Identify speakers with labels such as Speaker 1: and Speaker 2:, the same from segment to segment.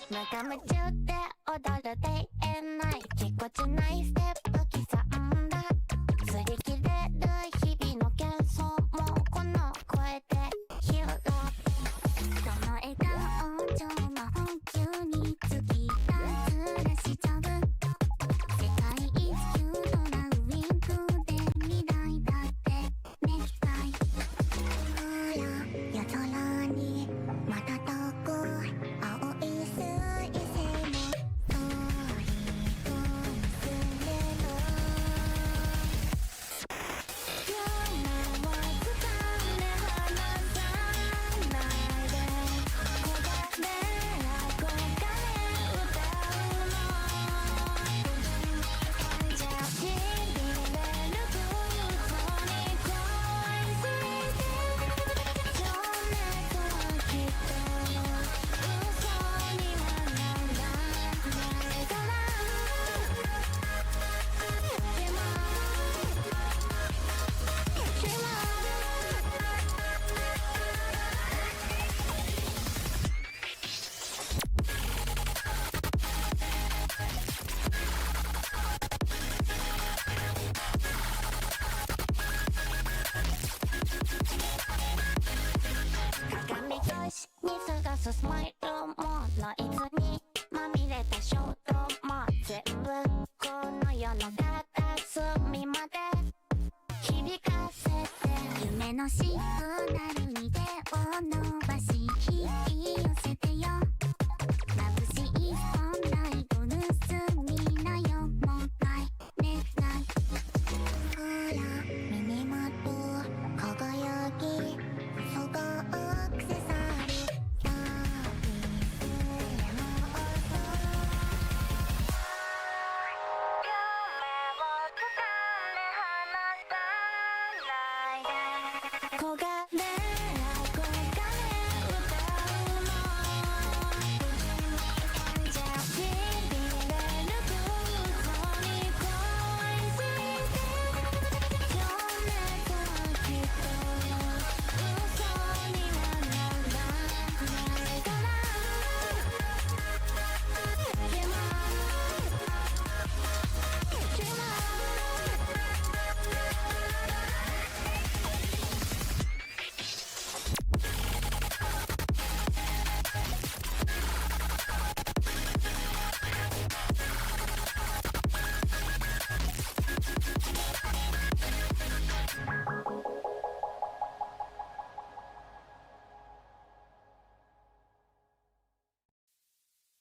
Speaker 1: 無我夢中で踊るでえないぎこちないステップ刻んだ擦り切れる日々の幻想もこの声でヒューロその笑顔上魔法級に突き出すしちゃう世界一キュートなウィンクで未来だってめきたいほら夜空に瞬く青い水星も通り過ぎる夢を掴んで離さないで焦がれ憧れ歌うのじゃあしびれる空想に恋して情熱はきっと嘘にはならないから鏡越しに探すスマイルもノイズにまみれた衝動も全部この世の片隅まで響かせて夢のシグナルに手を伸ばし引き寄せてよ眩しいスポンライト盗みなよもうないねないほら身にまとう輝きそがアクセサリー旅すれも夢を掴んで離さないで焦がれ憧れ歌うのじゃあしびれる空想に恋して情熱はきっと嘘にはならないから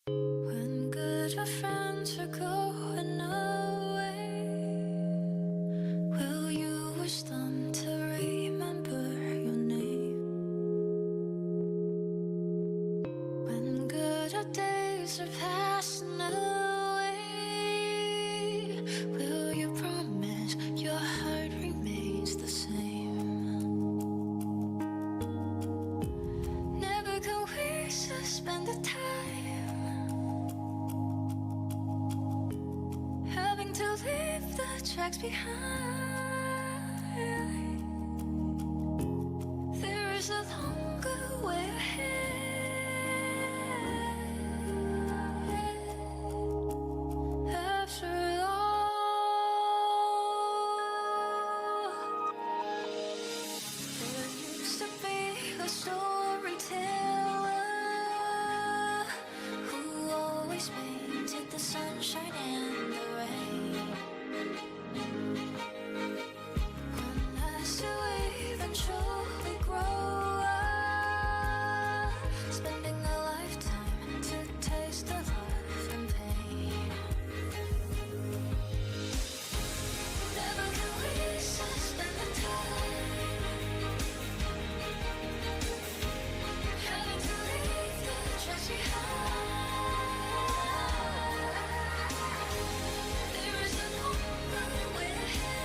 Speaker 2: When good friends are going away, will you wish them to remember your name? When good days are passing away, will you promise your heart remains the same? Never can we suspend the time, having to leave the tracks behind. There is a longer way ahead. After all, there used to be a storyteller who always painted the sunshine and the rain. Unless you eventually grow up, spending a lifetime to taste the love and pain. Never can we suspend the time, having to leave the tracks behind. There is a longer way ahead.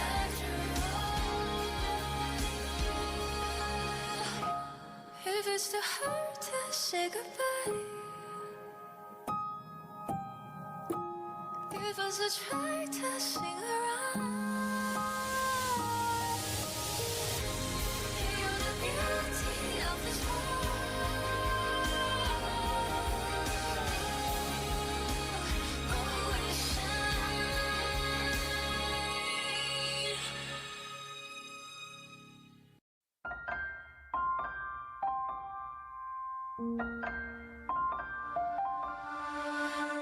Speaker 2: After all, if it's too hard to say goodbye, give us a try to sing around. You're the beauty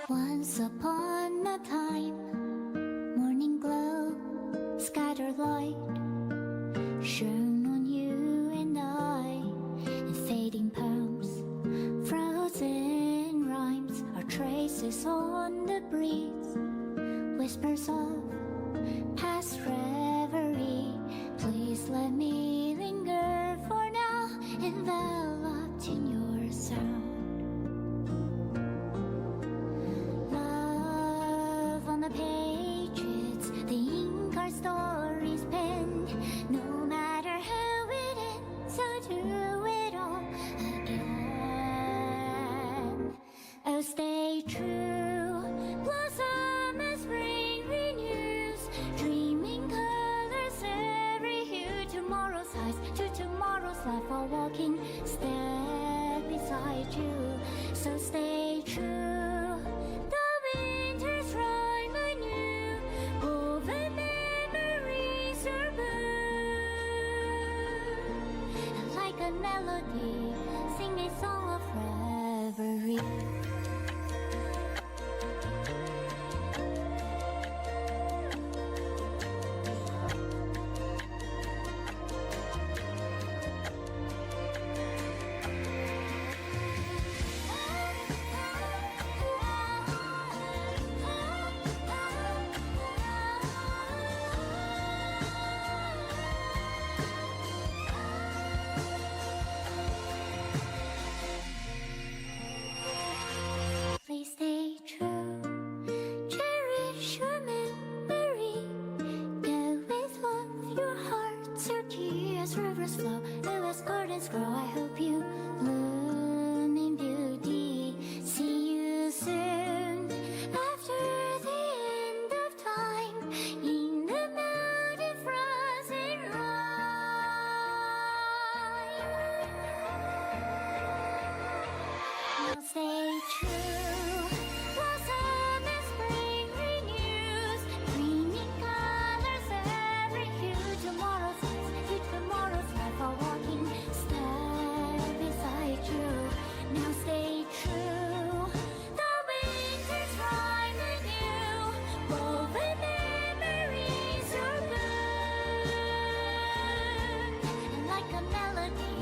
Speaker 1: Once upon a time, morning glow, scattered light, shone on you and I, in fading poems, frozen rhymes, our traces on the breeze, whispers of past reverie. Please let me linger for now, enveloped in your sound. The pages, the ink our stories penned. No matter how it ends, I'll do it all again. Oh, stay true, blossom as spring renews, dreaming colors every hue. Tomorrow's highs to tomorrow's life, while walking step beside you. So stay true. A melody, sing a song of reverie. Please stay true, cherish your memory. Go with love, your heart's your key. As rivers flow, as gardens grow, I hope you bloom in beauty. See you soon, after the end of time, in the mountain frozen rime. Now stay true, blossom as spring renews, dreaming colors every hue. Tomorrow's eyes to tomorrow's life, are walking step beside you. Now stay true, the winter's rhyme anew, woven memories are bloom, and like a melody,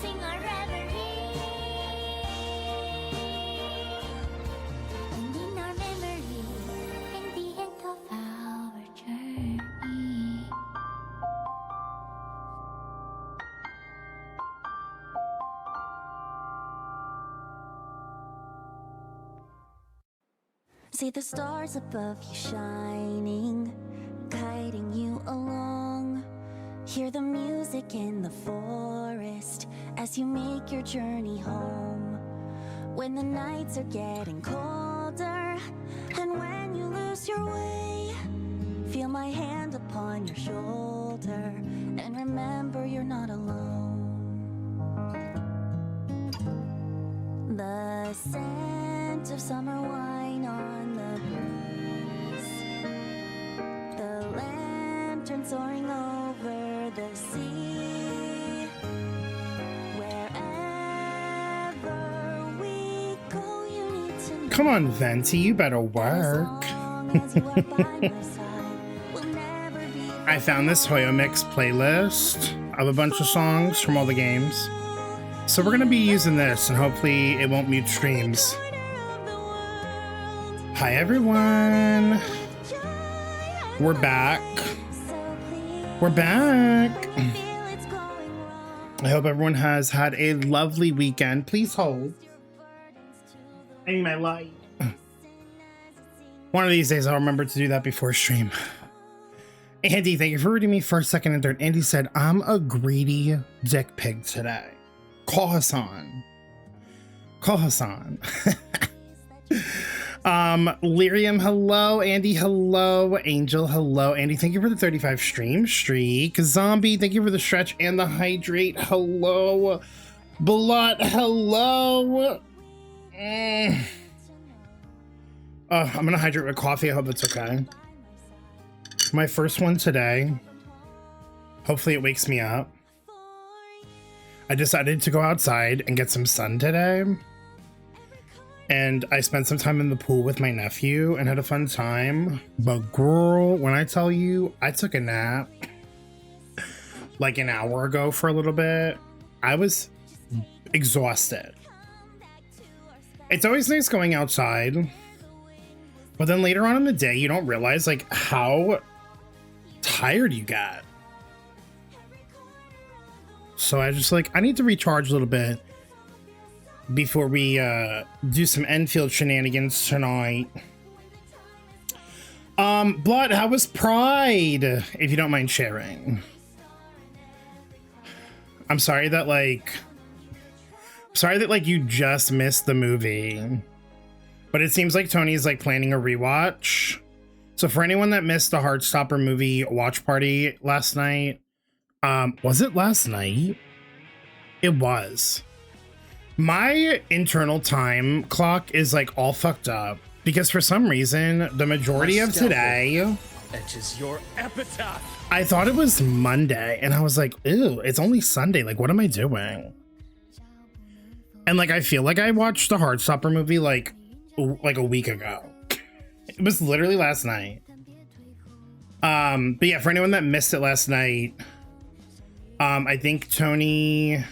Speaker 1: sing our reverie. And in our memory, in the end of our journey. See the stars above you shining, guiding you along. Hear the music in the forest as you make your journey home. When the nights are getting colder, and when you lose your way, feel my hand upon your shoulder, and remember you're not alone. The scent of summer wine on the breeze, the lantern soaring over the sea. Wherever we go, you need to know.
Speaker 3: Come on, Venti, you better work. I found this Hoyo Mix playlist of a bunch of songs from all the games. So we're gonna be using this, and hopefully it won't mute streams. Hi everyone! We're back. We're back! I hope everyone has had a lovely weekend. Please hold. I need my light. One of these days I'll remember to do that before stream. Andy, thank you for reading me first, second, and third. Andy said, I'm a greedy dick pig today. Call Hassan. Call Hassan. Lyrium, hello. Andy, hello. Angel, hello. Andy, thank you for the 35 stream streak. Zombie, thank you for the stretch and the hydrate. Hello. Blood, hello. I'm gonna hydrate with coffee. I hope it's okay. My first one today. Hopefully it wakes me up. I decided to go outside and get some sun today. And I spent some time in the pool with my nephew and had a fun time. But girl, when I tell you, I took a nap like an hour ago for a little bit. I was exhausted. It's always nice going outside, but then later on in the day, you don't realize like how tired you get. So I just like, I need to recharge a little bit before we do some Enfield shenanigans tonight. Blood, how was Pride? If you don't mind sharing. I'm sorry that you just missed the movie, but it seems like Tony's like planning a rewatch. So for anyone that missed the Heartstopper movie watch party last night, was it last night? It was. My internal time clock is like all fucked up because for some reason the majority of today
Speaker 4: etches your epitaph.
Speaker 3: I thought it was Monday and I was like, ew, it's only Sunday. Like, what am I doing? And like, I feel like I watched the Heartstopper movie like a week ago. It was literally last night. But yeah, for anyone that missed it last night, I think Tony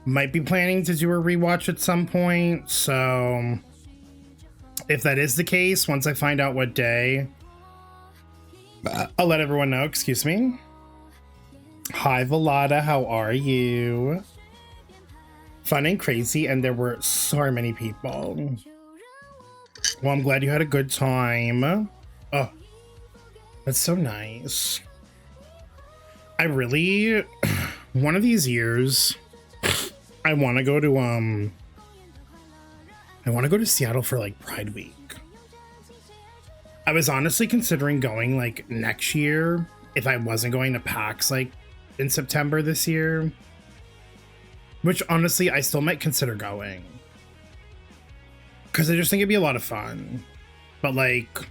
Speaker 3: might be planning to do a rewatch at some point. So if that is the case, once I find out what day, I'll let everyone know. Excuse me. Hi, Velada. How are you? Fun and crazy, and there were so many people. Well, I'm glad you had a good time. Oh, that's so nice. I really, one of these years, I want to go to Seattle for like Pride Week. I was honestly considering going like next year if I wasn't going to PAX like in September this year, which honestly I still might consider going because I just think it'd be a lot of fun. But like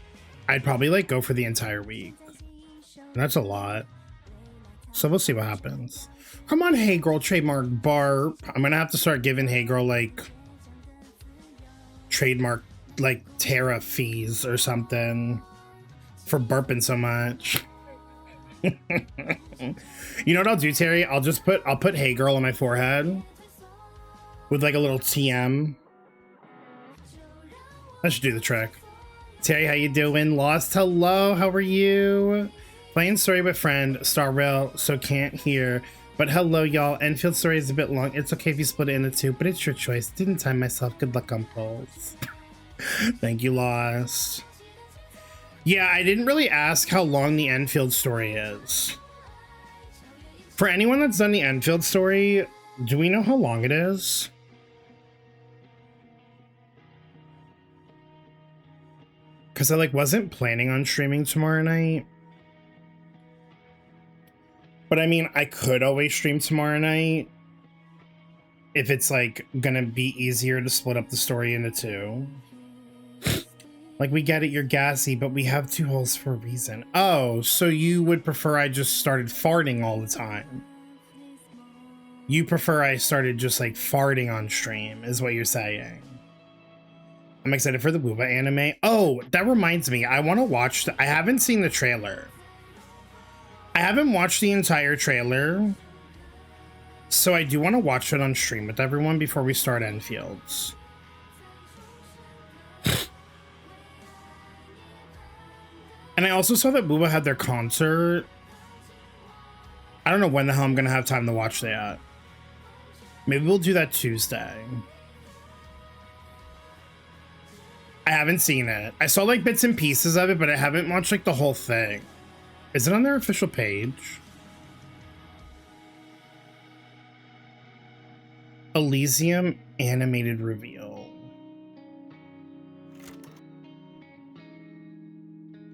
Speaker 3: I'd probably like go for the entire week. And that's a lot. So we'll see what happens. Come on, Hey Girl, trademark barp. I'm gonna have to start giving Hey Girl like trademark like Terra fees or something for burping so much. You know what I'll do, Terry? I'll put Hey Girl on my forehead with like a little TM. That should do the trick. Terry, how you doing? Lost, hello, how are you? Playing story with friend, Star Rail, so can't hear. But hello, y'all. Enfield story is a bit long. It's okay if you split it into two, but it's your choice. Didn't time myself. Good luck on polls. Thank you, Lost. Yeah, I didn't really ask how long the Enfield story is. For anyone that's done the Enfield story, do we know how long it is? Because I like wasn't planning on streaming tomorrow night. But I mean, I could always stream tomorrow night if it's like gonna be easier to split up the story into two. Like, we get it, you're gassy, but we have two holes for a reason. Oh, so you would prefer I just started farting all the time? You prefer I started just like farting on stream, is what you're saying. I'm excited for the Booba anime. Oh, that reminds me, I want to watch, I haven't seen the trailer. I haven't watched the entire trailer, so I do want to watch it on stream with everyone before we start Enfields. And I also saw that Booba had their concert. I don't know when the hell I'm going to have time to watch that. Maybe we'll do that Tuesday. I haven't seen it. I saw like bits and pieces of it, but I haven't watched like the whole thing. Is it on their official page? Elysium animated reveal.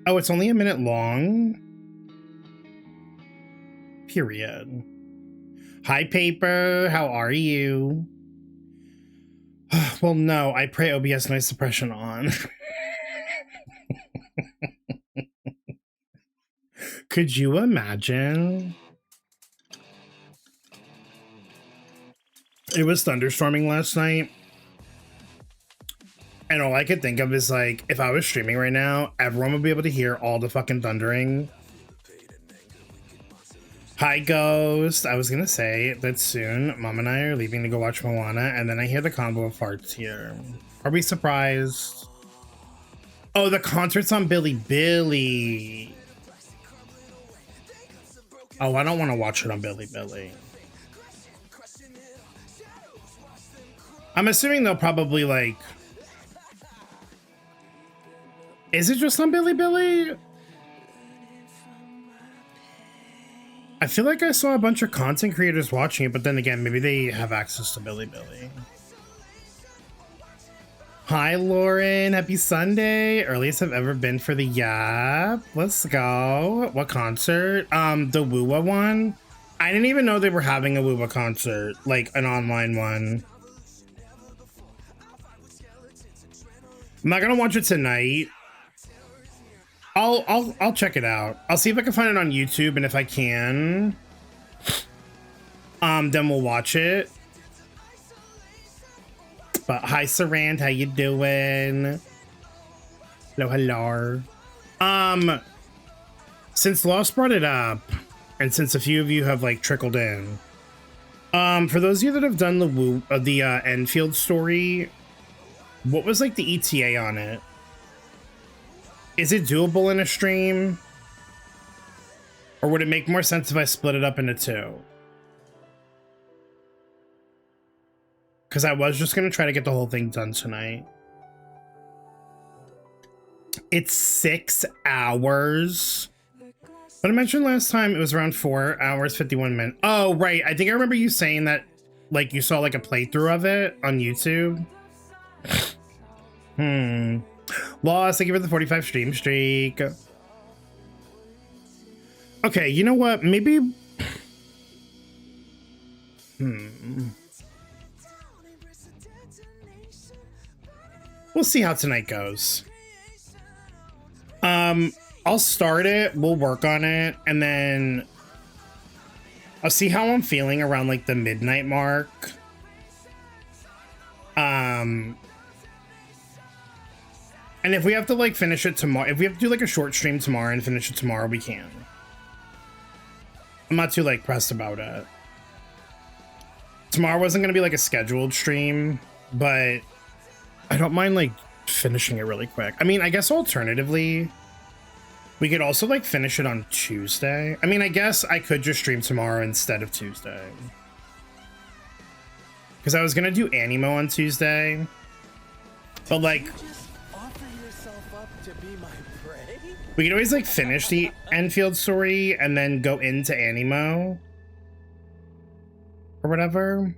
Speaker 3: Oh, it's only a minute long. Period. Hi, Paper. How are you? Well, no, I pray OBS noise suppression on. Could you imagine? It was thunderstorming last night. And all I could think of is like, if I was streaming right now, everyone would be able to hear all the fucking thundering. Hi, Ghost. I was gonna say that soon Mom and I are leaving to go watch Moana, and then I hear the combo of farts here. Are we surprised? Oh, the concert's on Billy Billy. Oh, I don't want to watch it on Billy Billy. I'm assuming they'll probably like... Is it just on Billy Billy? I feel like I saw a bunch of content creators watching it, but then again, maybe they have access to Billy Billy. Hi, Lauren. Happy Sunday. Earliest I've ever been for the Yap. Let's go. What concert? The Woowa one. I didn't even know they were having a Woowa concert, like an online one. I'm not gonna watch it tonight. I'll check it out. I'll see if I can find it on YouTube, and if I can, then we'll watch it. But hi, Sarand, how you doing? Hello. Since Lost brought it up, and since a few of you have like trickled in, for those of you that have done the Enfield story, what was like the ETA on it? Is it doable in a stream? Or would it make more sense if I split it up into two? Because I was just going to try to get the whole thing done tonight. It's 6 hours. But I mentioned last time it was around 4 hours, 51 minutes. Oh, right. I think I remember you saying that, like, you saw, like, a playthrough of it on YouTube. Lost, thank you for the 45 stream streak. Okay, you know what? Maybe... We'll see how tonight goes. I'll start it, we'll work on it, and then I'll see how I'm feeling around like the midnight mark. And if we have to like finish it tomorrow, if we have to do like a short stream tomorrow and finish it tomorrow, we can. I'm not too like pressed about it. Tomorrow wasn't going to be like a scheduled stream, but I don't mind like finishing it really quick. I mean, I guess alternatively, we could also like finish it on Tuesday. I mean, I guess I could just stream tomorrow instead of Tuesday. Because I was going to do Animo on Tuesday, but like... We could always like finish the Enfield story and then go into Animo or whatever.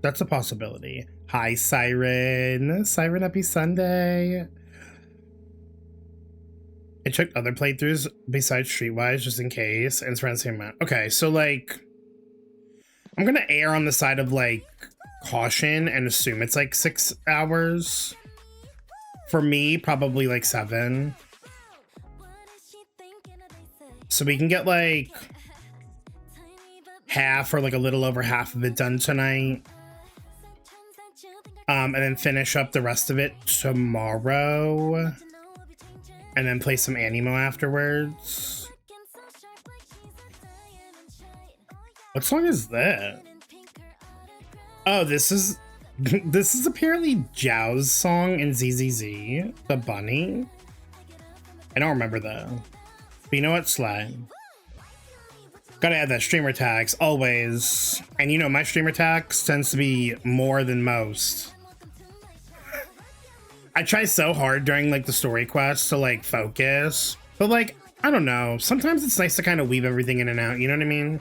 Speaker 3: That's a possibility. Hi, Siren. Siren, happy Sunday. I checked other playthroughs besides Streetwise just in case, and it's around the same amount. Okay, so like, I'm gonna err on the side of like caution and assume it's like 6 hours. For me, probably like 7. So we can get like half or like a little over half of it done tonight. And then finish up the rest of it tomorrow. And then play some Animo afterwards. What song is that? Oh, this is apparently Zhao's song in ZZZ, the bunny. I don't remember that. But you know what, Sly? Gotta add that streamer tags, always. And you know, my streamer tags tends to be more than most. I try so hard during like the story quests to like focus, but like, I don't know. Sometimes it's nice to kind of weave everything in and out, you know what I mean?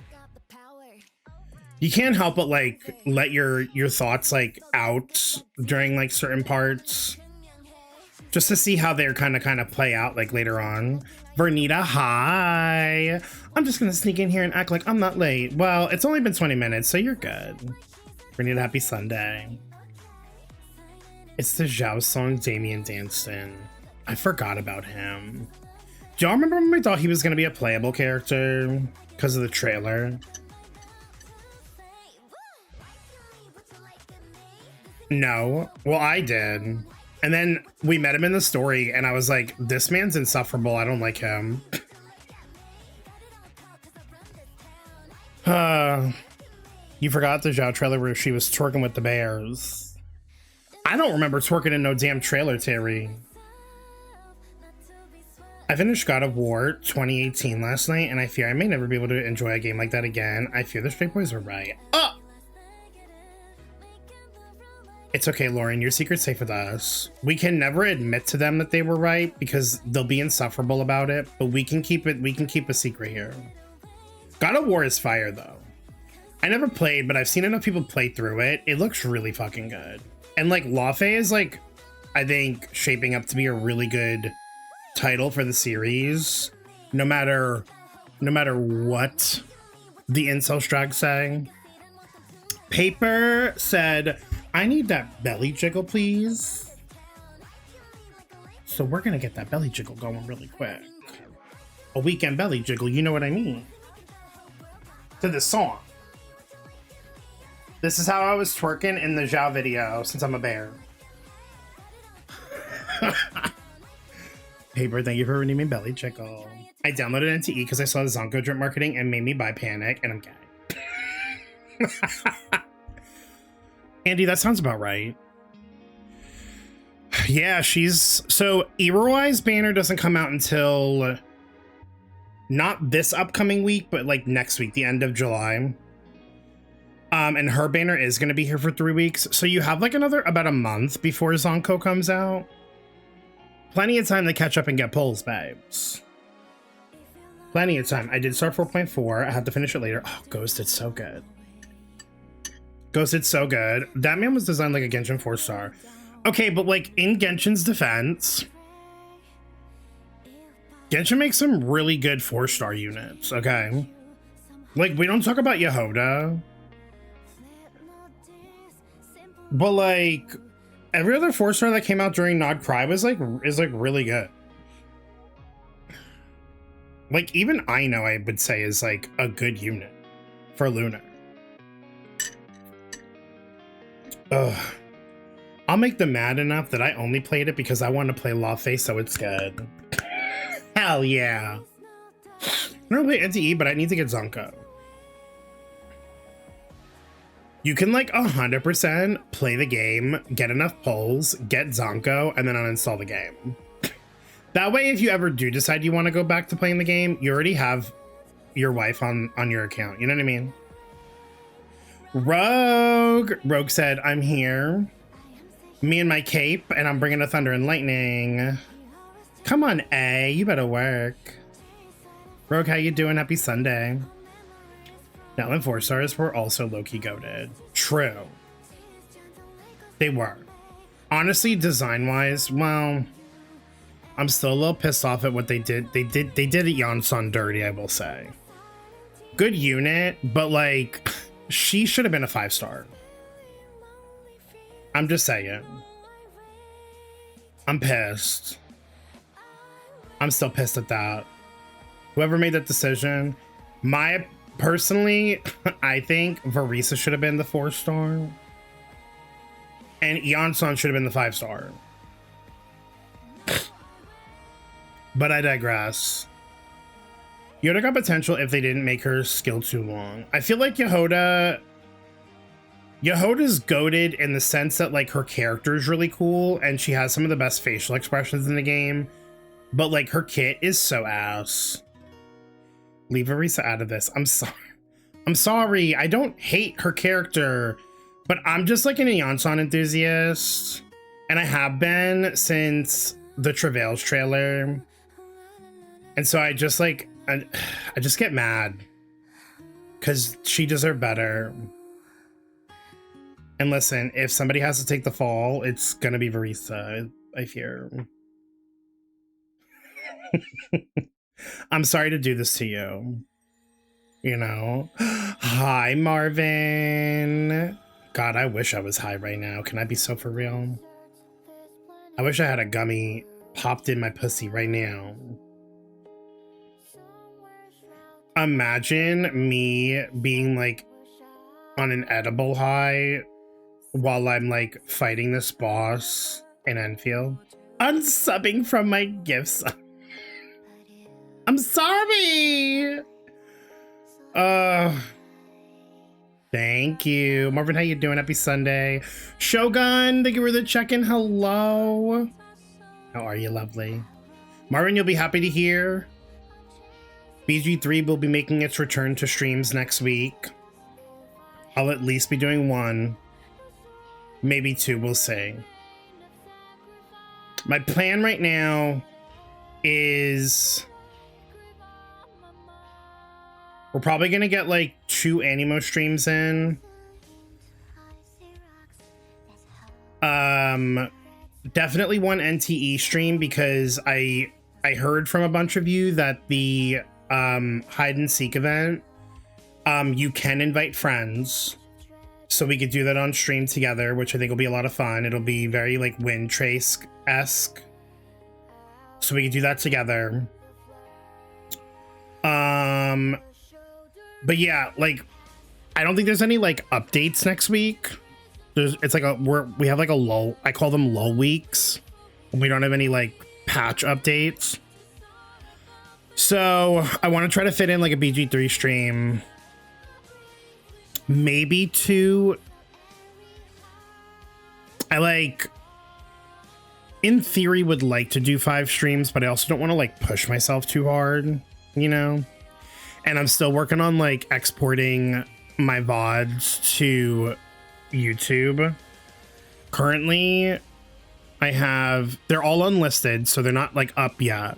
Speaker 3: You can't help but like let your thoughts like out during like certain parts, just to see how they're kind of play out like later on. Vernita, hi. I'm just gonna sneak in here and act like I'm not late. Well, it's only been 20 minutes, so you're good. Vernita, happy Sunday. It's the Zhao song Damien danced in. I forgot about him. Do y'all remember when we thought he was gonna be a playable character because of the trailer? No. Well, I did. And then we met him in the story, and I was like, this man's insufferable. I don't like him. You forgot the Zhao trailer where she was twerking with the bears. I don't remember twerking in no damn trailer, Terry. I finished God of War 2018 last night, and I fear I may never be able to enjoy a game like that again. I fear the straight boys were right. Oh! It's okay, Lauren. Your secret's safe with us. We can never admit to them that they were right because they'll be insufferable about it, but we can keep it. We can keep a secret here. God of War is fire, though. I never played, but I've seen enough people play through it. It looks really fucking good. And like Lawfey is like, I think, shaping up to be a really good title for the series. No matter what the incel drag say. Paper said, I need that belly jiggle, please. So we're gonna get that belly jiggle going really quick. A weekend belly jiggle, you know what I mean? To this song. This is how I was twerking in the Zhao video, since I'm a bear. Paper, thank you for renaming belly jiggle. I downloaded NTE because I saw the Zonko drip marketing and made me buy Panic, and I'm gay. Andy, that sounds about right. Yeah, so Iruai's banner doesn't come out until not this upcoming week, but like next week, the end of July. And her banner is going to be here for 3 weeks. So you have like about a month before Zonko comes out. Plenty of time to catch up and get polls, babes. Plenty of time. I did start 4.4. I have to finish it later. Oh, Ghost, it's so good. Ghost, it's so good. That man was designed like a Genshin 4-star. Okay, but like in Genshin's defense, Genshin makes some really good 4-star units, okay? Like, we don't talk about Yehoda, but like every other 4-star that came out during Nod Cry is like really good. Like even I know I would say is like a good unit for Lunar. Ugh. I'll make them mad enough that I only played it because I want to play Lawfey, so it's good. Hell yeah. I don't play NTE, but I need to get Zonko. You can like 100% play the game, get enough polls, get Zonko, and then uninstall the game. That way, if you ever do decide you want to go back to playing the game, you already have your wife on your account. You know what I mean? Rogue said, I'm here. Me and my cape, and I'm bringing the thunder and lightning. Come on, A, you better work. Rogue, how you doing? Happy Sunday. Now, in 4-stars were also low-key goated. True. They were. Honestly, design-wise, well, I'm still a little pissed off at what they did. They did Yansan dirty, I will say. Good unit, but like, she should have been a 5-star. I'm just saying. I'm pissed. I'm still pissed at that. Whoever made that decision, personally, I think Varisa should have been the 4-star. And Yansan should have been the 5-star. But I digress. Yoda got potential if they didn't make her skill too long. I feel like Yehoda's goated in the sense that like her character is really cool and she has some of the best facial expressions in the game. But like her kit is so ass. Leave Arisa out of this. I'm sorry. I'm sorry. I don't hate her character, but I'm just like an Yansan enthusiast. And I have been since the Travails trailer. And so I just like, I just get mad because she deserved better. And listen, if somebody has to take the fall, it's gonna be Varisa, I fear. I'm sorry to do this to you. You know? Hi, Marvin. God, I wish I was high right now. Can I be so for real? I wish I had a gummy popped in my pussy right now. Imagine me being like on an edible high while I'm like fighting this boss in Enfield. Unsubbing from my gifts. I'm sorry. Thank you. Marvin, how you doing? Happy Sunday. Shogun, thank you for the check-in. Hello. How are you, lovely? Marvin, you'll be happy to hear BG3 will be making its return to streams next week. I'll at least be doing one. Maybe two, we'll see. My plan right now is we're probably gonna get like 2 Animo streams in. Definitely one NTE stream, because I heard from a bunch of you that the hide and seek event, you can invite friends, so we could do that on stream together, which I think will be a lot of fun. It'll be very like Wind Trace-esque, so we could do that together. But yeah, like I don't think there's any like updates next week. It's like we have like a lull. I call them lull weeks. We don't have any like patch updates. So I want to try to fit in like a BG3 stream. Maybe 2. I like, in theory, would like to do 5 streams, but I also don't want to like push myself too hard, you know? And I'm still working on like exporting my VODs to YouTube. Currently, they're all unlisted, so they're not like up yet.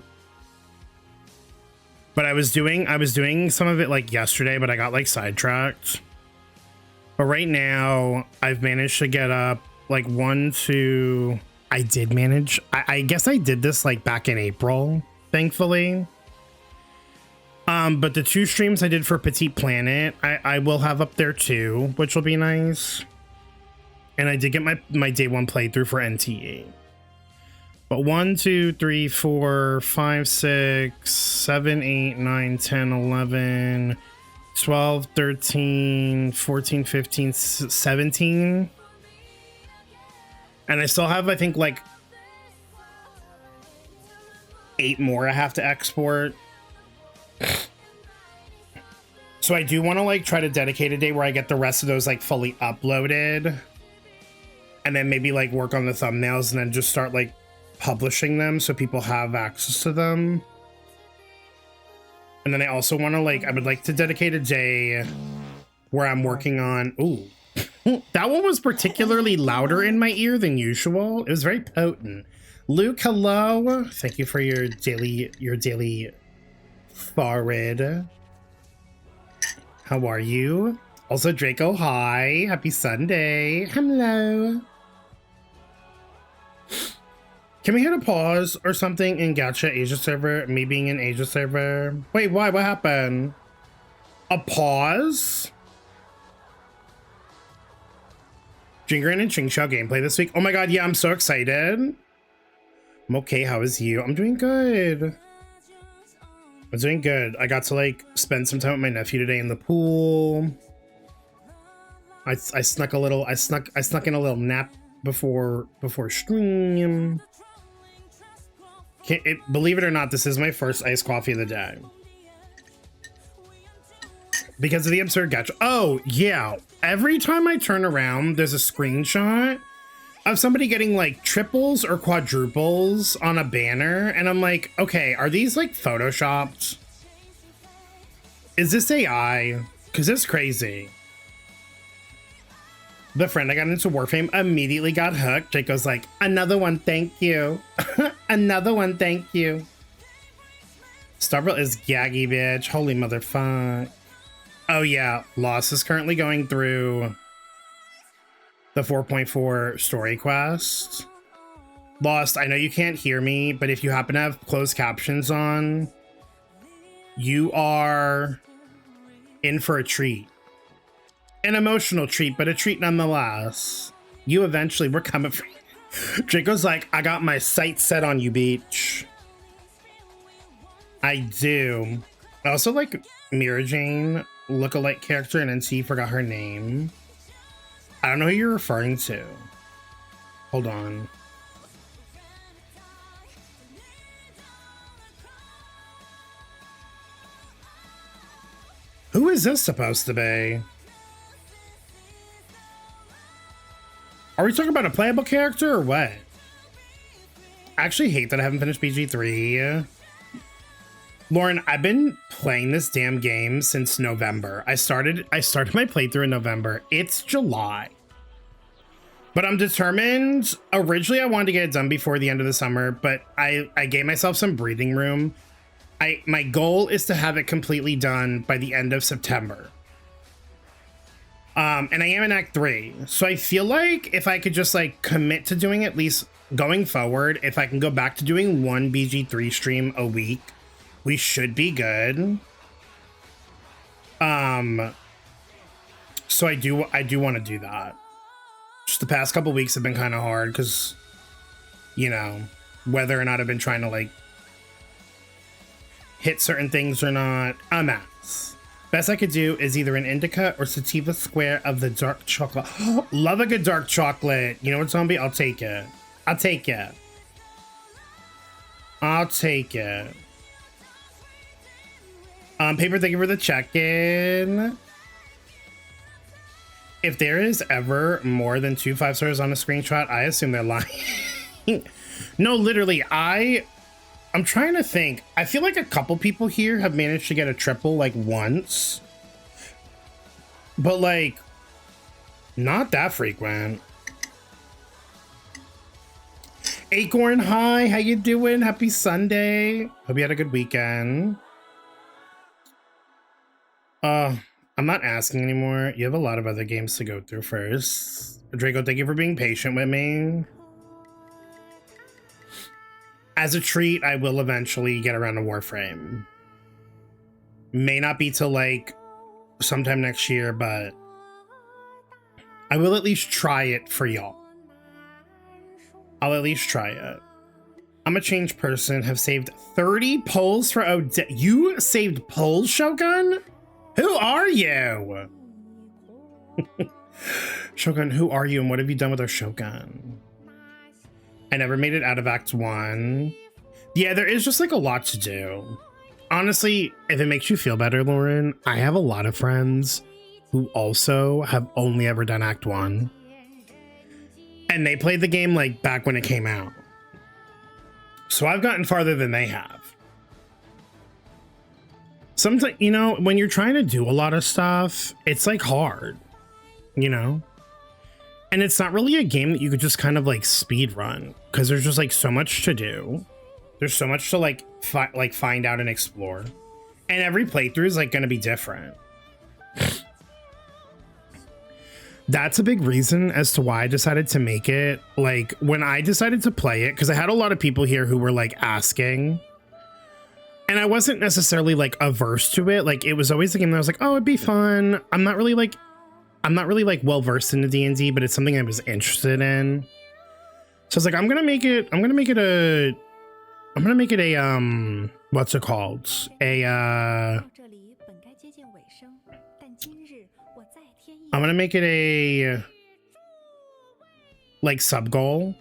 Speaker 3: But I was doing some of it like yesterday, but I got like sidetracked. But right now, I've managed to get up like 1, 2. I did manage. I guess I did this like back in April, thankfully. But the 2 streams I did for Petite Planet, I will have up there too, which will be nice. And I did get my day 1 playthrough for NTE. But 1, 2, 3, 4, 5, 6, 7, 8, 9, 10, 11, 12, 13, 14, 15, 17. And I still have, I think, like 8 more I have to export. So I do want to like try to dedicate a day where I get the rest of those like fully uploaded, and then maybe like work on the thumbnails and then just start like publishing them so people have access to them. And then I also want to like, I would like to dedicate a day where I'm working on, ooh, that one was particularly louder in my ear than usual. It was very potent. Luke, hello. Thank you for your daily forward. How are you? Also, Draco, hi. Happy Sunday. Hello. Can we hit a pause or something in Gacha Asia server? Me being in Asia server. Wait, why? What happened? A pause? Jingren and Chingxiao gameplay this week. Oh my god, yeah, I'm so excited. I'm okay, how is you? I'm doing good. I'm doing good. I got to like spend some time with my nephew today in the pool. I snuck in a little nap before stream. Believe it or not, this is my first iced coffee of the day. Because of the absurd gacha. Oh, yeah. Every time I turn around, there's a screenshot of somebody getting like triples or quadruples on a banner. And I'm like, okay, are these like photoshopped? Is this AI? Because it's crazy. The friend I got into Warframe immediately got hooked. Jake goes like, another one, thank you. Another one, thank you. Starville is gaggy, bitch. Holy motherfuck. Oh yeah, Lost is currently going through the 4.4 story quest. Lost, I know you can't hear me, but if you happen to have closed captions on, you are in for a treat. An emotional treat, but a treat nonetheless. You eventually, we're coming for you. Draco's like, I got my sights set on you, beach. I do. I also like Mira Jane, lookalike character, and NC forgot her name. I don't know who you're referring to. Hold on. Who is this supposed to be? Are we talking about a playable character or what? I actually hate that I haven't finished BG3. Lauren, I've been playing this damn game since November. I started my playthrough in November. It's July. But I'm determined. Originally, I wanted to get it done before the end of the summer, but I gave myself some breathing room. My goal is to have it completely done by the end of September. And I am in Act 3. So I feel like if I could just like commit to doing at least going forward, if I can go back to doing one BG3 stream a week, we should be good. So I do want to do that. Just the past couple weeks have been kind of hard because, you know, whether or not I've been trying to like hit certain things or not, a mess. Best I could do is either an indica or sativa square of the dark chocolate. Love a good dark chocolate. You know what, zombie? I'll take it. I'll take it. I'll take it. Paper, thank you for the check-in. If there is ever more than 2 5-stars on a screenshot, I assume they're lying. No, literally, I'm trying to think. I feel like a couple people here have managed to get a triple like once, but like not that frequent. Acorn, hi, how you doing? Happy Sunday. Hope you had a good weekend. I'm not asking anymore. You have a lot of other games to go through first. Draco, thank you for being patient with me. As a treat, I will eventually get around to Warframe. May not be till like sometime next year, but I will at least try it for y'all. I'll at least try it. I'm a changed person, have saved 30 polls for Odette. You saved polls, Shogun? Who are you? Shogun, who are you and what have you done with our Shogun? I never made it out of Act 1. Yeah, there is just like a lot to do. Honestly, if it makes you feel better, Lauren, I have a lot of friends who also have only ever done Act 1. And they played the game like back when it came out. So I've gotten farther than they have. Sometimes, you know, when you're trying to do a lot of stuff, it's like hard, you know? And it's not really a game that you could just kind of like speed run because there's just like so much to do. There's so much to like find out and explore. And every playthrough is like going to be different. That's a big reason as to why I decided to make it. Like when I decided to play it, because I had a lot of people here who were like asking. And I wasn't necessarily like averse to it. Like it was always a game that I was like, oh, it'd be fun. I'm not really like well versed into D&D, but it's something I was interested in. So I was like, I'm gonna make it a what's it called? I'm gonna make it a like sub goal.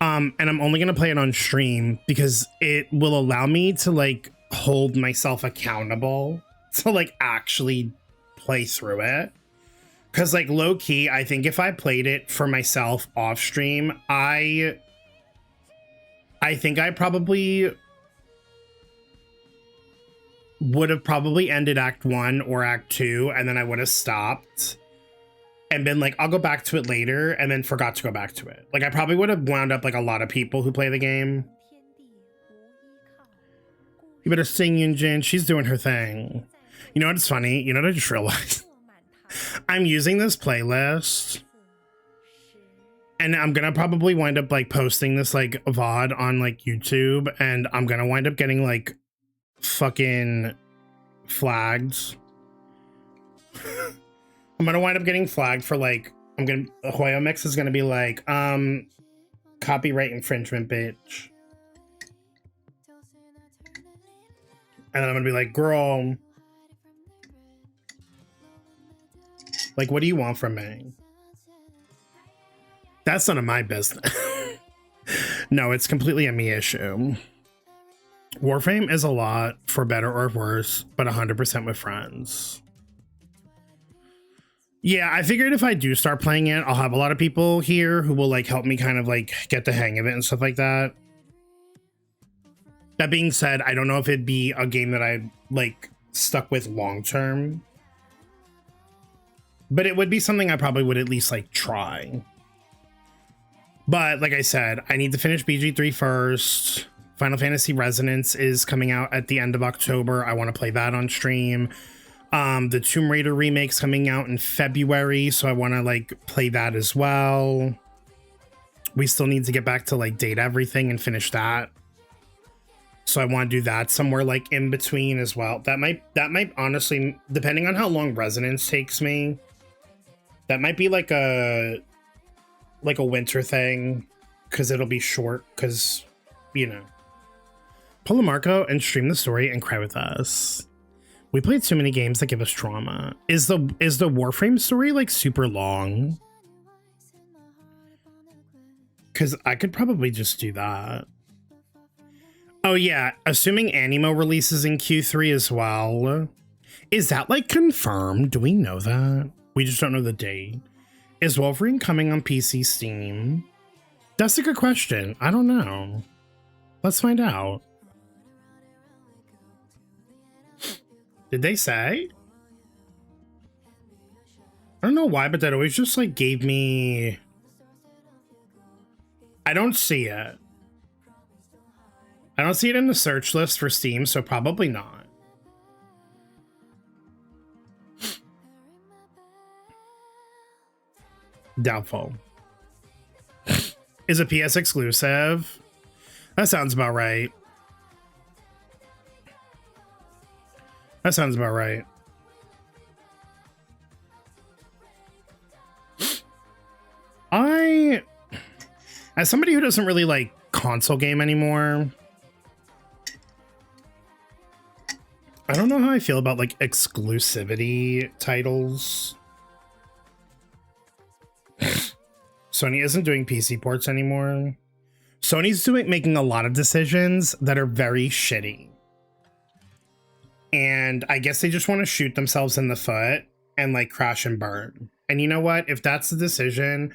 Speaker 3: And I'm only going to play it on stream because it will allow me to like hold myself accountable to like actually play through it. Cause like low key, I think if I played it for myself off stream, I think I probably would have probably ended Act 1 or Act 2 and then I would have stopped and been like, I'll go back to it later, and then forgot to go back to it. Like, I probably would have wound up like a lot of people who play the game. You better sing, Yunjin. She's doing her thing. You know what's funny? You know what I just realized? I'm using this playlist, and I'm gonna probably wind up like posting this like VOD on like YouTube, and I'm gonna wind up getting like fucking flagged. I'm gonna wind up getting flagged for like, Hoyo Mix is gonna be like, copyright infringement, bitch. And then I'm gonna be like, girl, like, what do you want from me? That's none of my business. No, it's completely a me issue. Warframe is a lot, for better or worse, but 100% with friends. Yeah, I figured if I do start playing it, I'll have a lot of people here who will like help me kind of like get the hang of it and stuff like that. That being said, I don't know if it'd be a game that I like stuck with long term, but it would be something I probably would at least like try. But like I said, I need to finish BG3 first. Final Fantasy Resonance is coming out at the end of October. I want to play that on stream. The Tomb Raider remake's coming out in February, so I want to like play that as well. We still need to get back to like date everything and finish that. So I want to do that somewhere like in between as well. That might honestly, depending on how long Resonance takes me, that might be like a winter thing, because it'll be short, because, you know. Pull a Marco and stream the story and cry with us. We played too many games that give us trauma. Is the Warframe story like super long? Because I could probably just do that. Oh yeah, assuming Animo releases in Q3 as well. Is that like confirmed? Do we know that? We just don't know the date. Is Wolverine coming on PC Steam? That's a good question. I don't know. Let's find out. Did they say? I don't know why, but that always just like gave me... I don't see it. I don't see it in the search list for Steam, so probably not. Doubtful. Is it PS exclusive? That sounds about right. That sounds about right. As somebody who doesn't really like console game anymore, I don't know how I feel about like exclusivity titles. Sony isn't doing PC ports anymore. Sony's making a lot of decisions that are very shitty. And I guess they just want to shoot themselves in the foot and like crash and burn. And you know what? If that's the decision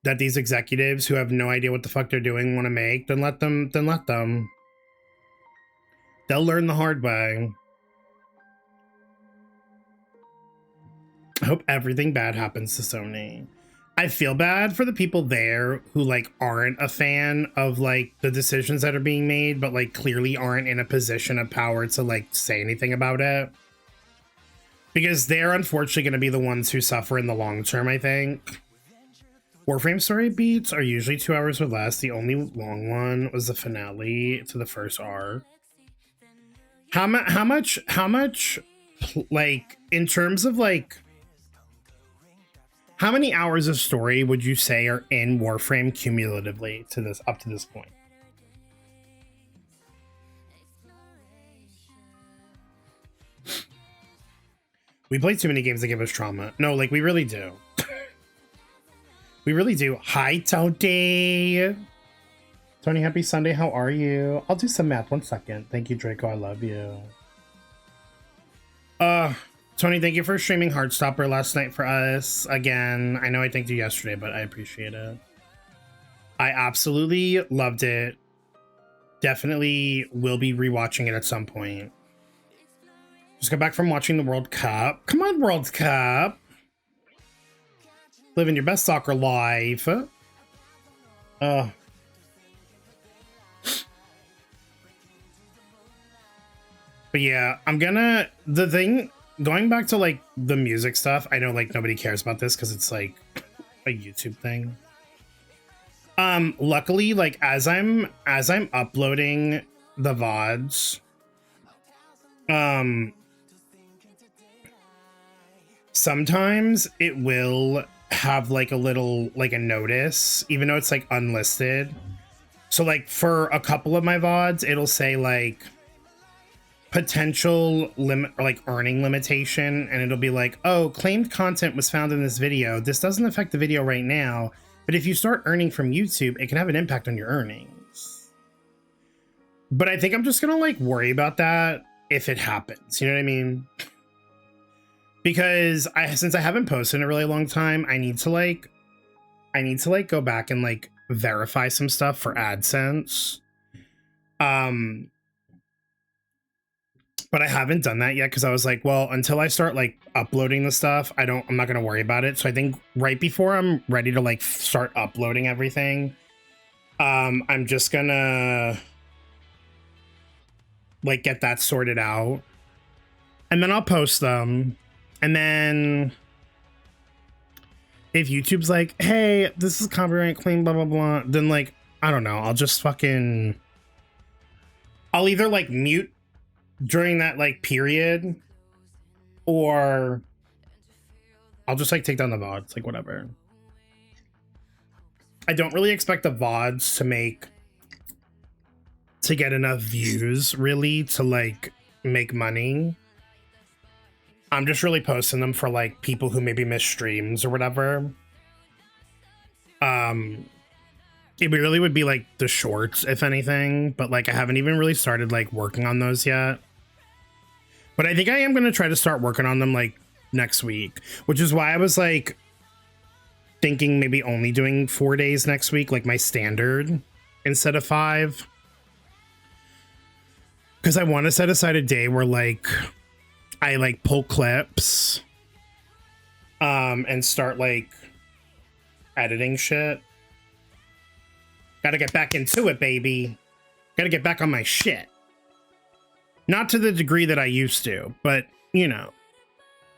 Speaker 3: that these executives who have no idea what the fuck they're doing want to make, then let them. They'll learn the hard way. I hope everything bad happens to Sony. I feel bad for the people there who like aren't a fan of like the decisions that are being made, but like clearly aren't in a position of power to like say anything about it. Because they're unfortunately going to be the ones who suffer in the long term, I think. Warframe story beats are usually 2 hours or less. The only long one was the finale to the first arc. How much, like, in terms of like, how many hours of story would you say are in Warframe cumulatively to this, up to this point? We play too many games that give us trauma. No, like we really do. We really do. Hi, Tony. Tony, happy Sunday. How are you? I'll do some math. 1 second. Thank you, Draco. I love you. Tony, thank you for streaming Heartstopper last night for us. Again, I know I thanked you yesterday, but I appreciate it. I absolutely loved it. Definitely will be rewatching it at some point. Just got back from watching the World Cup. Come on, World Cup. Living your best soccer life. But yeah, the thing, going back to like the music stuff, I know like nobody cares about this because it's like a YouTube thing. Luckily, like as I'm uploading the VODs, sometimes it will have like a little, like a notice, even though it's like unlisted. So like for a couple of my VODs, it'll say like potential limit or like earning limitation, and it'll be like, oh, claimed content was found in this video. This doesn't affect the video right now, But if you start earning from YouTube, it can have an impact on your earnings. But I think I'm just gonna like worry about that if it happens. You know what I mean? Because since I haven't posted in a really long time, I need to like go back and like verify some stuff for AdSense. But I haven't done that yet because I was like, well, until I start like uploading the stuff, I'm not gonna worry about it. So I think right before I'm ready to like start uploading everything, I'm just gonna like get that sorted out, and then I'll post them. And then if YouTube's like, hey, this is copyright clean, blah blah blah, then like I don't know, I'll just fucking I'll either like mute during that like period, or I'll just like take down the VODs, like whatever. I don't really expect the VODs to get enough views really to like make money. I'm just really posting them for like people who maybe miss streams or whatever. It really would be like the shorts, if anything, but like I haven't even really started like working on those yet. But I think I am going to try to start working on them like next week, which is why I was like thinking maybe only doing 4 days next week, like my standard instead of 5. Because I want to set aside a day where like I like pull clips and start like editing shit. Gotta get back into it, baby. Gotta get back on my shit. Not to the degree that I used to, but, you know,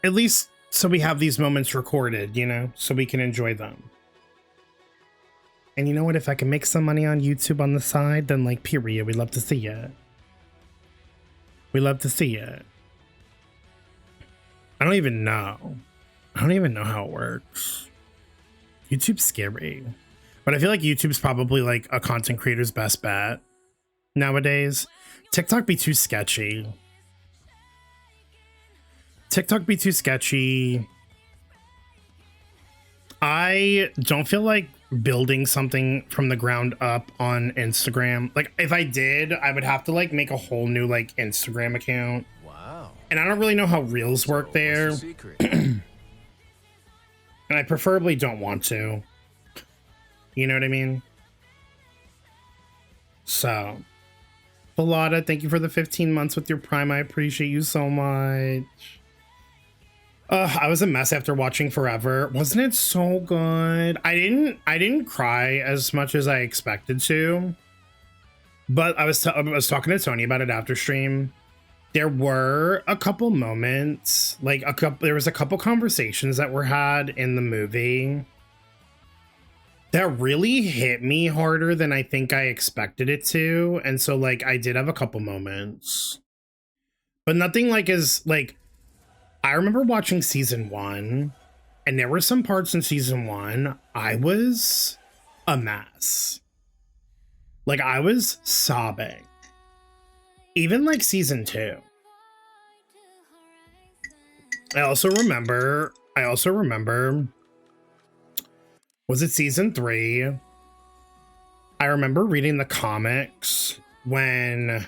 Speaker 3: at least so we have these moments recorded, you know, so we can enjoy them. And you know what? If I can make some money on YouTube on the side, then, like, period, we'd love to see it. We love to see it. I don't even know. I don't even know how it works. YouTube's scary. But I feel like YouTube's probably, like, a content creator's best bet nowadays. TikTok be too sketchy. TikTok be too sketchy. I don't feel like building something from the ground up on Instagram. Like if I did, I would have to like make a whole new like Instagram account.
Speaker 4: Wow.
Speaker 3: And I don't really know how Reels work there. And I preferably don't want to. You know what I mean? So Bellotta, thank you for the 15 months with your Prime. I appreciate you so much. I was a mess after watching Forever. Wasn't it so good? I didn't cry as much as I expected to. But I was talking to Tony about it after stream. There were a couple moments, like there was a couple conversations that were had in the movie that really hit me harder than I think I expected it to. And so like I did have a couple moments, but nothing like as like, I remember watching season 1 and there were some parts in season 1, I was a mess. Like I was sobbing. Even like season 2. I also remember, was it season 3? I remember reading the comics when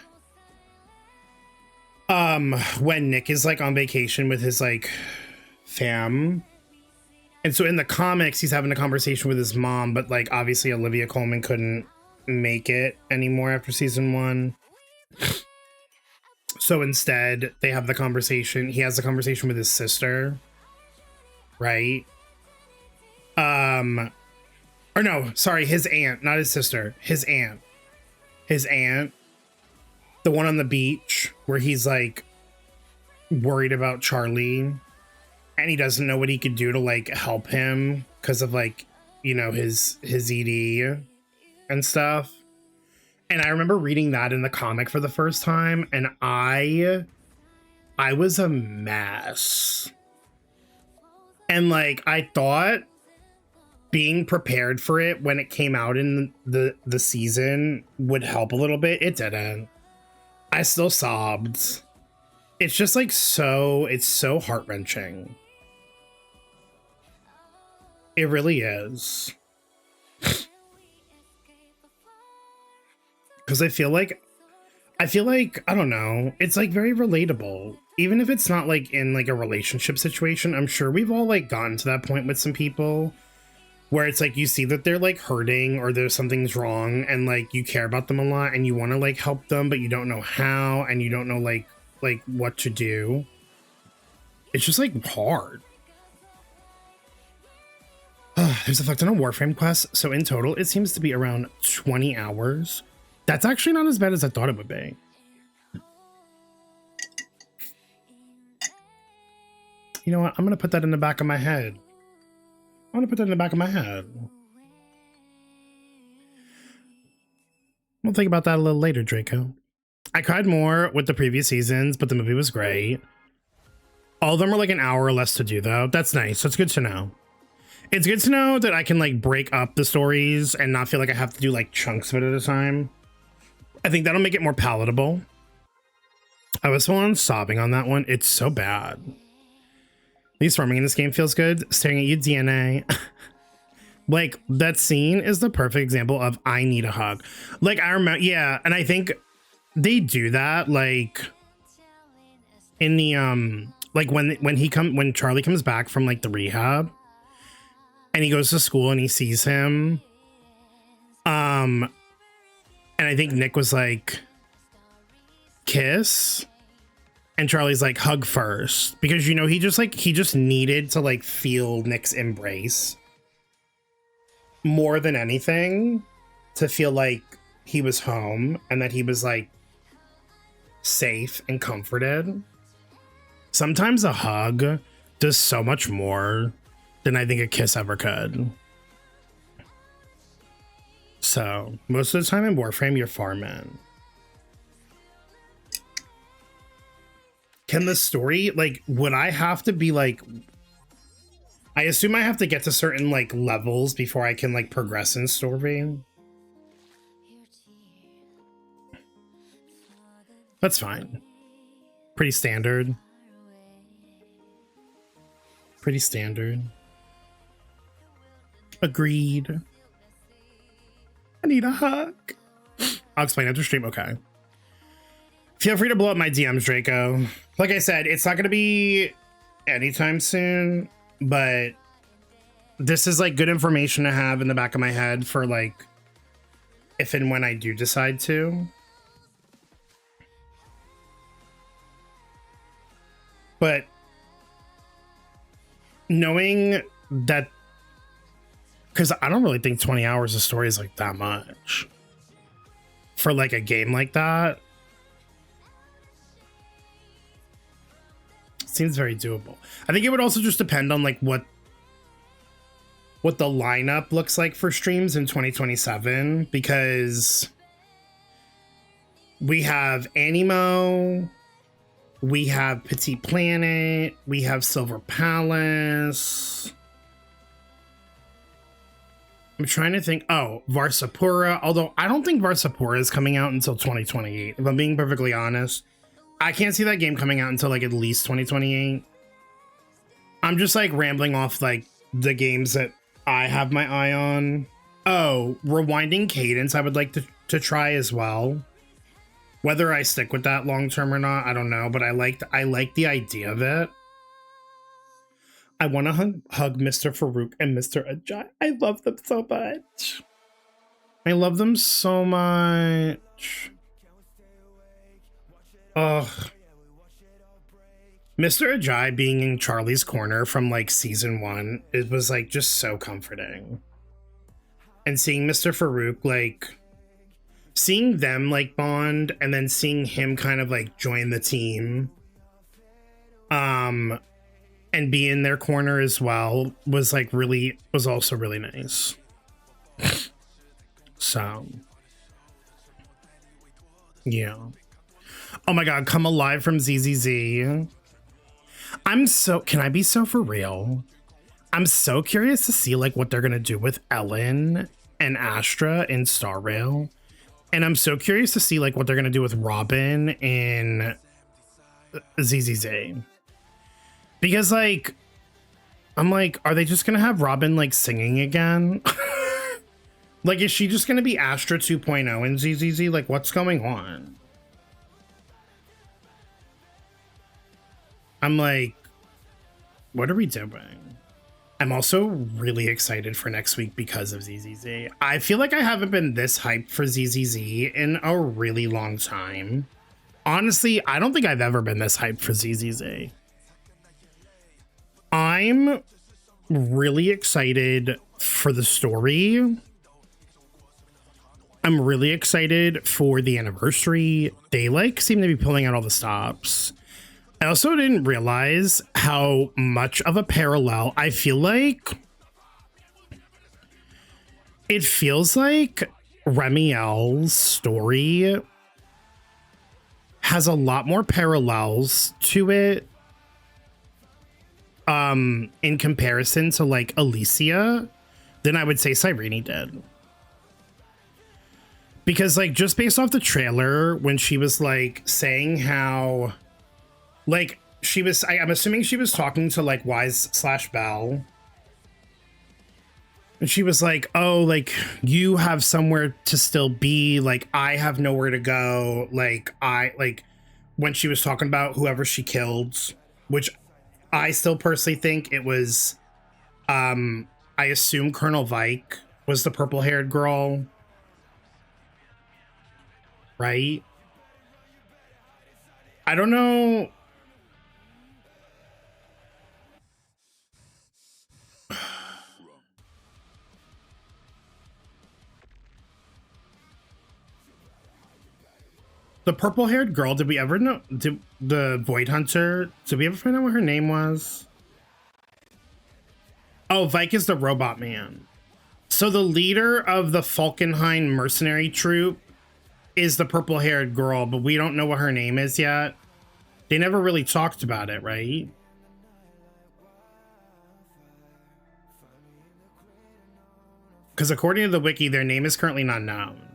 Speaker 3: Nick is like on vacation with his like fam. And so in the comics, he's having a conversation with his mom, but like obviously Olivia Colman couldn't make it anymore after season 1. So instead they have the conversation. He has the conversation with his sister, right? Or no, sorry, his aunt, not his sister, his aunt, the one on the beach where he's like worried about Charlie and he doesn't know what he could do to like help him because of like, you know, his ED and stuff. And I remember reading that in the comic for the first time and I was a mess. And like, I thought being prepared for it when it came out in the season would help a little bit. It didn't. I still sobbed. It's just like it's so heart-wrenching. It really is. Because I feel like, I don't know, it's like very relatable. Even if it's not like in like a relationship situation, I'm sure we've all like gotten to that point with some people where it's like you see that they're like hurting or there's something's wrong and like you care about them a lot and you want to like help them, but you don't know how and you don't know like what to do. It's just like hard. There's a fuck ton of Warframe quests, so in total it seems to be around 20 hours. That's actually not as bad as I thought it would be. You know what? I'm gonna put that in the back of my head. We'll think about that a little later, Draco. I cried more with the previous seasons, but the movie was great. All of them are like an hour or less to do, though. That's nice. That's good to know. It's good to know that I can like break up the stories and not feel like I have to do like chunks of it at a time. I think that'll make it more palatable. I was full on sobbing on that one. It's so bad. At least farming in this game feels good. Staring at you, DNA. Like, that scene is the perfect example of I need a hug. Like, I remember, yeah, and I think they do that, like, in the, like, when Charlie comes back from, like, the rehab, and he goes to school and he sees him, and I think Nick was like, kiss? And Charlie's like, hug first. Because, you know, he just needed to, like, feel Nick's embrace more than anything, to feel like he was home and that he was, like, safe and comforted. Sometimes a hug does so much more than I think a kiss ever could. So, most of the time in Warframe, you're farming. Can the story, like, would I have to be, like, I assume I have to get to certain, like, levels before I can, like, progress in story? That's fine. Pretty standard. Pretty standard. Agreed. I need a hug. I'll explain after stream. Okay. Feel free to blow up my DMs, Draco. Like I said, it's not going to be anytime soon, but this is like good information to have in the back of my head for like if and when I do decide to. But knowing that, because I don't really think 20 hours of story is like that much for like a game like that. Seems very doable. I think it would also just depend on like what the lineup looks like for streams in 2027, because we have Animo, we have Petit Planet, we have Silver Palace. I'm trying to think. Oh, Varsapura. Although I don't think Varsapura is coming out until 2028. If I'm being perfectly honest, I can't see that game coming out until like at least 2028. I'm just like rambling off like the games that I have my eye on. Oh, Rewinding Cadence I would like to try as well. Whether I stick with that long term or not, I don't know, but I like the idea of it. I want to hug Mr. Farouk and Mr. Ajay. I love them so much. I love them so much. Ugh. Mr. Ajay being in Charlie's corner from like season 1, it was like just so comforting. And seeing Mr. Farouk, like seeing them like bond and then seeing him kind of like join the team and be in their corner as well was like was also really nice. So yeah. Oh my god, come alive from ZZZ. Can I be so for real? I'm so curious to see like what they're gonna do with Ellen and Astra in Star Rail. And I'm so curious to see like what they're gonna do with Robin in ZZZ. Because like, I'm like, are they just gonna have Robin like singing again? Like, is she just gonna be Astra 2.0 in ZZZ? Like, what's going on? I'm like, what are we doing? I'm also really excited for next week because of ZZZ. I feel like I haven't been this hyped for ZZZ in a really long time. Honestly, I don't think I've ever been this hyped for ZZZ. I'm really excited for the story. I'm really excited for the anniversary. They like seem to be pulling out all the stops. I also didn't realize how much of a parallel. I feel like it feels like Remiel's story has a lot more parallels to it in comparison to like Alicia than I would say Cyrene did. Because like just based off the trailer, when she was like saying how like she was, I'm assuming she was talking to like Wise/Belle. And she was like, oh, like you have somewhere to still be. Like I have nowhere to go. Like when she was talking about whoever she killed, which I still personally think it was, I assume Colonel Vike was the purple haired girl. Right? I don't know. The purple-haired girl, did we ever know? Did the Void Hunter? Did we ever find out what her name was? Oh, Vike is the robot man. So the leader of the Falkenhayn mercenary troop is the purple-haired girl, but we don't know what her name is yet. They never really talked about it, right? Because according to the wiki, their name is currently not known.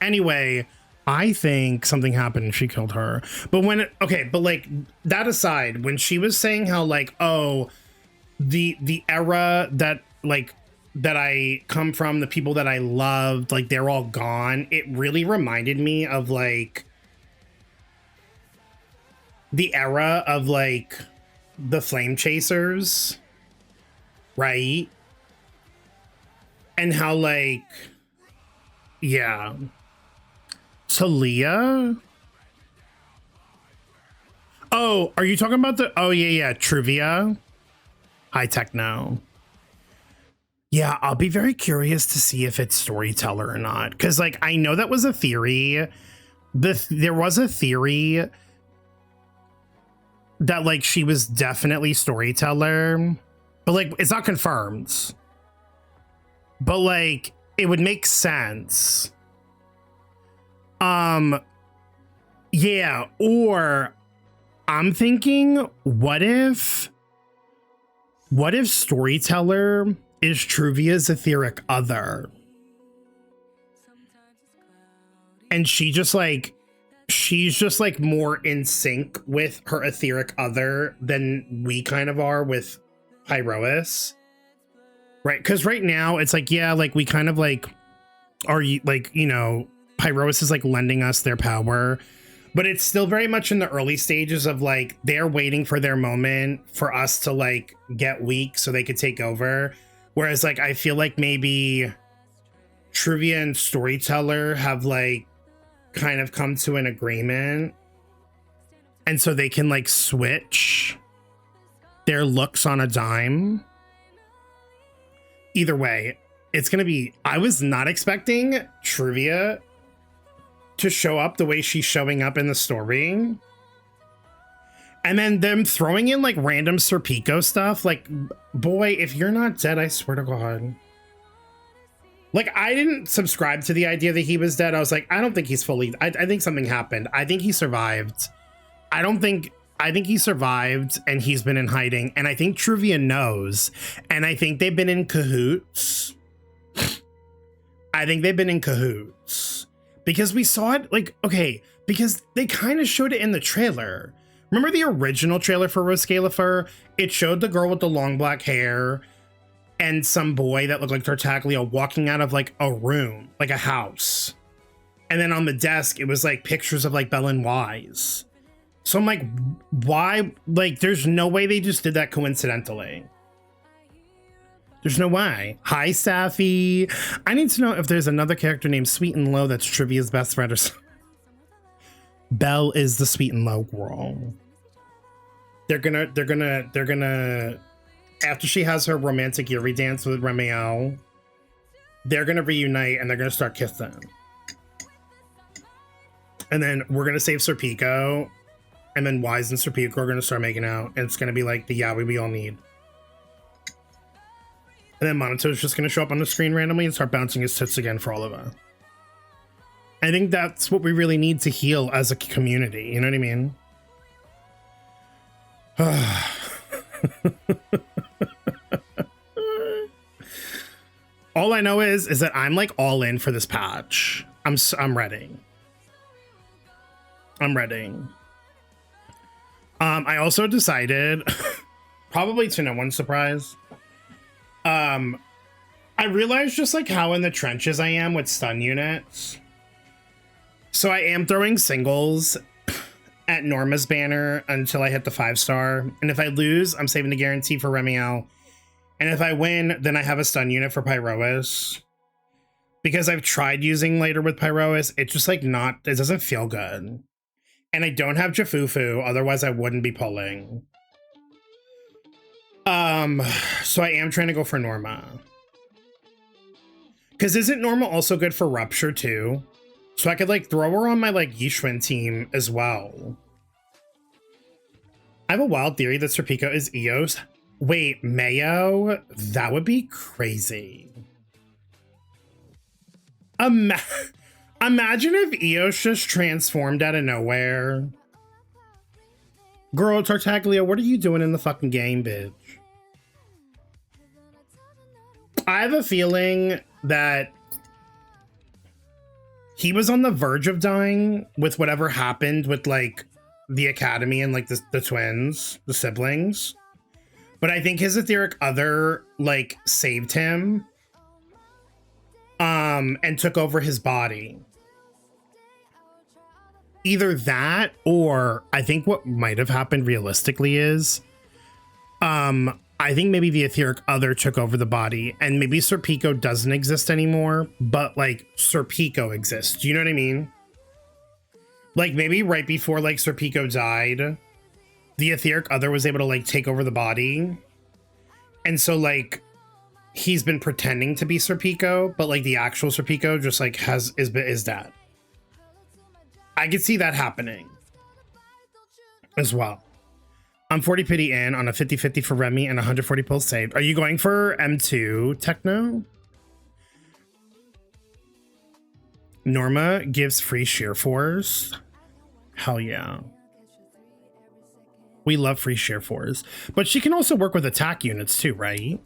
Speaker 3: Anyway, I think something happened and she killed her. But when it, okay, but like that aside, when she was saying how like, oh, the era that like that I come from, the people that I loved, like they're all gone, it really reminded me of like the era of like the Flame Chasers, right? And how like, yeah. Talia? Oh, are you talking about the, oh yeah, Truvia? High Techno. Yeah, I'll be very curious to see if it's storyteller or not. Because like, I know that was a theory. There was a theory that like she was definitely storyteller. But like, it's not confirmed. But like, it would make sense. Yeah, or I'm thinking, what if storyteller is Truvia's etheric other? And she's just like more in sync with her etheric other than we kind of are with Pyrois. Right? Because right now it's like, yeah, like we kind of like are like, you know, Pyrois is like lending us their power, but it's still very much in the early stages of like they're waiting for their moment for us to like get weak so they could take over. Whereas like I feel like maybe Truvia and Storyteller have like kind of come to an agreement, and so they can like switch their looks on a dime. Either way, it's gonna be, I was not expecting Truvia to show up the way she's showing up in the story. And then them throwing in like random Serpico stuff. Like, boy, if you're not dead, I swear to God. Like, I didn't subscribe to the idea that he was dead. I was like, I don't think he's fully, I think something happened. I think he survived. I think he survived and he's been in hiding. And I think Truvia knows. And I think they've been in cahoots. Because we saw it, like, okay, because they kind of showed it in the trailer. Remember the original trailer for Roscalifer? It showed the girl with the long black hair and some boy that looked like Tartaglia walking out of like a room, like a house. And then on the desk, it was like pictures of like Belle and Wise. So I'm like, why? Like, there's no way they just did that coincidentally. There's no way. Hi, Safi. I need to know if there's another character named Sweet and Low that's Trivia's best friend or something. Belle is the Sweet and Low girl. They're gonna, after she has her romantic Yuri dance with Remiel, they're gonna reunite and they're gonna start kissing. And then we're gonna save Serpico, and then Wise and Serpico are gonna start making out, and it's gonna be like the yaoi we all need. And then Monato's just gonna show up on the screen randomly and start bouncing his tits again for all of us. I think that's what we really need to heal as a community, you know what I mean? All I know is that I'm like all in for this patch. I'm ready. I'm ready. I also decided, probably to no one's surprise, I realized just like how in the trenches I am with stun units. So I am throwing singles at Norma's banner until I hit the 5-star. And if I lose, I'm saving the guarantee for Remiel. And if I win, then I have a stun unit for Pyroas. Because I've tried using later with Pyroas, it's just like not, it doesn't feel good. And I don't have Jafufu, otherwise I wouldn't be pulling. So I am trying to go for Norma. Because isn't Norma also good for Rupture too? So I could like throw her on my like Yishun team as well. I have a wild theory that Serpico is Eos. Wait, Mayo? That would be crazy. Imagine if Eos just transformed out of nowhere. Girl, Tartaglia, what are you doing in the fucking game, bitch? I have a feeling that he was on the verge of dying with whatever happened with like the academy and like the twins, the siblings. But I think his etheric other like saved him and took over his body. Either that, or I think what might have happened realistically is I think maybe the etheric other took over the body, and maybe Serpico doesn't exist anymore, but like Serpico exists. Do you know what I mean? Like maybe right before like Serpico died, the etheric other was able to like take over the body. And so like he's been pretending to be Serpico, but like the actual Serpico just like is that. I could see that happening as well. I'm 40 pity in on a 50-50 for Remy and 140 pulls saved. Are you going for M2 Techno? Norma gives free sheer force. Hell yeah. We love free sheer force. But she can also work with attack units too, right?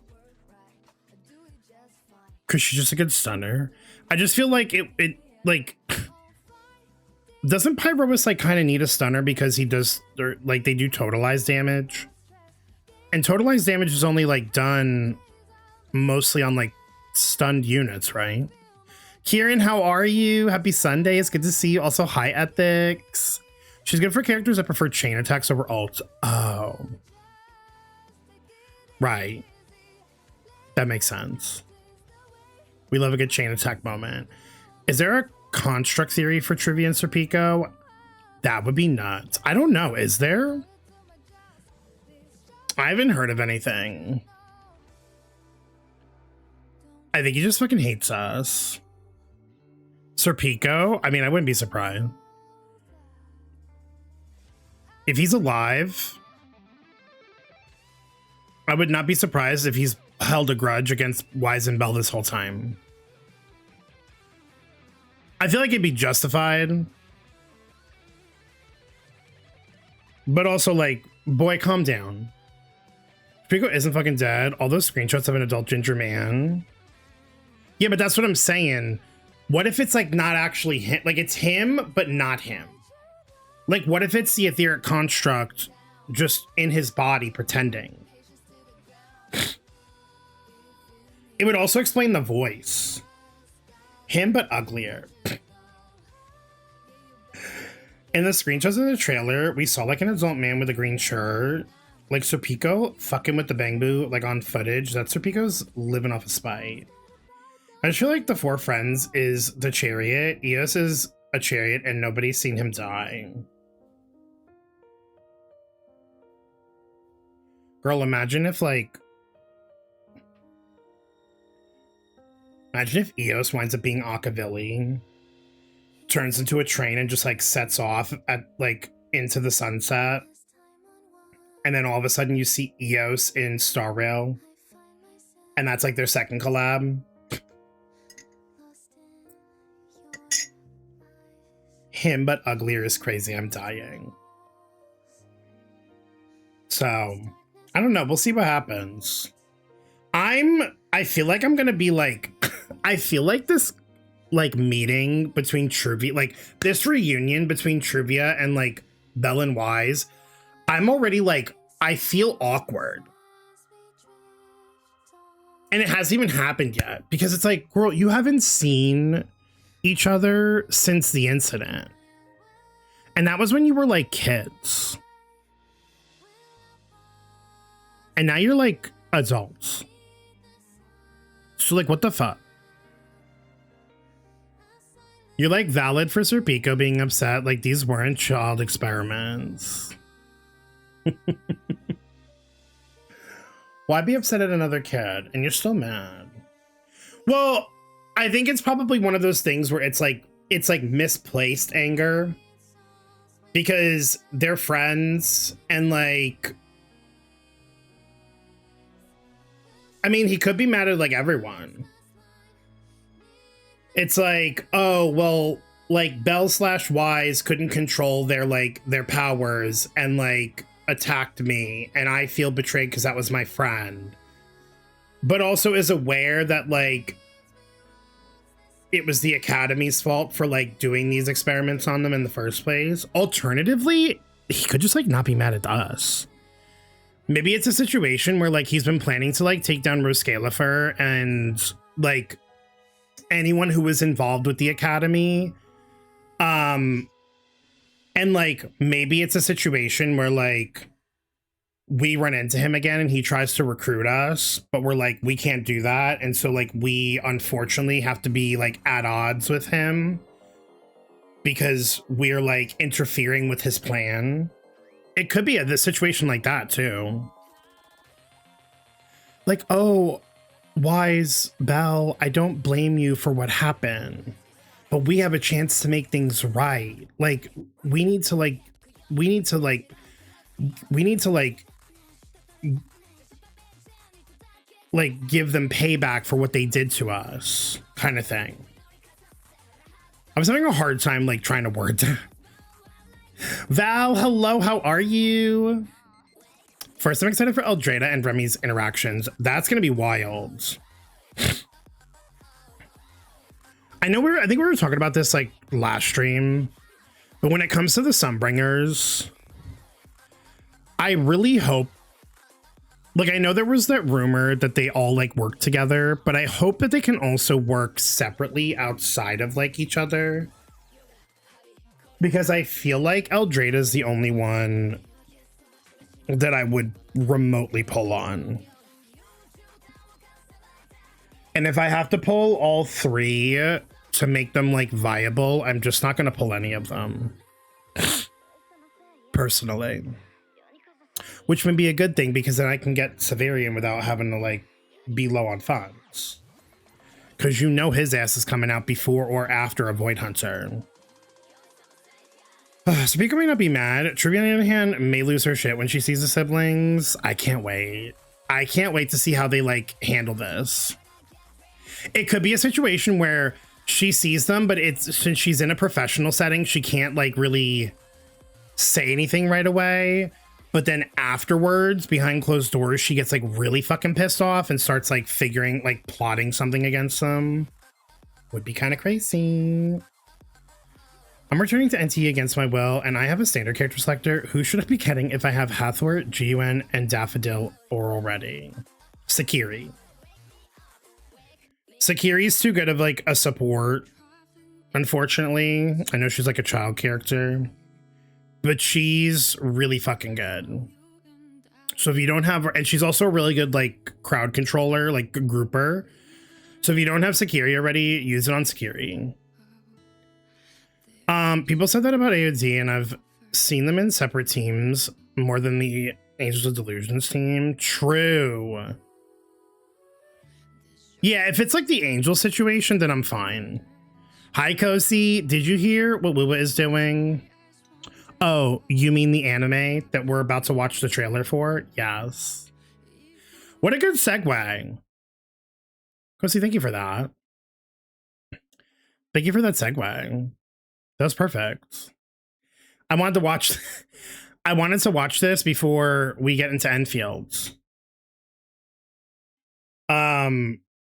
Speaker 3: Because she's just a good stunner. I just feel like it like... Doesn't Pyroas like kind of need a stunner because he does, like they do totalized damage, and totalized damage is only like done mostly on like stunned units, right? Kieran, how are you? Happy Sunday. It's good to see you. Also, hi Ethics. She's good for characters that prefer chain attacks over ults. Oh, right. That makes sense. We love a good chain attack moment. Is there a construct theory for Trivia and Serpico? That would be nuts. I don't know. Is there? I haven't heard of anything. I think he just fucking hates us. Serpico? I mean, I wouldn't be surprised. If he's alive, I would not be surprised if he's held a grudge against Wise and Belle this whole time. I feel like it'd be justified. But also, like, boy, calm down. Pico isn't fucking dead. All those screenshots of an adult ginger man. Yeah, but that's what I'm saying. What if it's, like, not actually him? Like, it's him, but not him. Like, what if it's the etheric construct just in his body pretending? It would also explain the voice. Him, but uglier. In the screenshots in the trailer, we saw like an adult man with a green shirt. Like Serpico fucking with the Bangbu, like on footage. That Serpico's living off a spite. I just feel like the four friends is the chariot. Eos is a chariot and nobody's seen him die. Girl, imagine if Eos winds up being Akavilli, turns into a train and just like sets off at like into the sunset. And then all of a sudden you see Eos in Star Rail. And that's like their second collab. Him, but uglier is crazy. I'm dying. So, I don't know. We'll see what happens. I feel like I'm gonna be like, I feel like this like meeting between Truvia, like this reunion between Truvia and like Belle and Wise, I'm already like, I feel awkward. And it hasn't even happened yet because it's like, girl, you haven't seen each other since the incident. And that was when you were like kids. And now you're like adults. So like, what the fuck? You're like valid for Serpico being upset. Like these weren't child experiments. Why be upset at another kid? And you're still mad. Well, I think it's probably one of those things where it's like misplaced anger. Because they're friends and like, I mean, he could be mad at like everyone. It's like, oh, well, like Belle/Wise couldn't control their powers and like attacked me and I feel betrayed because that was my friend. But also is aware that like it was the Academy's fault for like doing these experiments on them in the first place. Alternatively, he could just like not be mad at us. Maybe it's a situation where like he's been planning to like take down Roscalifer and like anyone who was involved with the Academy. And like maybe it's a situation where like we run into him again and he tries to recruit us, but we're like, we can't do that. And so like we unfortunately have to be like at odds with him because we're like interfering with his plan. It could be a situation like that too. Like, oh, Wise, Belle, I don't blame you for what happened, but we have a chance to make things right. Like, we need to give them payback for what they did to us, kind of thing. I was having a hard time like trying to word that. Val, hello, how are you? First, I'm excited for Eldrada and Remy's interactions. That's gonna be wild. I think we were talking about this like last stream, but when it comes to the Sunbringers, I really hope, like, I know there was that rumor that they all like work together, but I hope that they can also work separately outside of like each other. Because I feel like Eldrada is the only one that I would remotely pull on. And if I have to pull all three to make them like viable, I'm just not going to pull any of them. Personally. Which would be a good thing because then I can get Severian without having to like be low on funds. Because you know his ass is coming out before or after a Void Hunter. Speaker may not be mad. Truvia, on the other hand, may lose her shit when she sees the siblings. I can't wait. I can't wait to see how they like handle this. It could be a situation where she sees them, but it's since she's in a professional setting, she can't like really say anything right away. But then afterwards, behind closed doors, she gets like really fucking pissed off and starts like figuring, like plotting something against them. Would be kind of crazy. I'm returning to NT against my will, and I have a standard character selector. Who should I be getting if I have Hathor, GUN, and Daffodil or already? Sakiri. Sakiri's too good of like a support, unfortunately. I know she's like a child character, but she's really fucking good. So if you don't have her, and she's also a really good like crowd controller, like grouper. So if you don't have Sakiri already, use it on Sakiri. People said that about AOD, and I've seen them in separate teams more than the Angels of Delusions team. True. Yeah, if it's like the Angel situation, then I'm fine. Hi, Kosi. Did you hear what Wuwa is doing? Oh, you mean the anime that we're about to watch the trailer for? Yes. What a good segue. Kosi, thank you for that. Thank you for that segue. That was perfect. I wanted to watch I wanted to watch this before we get into Enfield.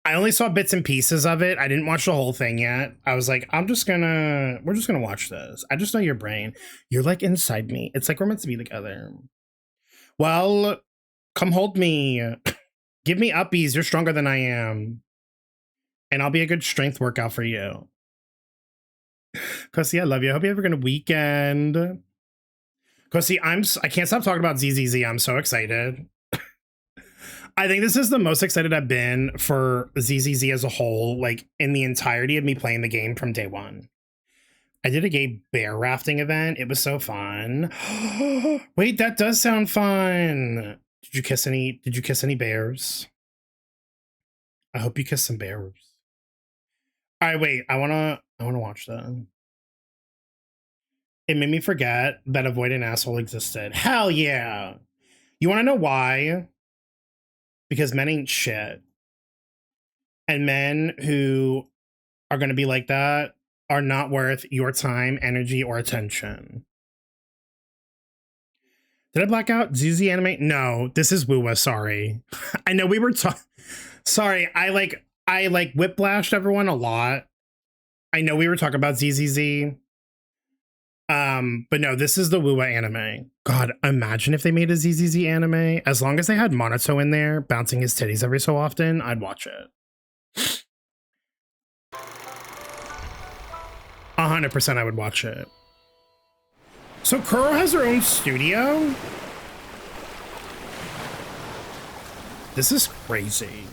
Speaker 3: I only saw bits and pieces of it. I didn't watch the whole thing yet. I was like, we're just gonna watch this. I just know your brain. You're like inside me. It's like we're meant to be together. Well, come hold me. Give me uppies. You're stronger than I am. And I'll be a good strength workout for you. Kosi, I love you. I hope you have a good weekend. Kosi, I can't stop talking about ZZZ. I'm so excited. I think this is the most excited I've been for ZZZ as a whole, like in the entirety of me playing the game from day one. I did a gay bear rafting event. It was so fun. Wait, that does sound fun. Did you kiss any bears? I hope you kissed some bears. All right, wait, I wanna watch that. It made me forget that Avoid an Asshole existed. Hell yeah. You wanna know why? Because men ain't shit. And men who are going to be like that are not worth your time, energy, or attention. Did I black out? ZZ anime? No, this is Wuwa, sorry. I know we were sorry, I whiplashed everyone a lot. I know we were talking about ZZZ. But no, this is the Wuwa anime. God, imagine if they made a ZZZ anime. As long as they had Monato in there, bouncing his titties every so often, I'd watch it. 100% I would watch it. So Kuro has her own studio? This is crazy.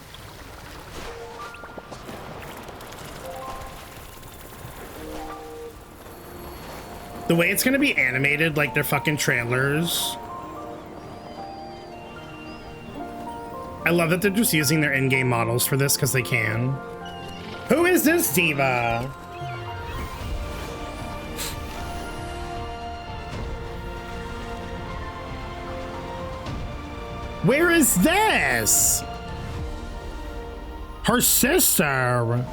Speaker 3: The way it's gonna be animated like their fucking trailers. I love that they're just using their in-game models for this because they can. Who is this diva? Where is this? Her sister.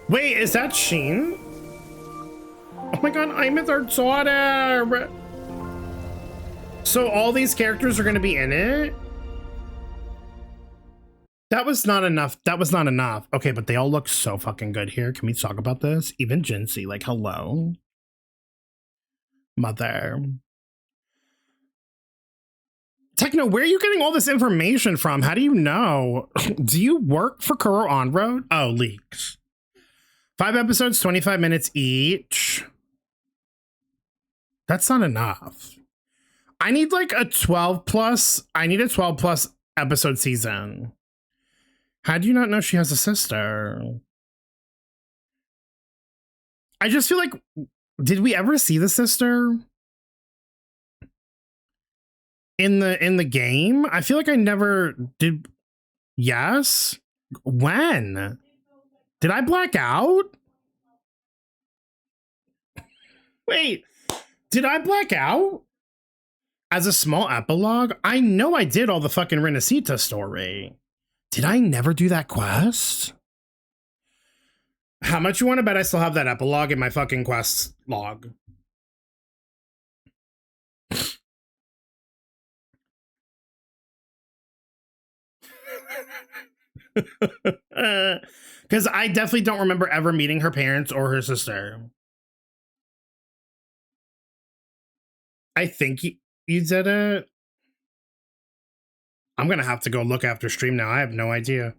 Speaker 3: Wait, is that Sheen? Oh my god, I'm her daughter! So all these characters are gonna be in it? That was not enough. That was not enough. Okay, but they all look so fucking good here. Can we talk about this? Even Jinsey, like, hello? Mother. Techno, where are you getting all this information from? How do you know? Do you work for Kuro On-Road? Oh, leaks. 5 episodes, 25 minutes each. That's not enough. I need like a 12 plus. I need a 12 plus episode season. How do you not know she has a sister? I just feel like, did we ever see the sister in the game? I feel like I never did. Yes. When? Did I black out? Wait, did I black out? As a small epilogue? I know I did all the fucking Renacita story. Did I never do that quest? How much you want to bet I still have that epilogue in my fucking quest log? Because I definitely don't remember ever meeting her parents or her sister. I think you did it. I'm gonna have to go look after stream now. I have no idea.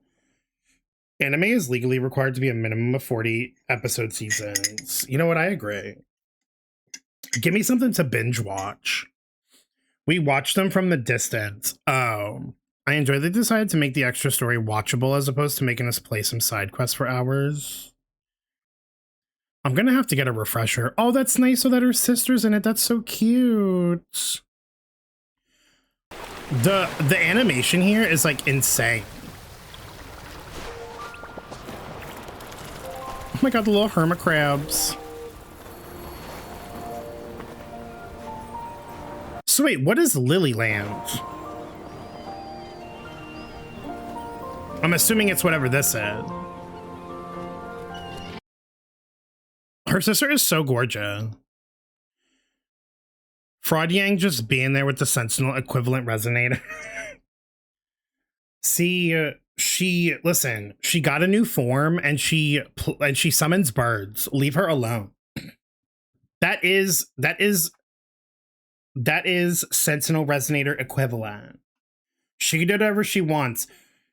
Speaker 3: Anime is legally required to be a minimum of 40 episode seasons. You know what? I agree. Give me something to binge watch. We watched them from the distance. Oh, I enjoy they decided to make the extra story watchable as opposed to making us play some side quests for hours. I'm gonna have to get a refresher. Oh, that's nice. So that her sister's in it. That's so cute. The animation here is like insane. Oh my god, the little hermit crabs. So wait, what is Lilyland? I'm assuming it's whatever this is. Her sister is so gorgeous. Fraud Yang just being there with the Sentinel equivalent resonator. See, listen, she got a new form and she summons birds. Leave her alone. That is Sentinel resonator equivalent. She can do whatever she wants.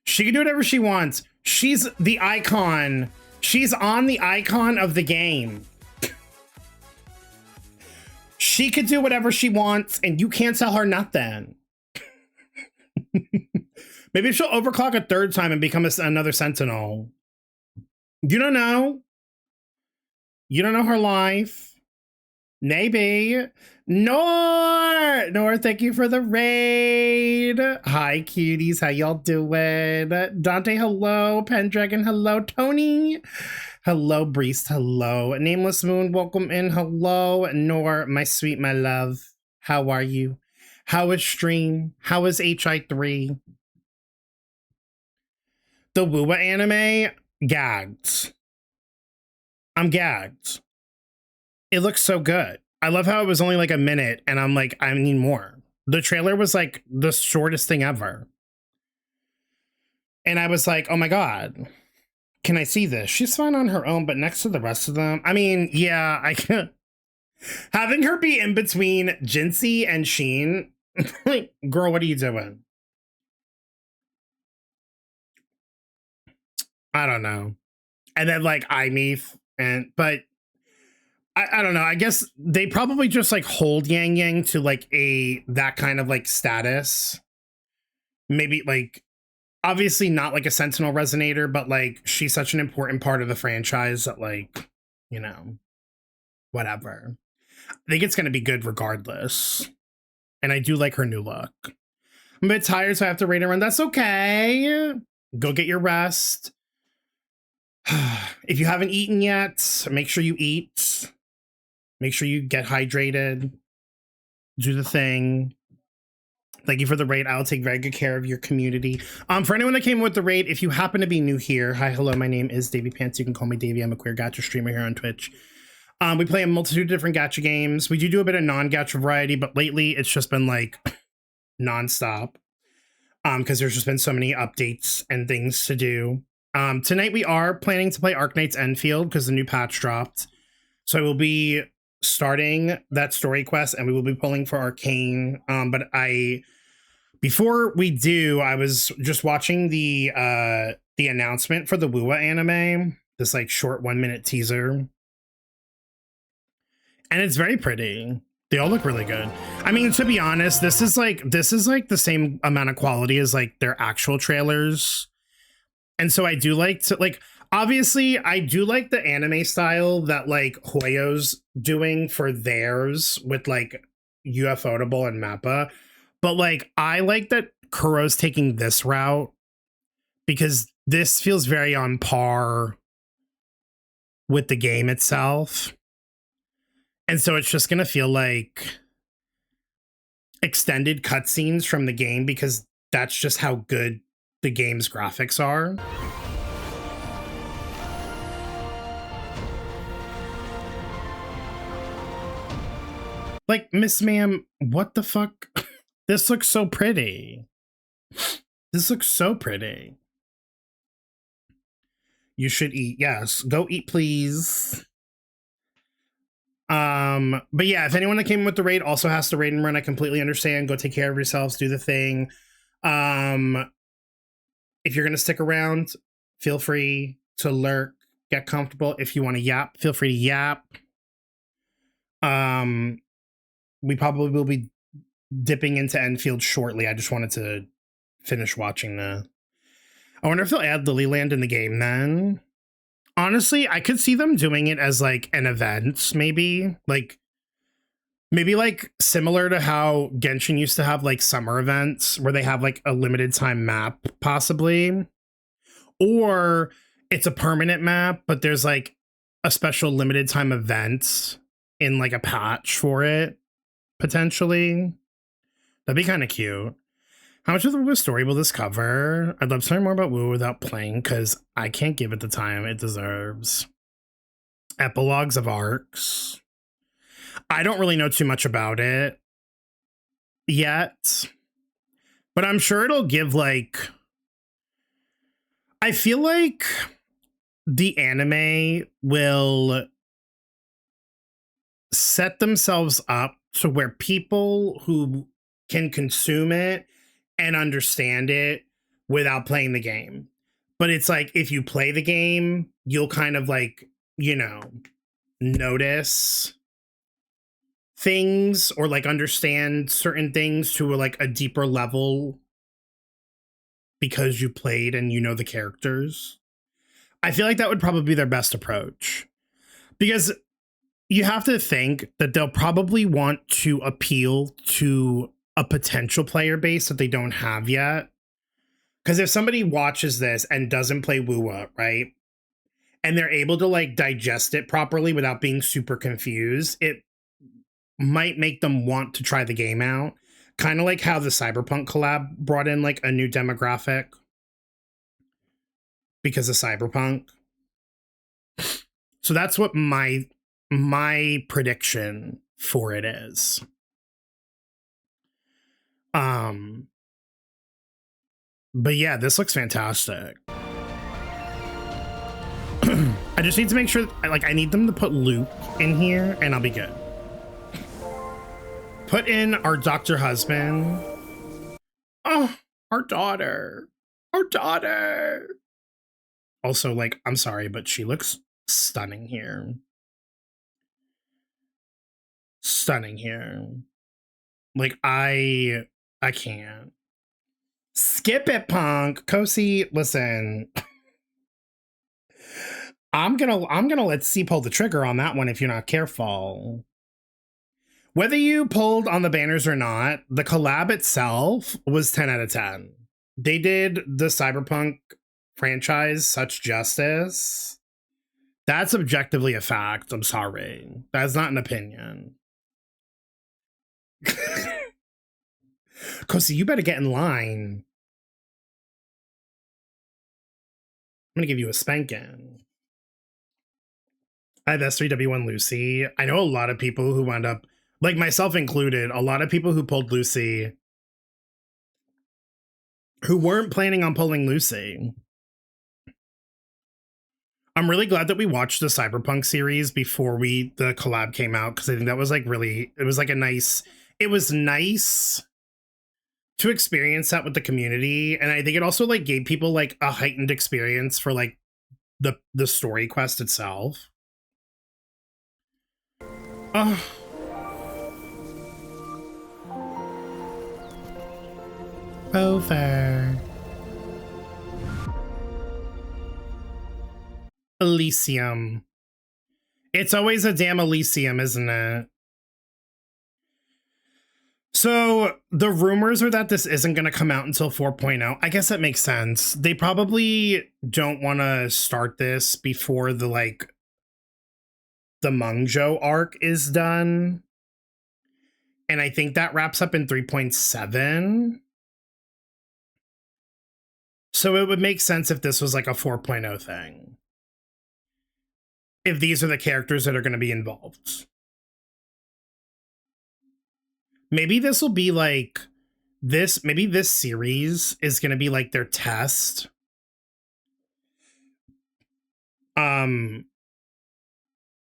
Speaker 3: She can do whatever she wants. She's the icon. She's on the icon of the game. She could do whatever she wants and you can't tell her nothing. Maybe she'll overclock a third time and become another Sentinel. You don't know. You don't know her life. Maybe. Nor, thank you for the raid. Hi, cuties. How y'all doing? Dante, hello. Pendragon, hello. Tony, hello. Breast, hello. Nameless Moon, welcome in. Hello. Nor, my sweet, my love. How are you? How is stream? How is HI3? The Wuwa anime? Gagged. I'm gagged. It looks so good. I love how it was only like a minute and I'm like, I need more. The trailer was like the shortest thing ever. And I was like, oh my God, can I see this? She's fine on her own, but next to the rest of them, I mean, yeah, I can. Having her be in between Jinsei and Sheen, like, girl, what are you doing? I don't know. And then like Imeath but I don't know. I guess they probably just like hold Yang Yang to like that kind of like status. Maybe like obviously not like a Sentinel resonator, but like she's such an important part of the franchise that like, you know, whatever. I think it's gonna be good regardless. And I do like her new look. I'm a bit tired, so I have to raid and run. That's okay. Go get your rest. If you haven't eaten yet, make sure you eat. Make sure you get hydrated. Do the thing. Thank you for the raid. I'll take very good care of your community. For anyone that came with the raid, if you happen to be new here, hi, hello, my name is Davey Pants. You can call me Davey. I'm a queer gacha streamer here on Twitch. We play a multitude of different gacha games. We do a bit of non-gacha variety, but lately it's just been like nonstop. Because there's just been so many updates and things to do. Tonight we are planning to play Arknights Endfield because the new patch dropped. So I will be starting that story quest and we will be pulling for Arcane. But before we do, I was just watching the announcement for the Wuwa anime, this like short 1-minute teaser. And it's very pretty. They all look really good. I mean, to be honest, this is like the same amount of quality as like their actual trailers. And so I do like to like, obviously I do like the anime style that like Hoyo's doing for theirs with like Ufotable and Mappa. But like, I like that Kuro's taking this route because this feels very on par with the game itself. And so it's just going to feel like extended cutscenes from the game because that's just how good the game's graphics are. Like, Miss Ma'am, what the fuck? This looks so pretty. This looks so pretty. You should eat. Yes, go eat, please. But yeah, if anyone that came with the raid also has to raid and run, I completely understand. Go take care of yourselves, do the thing. If you're gonna stick around, feel free to lurk, get comfortable. If you want to yap, feel free to yap. We probably will be dipping into Enfield shortly. I just wanted to finish watching the... I wonder if they'll add Lilyland in the game then. Honestly, I could see them doing it as like an event, maybe. Maybe like similar to how Genshin used to have like summer events where they have like a limited time map, possibly. Or it's a permanent map, but there's like a special limited time event in like a patch for it, potentially. That'd be kind of cute. How much of the Woo story will this cover? I'd love to learn more about Woo without playing, because I can't give it the time it deserves. Epilogues of arcs. I don't really know too much about it yet, but I'm sure it'll give like... I feel like the anime will set themselves up to where people who can consume it and understand it without playing the game. But it's like, if you play the game, you'll kind of like, you know, notice things or like understand certain things to like a deeper level because you played and you know the characters. I feel like that would probably be their best approach, because you have to think that they'll probably want to appeal to a potential player base that they don't have yet. Because if somebody watches this and doesn't play Woo-Wah, right, and they're able to like digest it properly without being super confused, it might make them want to try the game out. Kind of like how the Cyberpunk collab brought in like a new demographic because of Cyberpunk. So that's what my prediction for it is. But yeah, this looks fantastic. I just need to make sure, like, I need them to put Luke in here and I'll be good. Put in our Dr. Husband. Oh, our daughter. Our daughter. Also, like, I'm sorry, but she looks stunning here. Stunning here. Like, I can't. Skip it, punk. Kosi, listen. I'm gonna let C pull the trigger on that one if you're not careful. Whether you pulled on the banners or not, the collab itself was 10 out of 10. They did the Cyberpunk franchise such justice. That's objectively a fact. I'm sorry. That's not an opinion. Kosi, you better get in line. I'm gonna give you a spanking. I have S3W1 Lucy. I know a lot of people who wound up, like myself included, a lot of people who pulled Lucy who weren't planning on pulling Lucy. I'm really glad that we watched the Cyberpunk series before the collab came out, because I think that was like really, it was like it was nice to experience that with the community. And I think it also like gave people like a heightened experience for like the story quest itself. Oh. Over. Elysium. It's always a damn Elysium, isn't it? So the rumors are that this isn't going to come out until 4.0. I guess that makes sense. They probably don't want to start this before the Mungjo arc is done. And I think that wraps up in 3.7. So it would make sense if this was like a 4.0 thing. If these are the characters that are going to be involved. Maybe this will be like this. Maybe this series is going to be like their test.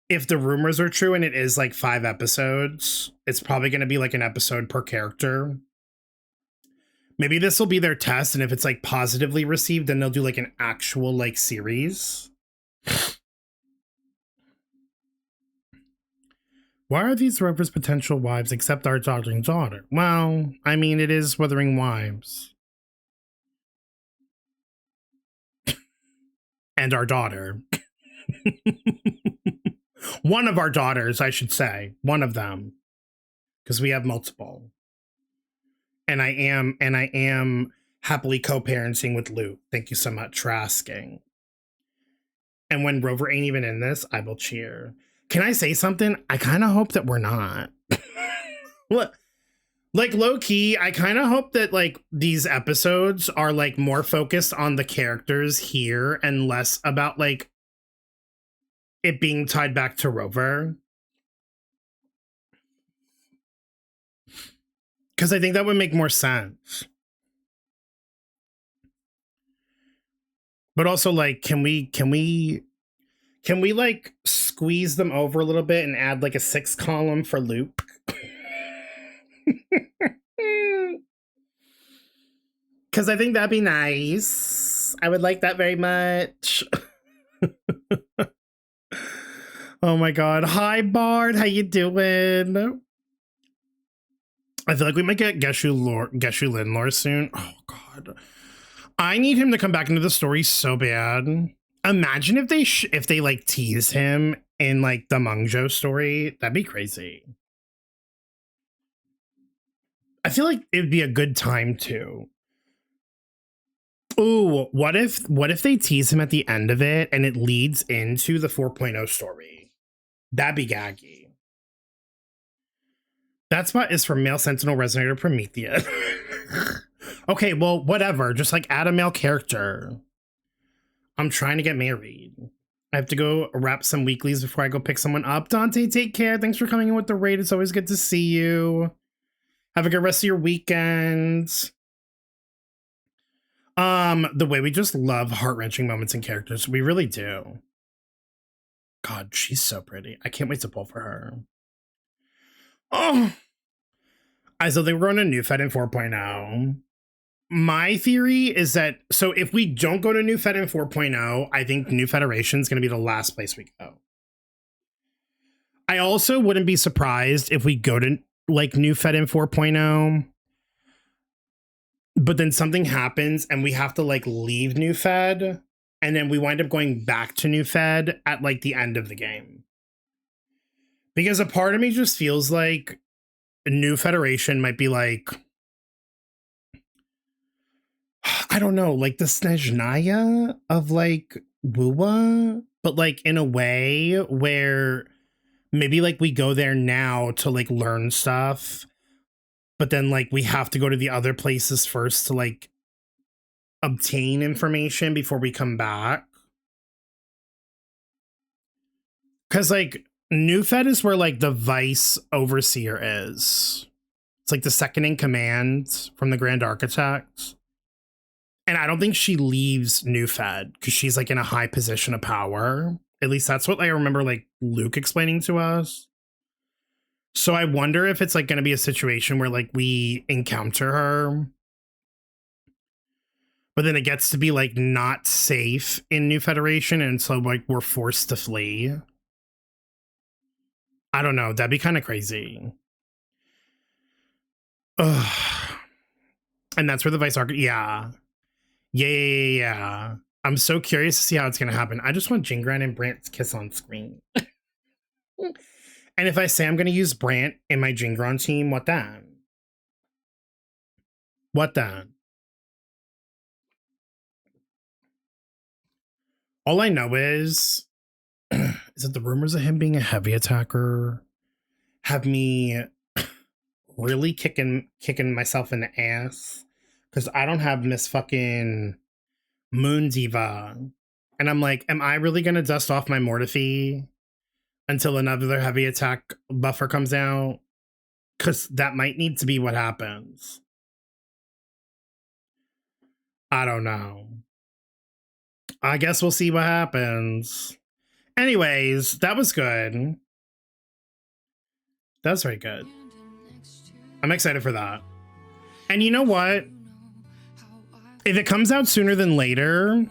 Speaker 3: If the rumors are true and it is like 5 episodes, it's probably going to be like an episode per character. Maybe this will be their test, and if it's like positively received, then they'll do like an actual like series. Why are these Rover's potential wives except our darling daughter? Well, I mean, it is Wuthering Wives. And our daughter. One of our daughters, I should say. One of them. Because we have multiple. And I am happily co-parenting with Luke. Thank you so much for asking. And when Rover ain't even in this, I will cheer. Can I say something? I kind of hope that we're not. Look, like low key, I kind of hope that like these episodes are like more focused on the characters here and less about like it being tied back to Rover. Because I think that would make more sense. But also like, can we like squeeze them over a little bit and add like a 6 column for Luke? Because I think that'd be nice. I would like that very much. Oh my god. Hi, Bard. How you doing? I feel like we might get Geshu Linlor soon. Oh god. I need him to come back into the story so bad. Imagine if they like tease him in like the Mungjo story. That'd be crazy. I feel like it'd be a good time to. Ooh, what if they tease him at the end of it and it leads into the 4.0 story? That'd be gaggy. That spot is for male Sentinel Resonator Promethea. Okay, well, whatever. Just like add a male character. I'm trying to get married. I have to go wrap some weeklies before I go pick someone up. Dante, take care. Thanks for coming in with the raid. It's always good to see you. Have a good rest of your weekend. The way we just love heart-wrenching moments and characters. We really do. God, she's so pretty. I can't wait to pull for her. Oh. So they were going to New Fed in 4.0. My theory is that, so if we don't go to New Fed in 4.0, I think New Federation is going to be the last place we go. I also wouldn't be surprised if we go to like New Fed in 4.0, but then something happens and we have to like leave New Fed, and then we wind up going back to New Fed at like the end of the game. Because a part of me just feels like New Federation might be like, I don't know, like the Snezhnaya of like Wuwa, but like in a way where maybe like we go there now to like learn stuff, but then like we have to go to the other places first to like obtain information before we come back. Because like New Fed is where like the Vice Overseer is. It's like the second in command from the Grand Architect. And I don't think she leaves New Fed because she's like in a high position of power. At least that's what I remember like Luke explaining to us. So I wonder if it's like going to be a situation where like we encounter her, but then it gets to be like not safe in New Federation, and so like we're forced to flee. I don't know. That'd be kind of crazy. Ugh. And that's where the Vice Architect. Yeah. I'm so curious to see how it's going to happen. I just want Jingran and Brant's kiss on screen. And if I say I'm going to use Brant in my Jingran team, what then? What then? All I know is that the rumors of him being a heavy attacker have me really kicking myself in the ass, because I don't have Miss fucking Moon Diva. And I'm like, am I really going to dust off my Mortifi until another heavy attack buffer comes out? Because that might need to be what happens. I don't know. I guess we'll see what happens. Anyways, that was good. That was very good. I'm excited for that. And you know what? If it comes out sooner than later,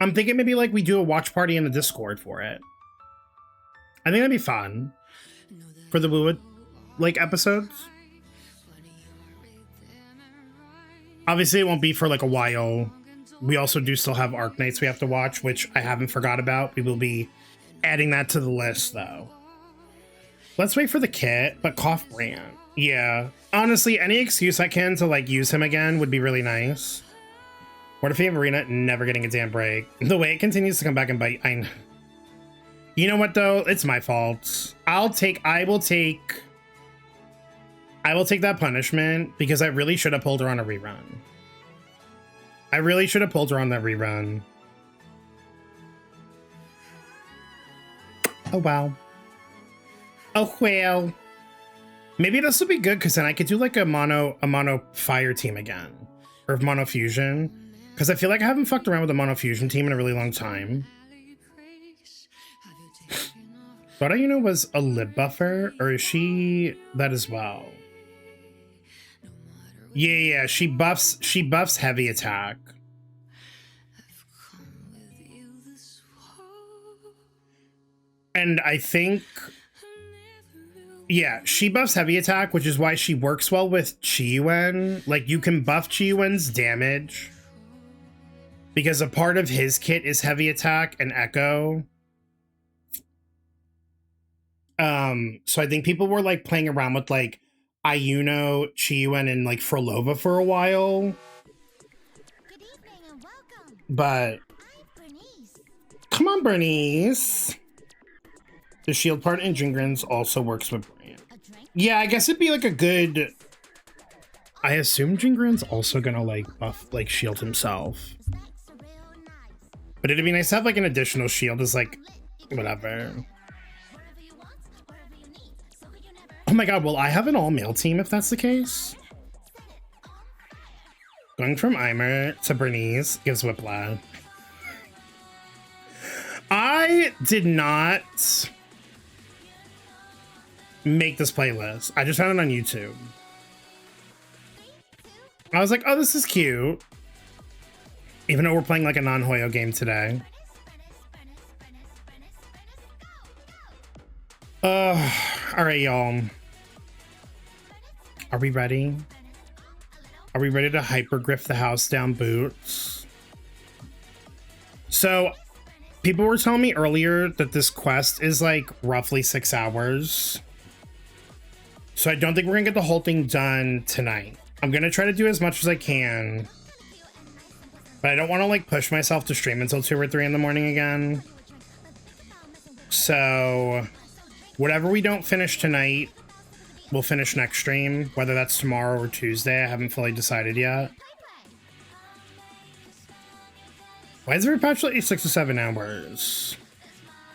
Speaker 3: I'm thinking maybe like we do a watch party in the Discord for it. I think that'd be fun for the Woo like episodes. Obviously, it won't be for like a while. We also do still have Arknights we have to watch, which I haven't forgot about. We will be adding that to the list though. Let's wait for the kit, but Cough Brand. Yeah, honestly, any excuse I can to like use him again would be really nice. What if we have Arena never getting a damn break? The way it continues to come back and bite, I know. You know what though? It's my fault. I will take that punishment because I really should have pulled her on a rerun. I really should have pulled her on that rerun. Oh wow. Oh well. Maybe this will be good because then I could do like a mono fire team again. Or mono fusion. Because I feel like I haven't fucked around with a mono fusion team in a really long time. What do you know was a lib buffer? Or is she that as well? Yeah, she buffs heavy attack. And I think, yeah, she buffs heavy attack, which is why she works well with Chiyuan. Like, you can buff Chiyuan's damage because a part of his kit is heavy attack and echo. So I think people were like playing around with like Ayuno, Chiyuan, and like Frolova for a while. But come on, Bernice. The shield part in Jingrins also works with Brand. Yeah, I guess it'd be like a good. I assume Jingrin's also gonna like buff like shield himself. But it'd be nice to have like an additional shield as like whatever. Oh my god, well I have an all-male team if that's the case. Going from Eimer to Bernice gives whiplash. I did not make this playlist. I just found it on YouTube. I was like, oh, this is cute. Even though we're playing like a non-Hoyo game today. All right, y'all. Are we ready? Are we ready to hypergryph the house down boots? So, people were telling me earlier that this quest is like roughly 6 hours. So I don't think we're gonna get the whole thing done tonight. I'm gonna try to do as much as I can. But I don't want to like push myself to stream until 2 or 3 in the morning again. So whatever we don't finish tonight, we'll finish next stream, whether that's tomorrow or Tuesday. I haven't fully decided yet. Why is every patch like 6 to 7 hours?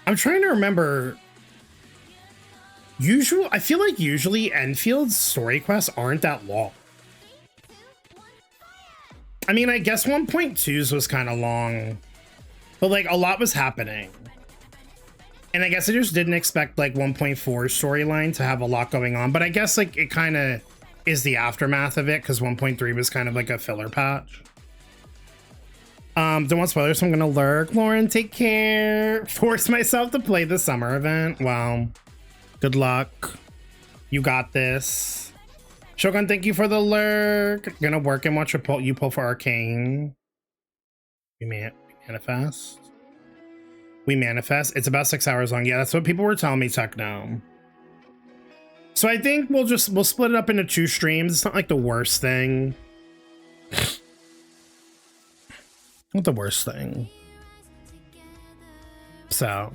Speaker 3: I'm trying to remember. I feel like usually Enfield's story quests aren't that long. I mean, I guess 1.2's was kind of long, but like a lot was happening. And I guess I just didn't expect like 1.4 storyline to have a lot going on, but I guess like it kind of is the aftermath of it because 1.3 was kind of like a filler patch. Don't want spoilers, so I'm gonna lurk. Lauren, take care. Force myself to play the summer event. Wow. Good luck. You got this. Shogun, thank you for the lurk. Gonna work and watch you pull for Arcane. We manifest. We manifest. It's about 6 hours long. Yeah, that's what people were telling me, Techno. So I think we'll split it up into 2 streams. It's not like the worst thing. Not the worst thing. So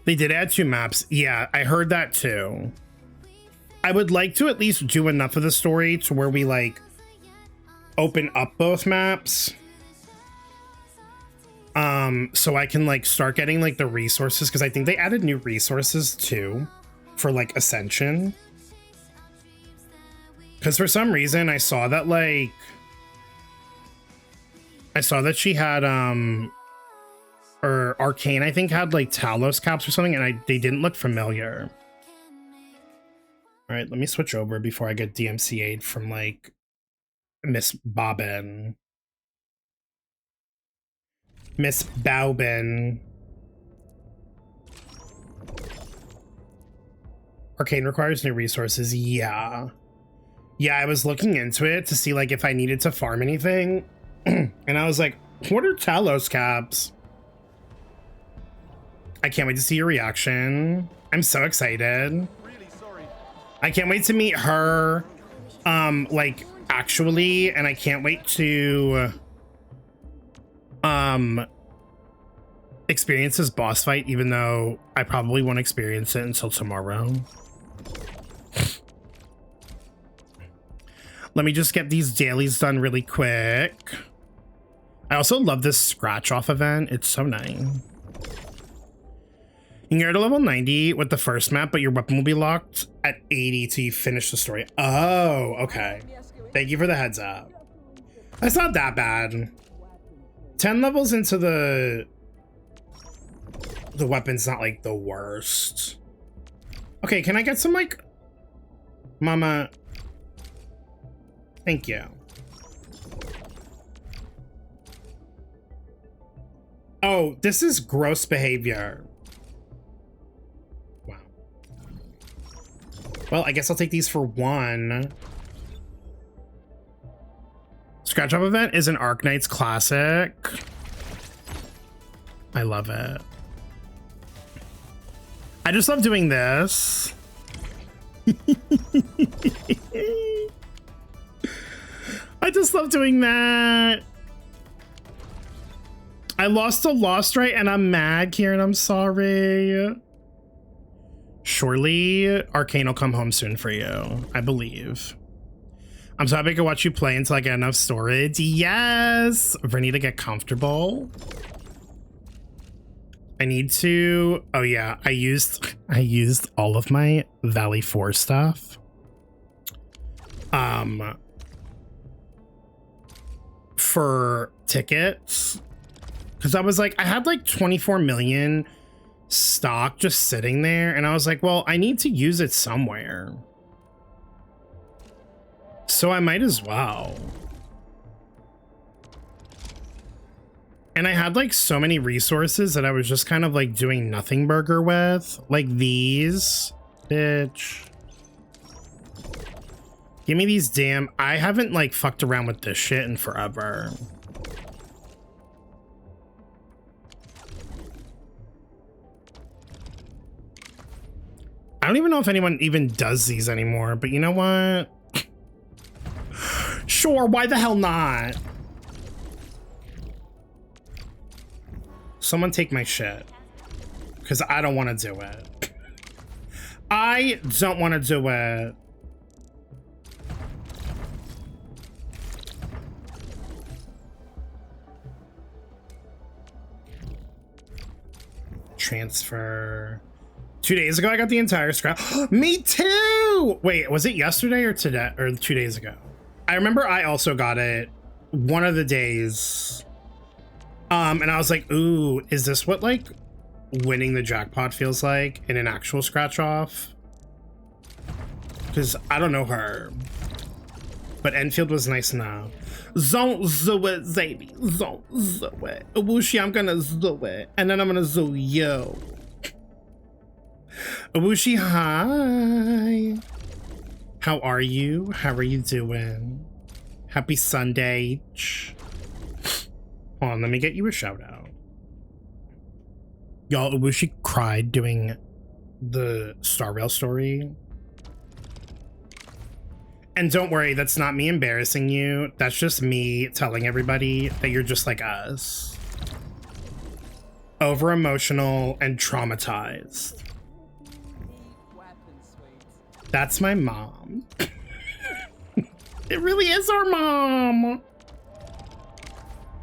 Speaker 3: they did add 2 maps. Yeah, I heard that too. I would like to at least do enough of the story to where we like open up both maps. So I can like start getting like the resources, because I think they added new resources too for like Ascension. Because for some reason I saw that like she had or Arcane I think had like Talos caps or something, and they didn't look familiar. All right, let me switch over before I get DMCA'd from like Miss Bobbin. Miss Baubin. Arcane requires new resources. Yeah. Yeah, I was looking into it to see like if I needed to farm anything. And I was like, what are Talos caps? I can't wait to see your reaction. I'm so excited.
Speaker 4: Really sorry.
Speaker 3: I can't wait to meet her, like actually, and I can't wait to, experience this boss fight, even though I probably won't experience it until tomorrow. Let me just get these dailies done really quick. I also love this scratch off event. It's so nice. You can go to level 90 with the first map, but your weapon will be locked at 80 till you finish the story. Oh, okay. Thank you for the heads up. That's not that bad. 10 levels into the weapon's not like the worst. Okay, can I get some like... Mama... Thank you. Oh, this is gross behavior. Wow. Well, I guess I'll take these for one. Scratch Off event is an Arknights classic. I love it. I just love doing this. I just love doing that. I lost a lost right and I'm mad, Kieran. I'm sorry. Surely Arcane will come home soon for you. I believe. I'm so happy I can watch you play until I get enough storage. Yes. I need to get comfortable. I need to. Oh yeah, I used all of my Valley 4 stuff. For tickets. Because I was like, I had like 24 million stock just sitting there. And I was like, well, I need to use it somewhere. So I might as well. And I had like so many resources that I was just kind of like doing nothing burger with. Like these. Bitch. Give me these damn... I haven't like fucked around with this shit in forever. I don't even know if anyone even does these anymore, but you know what? Sure, why the hell not? Someone take my shit. Because I don't want to do it. I don't want to do it. Transfer. 2 days ago, I got the entire scrap. Me too! Wait, was it yesterday or today or 2 days ago? I remember I also got it one of the days. And I was like, ooh, is this what like winning the jackpot feels like in an actual scratch off? Because I don't know her. But Enfield was nice enough. Don't do it, Zaby. Don't do it. Awushi, I'm gonna do it. And then I'm gonna do you. Awushi, hi. How are you? How are you doing? Happy Sunday. Hold on, let me get you a shout out. Y'all, Awushi cried doing the Star Rail story. And don't worry, that's not me embarrassing you. That's just me telling everybody that you're just like us. Over emotional and traumatized. That's my mom. It really is our mom.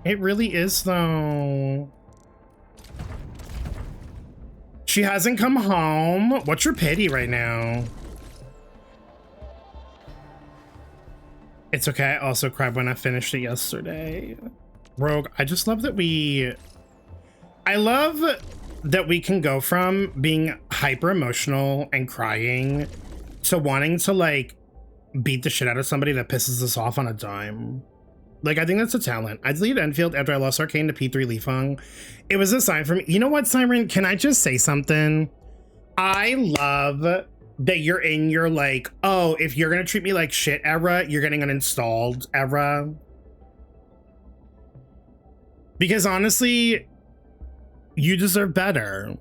Speaker 3: It really is though. She hasn't come home. What's your pity right now? It's okay. I also cried when I finished it yesterday. Rogue, I just love that I love that we can go from being hyper emotional and crying to wanting to like beat the shit out of somebody that pisses us off on a dime. Like, I think that's a talent. I deleted Enfield after I lost Arcane to P3 Leafung. It was a sign for me. You know what, Siren? Can I just say something? I love that you're in your, like, oh, if you're gonna treat me like shit era, you're getting uninstalled era. Because honestly, you deserve better.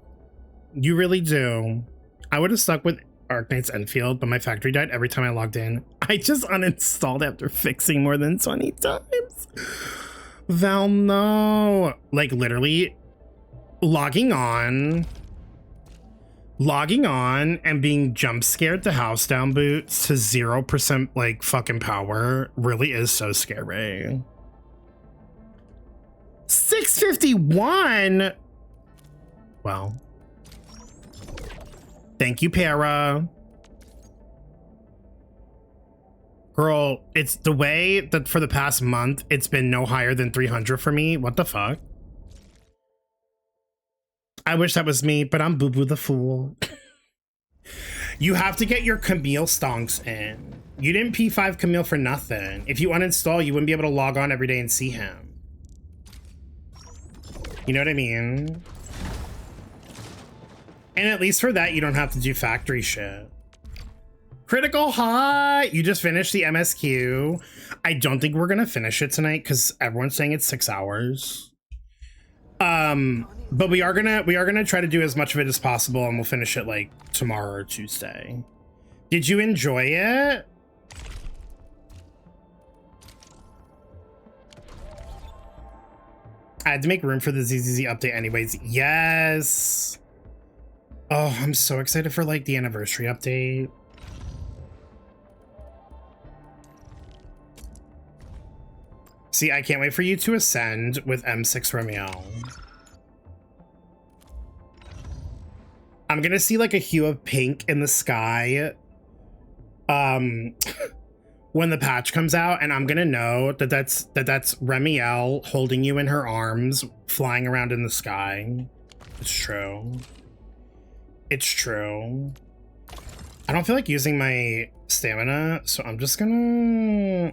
Speaker 3: You really do. I would have stuck with Arknights Endfield, but my factory died every time I logged in. I just uninstalled after fixing more than 20 times. Val, no. Like, literally, logging on and being jump scared to house down boots to 0% like fucking power really is so scary. 651. Well, thank you, Para. Girl, it's the way that for the past month it's been no higher than 300 for me. What the fuck? I wish that was me, but I'm Boo Boo the Fool. You have to get your Camille stonks in. You didn't P5 Camille for nothing. If you uninstall, you wouldn't be able to log on every day and see him. You know what I mean? And at least for that, you don't have to do factory shit. Critical high! You just finished the MSQ. I don't think we're gonna finish it tonight because everyone's saying it's 6 hours. But we are gonna try to do as much of it as possible, and we'll finish it like tomorrow or Tuesday. Did you enjoy it? I had to make room for the ZZZ update anyways. Yes. Oh, I'm so excited for like the anniversary update. See, I can't wait for you to ascend with M6 Romeo. I'm gonna see like a hue of pink in the sky when the patch comes out, and I'm gonna know that that's Remiel holding you in her arms, flying around in the sky. It's true. It's true. I don't feel like using my stamina, so I'm just gonna...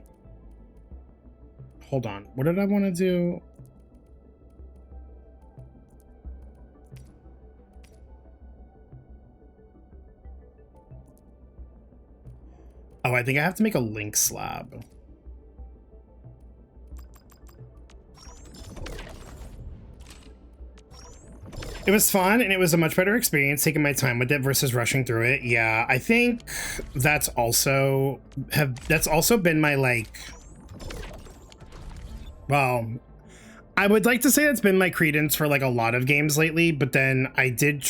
Speaker 3: Hold on. What did I want to do? Oh, I think I have to make a link slab. It was fun, and it was a much better experience taking my time with it versus rushing through it. Yeah, I think that's also been my, like... Well, I would like to say that's been my credence for like a lot of games lately, but then I did...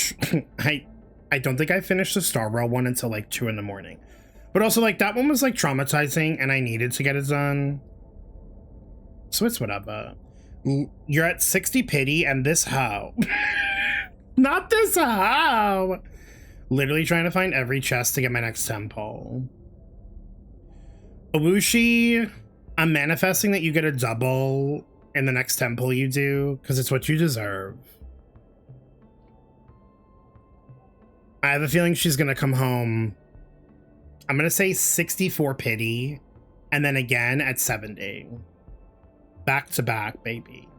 Speaker 3: I don't think I finished the Star Rail one until like 2 in the morning. But also, like, that one was like traumatizing, and I needed to get it done. So it's whatever. You're at 60 pity, and this hoe. Not this hoe. Literally trying to find every chest to get my next temple. Owushi, I'm manifesting that you get a double in the next temple you do, because it's what you deserve. I have a feeling she's gonna come home. I'm gonna say 64 pity, and then again at 70. Back to back, baby.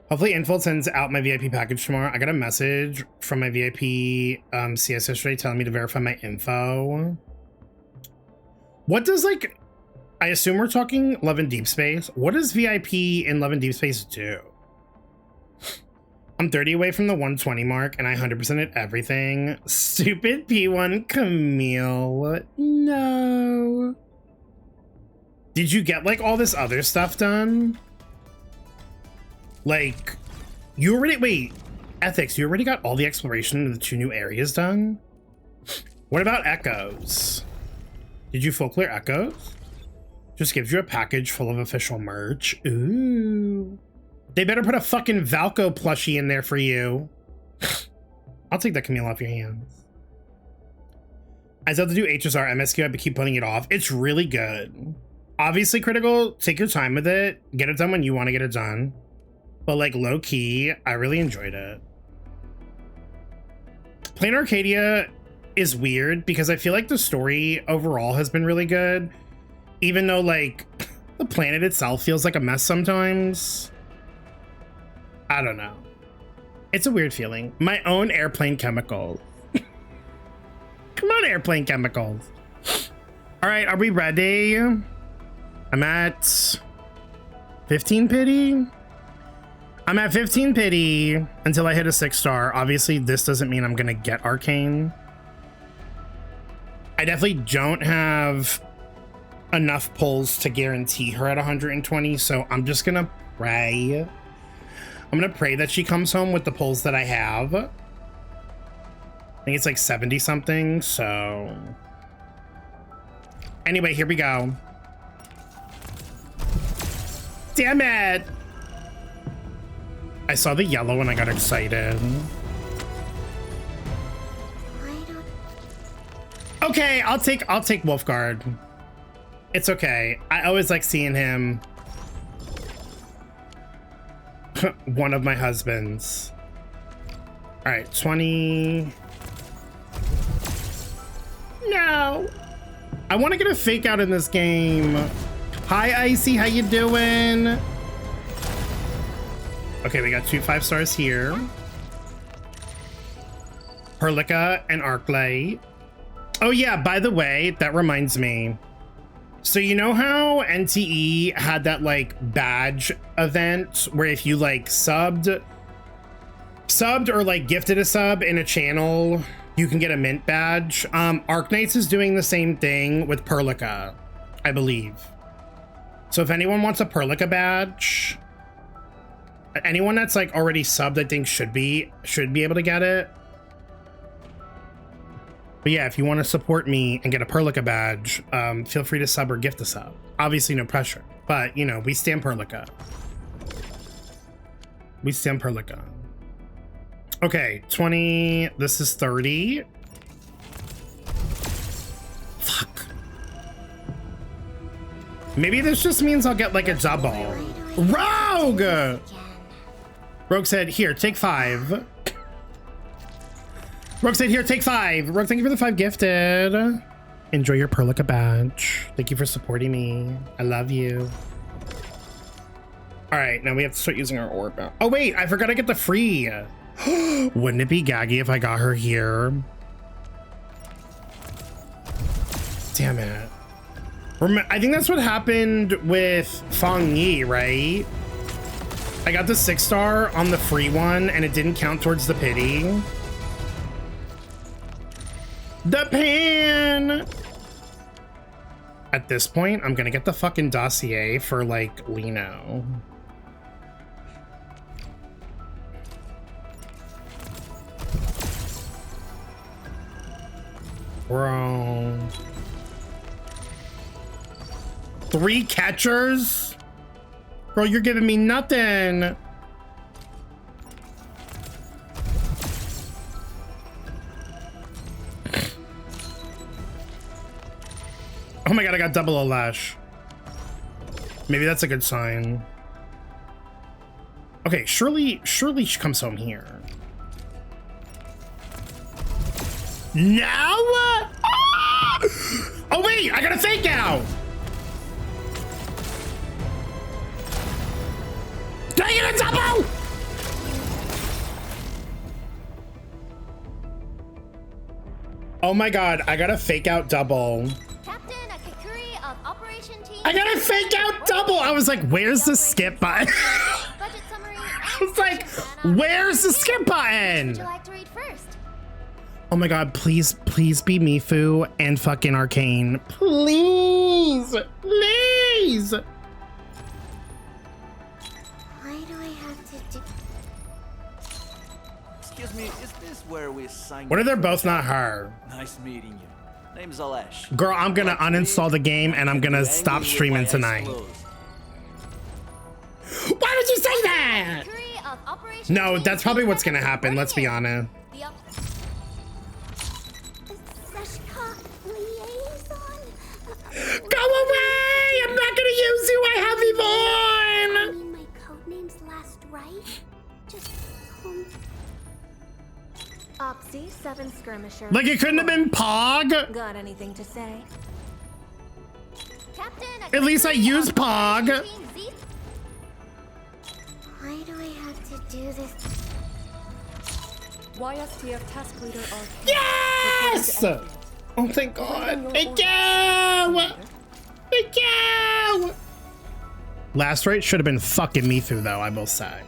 Speaker 3: Hopefully Infold sends out my VIP package tomorrow. I got a message from my VIP CS yesterday telling me to verify my info. What does, like, I assume we're talking Love in Deep Space. What does VIP in Love in Deep Space do? I'm 30 away from the 120 mark, and I 100%ed everything. Stupid P1 Camille. No. Did you get, like, all this other stuff done? Like, you already... Wait, Ethics, you already got all the exploration of the 2 new areas done? What about Echoes? Did you full clear Echoes? Just gives you a package full of official merch. Ooh. They better put a fucking Valko plushie in there for you. I'll take that Camille off your hands. I still have to do HSR MSQ, but keep putting it off. It's really good. Obviously, Critical, take your time with it. Get it done when you want to get it done. But like low key, I really enjoyed it. Playing Arcadia is weird because I feel like the story overall has been really good, even though like the planet itself feels like a mess sometimes. I don't know. It's a weird feeling. My own airplane chemicals. Come on, airplane chemicals. All right, are we ready? I'm at 15 pity. I'm at 15 pity until I hit a 6-star. Obviously, this doesn't mean I'm gonna get Arcane. I definitely don't have enough pulls to guarantee her at 120, so I'm just gonna pray. I'm gonna pray that she comes home with the pulls that I have. I think it's like 70 something, so. Anyway, here we go. Damn it! I saw the yellow and I got excited. Okay, I'll take Wolfguard. It's okay. I always like seeing him. One of my husbands. All right, 20. No. I want to get a fake out in this game. Hi, Icy, how you doing? Okay, we got 2 5-stars here. Perlica and Arclight. Oh yeah, by the way, that reminds me. So you know how NTE had that like badge event where if you like subbed or like gifted a sub in a channel, you can get a mint badge. Arknights is doing the same thing with Perlica, I believe. So if anyone wants a Perlica badge, anyone that's like already subbed, I think should be able to get it. But yeah, if you want to support me and get a Perlica badge, feel free to sub or gift a sub. Obviously no pressure, but you know, we stand Perlica. We stand Perlica. Okay, 20, this is 30. Fuck. Maybe this just means I'll get like a double. Rogue! Rogue said, here, take 5. Rogue said, here, take 5. Rogue, thank you for the 5 gifted. Enjoy your Perlica badge. Thank you for supporting me. I love you. All right, now we have to start using our orb now. Oh wait, I forgot to get the free. Wouldn't it be gaggy if I got her here? Damn it. I think that's what happened with Fong Yi, right? I got the 6-star on the free one and it didn't count towards the pity. The pan! At this point, I'm gonna get the fucking dossier for like Lino. Bro. 3 catchers? Bro, you're giving me nothing. Oh my god, I got double a lash. Maybe that's a good sign. Okay, surely she comes home here. Now? Ah! Oh wait, I got a fake out. Did I get a double? Oh my god, I got a fake out double. I got a fake out double. I was like, where's the skip button? I was like, where's the skip button?
Speaker 1: Would you like to read first?
Speaker 3: Oh my god, please be Mifu and fucking Arcane. Please. Please.
Speaker 1: Why do I have to do...
Speaker 5: Excuse me, is this where we sign?
Speaker 3: What if they're both not her?
Speaker 5: Nice meeting you. Name's Alesh.
Speaker 3: Girl, I'm gonna uninstall the game and I'm gonna stop streaming tonight. Why would you say that? No, that's probably what's gonna happen, let's be honest. Go away! I'm not gonna use you, I have Yvonne!
Speaker 1: My codename's last right? Just Oxy 7
Speaker 6: skirmisher.
Speaker 3: Like it couldn't have been Pog.
Speaker 6: Got anything to say?
Speaker 1: Captain,
Speaker 3: At least I used Pog.
Speaker 1: Why do I have to do this?
Speaker 6: YSTF task leader Arcane.
Speaker 3: Yes! Oh, thank God. Thank you! Thank you! Last right should have been fucking me through, though, I will say.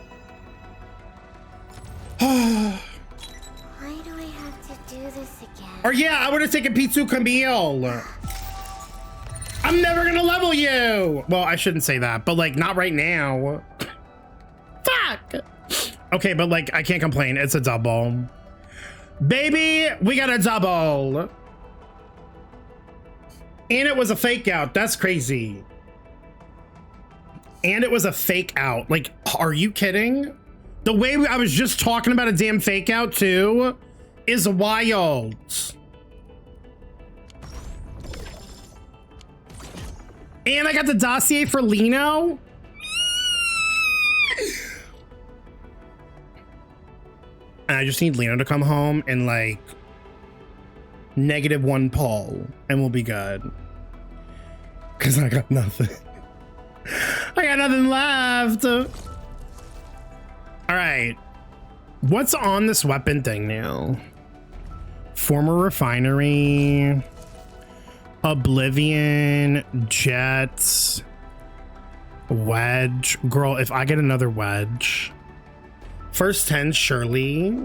Speaker 1: Why do I have to do this again?
Speaker 3: Or yeah, I would have taken P2 Camille. I'm never gonna level you. Well, I shouldn't say that, but like not right now. Fuck. Okay, but like I can't complain. It's a double. Baby, we got a double. And it was a fake out. That's crazy. And it was a fake out. Like, are you kidding? The way I was just talking about a damn fake out too is wild. And I got the dossier for Lino. And I just need Lino to come home and like -1 Paul and we'll be good. Cause I got nothing. I got nothing left. All right. What's on this weapon thing now? Former refinery. Oblivion, Jets, Wedge. Girl, if I get another Wedge. First 10, Shirley.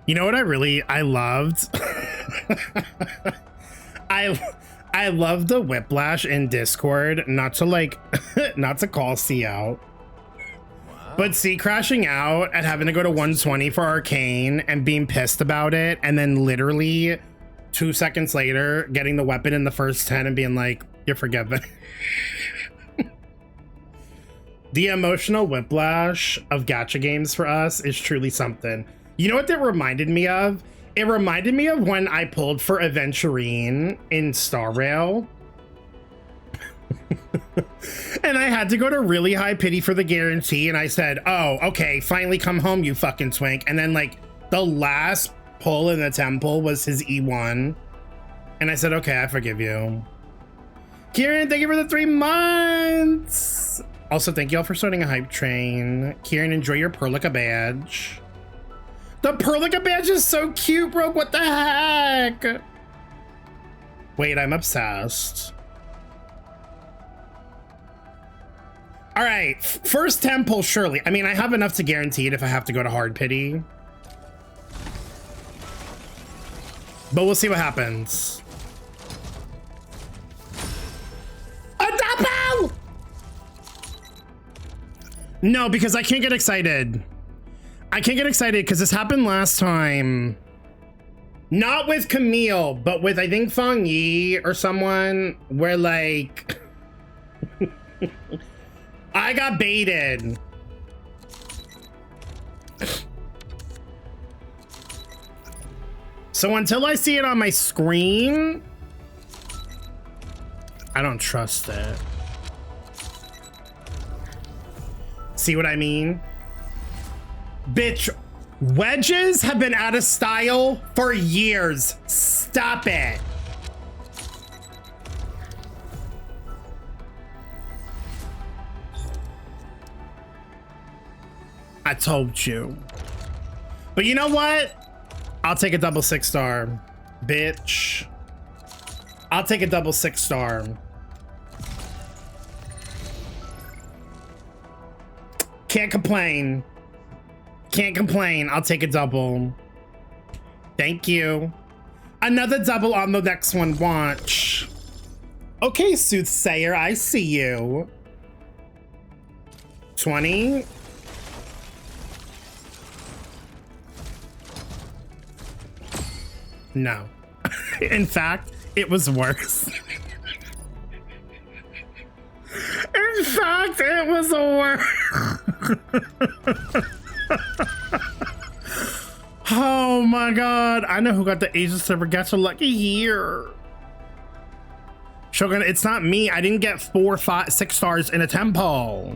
Speaker 3: You know what I loved? I love the whiplash in Discord, not to like, not to call C out. But C crashing out and having to go to 120 for Arcane and being pissed about it, and then literally 2 seconds later, getting the weapon in the first 10 and being like, you're forgiven. The emotional whiplash of gacha games for us is truly something. You know what that reminded me of? It reminded me of when I pulled for Aventurine in Star Rail. And I had to go to really high pity for the guarantee. And I said, oh, okay, finally come home, you fucking twink. And then like the last pull in the temple was his E1. And I said, okay, I forgive you. Kieran, thank you for the 3 months. Also, thank you all for starting a hype train. Kieran, enjoy your Perlica badge. The Perlica badge is so cute, bro. What the heck? Wait, I'm obsessed. All right, first temple, surely. I mean, I have enough to guarantee it if I have to go to hard pity. But we'll see what happens. A double! No, because I can't get excited. I can't get excited because this happened last time. Not with Camille, but with, I think, Feng Yi or someone, where like... I got baited. So until I see it on my screen, I don't trust it. See what I mean? Bitch, wedges have been out of style for years. Stop it. I told you. But you know what? I'll take a double 6-star, bitch. I'll take a double 6-star. Can't complain. Can't complain. I'll take a double. Thank you. Another double on the next one. Watch. Okay, soothsayer, I see you. 20. No. In fact, it was worse. In fact, it was worse. Oh my god. I know who got the Asian server. Got so lucky here. Shogun, it's not me. I didn't get 4, 5, 6 stars in a tempo.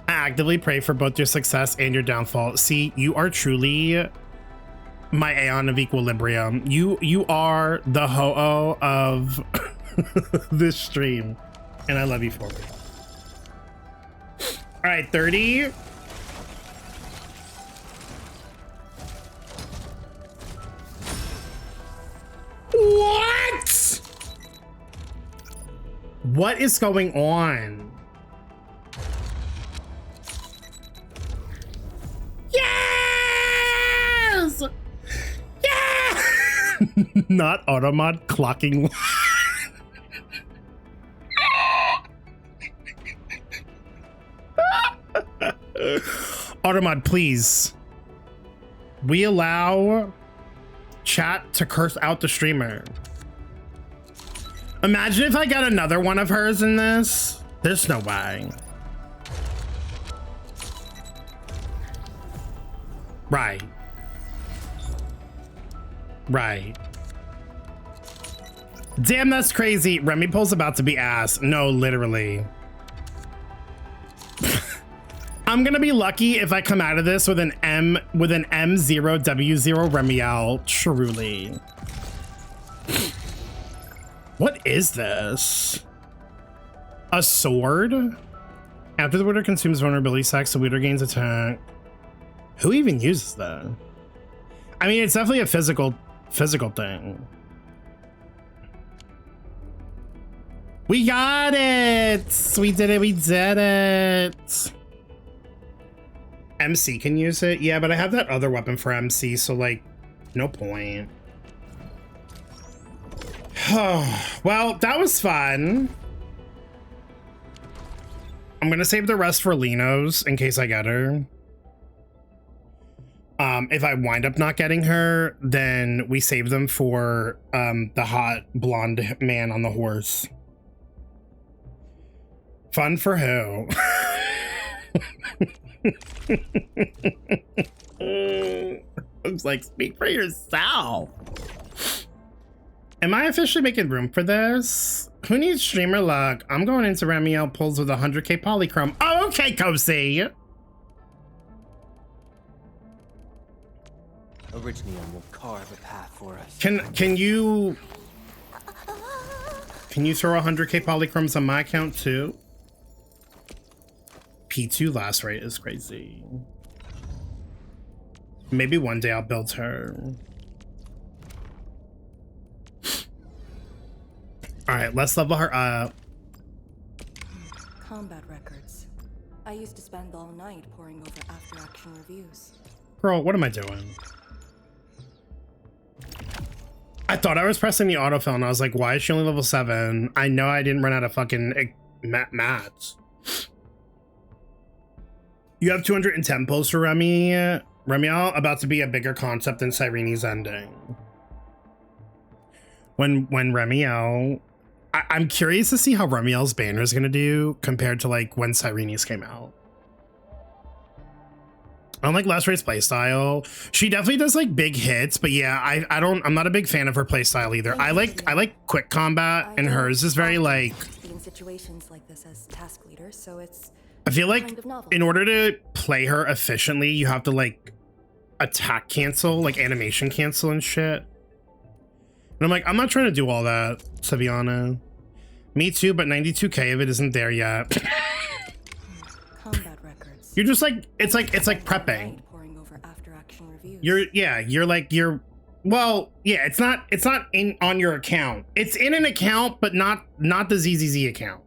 Speaker 3: I actively pray for both your success and your downfall. See, you are truly my Aeon of Equilibrium. You are the ho-oh of this stream, and I love you for it. All right, 30. What? What is going on? Yes! Yeah! Not automod clocking. Automod, please. We allow chat to curse out the streamer. Imagine if I got another one of hers in this. There's no way. Right. Right. Damn, that's crazy. Remy Pole's about to be ass. No, literally. I'm gonna be lucky if I come out of this with an M0W0 Remiel, truly. What is this? A sword? After the wielder consumes vulnerability stacks, the wielder gains attack. Who even uses that? I mean, it's definitely a physical thing. We got it! We did it, we did it! MC can use it? Yeah, but I have that other weapon for MC, so like, no point. Well, that was fun. I'm gonna save the rest for Lino's in case I get her. If I wind up not getting her, then we save them for the hot blonde man on the horse. Fun for who? I was like, speak for yourself. Am I officially making room for this? Who needs streamer luck? I'm going into Remiel pulls with 100k polychrome. Oh, okay, Kosi.
Speaker 5: Original will carve a path for us.
Speaker 3: Can you throw 100k polychromes on my account too? P2 last rate is crazy. Maybe one day I'll build her. All right, let's level her up.
Speaker 6: Combat records. I used to spend all night poring over after-action reviews.
Speaker 3: Girl, what am I doing? I thought I was pressing the autofill and I was like, why is she only level 7? I know I didn't run out of fucking mats. You have 210 pulls for Remiel, about to be a bigger concept than Cyrene's ending. When Remiel, I'm curious to see how Remiel's banner is gonna do compared to like when Cyrene's came out. Unlike Last Rate's playstyle, she definitely does like big hits, but yeah, I'm not a big fan of her playstyle either. I like quick combat, and hers is very like.
Speaker 6: In situations like this as task leader, so it's.
Speaker 3: I feel like in order to play her efficiently, you have to like attack cancel, like animation cancel and shit. And I'm like, I'm not trying to do all that, to be honest. Me too, but 92k of it isn't there yet.
Speaker 6: Combat records.
Speaker 3: You're just like, it's like prepping.
Speaker 6: Poring over after-action reviews.
Speaker 3: Well, yeah, it's not in on your account. It's in an account, but not the ZZZ account.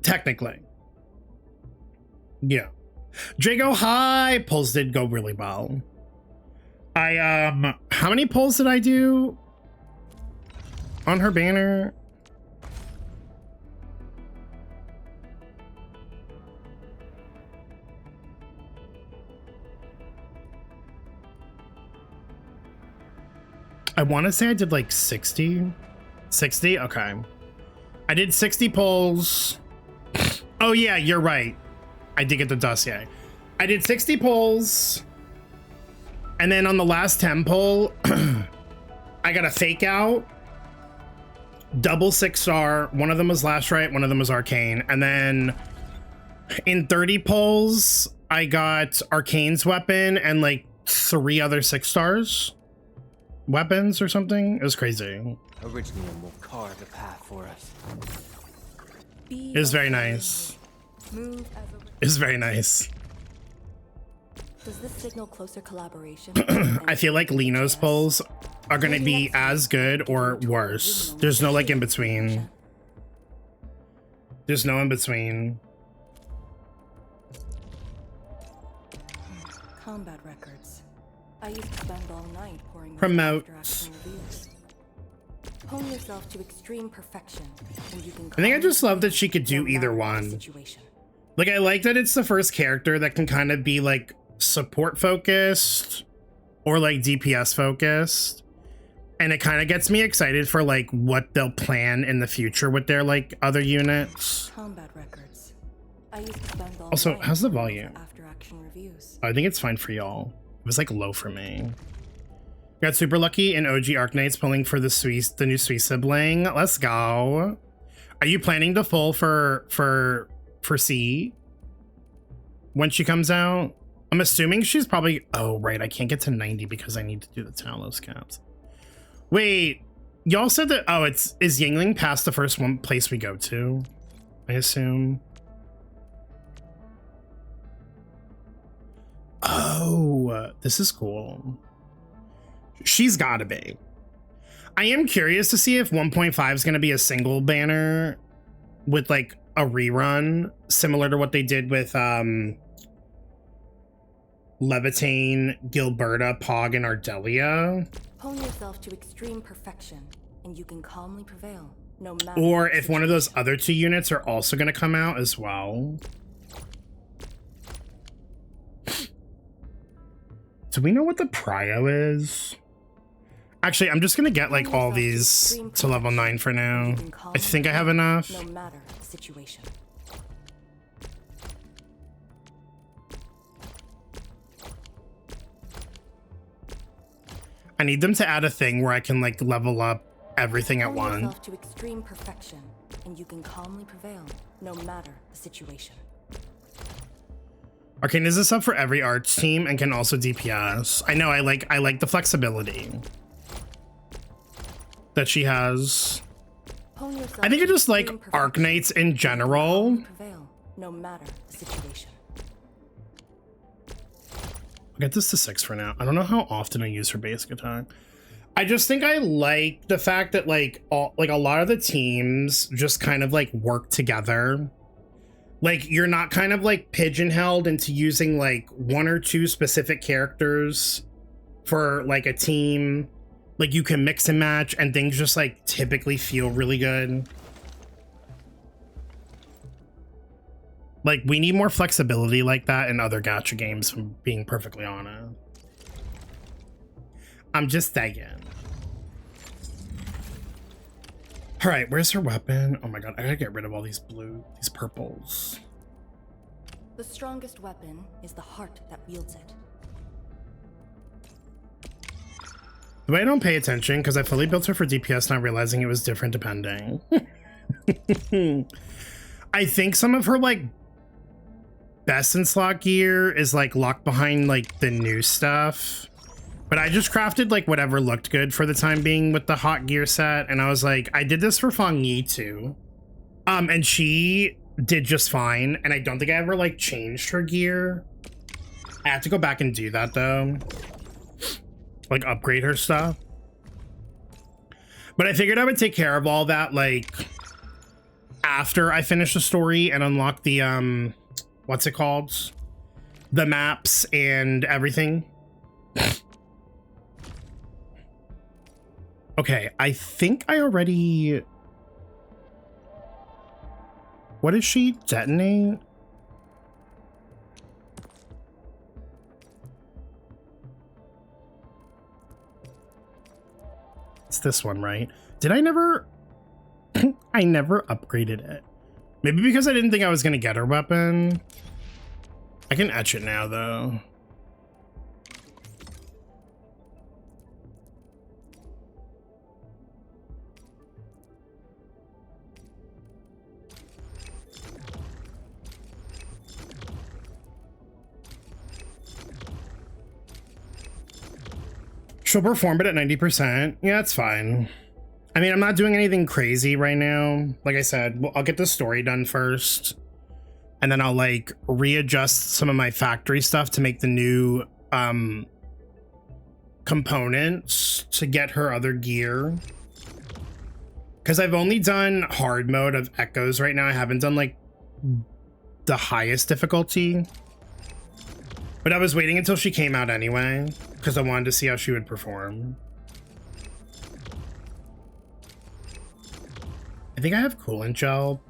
Speaker 3: Technically. Yeah. Drago, hi! Pulls did go really well. How many pulls did I do on her banner? I want to say I did like 60. 60? Okay. I did 60 pulls. Oh yeah, you're right. I did get the dossier. I did 60 pulls. And then on the last 10 pull, I got a fake out. Double 6-star. One of them was Last Right, one of them was Arcane. And then in 30 pulls, I got Arcane's weapon and like 3 other 6 stars weapons or something. It was crazy.
Speaker 5: Originium will carve a path for us.
Speaker 3: It was very nice.
Speaker 6: Move as
Speaker 3: It was very nice.
Speaker 6: Does this signal closer collaboration?
Speaker 3: I feel like Lino's pulls are gonna be as good or worse. There's no like in between. There's no in between.
Speaker 6: Combat records. I used to spend all night poring over
Speaker 3: Promote.
Speaker 6: after-action reviews. Hone yourself to extreme perfection, and you can
Speaker 3: I think I just love that she could do either one.
Speaker 6: situation.
Speaker 3: Like, I like that it's the first character that can kind of be like support focused or like DPS focused. And it kind of gets me excited for like what they'll plan in the future with their like other units.
Speaker 6: Combat records. I used to spend all
Speaker 3: Also,
Speaker 6: night
Speaker 3: how's the
Speaker 6: poring over
Speaker 3: volume?
Speaker 6: after-action reviews.
Speaker 3: I think it's fine for y'all. It was like low for me. Got super lucky in OG Arknights pulling for the new Sui sibling. Let's go. Are you planning to pull for C when she comes out? I'm assuming she's probably, oh right, I can't get to 90 because I need to do the Talos caps. Wait, y'all said that, oh, is Yingling past the first one place we go to? I assume. Oh, this is cool. She's gotta be. I am curious to see if 1.5 is gonna be a single banner with like a rerun similar to what they did with Levitane, Gilberta, Pog, and Ardelia.
Speaker 6: Hone yourself to extreme perfection, and you can calmly prevail, no matter.
Speaker 3: Or if one of those other 2 units are also gonna come out as well. Do we know what the prio is? Actually, I'm just gonna get like all these to level 9 for now. I think I have enough.
Speaker 6: No matter the situation.
Speaker 3: I need them to add a thing where I can like level up everything at
Speaker 6: Hone
Speaker 3: once.
Speaker 6: yourself to extreme perfection, and you can calmly prevail, no matter the situation.
Speaker 3: Arcane is this up for every arts team and can also DPS. I know, I like the flexibility that she has.
Speaker 6: Hone yourself
Speaker 3: I think I
Speaker 6: to
Speaker 3: just like
Speaker 6: extreme perfection,
Speaker 3: Arknights in general.
Speaker 6: calmly prevail, no matter the situation.
Speaker 3: I'll get this to 6 for now. I don't know how often I use her basic attack. I just think I like the fact that like a lot of the teams just kind of like work together. Like you're not kind of like pigeonholed into using like 1 or 2 specific characters for like a team. Like you can mix and match and things just like typically feel really good. Like we need more flexibility like that in other gacha games, from being perfectly honest. I'm just saying. All right, where's her weapon? Oh my god, I gotta get rid of all these purples.
Speaker 6: The strongest weapon is the heart that wields it.
Speaker 3: The way I don't pay attention, because I fully built her for DPS, not realizing it was different depending. I think some of her like best in slot gear is like locked behind like the new stuff. But I just crafted like whatever looked good for the time being with the hot gear set. And I was like, I did this for Fang Yi too. And she did just fine. And I don't think I ever like changed her gear. I have to go back and do that though. Like upgrade her stuff. But I figured I would take care of all that like after I finish the story and unlock the what's it called? The maps and everything. Okay, I think I already... What is she? Detonate? It's this one, right? Did I never... I never upgraded it. Maybe because I didn't think I was going to get her weapon. I can etch it now, though. She'll perform it at 90%. Yeah, that's fine. I mean, I'm not doing anything crazy right now. Like I said, I'll get the story done first. And then I'll like readjust some of my factory stuff to make the new components to get her other gear. Because I've only done hard mode of echoes right now. I haven't done like the highest difficulty. But I was waiting until she came out anyway, because I wanted to see how she would perform. I think I have coolant gel.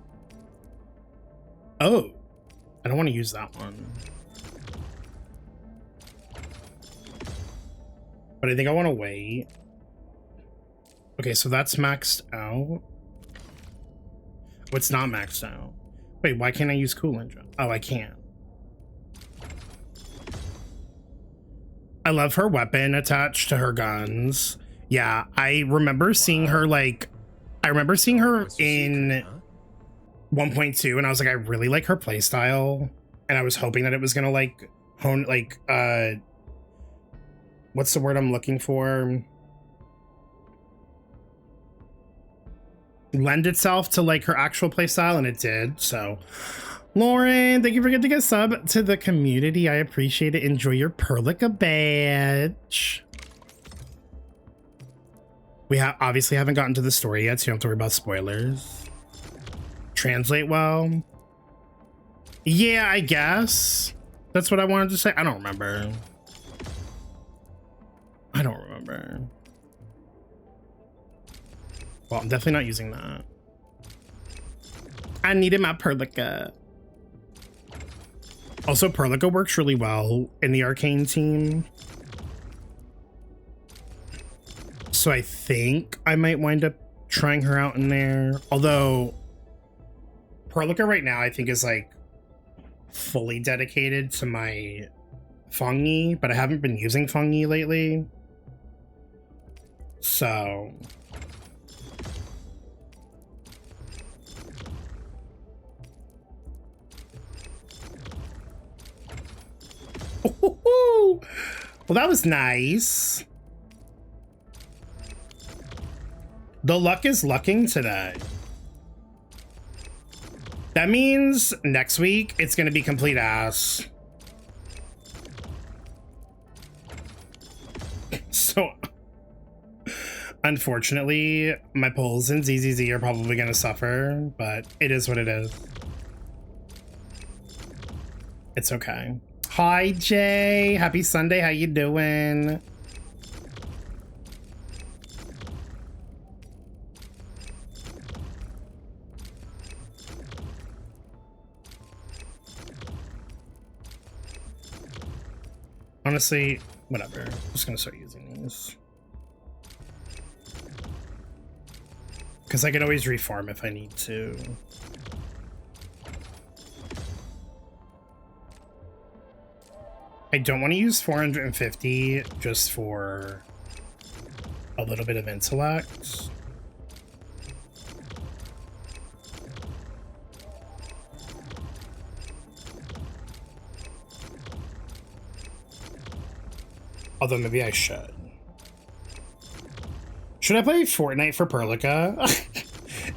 Speaker 3: Oh, I don't want to use that one. But I think I want to wait. Okay, so that's maxed out. Oh, it's not maxed out. Wait, why can't I use coolant gel? Oh, I can't. I love her weapon attached to her guns. Yeah, I remember seeing her like, I remember seeing her in 1.2 and I was like, I really like her playstyle. And I was hoping that it was gonna like hone, like, what's the word I'm looking for? Lend itself to like her actual playstyle, and it did. So Lauren, thank you for getting a sub to the community. I appreciate it. Enjoy your Perlica badge. We obviously haven't gotten to the story yet, so you don't have to worry about spoilers. Translate well. Yeah, I guess. That's what I wanted to say. I don't remember. I don't remember. Well, I'm definitely not using that. I needed my Perlica. Also, Perlica works really well in the Arcane team. So I think I might wind up trying her out in there. Although, Perlica right now I think is like fully dedicated to my Fungi, but I haven't been using Fungi lately. So... Well, that was nice. The luck is lucking today. That means next week it's gonna be complete ass. So, unfortunately, my polls in ZZZ are probably gonna suffer, but it is what it is. It's okay. Hi, Jay. Happy Sunday. How you doing? Honestly, whatever. I'm just gonna start using these. Because I can always reform if I need to. I don't want to use 450 just for a little bit of intellect. Although maybe I should. Should I play Fortnite for Perlica?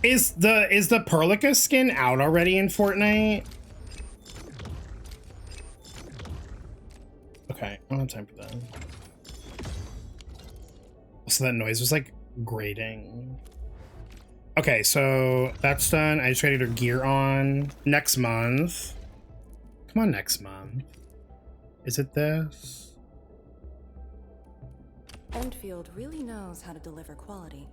Speaker 3: Is the Perlica skin out already in Fortnite? Okay, I don't have time for that. So that noise was like grating. Okay, so that's done. I just traded her gear on. Next month. Come on, next month. Is it this?
Speaker 6: Endfield really knows how to deliver quality.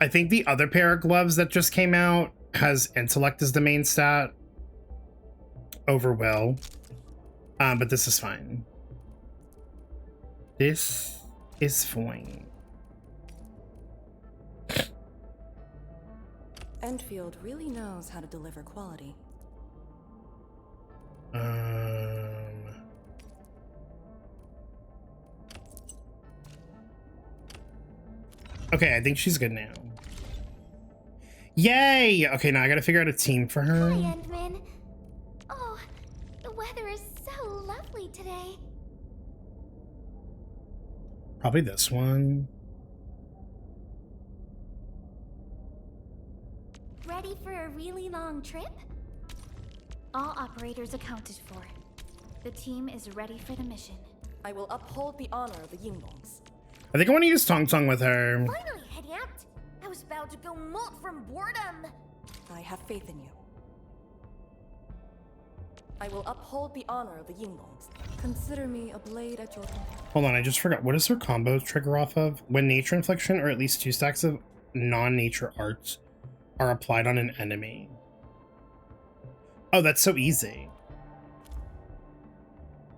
Speaker 3: I think the other pair of gloves that just came out has intellect as the main stat over will. But this is fine. This is fine.
Speaker 6: Endfield really knows how to deliver quality.
Speaker 3: Okay, I think she's good now. Yay! Okay, now I gotta figure out a team for her.
Speaker 1: Hi, Endman. Oh, the weather is so lovely today.
Speaker 3: Probably this one.
Speaker 1: Ready for a really long trip? All operators accounted for. The team is ready for the mission.
Speaker 6: I will uphold the honor of the Yinglongs.
Speaker 3: I think I want to use Tong Tong with her.
Speaker 1: Finally, Headyapt! I was about to go molt from boredom.
Speaker 6: I have faith in you. I will uphold the honor of the Yinglongs. Consider me a blade at your command.
Speaker 3: Hold on, I just forgot. What does her combo trigger off of? When nature infliction or at least 2 stacks of non-nature arts are applied on an enemy. Oh, that's so easy.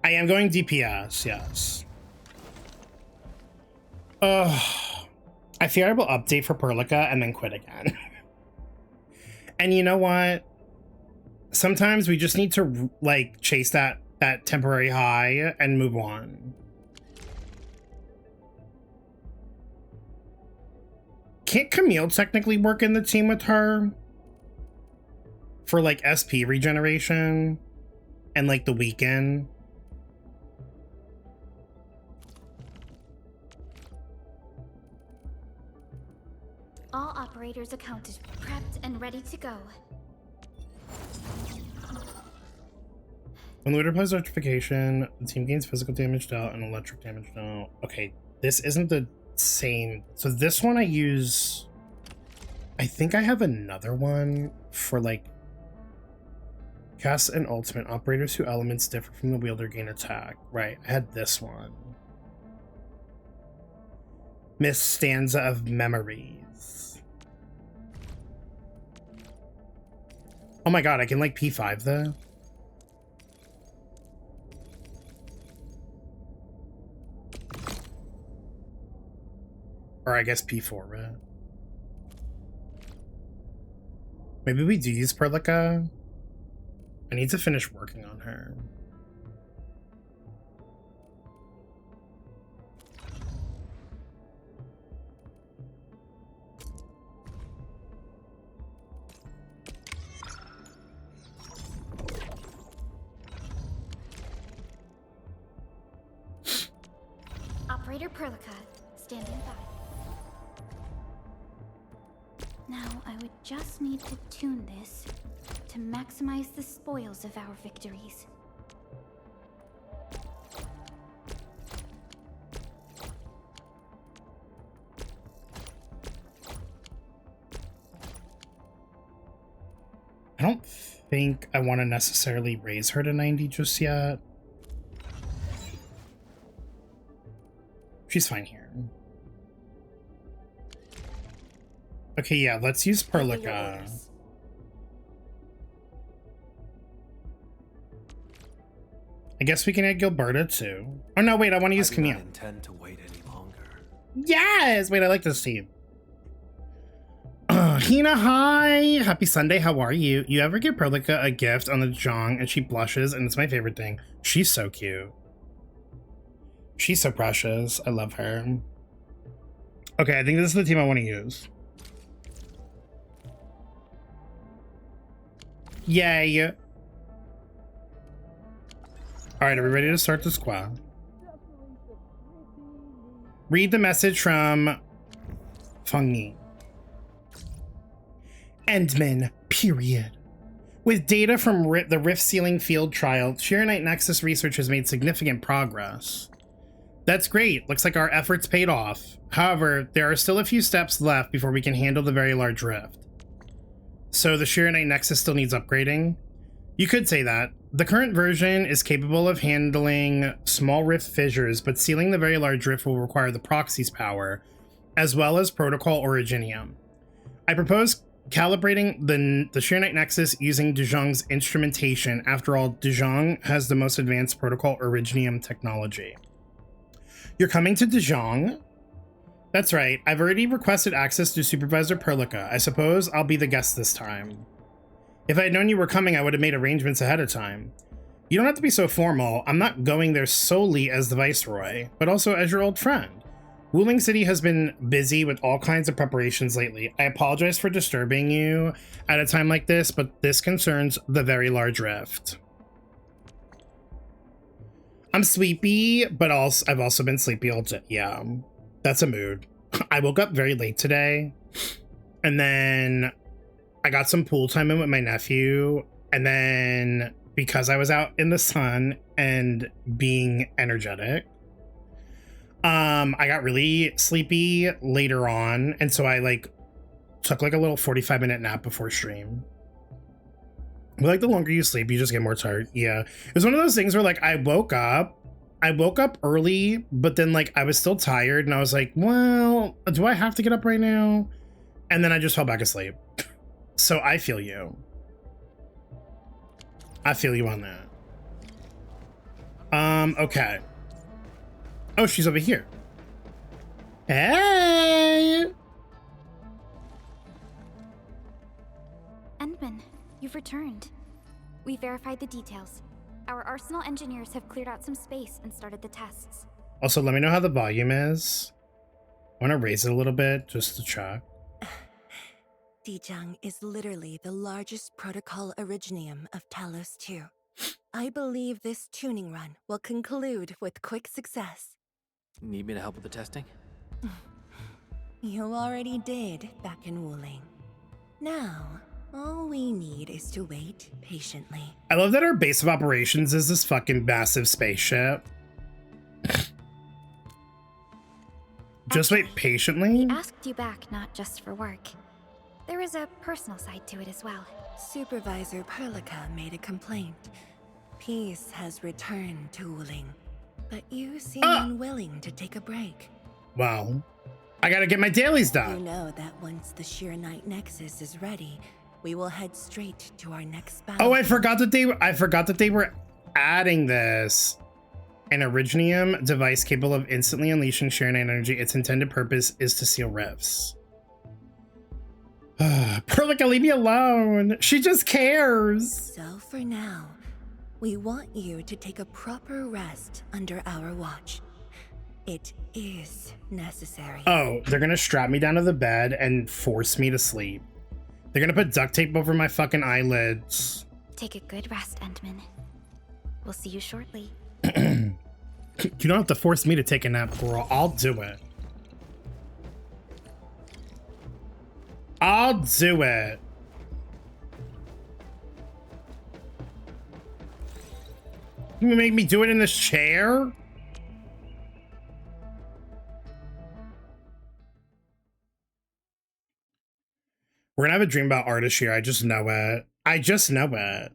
Speaker 3: I am going DPS, yes. I fear I will update for Perlica and then quit again. And you know what? Sometimes we just need to like chase that temporary high and move on. Can't Camille technically work in the team with her? For like SP regeneration and like the weekend?
Speaker 1: All operators accounted, prepped and ready to go.
Speaker 3: When the leader applies electrification, the team gains physical damage dealt and electric damage dealt. Okay, this isn't the same. So this one I use... I think I have another one for like... Cast and ultimate. Operators whose elements differ from the wielder gain attack. Right, I had this one. Miss Stanza of Memories. Oh my god, I can like P5 though. Or I guess P4, right? Maybe we do use Perlica. I need to finish working on her.
Speaker 1: Operator Perlica, standing by. Now, I would just need to tune this to maximize the spoils of our victories.
Speaker 3: I don't think I want to necessarily raise her to 90 just yet. She's fine here. Okay, yeah, let's use Perlica. I guess we can add Gilberta too. Oh no, wait, I want to use Camille.
Speaker 5: I do not intend to wait any longer.
Speaker 3: Yes! Wait, I like this team. Hina, hi! Happy Sunday, how are you? You ever give Perlica a gift on the Jong and she blushes and it's my favorite thing. She's so cute. She's so precious. I love her. Okay, I think this is the team I want to use. Yay! Alright, are we ready to start the squad? Read the message from Fengyi. Endman, period. With data from the Rift Sealing Field trial, Shirenite Nexus research has made significant progress. That's great. Looks like our efforts paid off. However, there are still a few steps left before we can handle the very large rift. So the Shirenite Nexus still needs upgrading? You could say that. The current version is capable of handling small rift fissures, but sealing the very large rift will require the proxy's power, as well as protocol originium. I propose calibrating the Shirenite Nexus using Dezhong's instrumentation. After all, Dezhong has the most advanced protocol originium technology. You're coming to Dezhong? That's right. I've already requested access to Supervisor Perlica. I suppose I'll be the guest this time. If I had known you were coming, I would have made arrangements ahead of time. You don't have to be so formal. I'm not going there solely as the Viceroy, but also as your old friend. Wuling City has been busy with all kinds of preparations lately. I apologize for disturbing you at a time like this, but this concerns the very large rift. I'm sleepy, but also I've also been sleepy all day. Yeah, that's a mood. I woke up very late today, and then I got some pool time in with my nephew, and then because I was out in the sun and being energetic, I got really sleepy later on, and so I like took like a little 45-minute nap before stream. But like the longer you sleep, you just get more tired. Yeah, it was one of those things where like I woke up early, but then like I was still tired, and I was like, well, do I have to get up right now? And then I just fell back asleep. So I feel you. I feel you on that. Okay. Oh, she's over here. Hey!
Speaker 7: Endman, you've returned. We verified the details. Our Arsenal engineers have cleared out some space and started the tests.
Speaker 3: Also, let me know how the volume is. I want to raise it a little bit just to check.
Speaker 8: Dijang is literally the largest protocol originium of Talos 2. I believe this tuning run will conclude with quick success.
Speaker 5: Need me to help with the testing?
Speaker 8: You already did back in Wuling. Now, all we need is to wait patiently.
Speaker 3: I love that our base of operations is this fucking massive spaceship. Just wait patiently?
Speaker 7: We asked you back not just for work. There is a personal side to it as well.
Speaker 8: Supervisor Perlica made a complaint. Peace has returned to Wuling, but you seem unwilling to take a break.
Speaker 3: Well, I gotta get my dailies
Speaker 8: You
Speaker 3: done.
Speaker 8: know that once the Sheer Night Nexus is ready, we will head straight to our next battle.
Speaker 3: Oh, I forgot that they were adding this. An Originium device capable of instantly unleashing Sheer Night energy. Its intended purpose is to seal rifts. Perlica, leave me alone. She just cares.
Speaker 8: So for now, we want you to take a proper rest under our watch. It is necessary.
Speaker 3: Oh, they're gonna strap me down to the bed and force me to sleep. They're gonna put duct tape over my fucking eyelids.
Speaker 7: Take a good rest, Endman. We'll see you shortly.
Speaker 3: You don't have to force me to take a nap, girl. I'll do it. I'll do it. You make me do it in this chair? We're gonna have a dream about artists here. I just know it. I just know it.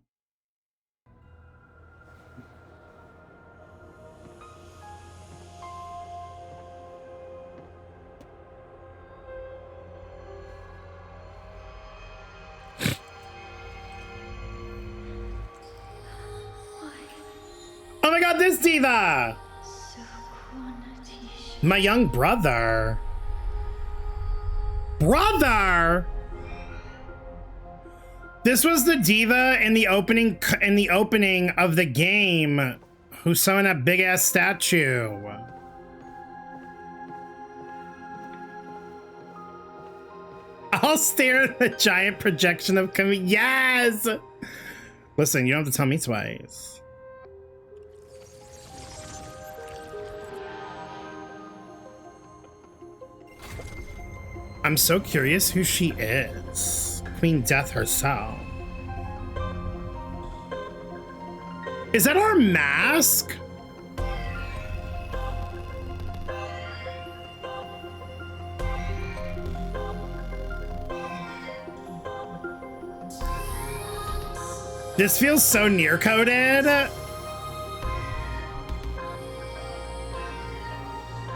Speaker 3: Oh my god, this diva! My young brother. Brother! This was the diva in the opening of the game who summoned that big ass statue. I'll stare at the giant projection of yes! Listen, you don't have to tell me twice. I'm so curious who she is. Queen Death herself. Is that our mask? This feels so near-coded.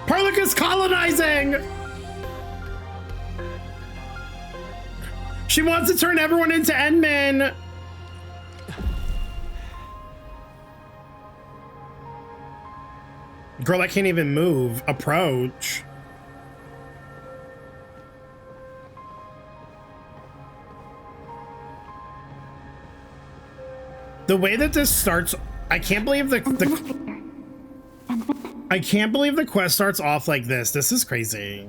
Speaker 3: Perlica's colonizing! She wants to turn everyone into Endmen. Girl, I can't even move. Approach. The way that this starts, I can't believe I can't believe the quest starts off like this. This is crazy.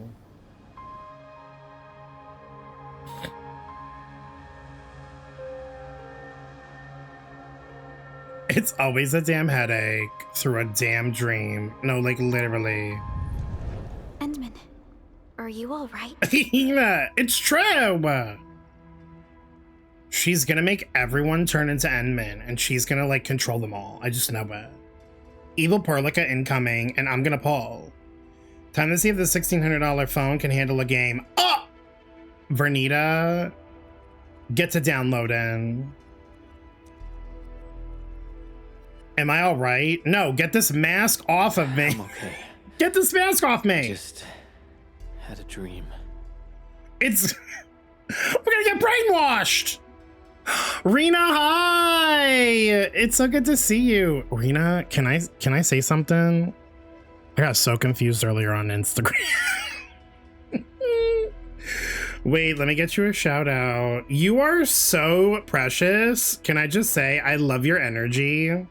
Speaker 3: It's always a damn headache through a damn dream. No, like literally.
Speaker 7: Endman, are you all right?
Speaker 3: Yeah, it's true. She's gonna make everyone turn into Endman, and she's gonna like control them all. I just know it. Evil Perlica incoming, and I'm gonna pull. Time to see if the $1,600 phone can handle a game. Oh! Vernita, get to downloading. Am I all right? No, get this mask off of me.
Speaker 5: I'm okay.
Speaker 3: Get this mask off me.
Speaker 5: Just had a dream.
Speaker 3: It's we're gonna get brainwashed. Rena, hi! It's so good to see you. Rena, can I say something? I got so confused earlier on Instagram. Wait, let me get you a shout out. You are so precious. Can I just say I love your energy?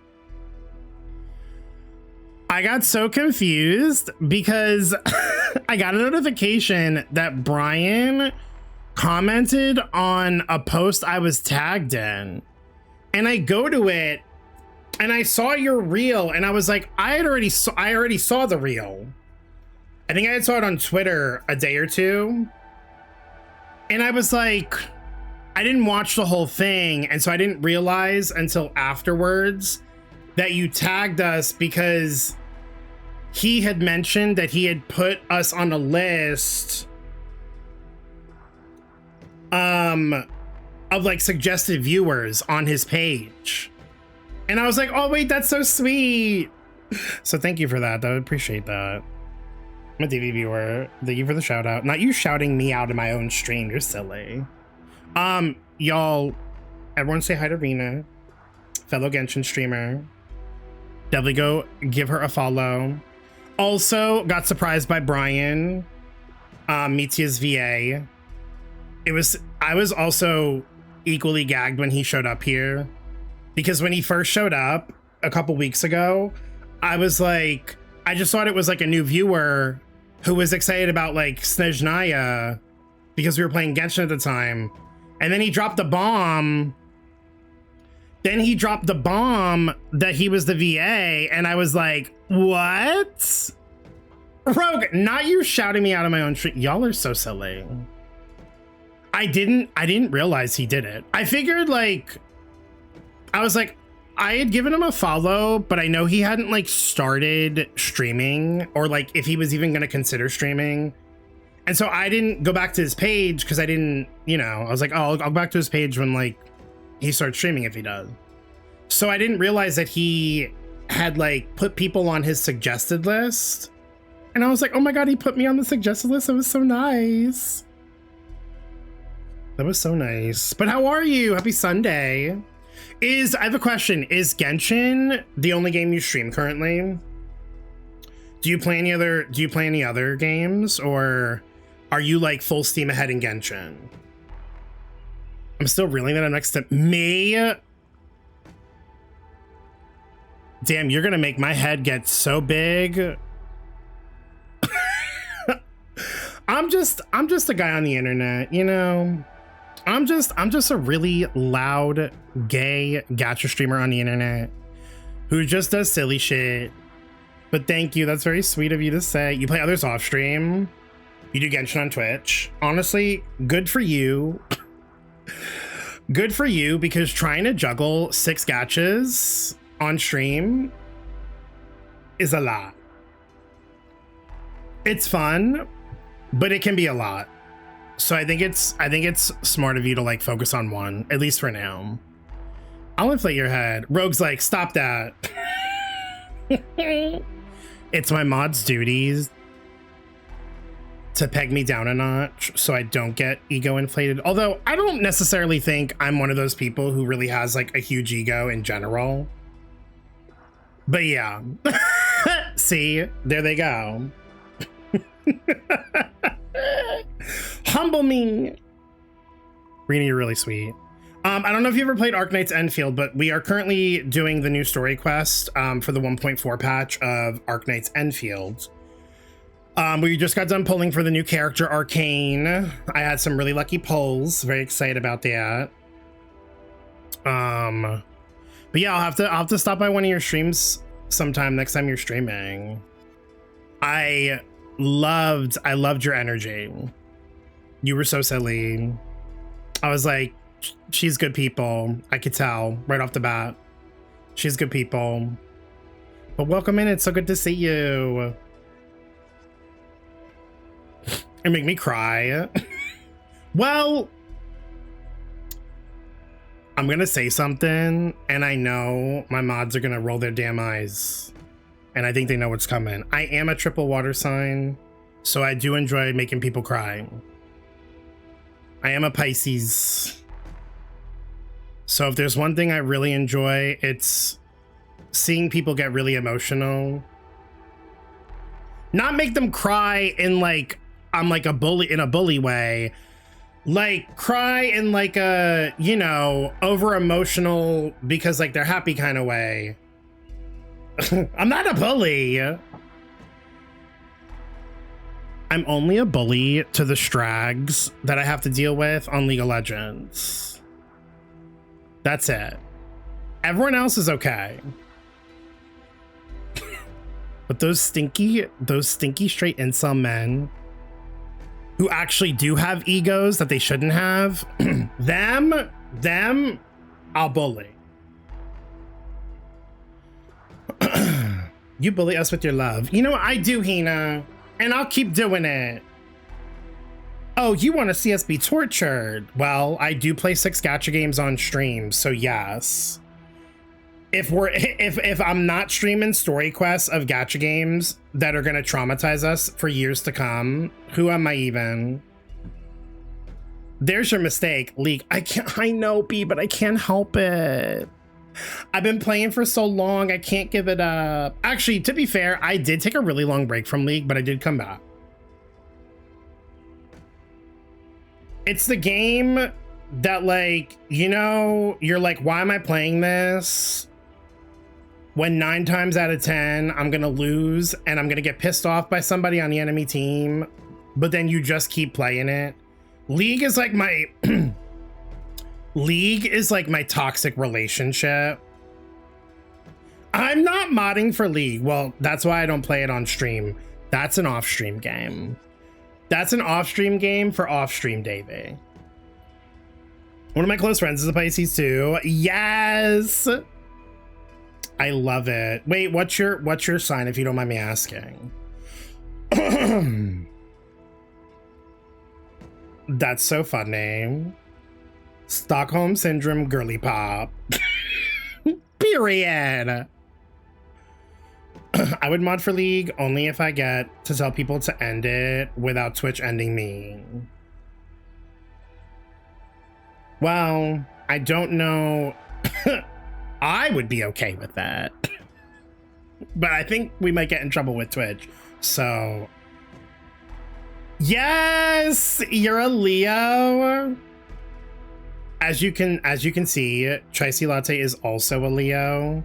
Speaker 3: I got so confused because I got a notification that Brian commented on a post I was tagged in, and I go to it and I saw your reel, and I was like, I already saw the reel. I think I saw it on Twitter a day or two, and I was like, I didn't watch the whole thing, and so I didn't realize until afterwards that you tagged us because he had mentioned that he had put us on a list of like suggested viewers on his page. And I was like, oh wait, that's so sweet. So thank you for that. I would appreciate that. I'm a DV viewer. Thank you for the shout out. Not you shouting me out in my own stream. You're silly. Y'all, everyone say hi to Rena, fellow Genshin streamer. Definitely go give her a follow. Also got surprised by Brian, Mitya's VA. I was also equally gagged when he showed up here, because when he first showed up a couple weeks ago, I was like, I just thought it was like a new viewer who was excited about like Snezhnaya because we were playing Genshin at the time. And then he dropped the bomb. Then he dropped the bomb that he was the VA, and I was like, what? Rogue, not you shouting me out of my own street. Y'all are so silly. I didn't realize he did it. I figured like, I was like, I had given him a follow, but I know he hadn't like started streaming, or like if he was even going to consider streaming. And so I didn't go back to his page because I didn't, you know, I was like, oh, I'll go back to his page when like he starts streaming if he does. So I didn't realize that he had like put people on his suggested list. And I was like, oh my God, he put me on the suggested list. That was so nice. That was so nice. But how are you? Happy Sunday. I have a question. Is Genshin the only game you stream currently? Do you play any other games, or are you like full steam ahead in Genshin? I'm still reeling that I'm next to me. Damn, you're gonna make my head get so big. I'm just a guy on the internet, you know. I'm just a really loud, gay gacha streamer on the internet who just does silly shit. But thank you, that's very sweet of you to say. You play others off stream. You do Genshin on Twitch. Honestly, good for you. Good for you, because trying to juggle 6 gachas on stream is a lot. It's fun, but it can be a lot. So I think it's smart of you to like focus on one, at least for now. I'll inflate your head. Rogue's like, stop that. It's my mod's duties to peg me down a notch so I don't get ego inflated. Although I don't necessarily think I'm one of those people who really has like a huge ego in general. But yeah. See, there they go. Humble me. Rena, you're really sweet. I don't know if you ever played Arknights Endfield, but we are currently doing the new story quest for the 1.4 patch of Arknights Endfield. We just got done pulling for the new character Arcane. I had some really lucky pulls. Very excited about that. But yeah, I'll have to stop by one of your streams sometime next time you're streaming. I loved your energy. You were so silly. I was like, she's good people. I could tell right off the bat. She's good people. But welcome in. It's so good to see you. It make me cry. Well, I'm gonna say something, and I know my mods are gonna roll their damn eyes, and I think they know what's coming. I am a triple water sign, so I do enjoy making people cry. I am a Pisces, so if there's one thing I really enjoy, it's seeing people get really emotional. Not make them cry in like I'm like a bully in a bully way. Like cry in like a, you know, over emotional because like they're happy kind of way. I'm not a bully. I'm only a bully to the strags that I have to deal with on League of Legends. That's it. Everyone else is okay. But those stinky straight incel men who actually do have egos that they shouldn't have, them, I'll bully. You bully us with your love. You know what? I do, Hina, and I'll keep doing it. Oh, you want to see us be tortured? Well, I do play 6 gacha games on stream, so yes. If I'm not streaming story quests of gacha games that are gonna traumatize us for years to come, who am I even? There's your mistake, League. I know, B, but I can't help it. I've been playing for so long, I can't give it up. Actually, to be fair, I did take a really long break from League, but I did come back. It's the game that, like, you know, you're like, why am I playing this? When 9 times out of 10, I'm gonna lose and I'm gonna get pissed off by somebody on the enemy team, but then you just keep playing it. League is like my League is like my toxic relationship. I'm not modding for League. Well, that's why I don't play it on stream. That's an off-stream game. That's an off-stream game for off-stream Davey. One of my close friends is a Pisces too. Yes. I love it. Wait, what's your sign if you don't mind me asking? That's so funny. Stockholm Syndrome girly pop. Period. I would mod for League only if I get to tell people to end it without Twitch ending me. Well, I don't know. I would be okay with that. But I think we might get in trouble with Twitch. So yes, you're a Leo. As you can see, Chicey Latte is also a Leo.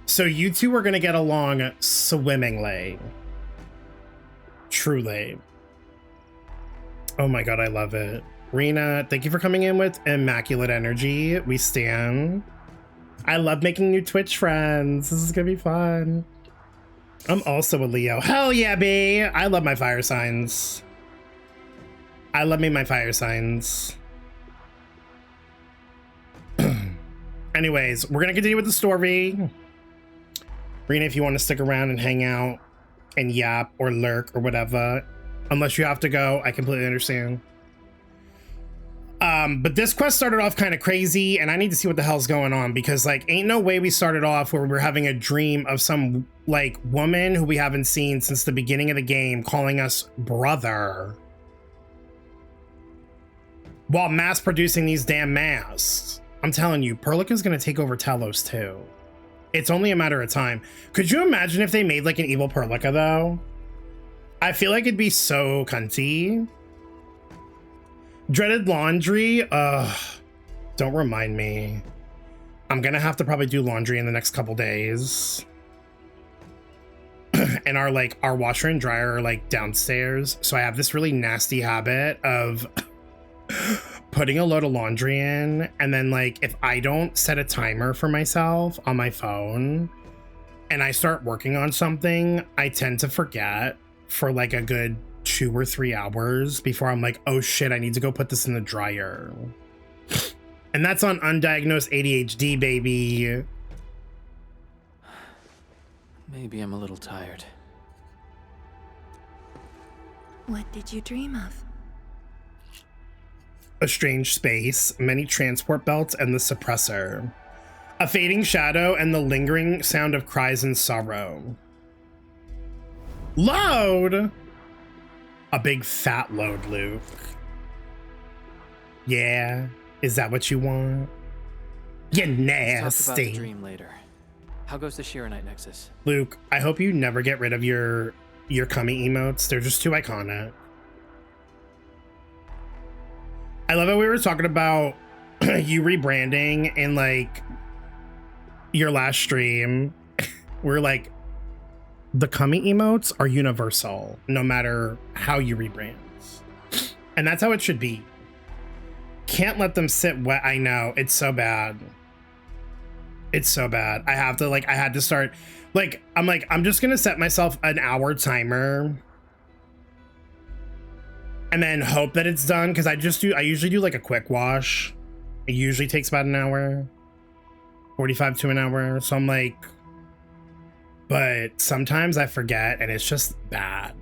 Speaker 3: So you two are gonna get along swimmingly. Truly. Oh my god, I love it. Rena, thank you for coming in with immaculate energy. We stan. I love making new Twitch friends. This is gonna be fun. I'm also a Leo. Hell yeah, B. I love my fire signs. I love me my fire signs. Anyways, we're gonna continue with the story. Rena, if you want to stick around and hang out and yap or lurk or whatever, unless you have to go, I completely understand. But this quest started off kind of crazy, and I need to see what the hell's going on, because like ain't no way we started off where we're having a dream of some like woman who we haven't seen since the beginning of the game calling us brother while mass producing these damn masks. I'm telling you, Perlica's gonna take over Telos too. It's only a matter of time. Could you imagine if they made like an evil Perlica though? I feel like it'd be so cunty. Dreaded laundry? Don't remind me. I'm gonna have to probably do laundry in the next couple days. And our washer and dryer are like downstairs. So I have this really nasty habit of putting a load of laundry in, and then like if I don't set a timer for myself on my phone and I start working on something, I tend to forget for like a good 2 or 3 hours before I'm like, oh shit, I need to go put this in the dryer. And that's on undiagnosed ADHD, baby.
Speaker 5: Maybe I'm a little tired.
Speaker 8: What did you dream of?
Speaker 3: A strange space, many transport belts, and the suppressor. A fading shadow and the lingering sound of cries and sorrow. Load! A big fat load, Luke. Yeah, is that what you want? You
Speaker 5: Let's talk about the
Speaker 3: nasty.
Speaker 5: dream later. How goes the Shiranite Nexus?
Speaker 3: Luke, I hope you never get rid of your cummy emotes. They're just too iconic. I love how we were talking about you rebranding in like your last stream. We're like, the cummy emotes are universal, no matter how you rebrand. And that's how it should be. Can't let them sit wet. I know, it's so bad. It's so bad. I have to like, I had to start like, I'm just gonna set myself an hour timer and then hope that it's done. Cause I usually do like a quick wash. It usually takes about an hour, 45 to an hour. So I'm like, but sometimes I forget and it's just bad.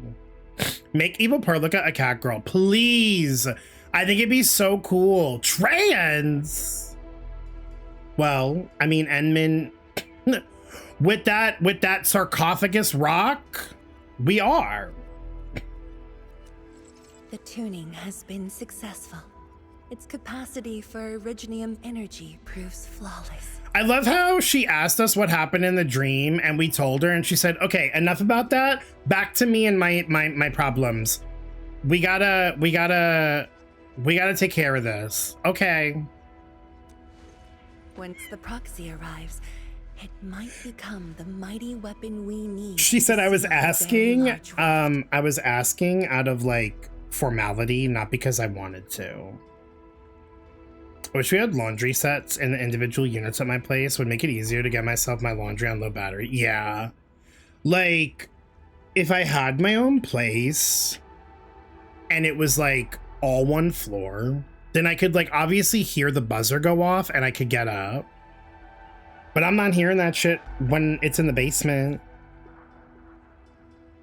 Speaker 3: Make Evil Perlica a cat girl, please. I think it'd be so cool. Trans. Well, I mean, Enman, with that sarcophagus rock, we are.
Speaker 8: The tuning has been successful. Its capacity for originium energy proves flawless.
Speaker 3: I love how she asked us what happened in the dream and we told her and she said, okay, enough about that. Back to me and my problems. We gotta take care of this. Okay.
Speaker 8: Once the proxy arrives, it might become the mighty weapon we need.
Speaker 3: She said I was
Speaker 8: to seal the very
Speaker 3: asking,
Speaker 8: large rift.
Speaker 3: I was asking out of like formality, not because I wanted to. I wish we had laundry sets in the individual units at my place. Would make it easier to get myself my laundry on low battery. Yeah. Like, if I had my own place and it was like all one floor, then I could like obviously hear the buzzer go off and I could get up. But I'm not hearing that shit when it's in the basement.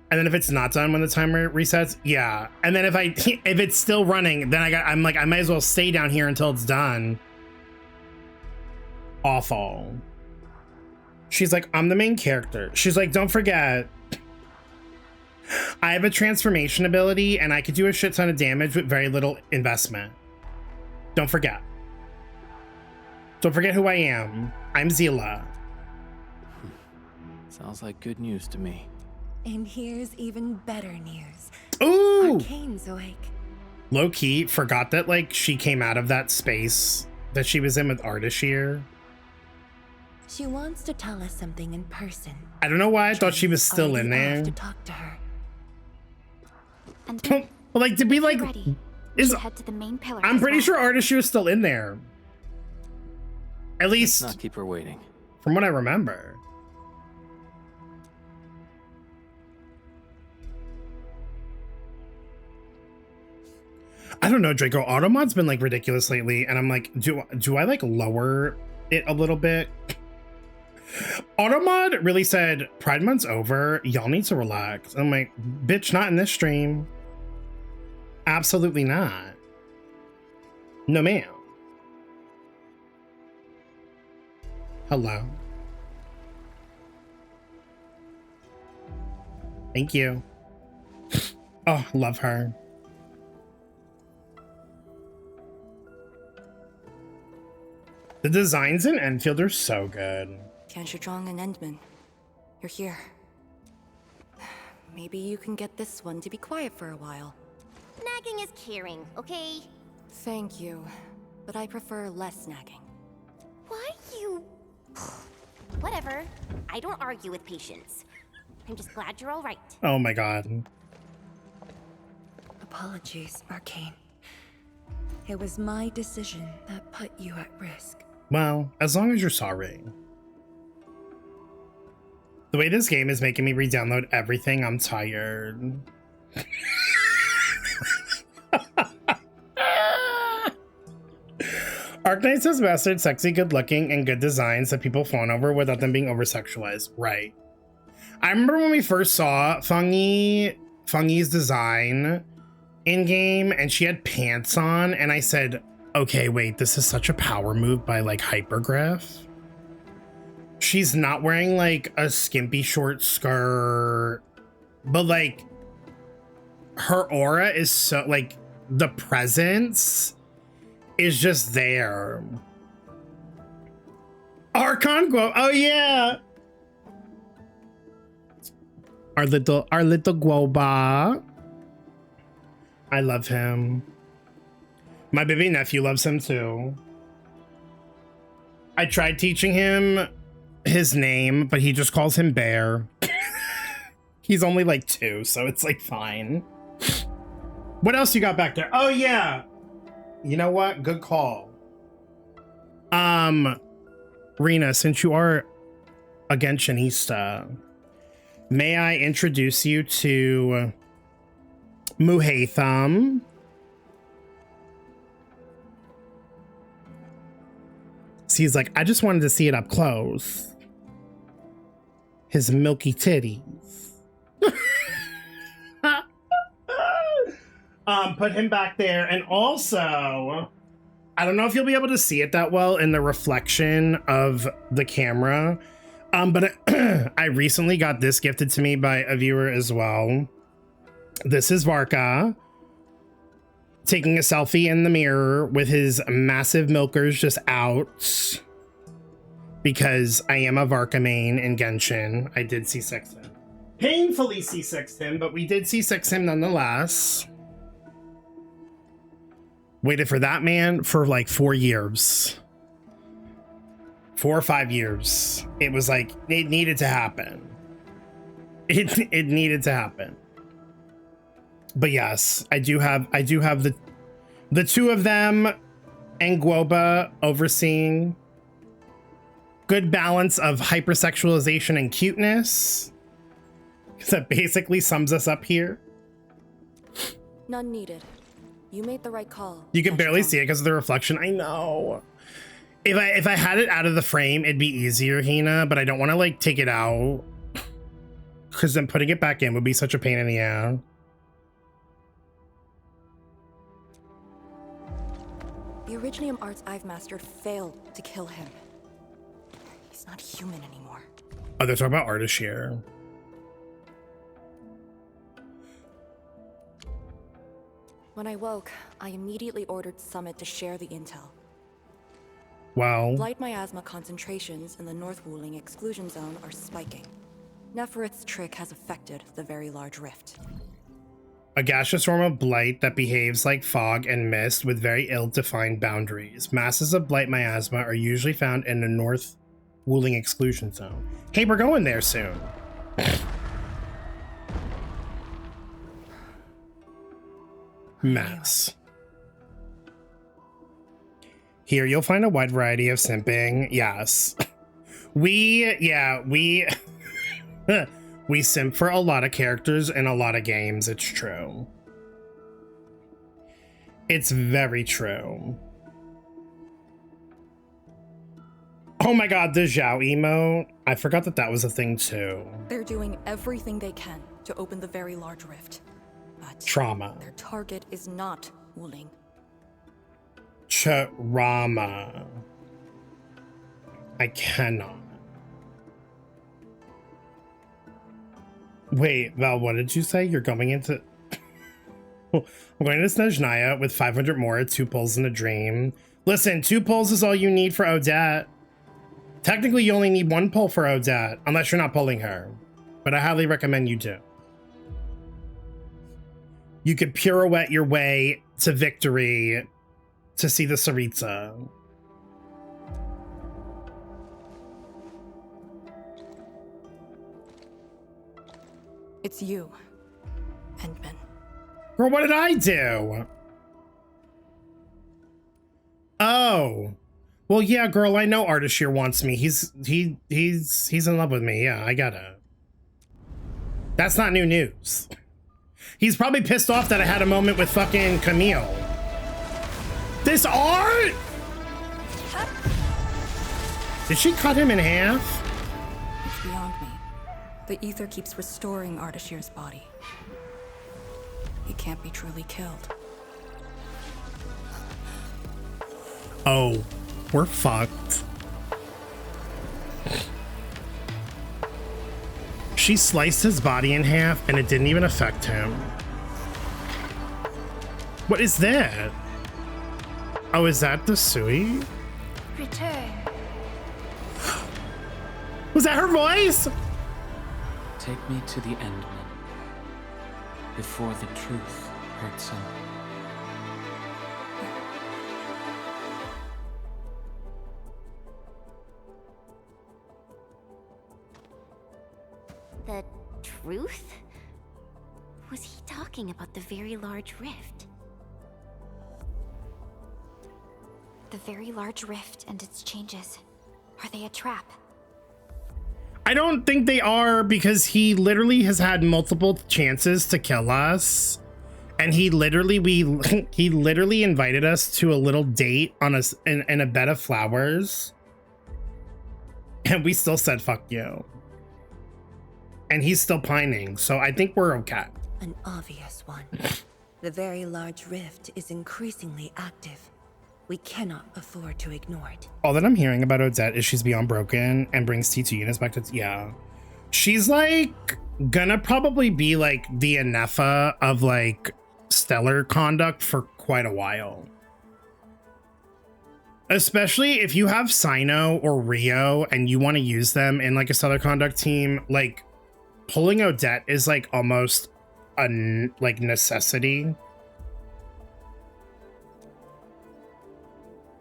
Speaker 3: And then if it's not done when the timer resets, yeah. And then if it's still running, then I'm like, I might as well stay down here until it's done. Awful. She's like, I'm the main character. She's like, don't forget, I have a transformation ability and I could do a shit ton of damage with very little investment. Don't forget. Don't forget who I am. I'm Zila.
Speaker 5: Sounds like good news to me.
Speaker 8: And here's even better news.
Speaker 3: Ooh!
Speaker 8: Arcane's awake.
Speaker 3: Low-key, forgot that like she came out of that space that she was in with Ardashir.
Speaker 8: She wants to tell us something in person.
Speaker 3: I don't know why I thought she was
Speaker 8: Jenny's
Speaker 3: still in
Speaker 8: already
Speaker 3: there.
Speaker 8: off to talk to her.
Speaker 7: And
Speaker 3: Well, like, did we like?
Speaker 7: ready. We
Speaker 3: Is
Speaker 7: should head to the main pillar.
Speaker 3: I'm
Speaker 7: as
Speaker 3: pretty
Speaker 7: well.
Speaker 3: sure Ardashir is still in there. At
Speaker 5: Let's
Speaker 3: least
Speaker 5: not keep her waiting.
Speaker 3: from what I remember. I don't know, Draco. Automod's been like ridiculous lately, and I'm like, do I like lower it a little bit? Automod really said, Pride Month's over. Y'all need to relax. I'm like, bitch, not in this stream. Absolutely not. No, ma'am. Hello. Thank you. Oh, love her. The designs in Enfield are so good.
Speaker 6: Kanshujong and Endman, you're here. Maybe you can get this one to be quiet for a while.
Speaker 1: Nagging is caring, okay?
Speaker 6: Thank you, but I prefer less nagging.
Speaker 1: Why you... Whatever. I don't argue with patience. I'm just glad you're all right.
Speaker 3: Oh my god.
Speaker 8: Apologies, Arcane. It was my decision that put you at risk.
Speaker 3: Well, as long as you're sorry. The way this game is making me re-download everything, I'm tired. Arknights has mastered sexy, good-looking, and good designs that people fawn over without them being over-sexualized. Right. I remember when we first saw Fungy's design in-game, and she had pants on, and I said, okay, wait, this is such a power move by, like, hypergryph. She's not wearing, like, a skimpy short skirt, but, like, her aura is so, like, the presence is just there. Archon, oh yeah, our little Guoba. I love him. My baby nephew loves him too. I tried teaching him his name, but he just calls him Bear. He's only like 2, so it's like fine. What else you got back there? Oh yeah. You know what? Good call. Rena, since you are a Genshinista, may I introduce you to Muhatham? So he's like, I just wanted to see it up close. His milky titties. Put him back there. And also, I don't know if you'll be able to see it that well in the reflection of the camera. But I recently got this gifted to me by a viewer as well. This is Varka taking a selfie in the mirror with his massive milkers just out. Because I am a Varka main in Genshin. I did C6 him. Painfully C6 him, but we did C6 him nonetheless. Waited for that man for like 4 years. 4 or 5 years. It was like, it needed to happen. It needed to happen. But yes, I do have the 2 of them and Guoba overseeing. Good balance of hypersexualization and cuteness. That basically sums us up here.
Speaker 6: None needed. You made the right call.
Speaker 3: You can barely see it because of the reflection. I know. If I had it out of the frame, it'd be easier, Hina, but I don't want to like take it out because then putting it back in would be such a pain in the ass.
Speaker 6: The Originium arts I've mastered failed to kill him. He's not human anymore.
Speaker 3: Oh, they're talking about artist here.
Speaker 6: When I woke, I immediately ordered Summit to share the intel.
Speaker 3: Wow.
Speaker 6: Blight miasma concentrations in the North Wuling exclusion zone are spiking. Neferith's trick has affected the Very Large Rift.
Speaker 3: A gaseous form of blight that behaves like fog and mist with very ill-defined boundaries. Masses of blight miasma are usually found in the North Wuling exclusion zone. Hey, we're going there soon. Mess. Here you'll find a wide variety of simping. Yes. We we simp for a lot of characters in a lot of games. It's true. It's very true. Oh my god, the Zhao emote. I forgot that that was a thing too.
Speaker 6: They're doing everything they can to open the Very Large Rift. But
Speaker 3: Trauma.
Speaker 6: their target is not Wuling.
Speaker 3: Trauma. I cannot. Wait, Val, what did you say? You're going into... I'm going to Snezhnaya with 500 more, 2 pulls in a dream. Listen, 2 pulls is all you need for Odette. Technically, you only need 1 pull for Odette, unless you're not pulling her. But I highly recommend you do. You could pirouette your way to victory to see the Saritsa.
Speaker 6: It's you, Endman.
Speaker 3: Girl, what did I do? Oh. Well, yeah, girl, I know Ardashir wants me. He's in love with me. Yeah, I got it. That's not new news. He's probably pissed off that I had a moment with fucking Camille. This art? Did she cut him in half?
Speaker 6: It's beyond me. The ether keeps restoring Ardashir's body. He can't be truly killed.
Speaker 3: Oh, we're fucked. She sliced his body in half and it didn't even affect him. What is that? Oh, is that the Sui?
Speaker 2: Return.
Speaker 3: Was that her voice?
Speaker 5: Take me to the Endman, before the truth hurts him.
Speaker 1: The truth? Was he talking about the very large rift?
Speaker 7: The very large rift and its changes. Are they a trap?
Speaker 3: I don't think they are, because he literally has had multiple chances to kill us. And he literally invited us to a little date on in a bed of flowers. And we still said fuck you. And he's still pining, so I think we're okay.
Speaker 8: An obvious one. The very large rift is increasingly active. We cannot afford to ignore it.
Speaker 3: All that I'm hearing about Odette is she's beyond broken and brings T2 units back to... Yeah. She's like gonna probably be like the Anefa of like stellar conduct for quite a while. Especially if you have Sino or Rio and you want to use them in like a stellar conduct team, like pulling Odette is like almost a like necessity.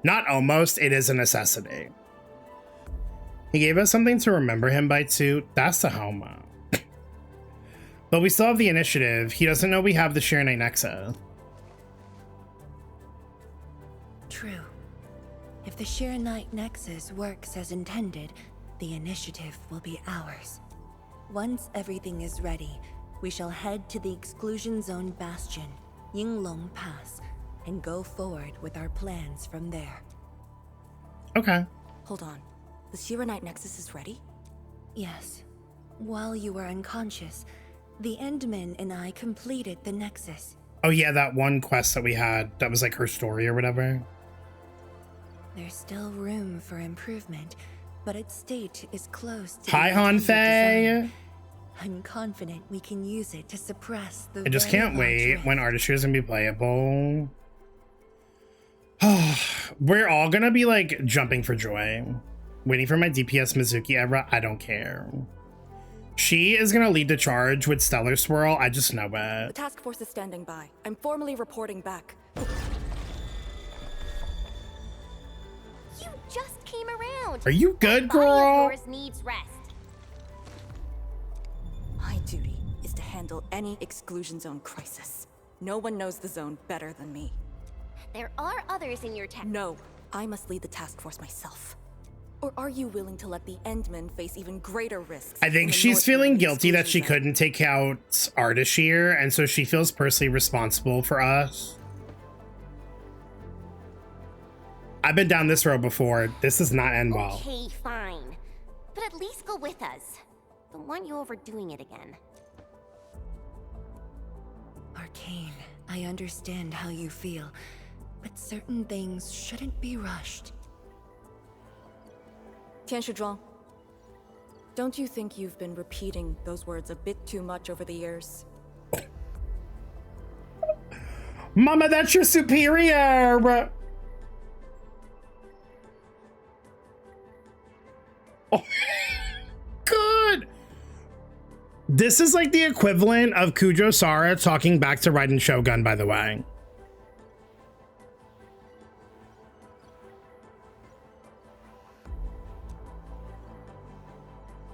Speaker 3: Not almost, it is a necessity. He gave us something to remember him by too. That's the homo. But we still have the initiative. He doesn't know we have the Sharonite Nexus.
Speaker 8: True. If the Sharonite Nexus works as intended, the initiative will be ours. Once everything is ready, we shall head to the Exclusion Zone Bastion, Yinglong Pass, and go forward with our plans from there.
Speaker 3: Okay.
Speaker 6: Hold on. The Sharonite Nexus is ready?
Speaker 8: Yes. While you were unconscious, the Endman and I completed the Nexus.
Speaker 3: Oh yeah, that one quest that we had, that was like her story or whatever.
Speaker 8: There's still room for improvement, but its state is close to
Speaker 3: Hi,
Speaker 8: the intended
Speaker 3: Hanfei.
Speaker 8: design. I'm confident we can use it to suppress the
Speaker 3: I just
Speaker 8: very
Speaker 3: can't
Speaker 8: large
Speaker 3: wait
Speaker 8: rift.
Speaker 3: when Ardashir is gonna be playable. We're all gonna be like jumping for joy. Waiting for my DPS Mizuki era, I don't care. She is gonna lead the charge with Stellar Swirl, I just know
Speaker 6: The
Speaker 3: it.
Speaker 6: task force is standing by. I'm formally reporting back.
Speaker 1: You just came around.
Speaker 3: Are you good,
Speaker 1: Body of
Speaker 3: girl?
Speaker 1: yours needs rest.
Speaker 6: My duty is to handle any exclusion zone crisis. No one knows the zone better than me.
Speaker 1: There are others in your tech.
Speaker 6: No, I must lead the task force myself. Or are you willing to let the Endmen face even greater risks?
Speaker 3: I think
Speaker 6: from the
Speaker 3: she's
Speaker 6: North
Speaker 3: feeling
Speaker 6: Wing
Speaker 3: guilty that she
Speaker 6: exclusion zone?
Speaker 3: couldn't take out Ardashir, and so she feels personally responsible for us. I've been down this road before. This does not end well.
Speaker 1: Okay, fine. But at least go with us. Don't want you overdoing it again.
Speaker 8: Arcane, I understand how you feel, but certain things shouldn't be rushed.
Speaker 6: Tianshizhuang, don't you think you've been repeating those words a bit too much over the years?
Speaker 3: Mama, that's your superior! Oh, good! This is like the equivalent of Kujo Sara talking back to Raiden Shogun, by the way.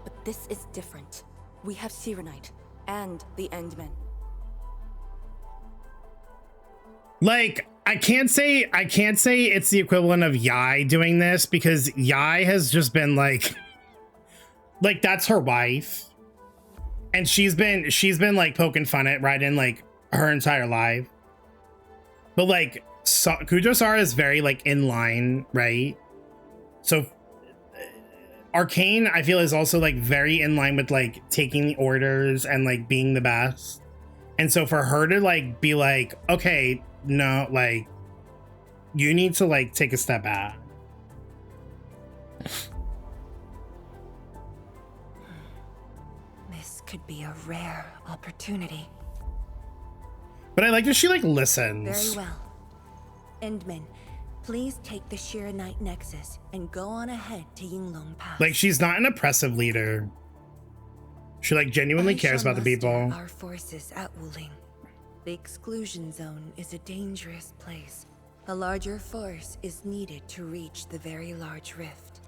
Speaker 6: But this is different. We have Sharonite and the Endmen.
Speaker 3: Like, I can't say it's the equivalent of Yai doing this, because Yai has just been like that's her wife, and she's been like poking fun at Raiden like her entire life. But like Kujo-Sara is very like in line, right? So Arcane, I feel, is also like very in line with like taking the orders and like being the best. And so for her to like be like, okay, no, like you need to like take a step back.
Speaker 8: This could be a rare opportunity.
Speaker 3: But I like that she like listens.
Speaker 8: Very well. Endman, please take the Shira Knight Nexus and go on ahead to Yinglong Pass.
Speaker 3: Like, she's not an oppressive leader. She like genuinely cares about the people.
Speaker 8: Our forces at Wuling. The exclusion zone is a dangerous place. A larger force is needed to reach the very large rift.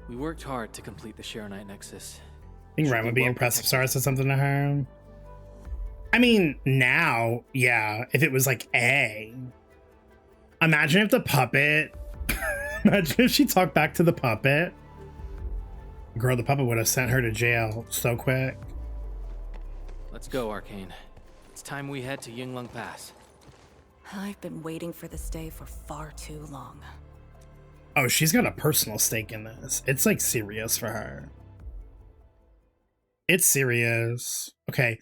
Speaker 5: We worked hard to complete the Sharonite Nexus.
Speaker 3: I think Ren would be impressed if Sara said something to her. I mean, now, yeah, if it was like A. Imagine if the puppet, imagine if she talked back to the puppet. Girl, the puppet would have sent her to jail so quick.
Speaker 5: Let's go, Arcane. It's time we head to Yinglong Pass.
Speaker 6: I've been waiting for this day for far too long.
Speaker 3: Oh, she's got a personal stake in this. It's like serious for her. It's serious. Okay.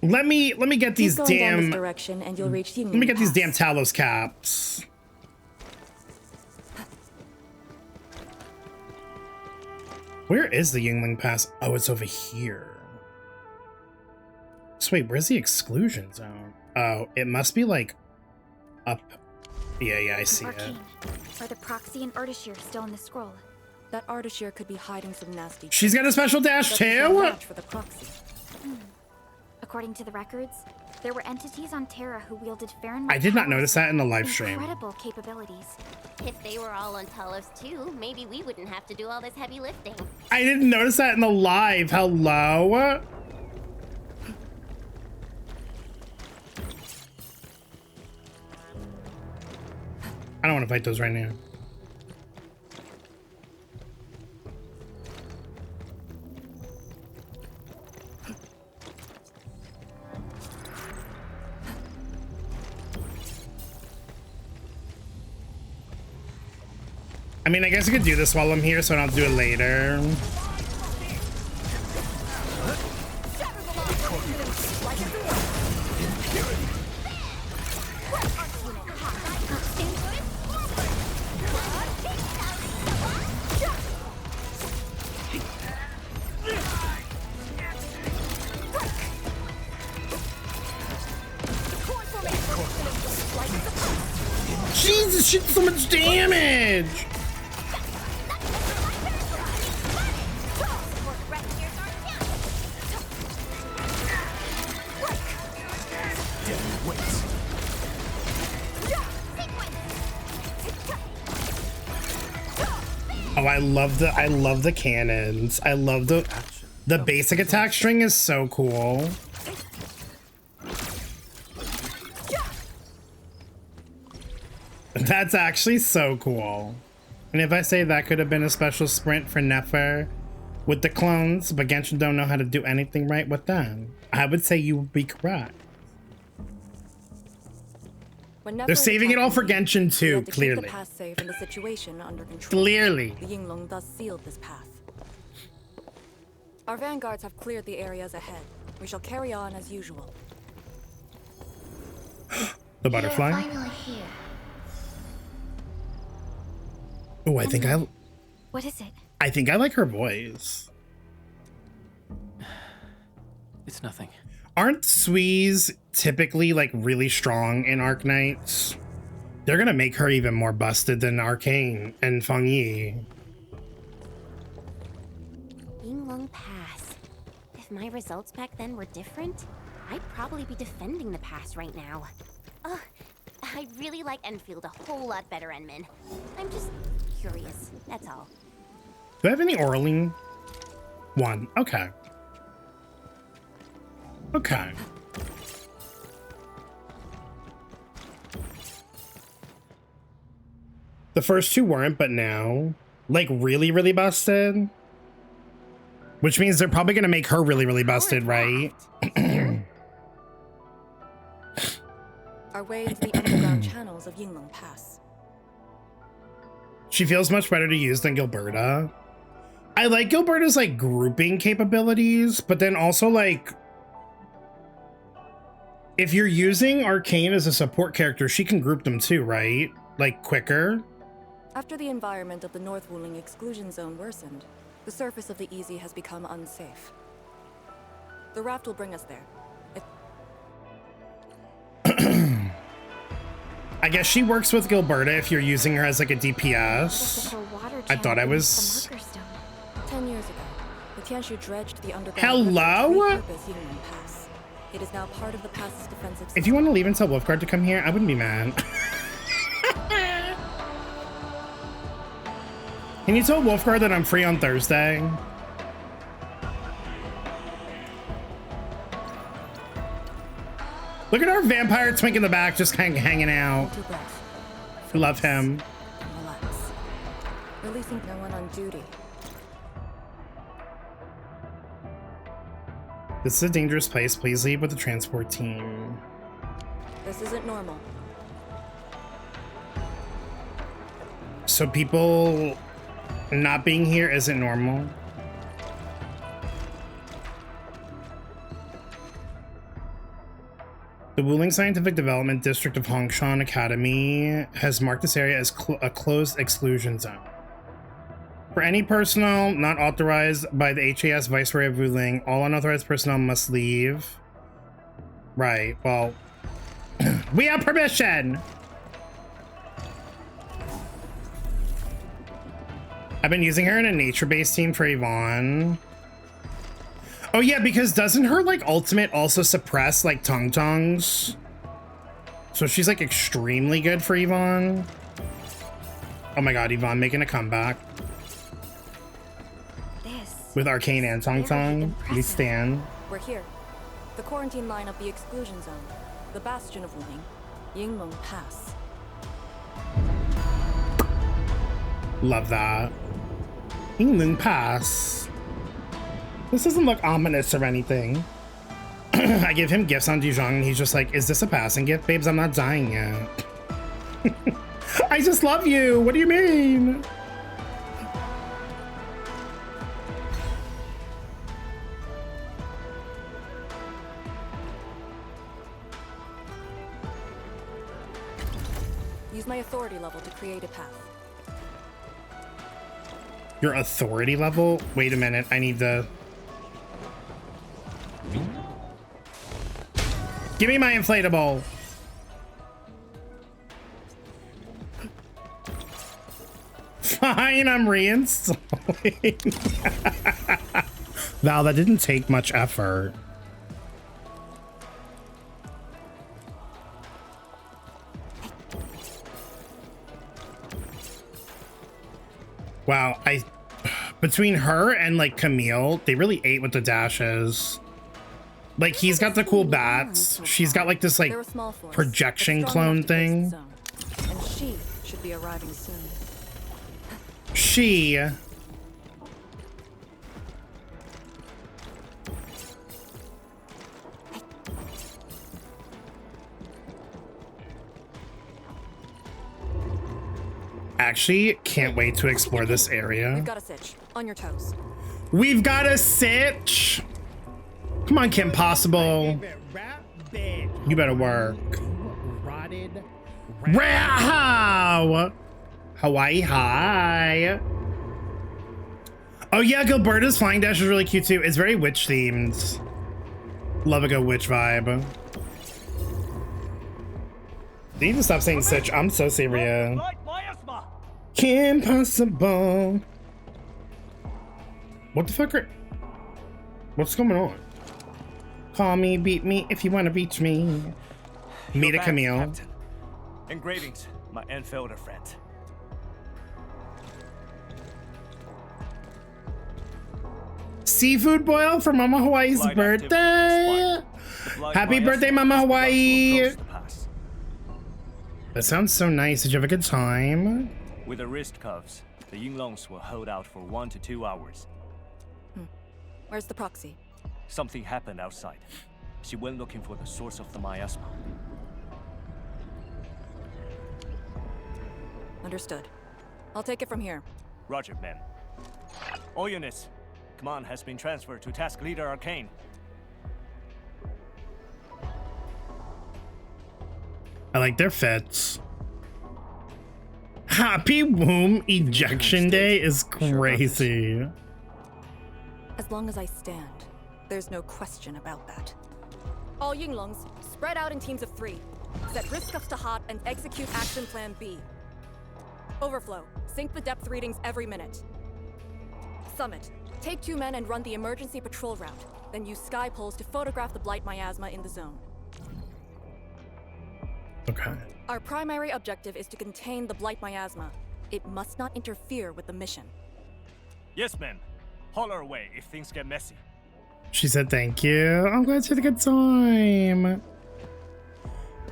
Speaker 3: Let me get these
Speaker 6: Keep going down
Speaker 3: damn
Speaker 6: this direction and you'll reach
Speaker 3: let me get these damn
Speaker 6: Pass.
Speaker 3: Talos caps. Where is the Yingling Pass? Oh, it's over here. So wait, where's the exclusion zone? Oh, it must be like up. Yeah, I see it.
Speaker 7: Arcane. Are the proxy and Ardashir still in the scroll?
Speaker 6: That Ardashir could be hiding some nasty.
Speaker 3: She's got a special dash
Speaker 6: That's a
Speaker 3: too?
Speaker 6: match for the proxy.
Speaker 7: According to the records, there were entities on Terra who wielded Fahrenheit.
Speaker 3: I did not notice that in the live stream.
Speaker 7: Incredible capabilities.
Speaker 1: If they were all on Talos too, maybe we wouldn't have to do all this heavy lifting.
Speaker 3: I didn't notice that in the live. Hello? I don't want to fight those right now. I mean, I guess I could do this while I'm here, so I don't have to do it later. Jesus, she did so much damage! Oh, I love the cannons. I love the basic attack string is so cool. That's actually so cool. And if I say that could have been a special sprint for Nefer with the clones, but Genshin don't know how to do anything right with them, I would say you would be correct. They're saving it all for Genshin too, clearly.
Speaker 6: The pass safe and the situation under control.
Speaker 3: Clearly.
Speaker 6: The Yinglong thus sealed this path. Our vanguards have cleared the areas ahead. We shall carry on as usual.
Speaker 3: The butterfly?
Speaker 1: Finally here.
Speaker 3: Oh, I think
Speaker 7: What is it?
Speaker 3: I think I like her voice.
Speaker 5: It's nothing.
Speaker 3: Aren't Sui's typically like really strong in Arknights? They're gonna make her even more busted than Arcane and Feng Yi.
Speaker 1: Yinglong Pass. If my results back then were different, I'd probably be defending the pass right now. Ugh, I really like Enfield a whole lot better, Enmin. I'm just curious, that's all.
Speaker 3: Do I have any Orling? One. Okay. Okay. The first two weren't, but now, like, really, really busted. Which means they're probably gonna make her really, really busted, right?
Speaker 6: Our way into the underground channels of Yinglong Pass.
Speaker 3: She feels much better to use than Gilberta. I like Gilberta's, like, grouping capabilities, but then also, like, if you're using Arcane as a support character, she can group them too, right? Like, quicker.
Speaker 6: After the environment of the North Wuling exclusion zone worsened, the surface of the Easy has become unsafe. The raft will bring us there.
Speaker 3: I guess she works with Gilberta if you're using her as like a DPS. I thought I was...
Speaker 6: 10 years ago, the Tianshu dredged the underground.
Speaker 3: Hello?
Speaker 6: Pass. It is now part of the pass's defensive system.
Speaker 3: If you want to leave and tell Wolfguard to come here, I wouldn't be mad. Can you tell Wolfguard that I'm free on Thursday? Look at our vampire twink in the back just kind of hanging out. Love him.
Speaker 6: Relax. Releasing no one on duty.
Speaker 3: This is a dangerous place. Please leave with the transport team.
Speaker 6: This isn't normal.
Speaker 3: So people not being here isn't normal. The Wuling Scientific Development District of Hongshan Academy has marked this area as a closed exclusion zone. For any personnel not authorized by the HAS Viceroy of Wuling, all unauthorized personnel must leave. Right, well, we have permission! I've been using her in a nature-based team for Yvonne. Oh yeah, because doesn't her like ultimate also suppress like tongs? So she's like extremely good for Yvonne. Oh my god, Yvonne making a comeback. With Arcane and Tong. We stand.
Speaker 6: We're here. The quarantine line of the exclusion zone. The bastion of Wuling. Yinglong Pass.
Speaker 3: Love that. Yinglong Pass. This doesn't look ominous or anything. I give him gifts on Dijon and he's just like, is this a passing gift? Babes, I'm not dying yet. I just love you. What do you mean?
Speaker 6: Use my authority level to create a path.
Speaker 3: Your authority level? Wait a minute, I need to... Give me my inflatable! Fine, I'm reinstalling. Val, that didn't take much effort. Wow, between her and like Camille, they really ate with the dashes. Like he's got the cool bats. She's got like this like projection clone thing.
Speaker 6: And she should be arriving soon.
Speaker 3: She. Actually, can't wait to explore this area.
Speaker 6: We've got a sitch. On your toes.
Speaker 3: We've got a sitch. Come on, Kim Possible. You better work. Wow. Hawaii High. Oh yeah, Gilberta's flying dash is really cute too. It's very witch themed. Love a good witch vibe. They need to stop saying sitch. I'm so serious. Kim Possible. What the fuck are... What's going on? Call me, beat me if you want to reach me. Meet a Camille.
Speaker 4: Engravings, my Enfielder friend.
Speaker 3: Seafood boil for Mama Hawaii's
Speaker 4: Flight
Speaker 3: birthday.
Speaker 4: activity is
Speaker 3: Happy
Speaker 4: Blight
Speaker 3: birthday,
Speaker 4: miasma
Speaker 3: Mama
Speaker 4: has begun to
Speaker 3: Hawaii.
Speaker 4: approach the pass.
Speaker 3: That sounds so nice. Did you have a good time?
Speaker 4: With the wrist cuffs, the Yinglongs will hold out for 1 to 2 hours.
Speaker 6: Where's the proxy?
Speaker 4: Something happened outside. She went looking for the source of the miasma.
Speaker 6: Understood. I'll take it from here.
Speaker 4: Roger, ma'am. All units, command has been transferred to Task Leader Arcane.
Speaker 3: I like their fits. Happy womb ejection day is crazy.
Speaker 6: As long as I stand, there's no question about that. All Yinglongs, spread out in teams of 3. Set risk cuffs to hot and execute action plan B. Overflow, sync the depth readings every minute. Summit, take 2 men and run the emergency patrol route. Then use sky poles to photograph the blight miasma in the zone.
Speaker 3: Okay.
Speaker 6: Our primary objective is to contain the blight miasma. It must not interfere with the mission.
Speaker 4: Yes, ma'am. Holler away if things get messy.
Speaker 3: She said thank you. I'm glad you had a good time.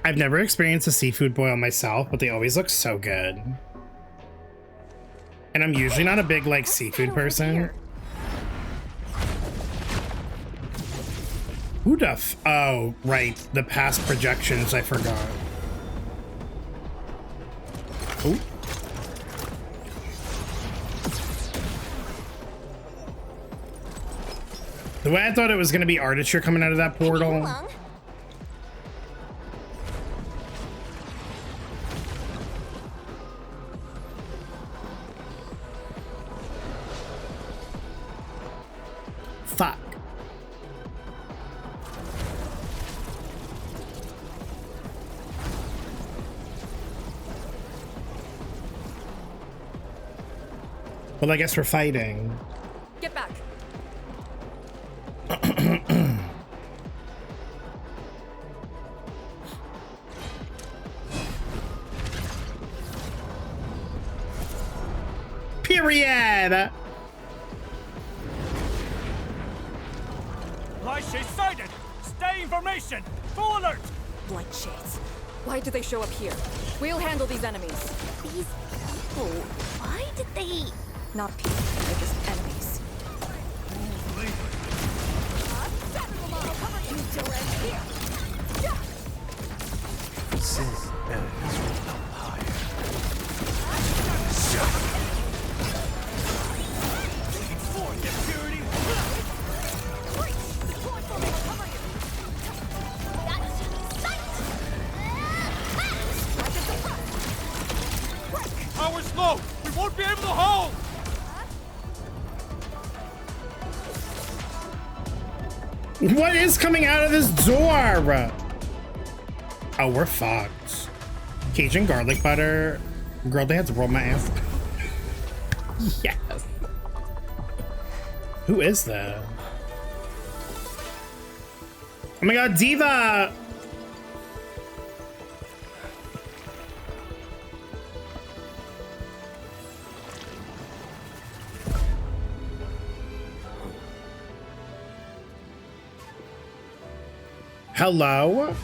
Speaker 3: I've never experienced a seafood boil myself, but they always look so good. And I'm usually not a big like seafood person. Who the oh, right. The past projections, I forgot. Oh. The way I thought it was going to be Artiture coming out of that portal. Fuck. Well, I guess we're fighting.
Speaker 6: Get back.
Speaker 3: Period.
Speaker 4: Blight shades sighted! Stay in formation! Full alert!
Speaker 6: Blight shades. Why did they show up here? We'll handle these enemies.
Speaker 1: These people, why did they...
Speaker 6: Not people, they're just enemies.
Speaker 4: Sin ends with empire. Power's low! We won't be able to hold!
Speaker 3: What is coming out of this door? Oh, we're fucked. Cajun garlic butter. Girl, they had to roll my ass. Yes. Who is that? Oh my god, Diva! Hello?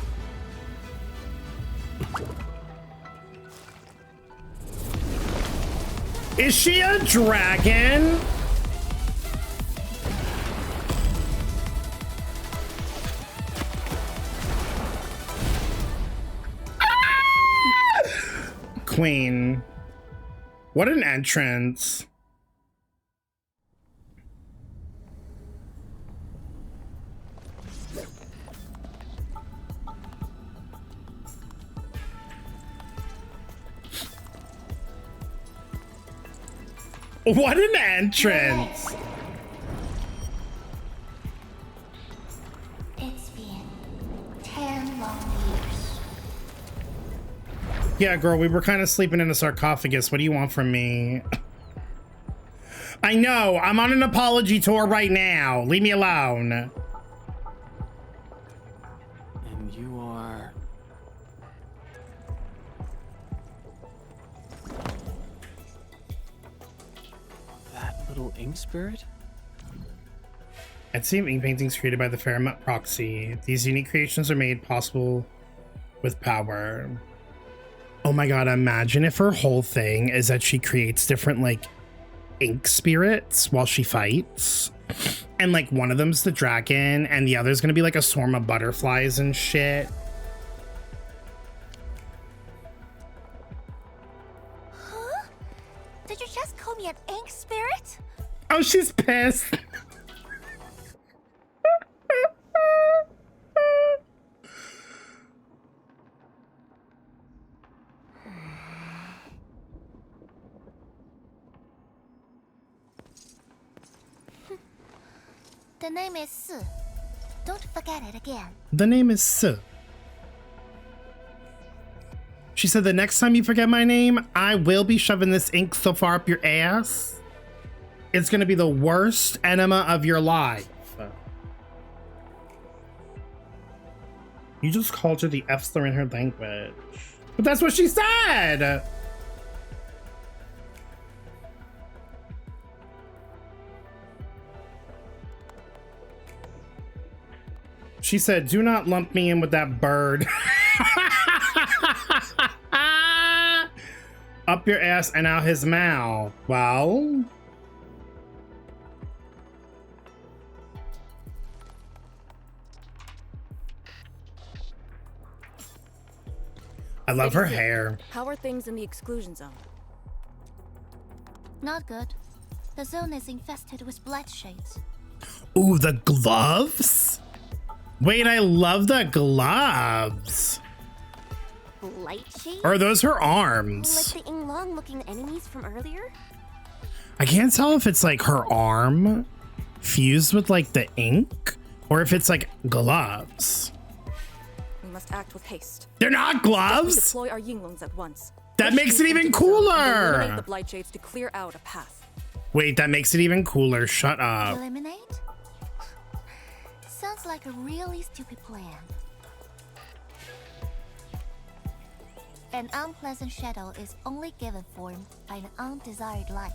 Speaker 3: Is she a dragon? Queen. What an entrance. What an entrance!
Speaker 1: It's been 10 long years.
Speaker 3: Yeah, girl, we were kind of sleeping in a sarcophagus. What do you want from me? I know, I'm on an apology tour right now. Leave me alone.
Speaker 5: And you are... ink spirit?
Speaker 3: At Steam ink paintings created by the Fairmont proxy. These unique creations are made possible with power. Oh my god, imagine if her whole thing is that she creates different like ink spirits while she fights. And like one of them's the dragon and the other's gonna be like a swarm of butterflies and shit.
Speaker 1: Huh? Did you just call me an ink spirit?
Speaker 3: Oh, she's pissed.
Speaker 1: The name is Su. Don't forget it again.
Speaker 3: The name is Su. She said the next time you forget my name, I will be shoving this ink so far up your ass. It's gonna be the worst enema of your life. You just called her the F slur in her language. But that's what she said! She said, do not lump me in with that bird. Up your ass and out his mouth. Well. I love her hair.
Speaker 6: How are things in the exclusion zone?
Speaker 1: Not good. The zone is infested with blight shades.
Speaker 3: Ooh, the gloves? Wait, I love the gloves.
Speaker 1: Blight shades?
Speaker 3: Or are those her arms?
Speaker 1: Like the Inglong looking enemies from earlier?
Speaker 3: I can't tell if it's like her arm fused with like the ink or if it's like gloves.
Speaker 6: We must act with haste.
Speaker 3: They're not
Speaker 6: We
Speaker 3: gloves.
Speaker 6: deploy our Yinglungs at once.
Speaker 3: That
Speaker 6: Push
Speaker 3: makes
Speaker 6: deep
Speaker 3: it even
Speaker 6: into the zone and
Speaker 3: cooler.
Speaker 6: eliminate the blight shades to clear out a path.
Speaker 3: Wait, that makes it even cooler. Shut up.
Speaker 1: Eliminate? Sounds like a really stupid plan. An unpleasant shadow is only given form by an undesired light.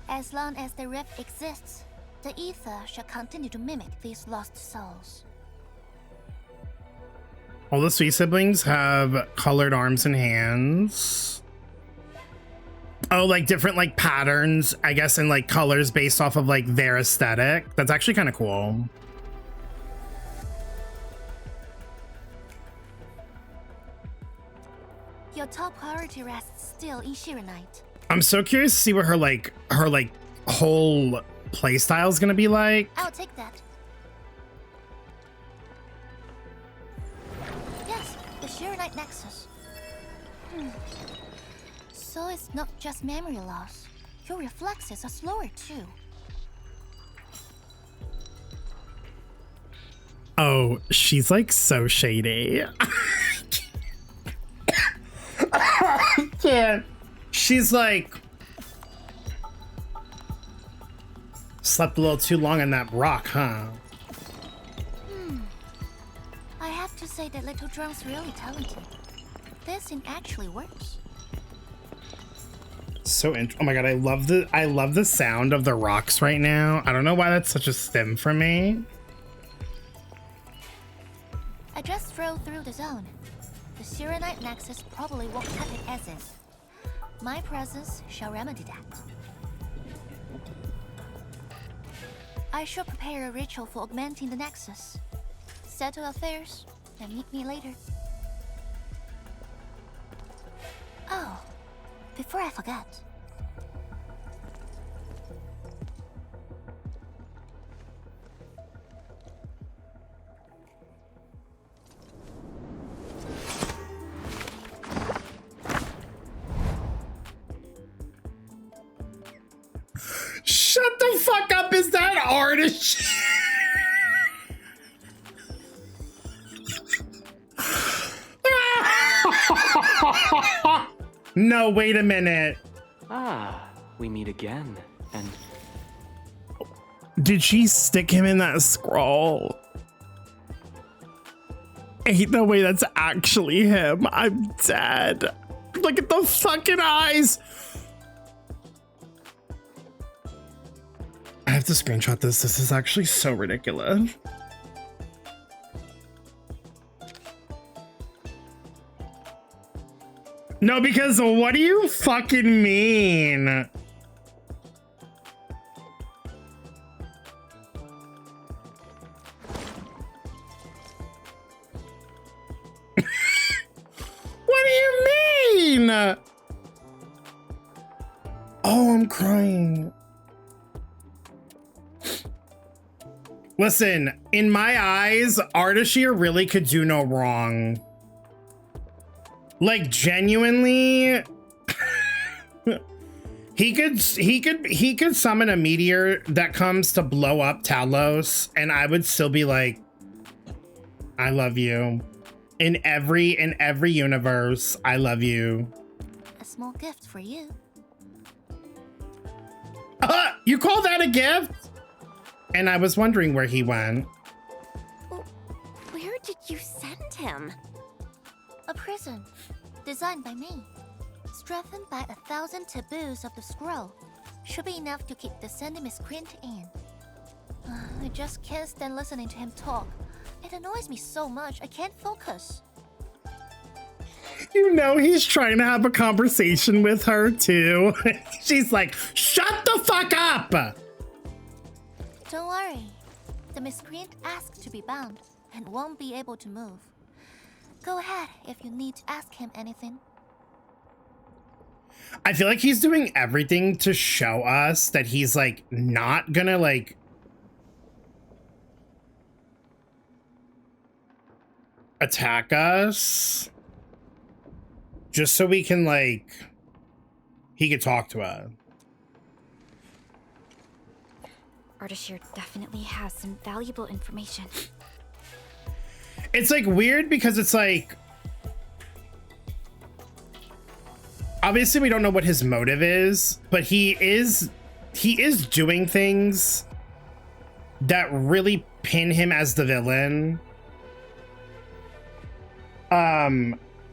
Speaker 1: As long as the rift exists, the ether shall continue to mimic these lost souls.
Speaker 3: All the sweet siblings have colored arms and hands. Oh, like different like patterns, I guess, and like colors based off of like their aesthetic. That's actually kind of cool.
Speaker 1: Your top priority rests still in Shiranite.
Speaker 3: I'm so curious to see what her whole playstyle is gonna be like.
Speaker 1: I'll take that. Yes, the Shiranite Nexus. So it's not just memory loss. Your reflexes are slower too.
Speaker 3: Oh, she's like so shady. I can't. She's like slept a little too long on that rock, huh?
Speaker 1: I have to say that Little Drone's really talented. This thing actually works.
Speaker 3: So oh my god, I love the sound of the rocks right now. I don't know why that's such a stim for me.
Speaker 1: I just drove through the zone. The Shiranite Nexus probably won't have it as is. My presence shall remedy that. I shall prepare a ritual for augmenting the Nexus. Settle affairs, and meet me later. Oh, before I forget.
Speaker 3: Shut the fuck up, is that artist? No, wait a minute.
Speaker 5: Ah, we meet again. And
Speaker 3: Did she stick him in that scroll? Ain't no way that's actually him. I'm dead. Look at the fucking eyes. I have to screenshot this. This is actually so ridiculous. No, because what do you fucking mean? What do you mean? Oh, I'm crying. Listen, in my eyes, Ardashir really could do no wrong. Like, genuinely, he could summon a meteor that comes to blow up Talos, and I would still be like, I love you. In every universe, I love you.
Speaker 1: A small gift for you.
Speaker 3: You call that a gift? And I was wondering where he went.
Speaker 1: Where did you send him? A prison, designed by me. Strengthened by 1,000 taboos of the scroll. Should be enough to keep the sending miscreant in. I just can't stand listening to him talk. It annoys me so much, I can't focus.
Speaker 3: You know he's trying to have a conversation with her too. She's like, shut the fuck up!
Speaker 1: Don't worry. The miscreant asked to be bound and won't be able to move. Go ahead if you need to ask him anything.
Speaker 3: I feel like he's doing everything to show us that he's like not gonna like attack us just so we can like he could talk to us.
Speaker 7: Ardashir definitely has some valuable information.
Speaker 3: It's like weird because it's like obviously we don't know what his motive is, but he is doing things that really pin him as the villain.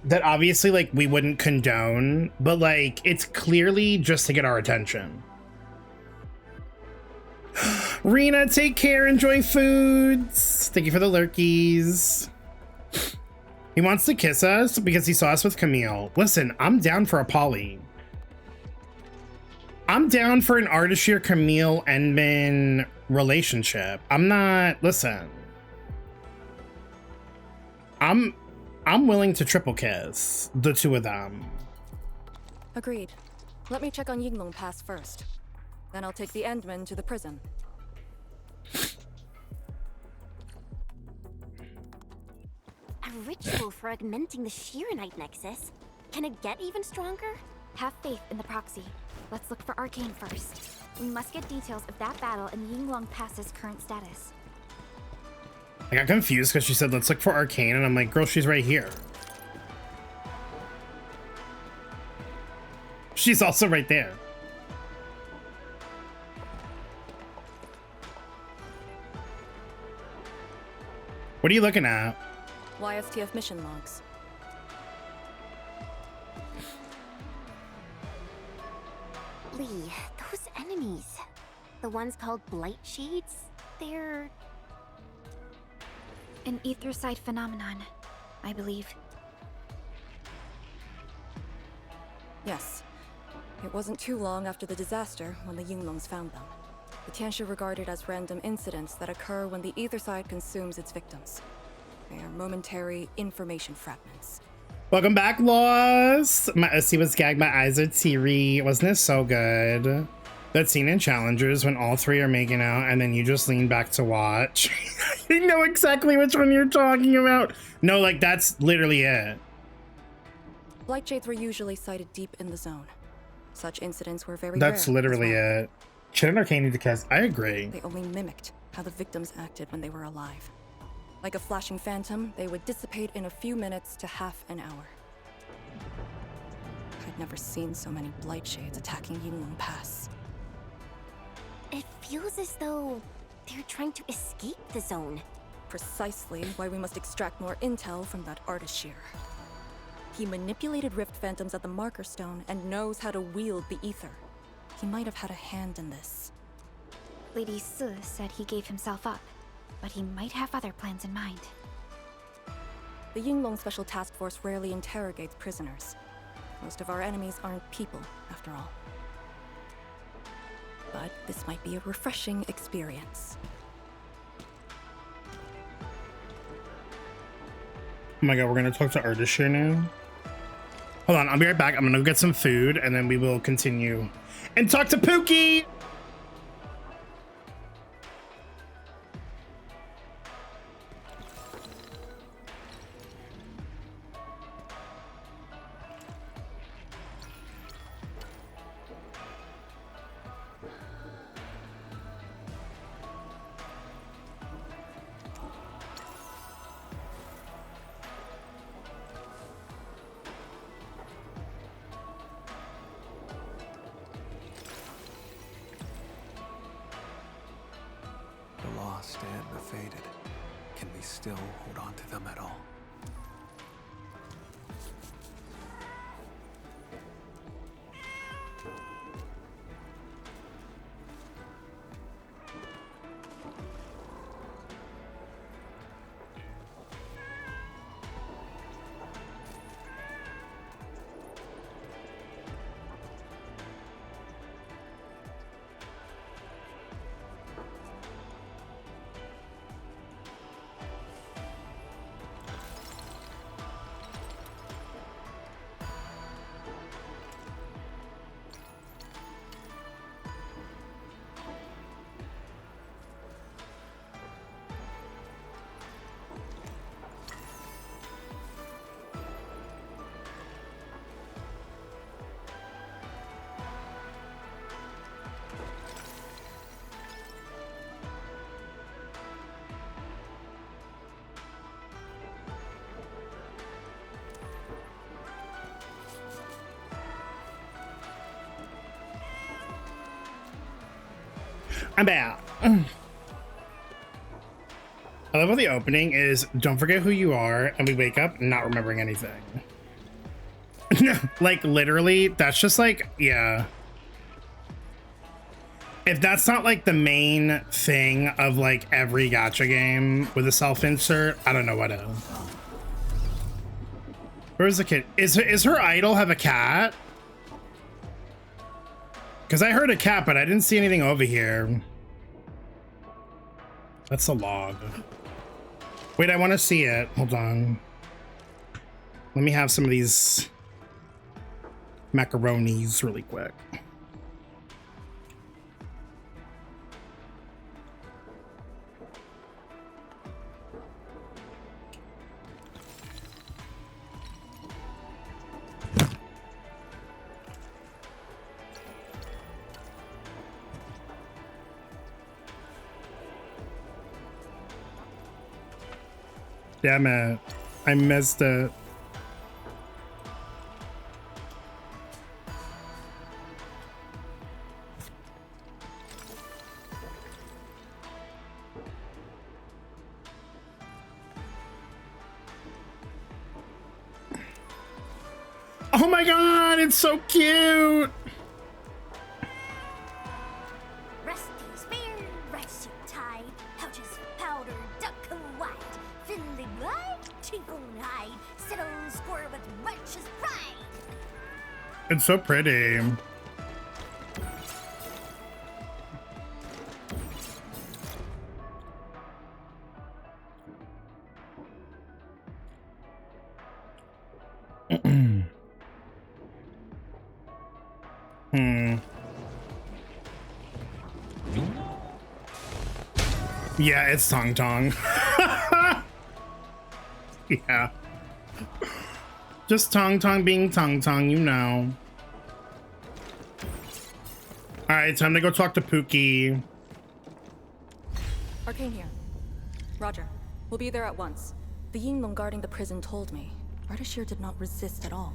Speaker 3: That obviously like we wouldn't condone, but like it's clearly just to get our attention. Rena, take care, enjoy foods. Thank you for the lurkies. He wants to kiss us because he saw us with Camille. Listen, I'm down for a poly. I'm down for an Ardashir Camille Endman relationship. I'm not, listen. I'm willing to triple kiss the two of them.
Speaker 6: Agreed. Let me check on Yinglong Pass first. Then I'll take the Endman to the prison.
Speaker 1: A ritual for augmenting the Shiranite Nexus? Can it get even stronger?
Speaker 7: Have faith in the proxy. Let's look for Arcane first. We must get details of that battle and Yinglong Pass's current status.
Speaker 3: I got confused because she said, let's look for Arcane, and I'm like, girl, she's right here. She's also right there. What are you looking at?
Speaker 6: YSTF mission logs.
Speaker 1: Lee, those enemies. The ones called Blight Shades? They're...
Speaker 7: An etherside phenomenon, I believe.
Speaker 6: Yes. It wasn't too long after the disaster when the Yinglongs found them. The Tianshi regarded as random incidents that occur when the etherside consumes its victims. They are momentary information fragments.
Speaker 3: Welcome back, Lost. My Ussy was gagged, my eyes are teary. Wasn't it so good? That scene in Challengers when all three are making out and then you just lean back to watch. You know exactly which one you're talking about. No, like that's literally it.
Speaker 6: Blight Shades were usually sighted deep in the zone. Such incidents were very
Speaker 3: That's
Speaker 6: rare
Speaker 3: literally
Speaker 6: as well.
Speaker 3: it. Chid and Arcane need to cast. I agree.
Speaker 6: They only mimicked how the victims acted when they were alive. Like a flashing phantom, they would dissipate in a few minutes to half an hour. I'd never seen so many Blight Shades attacking Yinglong Pass.
Speaker 1: It feels as though they're trying to escape the zone.
Speaker 6: Precisely why we must extract more intel from that Ardashir. He manipulated Rift Phantoms at the Marker Stone and knows how to wield the Ether. He might have had a hand in this.
Speaker 7: Lady Su said he gave himself up, but he might have other plans in mind.
Speaker 6: The Yinglong Special Task Force rarely interrogates prisoners. Most of our enemies aren't people, after all. But this might be a refreshing experience.
Speaker 3: Oh my god, we're gonna talk to Ardashir now. Hold on, I'll be right back. I'm gonna go get some food and then we will continue and talk to Pookie.
Speaker 9: And the faded. Can we still hold on to them at all? I'm back. I love how the opening is, don't forget who you are, and we wake up not remembering anything. Like, literally, that's just like, yeah. If that's not like the main thing of like every gacha game with a self-insert, I don't know what else. Where's the kid? Is her idol have a cat? Because I heard a cat, but I didn't see anything over here. That's a log. Wait, I want to see it. Hold on. Let me have some of these macaronis really quick. Damn it. I missed it. Oh my god, it's so cute.
Speaker 1: Rusty spear, red suit tied, pouches powder, duck white, finley blind, tinkle hide, settle square with righteous pride.
Speaker 3: It's so pretty. Yeah, it's Tong Tong. Yeah. Just Tong Tong being Tong Tong, you know. Alright, time to go talk to Pookie.
Speaker 6: Arcane here. Roger. We'll be there at once. The Yinglong guarding the prison told me. Ardashir did not resist at all.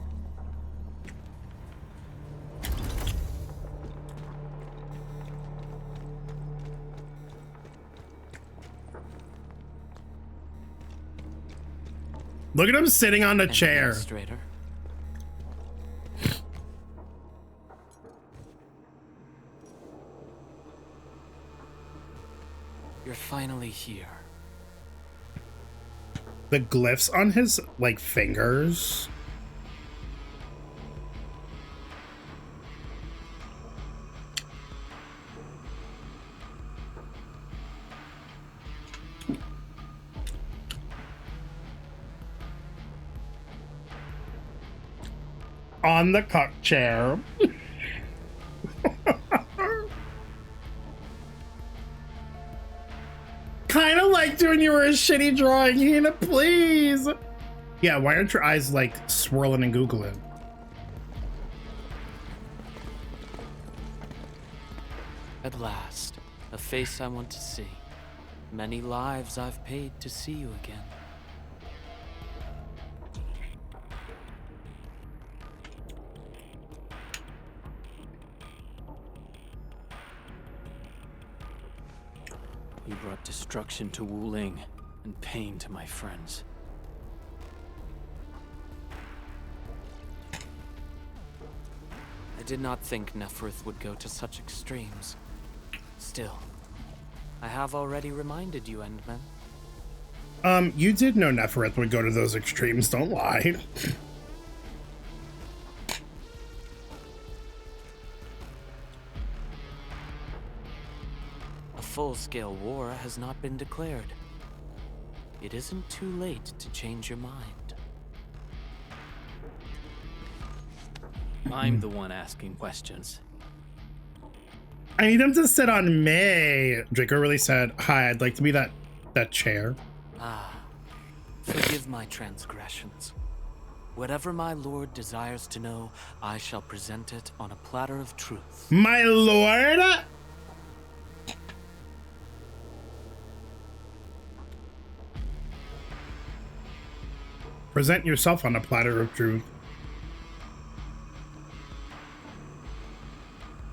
Speaker 3: Look at him sitting on the chair.
Speaker 5: Administrator. You're finally here.
Speaker 3: The glyphs on his, like, fingers. On the cock chair. Kind of liked you when you were a shitty drawing, Hina, please. Yeah, why aren't your eyes like swirling and googling?
Speaker 5: At last, a face I want to see. Many lives I've paid to see you again. You brought destruction to Wuling and pain to my friends. I did not think Neferth would go to such extremes. Still, I have already reminded you, Endman.
Speaker 3: You did know Neferth would go to those extremes, don't lie.
Speaker 5: A full-scale war has not been declared. It isn't too late to change your mind. I'm the one asking questions.
Speaker 3: I need him to sit on me. Draco really said, hi, I'd like to be that chair.
Speaker 5: Ah, forgive my transgressions. Whatever my lord desires to know, I shall present it on a platter of truth.
Speaker 3: My lord? Present yourself on a platter of truth.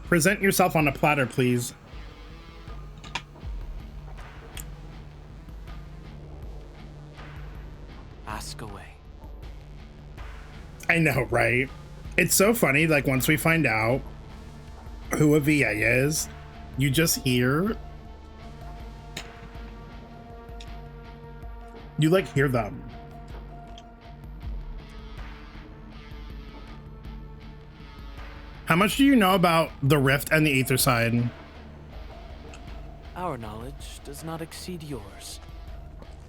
Speaker 3: Present yourself on a platter, please.
Speaker 5: Ask away.
Speaker 3: I know, right? It's so funny, like, once we find out who a VA is, you just hear... You, like, hear them. How much do you know about the Rift and the Aether side?
Speaker 5: Our knowledge does not exceed yours.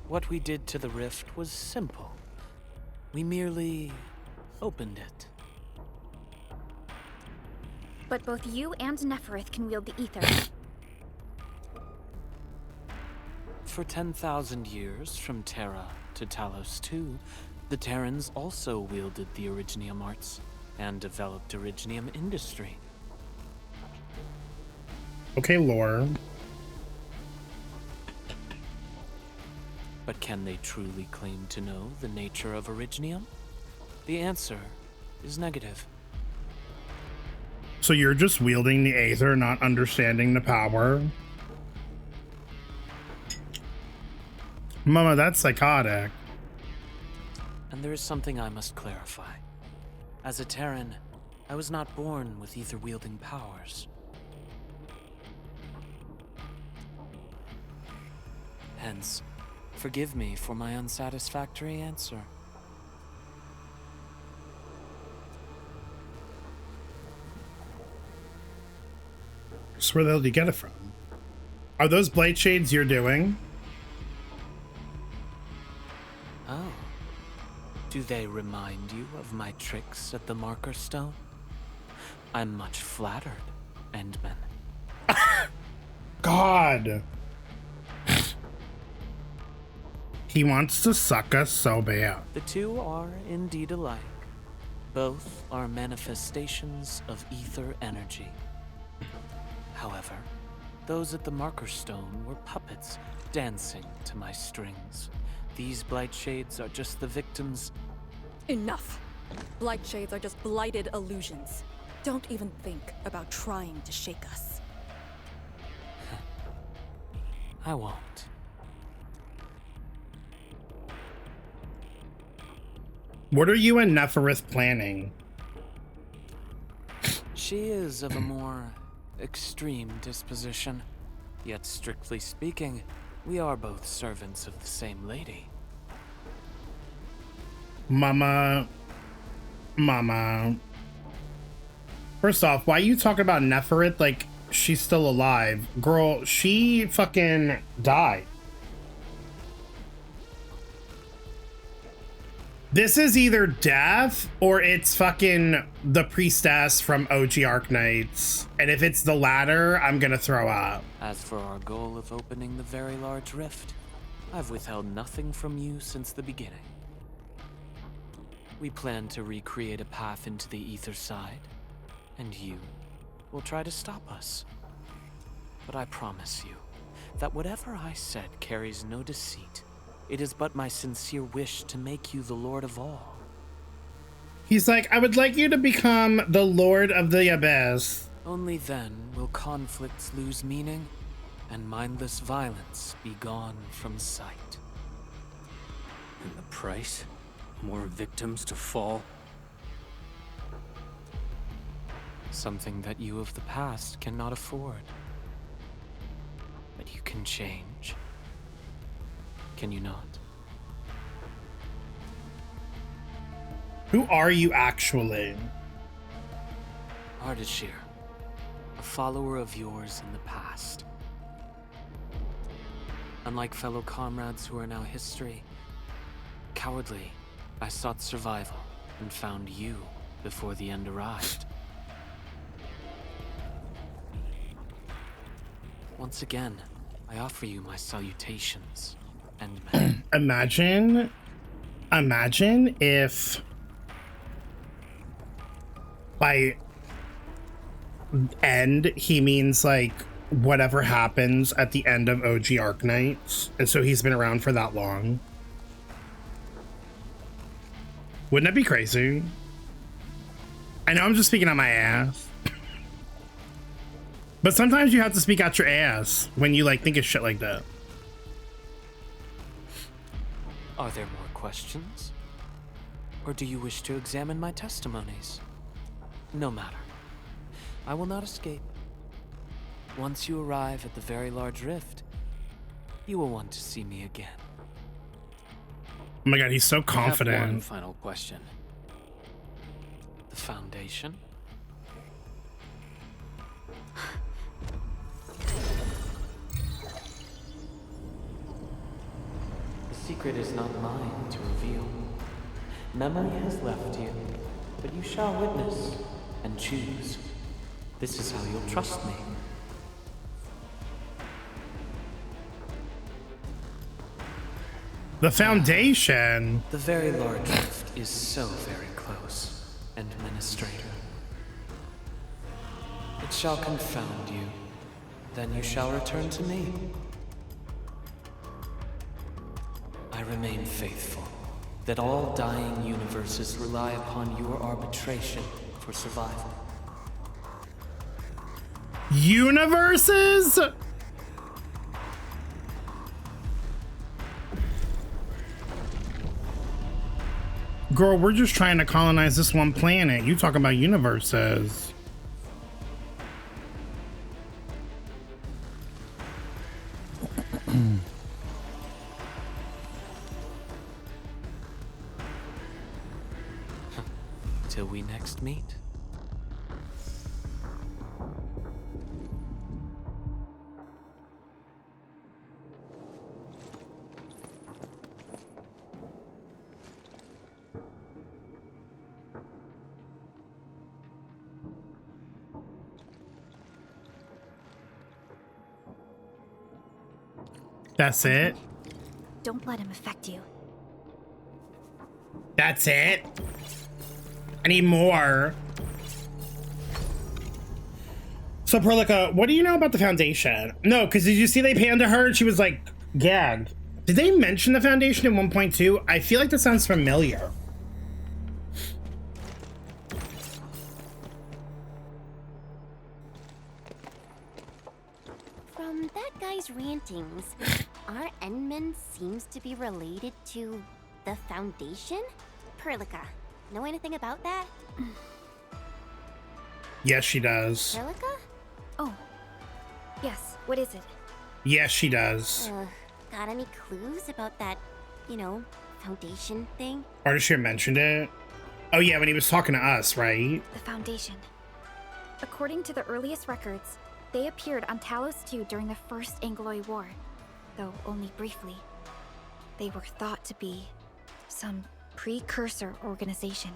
Speaker 5: What we did to the Rift was simple. We merely opened it.
Speaker 7: But both you and Neferth can wield the Aether.
Speaker 5: For 10,000 years, from Terra to Talos II, the Terrans also wielded the Originium arts and developed Originium industry.
Speaker 3: Okay, lore.
Speaker 5: But can they truly claim to know the nature of Originium? The answer is negative.
Speaker 3: So you're just wielding the Aether, not understanding the power? Mama, that's psychotic.
Speaker 5: And there is something I must clarify. As a Terran, I was not born with Aether-wielding powers. Hence, forgive me for my unsatisfactory answer.
Speaker 3: So where the hell did you get it from? Are those blade shades you're doing?
Speaker 5: Oh. Do they remind you of my tricks at the Marker Stone? I'm much flattered, Endman.
Speaker 3: God. He wants to suck us so bad.
Speaker 5: The two are indeed alike. Both are manifestations of Aether energy. However, those at the Marker Stone were puppets dancing to my strings. These blight shades are just the victims.
Speaker 6: Enough! Blight shades are just blighted illusions. Don't even think about trying to shake us.
Speaker 5: I won't.
Speaker 3: What are you and Neferth planning?
Speaker 5: She is of a more extreme disposition. Yet strictly speaking, we are both servants of the same lady.
Speaker 3: Mama. First off, why you talking about Neferit like she's still alive? Girl, she fucking died. This is either death or it's fucking the priestess from OG Arknights. And if it's the latter, I'm gonna throw up.
Speaker 5: As for our goal of opening the very large rift, I've withheld nothing from you since the beginning. We plan to recreate a path into the ether side, and you will try to stop us. But I promise you that whatever I said carries no deceit. It is but my sincere wish to make you the Lord of all.
Speaker 3: He's like, I would like you to become the Lord of the Abyss.
Speaker 5: Only then will conflicts lose meaning and mindless violence be gone from sight.
Speaker 10: And the price? More victims to fall?
Speaker 5: Something that you of the past cannot afford. But you can change. Can you not?
Speaker 3: Who are you actually?
Speaker 5: Ardashir, a follower of yours in the past. Unlike fellow comrades who are now history, cowardly, I sought survival and found you before the end arrived. Once again, I offer you my salutations, Endman.
Speaker 3: Imagine if by end he means like whatever happens at the end of OG Arknights, and so he's been around for that long. Wouldn't that be crazy? I know I'm just speaking out my ass. But sometimes you have to speak out your ass when you like think of shit like that.
Speaker 5: Are there more questions? Or do you wish to examine my testimonies? No matter. I will not escape. Once you arrive at the very large rift, you will want to see me again.
Speaker 3: Oh my god, he's so confident.
Speaker 10: I have one final question.
Speaker 5: The Foundation? The secret is not mine to reveal. Memory has left you, but you shall witness and choose. This is how you'll trust me.
Speaker 3: The Foundation?
Speaker 5: The very large rift is so very close, Administrator. It shall confound you. Then you shall return to me. I remain faithful, that all dying universes rely upon your arbitration for survival.
Speaker 3: Universes? Girl, we're just trying to colonize this one planet. You talking about universes.
Speaker 5: Till we next meet.
Speaker 3: That's it?
Speaker 7: Don't let him affect you.
Speaker 3: That's it? I need more. So, Perlica, what do you know about the Foundation? No, because did you see they panned to her and she was like gagged? Did they mention the Foundation in 1.2? I feel like that sounds familiar.
Speaker 1: From that guy's rantings, our Endman seems to be related to the Foundation? Perlica, know anything about that?
Speaker 3: Yes, she does.
Speaker 1: Perlica?
Speaker 7: Oh, yes. What is it?
Speaker 3: Yes, she does.
Speaker 1: Got any clues about that, you know, Foundation thing?
Speaker 3: Artishir mentioned it. Oh yeah, when he was talking to us, right?
Speaker 7: The Foundation. According to the earliest records, they appeared on Talos II during the First Angloy War, though only briefly. They were thought to be some precursor organization.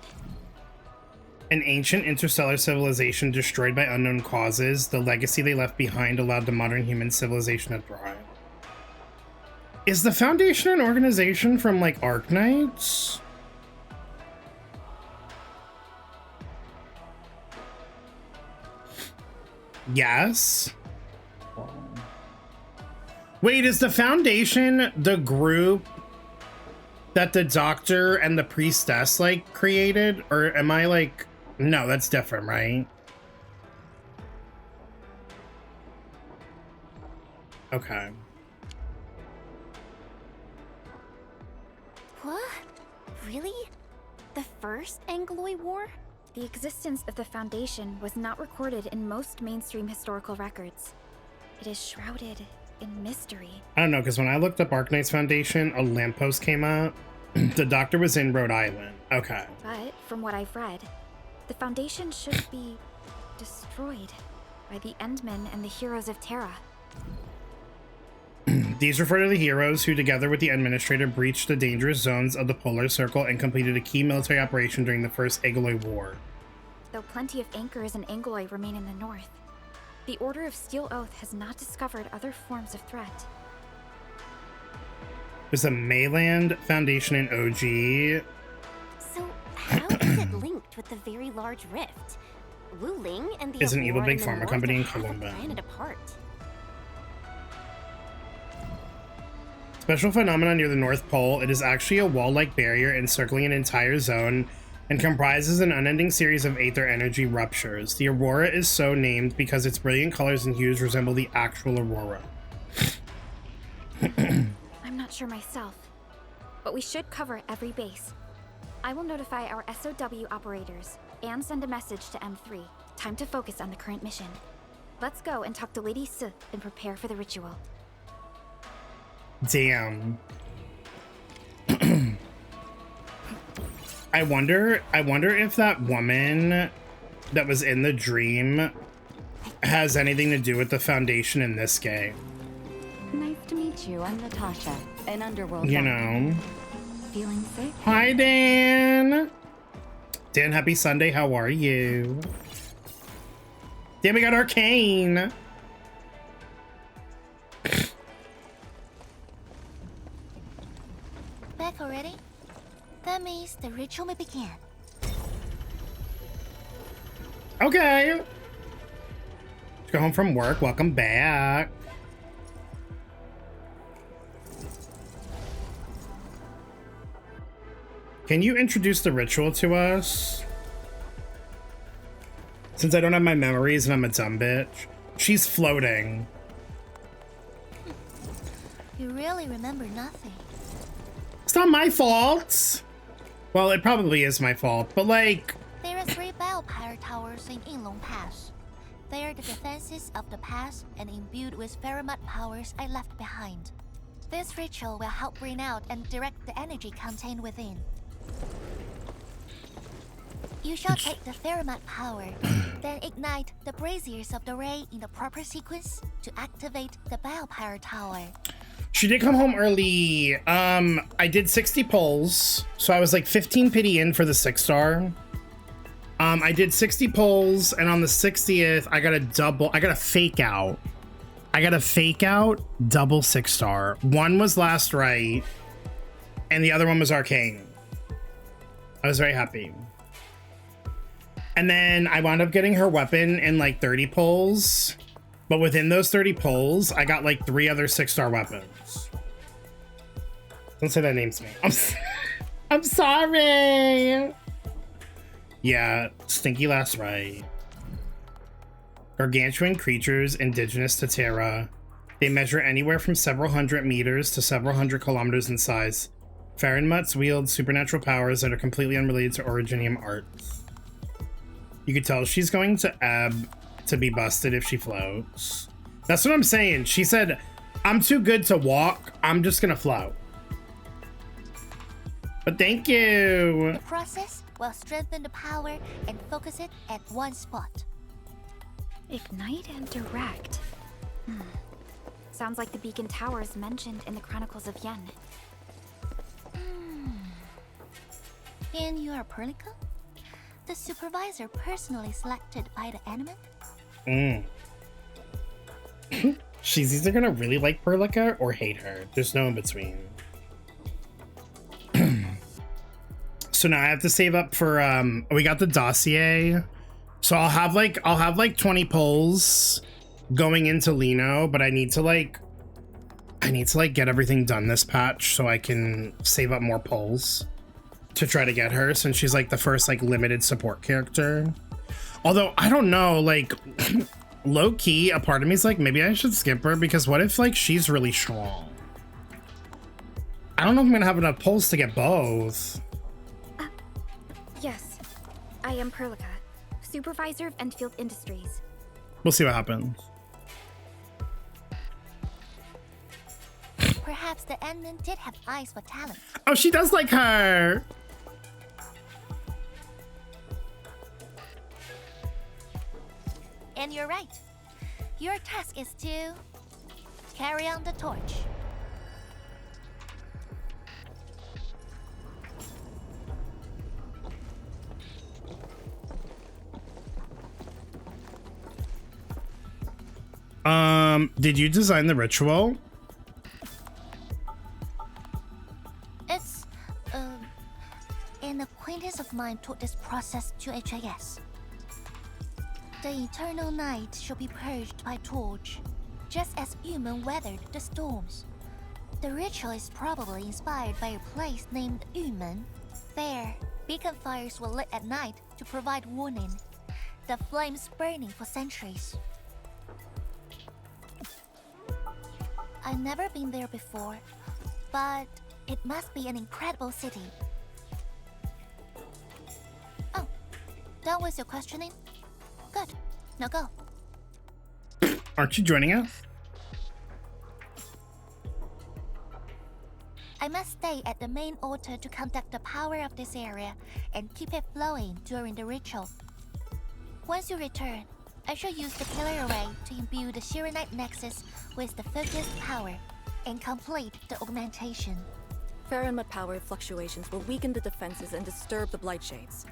Speaker 3: An ancient interstellar civilization destroyed by unknown causes, the legacy they left behind allowed the modern human civilization to thrive. Is the Foundation an organization from, like, Arknights? Yes. Wait, is the Foundation the group that the Doctor and the Priestess, like, created? Or am I, like... No, that's different, right? Okay.
Speaker 1: What? Really? The First Angloy War?
Speaker 7: The existence of the Foundation was not recorded in most mainstream historical records. It is shrouded in mystery.
Speaker 3: I don't know, because when I looked up Arknights Foundation, a lamppost came up. The Doctor was in Rhode Island. Okay.
Speaker 7: But, from what I've read, the Foundation should be destroyed by the Endmen and the Heroes of Terra.
Speaker 3: These refer to the heroes who, together with the Administrator, breached the dangerous zones of the Polar Circle and completed a key military operation during the First Angloy War.
Speaker 7: Though plenty of anchors and Angloy remain in the north, the Order of Steel Oath has not discovered other forms of threat.
Speaker 3: There's a Mayland Foundation in OG.
Speaker 1: So, how is it linked with the Very Large Rift? Wu Ling and the
Speaker 3: Is an evil
Speaker 1: Aurora
Speaker 3: big
Speaker 1: in the
Speaker 3: pharma
Speaker 1: north
Speaker 3: company
Speaker 1: are
Speaker 3: in
Speaker 1: half a
Speaker 3: Colombia.
Speaker 1: planet apart.
Speaker 3: Special phenomenon near the North Pole. It is actually a wall-like barrier encircling an entire zone and comprises an unending series of aether energy ruptures. The Aurora is so named because its brilliant colors and hues resemble the actual Aurora.
Speaker 7: I'm not sure myself, but we should cover every base. I will notify our SOW operators and send a message to M3. Time to focus on the current mission. Let's go and talk to Lady Sith and prepare for the ritual.
Speaker 3: Damn. I wonder if that woman that was in the dream has anything to do with the Foundation in this game.
Speaker 11: Nice to meet you. I'm Natasha, an underworld
Speaker 3: You
Speaker 11: doctor.
Speaker 3: know.
Speaker 11: Feeling sick?
Speaker 3: Hi, Dan. Dan, happy Sunday. How are you? Dan, we got Arcane.
Speaker 1: Back already? That means the ritual may begin.
Speaker 3: Okay. Just go home from work. Welcome back. Can you introduce the ritual to us? Since I don't have my memories and I'm a dumb bitch. She's floating.
Speaker 1: You really remember nothing.
Speaker 3: It's not my fault. Well, it probably is my fault, but like...
Speaker 1: There are 3 Biopire towers in Yinglong Pass. They are the defenses of the pass and imbued with Pheromat powers I left behind. This ritual will help bring out and direct the energy contained within. You shall take the Pheromat power, then ignite the braziers of the ray in the proper sequence to activate the Biopire tower.
Speaker 3: She did come home early. I did 60 polls, so I was like 15 pity in for the 6-star. I did 60 polls, and on the 60th, I got a fake out. I got a fake out double 6-star. One was Last Right, and the other one was Arcane. I was very happy. And then I wound up getting her weapon in like 30 polls. But within those 30 polls, I got like 3 other 6-star weapons. Don't say that name to me. I'm sorry. Yeah, stinky Last Right. Gargantuan creatures indigenous to Terra. They measure anywhere from several hundred meters to several hundred kilometers in size. Farinmuts wield supernatural powers that are completely unrelated to Originium arts. You could tell she's going to ebb to be busted if she floats. That's what I'm saying. She said, I'm too good to walk. I'm just gonna float. But thank you.
Speaker 1: The process will strengthen the power and focus it at one spot.
Speaker 7: Ignite and direct. Sounds like the beacon towers mentioned in the Chronicles of Yen.
Speaker 1: And you are Perlica? The supervisor personally selected by the element?
Speaker 3: She's either gonna really like Perlica or hate her. There's no in between. So now I have to save up for we got the dossier. So I'll have like 20 polls going into Lino, but I need to get everything done this patch so I can save up more polls to try to get her, since she's like the first like limited support character. Although I don't know, like low key, a part of me is like, maybe I should skip her, because what if like she's really strong? I don't know if I'm gonna have enough polls to get both.
Speaker 7: Yes, I am Perlica, supervisor of Endfield Industries.
Speaker 3: We'll see what happens.
Speaker 1: Perhaps the Endman did have eyes for talent.
Speaker 3: Oh, she does like her.
Speaker 1: And you're right. Your task is to carry on the torch.
Speaker 3: Did you design the ritual?
Speaker 1: It's, an acquaintance of mine taught this process to HIS. The eternal night shall be purged by torch, just as human weathered the storms. The ritual is probably inspired by a place named Human. There, beacon fires were lit at night to provide warning, the flames burning for centuries. I've never been there before, but it must be an incredible city. Oh, done with your questioning? Good. Now go.
Speaker 3: Aren't you joining us?
Speaker 1: I must stay at the main altar to conduct the power of this area and keep it flowing during the ritual. Once you return, I shall use the killer array to imbue the Shiranite Nexus with the focused power and complete the augmentation.
Speaker 6: Faramut power fluctuations will weaken the defenses and disturb the Blight Shades.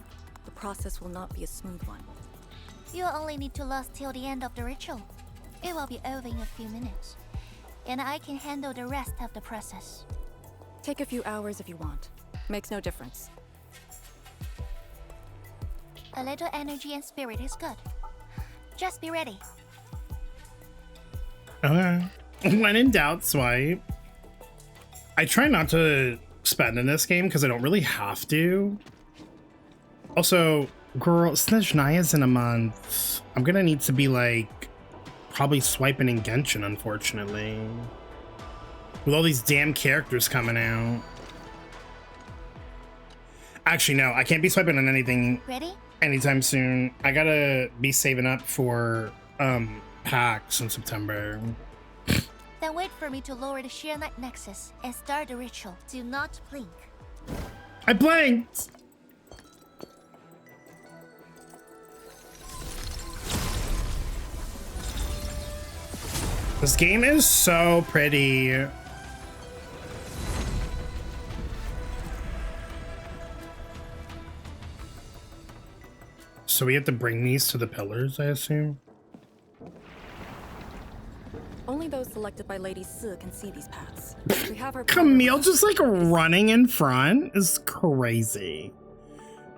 Speaker 6: The process will not be a smooth one.
Speaker 1: You'll only need to last till the end of the ritual. It will be over in a few minutes, and I can handle the rest of the process.
Speaker 6: Take a few hours if you want. Makes no difference.
Speaker 1: A little energy and spirit is good. Just be ready.
Speaker 3: Okay. When in doubt, swipe. I try not to spend in this game because I don't really have to. Also, girl, Snezhnaya's in a month. I'm gonna need to be like probably swiping in Genshin, unfortunately. With all these damn characters coming out. Actually, no, I can't be swiping on anything
Speaker 1: Ready?
Speaker 3: anytime soon. I gotta be saving up for packs in September.
Speaker 1: Then wait for me to lower the Shiranite Nexus and start the ritual. Do not blink.
Speaker 3: I blinked! This game is so pretty. So we have to bring these to the pillars, I assume?
Speaker 6: Only those selected by Lady Si can see these paths. We have our
Speaker 3: Camille just like running in front is crazy.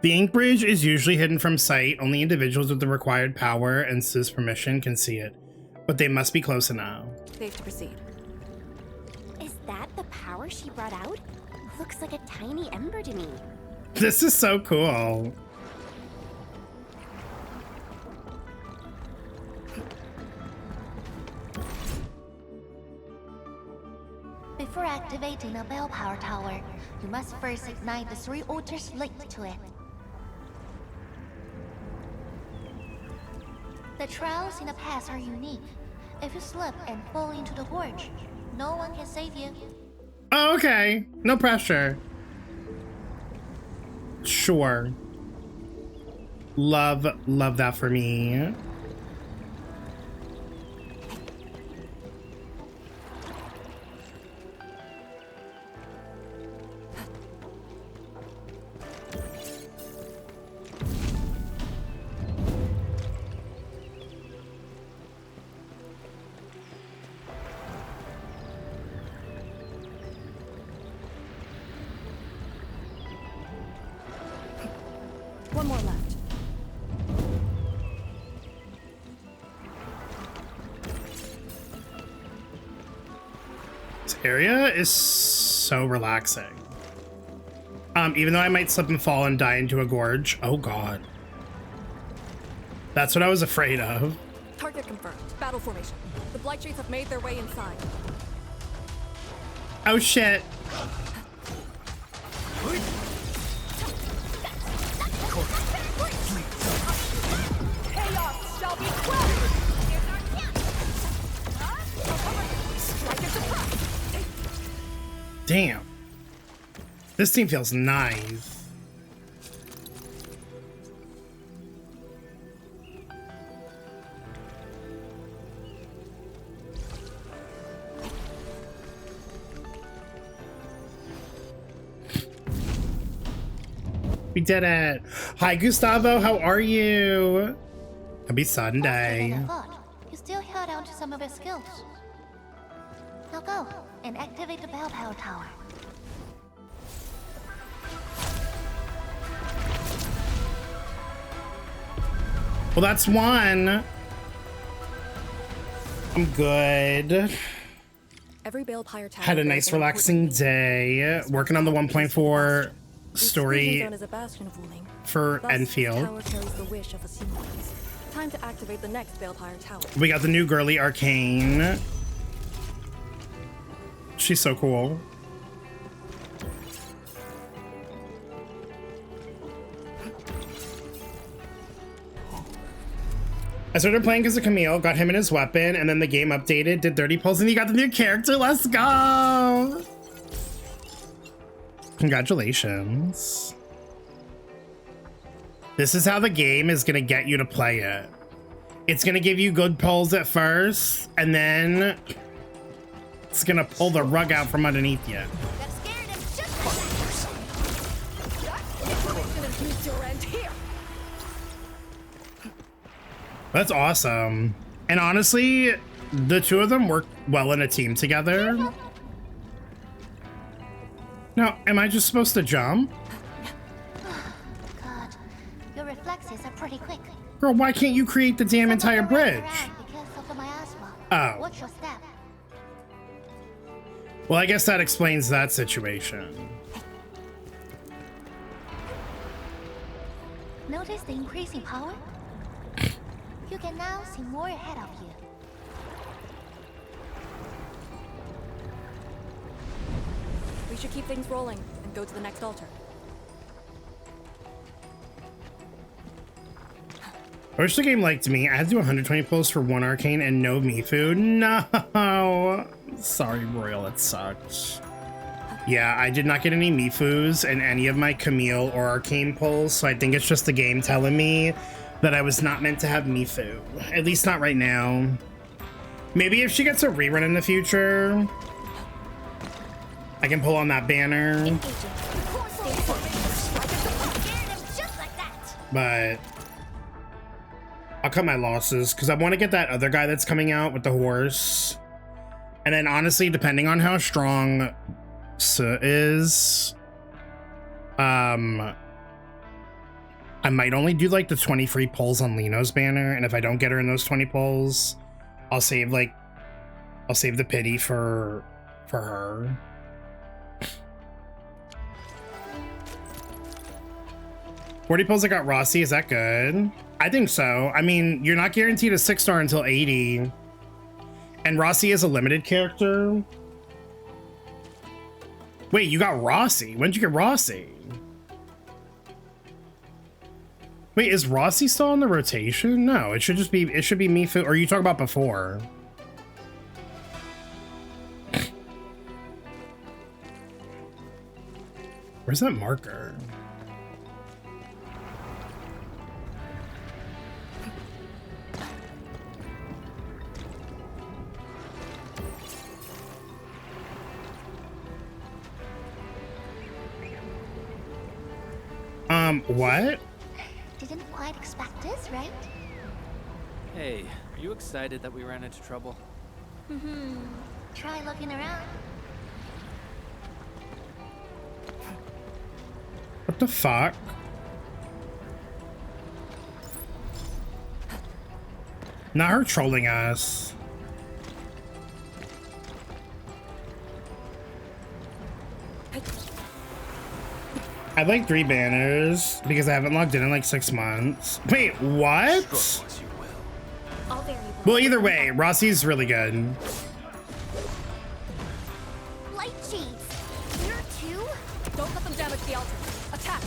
Speaker 3: The ink bridge is usually hidden from sight. Only individuals with the required power and Si's permission can see it. But they must be close enough.
Speaker 6: Safe to proceed.
Speaker 12: Is that the power she brought out? Looks like a tiny ember to me.
Speaker 3: This is so cool.
Speaker 1: Before activating a bell power tower, you must first ignite the 3 altars linked to it. The trials in the past are unique. If you slip and fall into the gorge, No one can save you.
Speaker 3: Oh, okay. No pressure. Sure. Love that for me.
Speaker 6: One more left.
Speaker 3: This area is so relaxing. Even though I might slip and fall and die into a gorge. Oh god. That's what I was afraid of.
Speaker 6: Target confirmed. Battle formation. The Blight Shades have made their way inside.
Speaker 3: Oh shit.
Speaker 6: Chaos shall be quelled!
Speaker 3: Damn. This team feels nice. We did it. Hi, Gustavo. How are you? Happy Sunday.
Speaker 1: You still held on to some of your skills. Now go and activate the bell power tower.
Speaker 3: Well, that's one. I'm good.
Speaker 6: Every Balefire tower
Speaker 3: Had a nice relaxing day. Working on the 1.4 story for Enfield.
Speaker 6: Time to activate the next Balefire tower.
Speaker 3: We got the new girly Arcane. She's so cool. I started playing as a Camille, got him and his weapon, and then the game updated, did 30 pulls, and he got the new character. Let's go! Congratulations. This is how the game is gonna get you to play it. It's gonna give you good pulls at first, and then it's gonna pull the rug out from underneath you. That's awesome. And honestly, the two of them work well in a team together. Now, am I just supposed to jump?
Speaker 1: God, your reflexes are pretty quick.
Speaker 3: Girl, why can't you create the damn entire bridge?
Speaker 1: Because of my asthma.
Speaker 3: Oh.
Speaker 1: Watch your step.
Speaker 3: Well, I guess that explains that situation.
Speaker 1: Notice the increasing power? You can now see more ahead of you.
Speaker 6: We should keep things rolling and go to the next altar.
Speaker 3: I wish the game liked me. I had to do 120 pulls for one Arcane and no me food. No! Sorry, Royal, it sucked. Yeah, I did not get any Mifus in any of my Camille or Arcane pulls, so I think it's just the game telling me that I was not meant to have Mifu. At least not right now. Maybe if she gets a rerun in the future, I can pull on that banner. But I'll cut my losses because I want to get that other guy that's coming out with the horse. And then honestly, depending on how strong Su is, I might only do like the 20 free pulls on Lino's banner, and if I don't get her in those 20 pulls, I'll save the pity for her. $40 pulls I got Rossi, is that good? I think so. I mean, you're not guaranteed a 6-star until 80. And Rossi is a limited character. Wait, you got Rossi? When did you get Rossi? Wait, is Rossi still on the rotation? No, it should be Mifu. Or are you talking about before? Where's that marker? What?
Speaker 12: Didn't quite expect this, right?
Speaker 10: Hey, are you excited that we ran into trouble?
Speaker 12: Try looking around.
Speaker 3: What the fuck? Not her trolling us. I'd like 3 banners because I haven't logged in like 6 months. Wait, what? Well, either way, Rossi's really good.
Speaker 12: Light cheese. Here too?
Speaker 6: Don't let them damage the altar. Attack!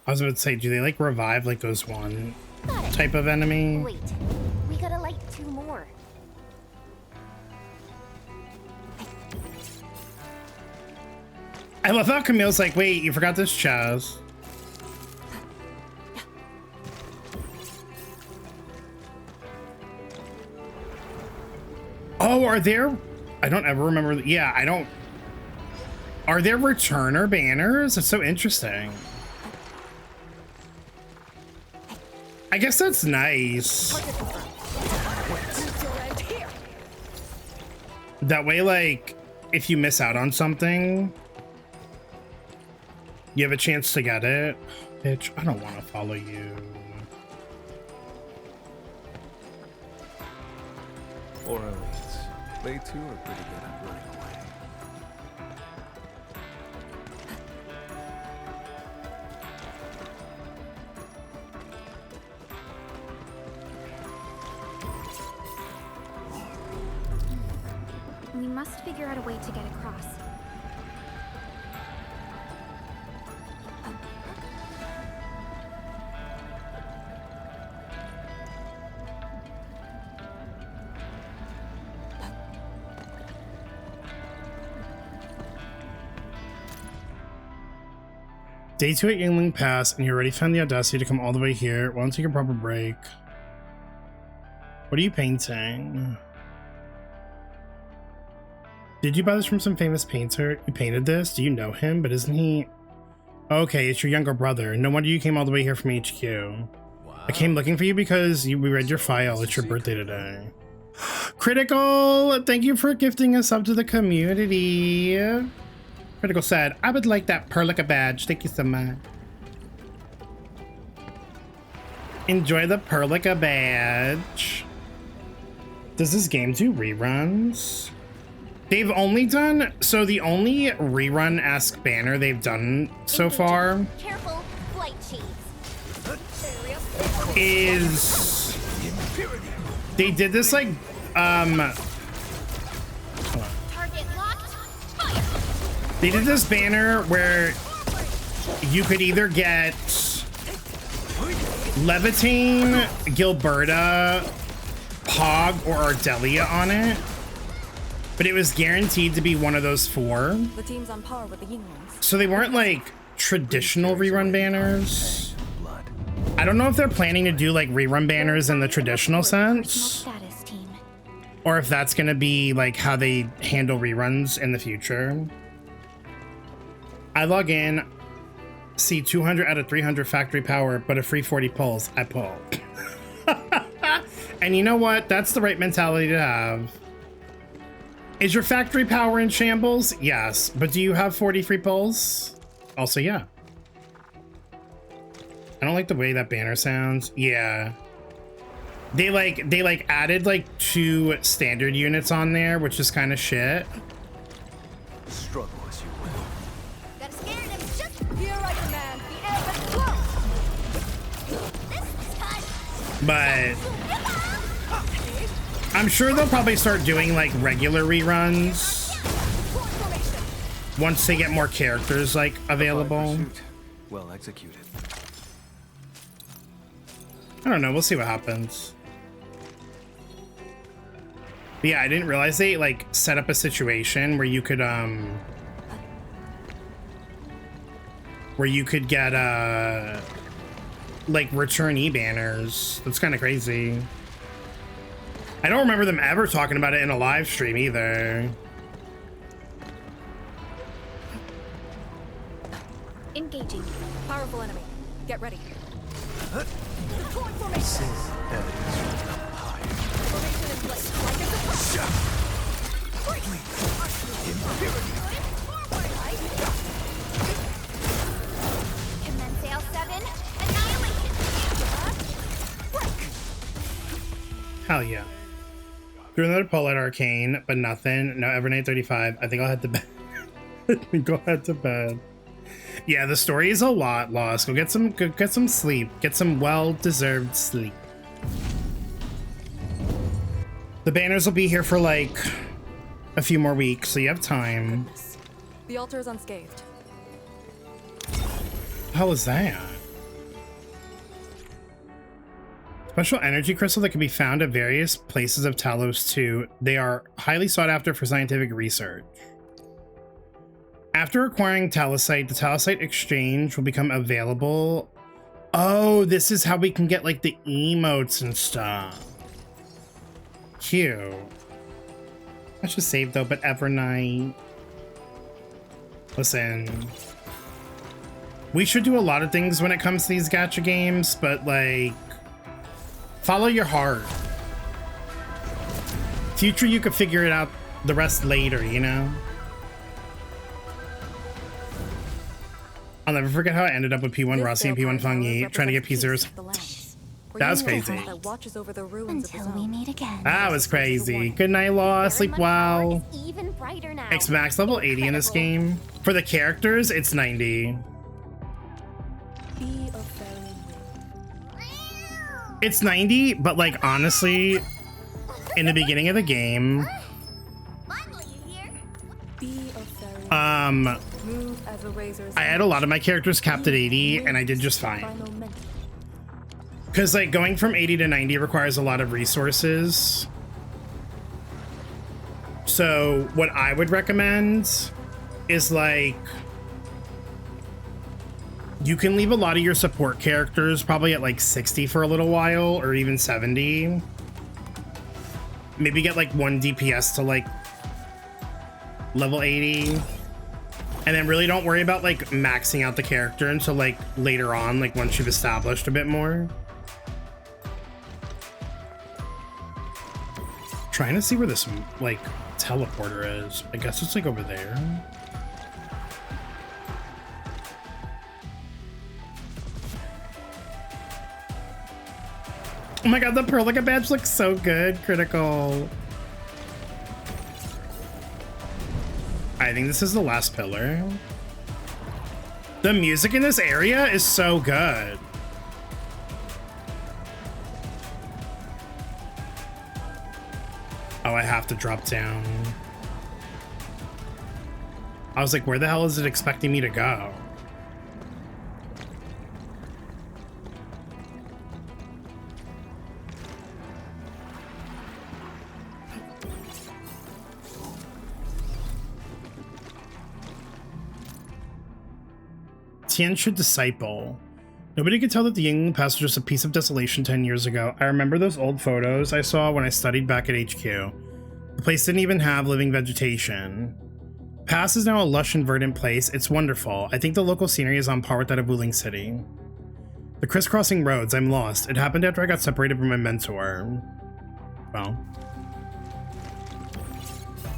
Speaker 3: I was about to say, do they like revive like those one type of enemy?
Speaker 12: Wait, we gotta light 2 more.
Speaker 3: I love how Camille's like, wait, you forgot this chest. Oh, are there? I don't ever remember. Yeah, I don't. Are there returner banners? It's so interesting. I guess that's nice. That way, like, if you miss out on something, you have a chance to get it. Bitch, I don't want to follow you.
Speaker 13: Or elites. They too are pretty good at running away.
Speaker 7: We must figure out a way to get across.
Speaker 3: Day 2 at Yingling Pass, and you already found the audacity to come all the way here. Why don't take a proper break? What are you painting? Did you buy this from some famous painter? You painted this? Do you know him? But isn't he... Okay, it's your younger brother. No wonder you came all the way here from HQ. Wow. I came looking for you because we read your file. It's your birthday today. Critical! Thank you for gifting us up to the community. Critical said, I would like that Perlica badge. Thank you so much. Enjoy the Perlica badge. Does this game do reruns? They've only done, so the only rerun-esque banner they've done so far
Speaker 12: Careful, light cheese.
Speaker 3: is they did this like
Speaker 12: Target locked. Fire.
Speaker 3: they did this banner where you could either get Levitine, Gilberta, Pog, or Ardelia on it. But it was guaranteed to be one of those 4.
Speaker 6: The team's on par with the Yinglings.
Speaker 3: So they weren't like traditional rerun banners. I don't know if they're planning to do like rerun banners in the traditional sense, or if that's gonna be like how they handle reruns in the future. I log in, see 200 out of 300 factory power, but a free 40 pulls. I pull. And you know what? That's the right mentality to have. Is your factory power in shambles? Yes. But do you have 40 free pulls? Also, yeah. I don't like the way that banner sounds. Yeah. They added like 2 standard units on there, which is kind of shit.
Speaker 13: Struggle as you will.
Speaker 12: Gotta scare him. Just
Speaker 6: Here I command the air that flows.
Speaker 12: this time.
Speaker 3: But I'm sure they'll probably start doing like regular reruns once they get more characters like available.
Speaker 13: Well executed.
Speaker 3: I don't know. We'll see what happens. But yeah, I didn't realize they like set up a situation where you could get like returnee banners. That's kind of crazy. I don't remember them ever talking about it in a live stream either.
Speaker 6: Engaging. Powerful enemy. Get ready. Deploy formation. Formation in place. Like it's a
Speaker 7: Commence Sail 7. Annihilation.
Speaker 3: Hell yeah. Threw another pull at Arcane, but nothing. No Evernight 35. I think I'll head to bed. I think I'll head to bed. Yeah, the story is a lot, Lost. Go get some sleep. Get some well-deserved sleep. The banners will be here for like a few more weeks, so you have time.
Speaker 6: The altar is unscathed.
Speaker 3: How was that? Special energy crystal that can be found at various places of Talos 2. They are highly sought after for scientific research. After acquiring Talosite, the Talosite exchange will become available. Oh, this is how we can get like the emotes and stuff. Cute. I should save though, but Evernight. Listen. We should do a lot of things when it comes to these gacha games, but like, follow your heart. Future, you could figure it out the rest later, you know? I'll never forget how I ended up with P1 Rossi and P1 Feng Yi trying to get P0s. That was crazy.
Speaker 1: Until we meet again.
Speaker 3: That was crazy. Good night, Lost. Sleep well. It's max level 80 in this game. For the characters, it's 90. It's 90, but like honestly, in the beginning of the game, I had a lot of my characters capped at 80 and I did just fine. Because like going from 80 to 90 requires a lot of resources. So what I would recommend is like, you can leave a lot of your support characters probably at like 60 for a little while, or even 70. Maybe get like 1 DPS to like level 80. And then really don't worry about like maxing out the character until like later on, like once you've established a bit more. Trying to see where this like teleporter is. I guess it's like over there. Oh my god, the Perlica badge looks so good. Critical. I think this is the last pillar. The music in this area is so good. Oh, I have to drop down. I was like, where the hell is it expecting me to go? Tian should disciple. Nobody could tell that the Yingling Pass was just a piece of desolation 10 years ago. I remember those old photos I saw when I studied back at HQ. The place didn't even have living vegetation. Pass is now a lush and verdant place. It's wonderful. I think the local scenery is on par with that of Wuling City. The crisscrossing roads, I'm lost. It happened after I got separated from my mentor. Well.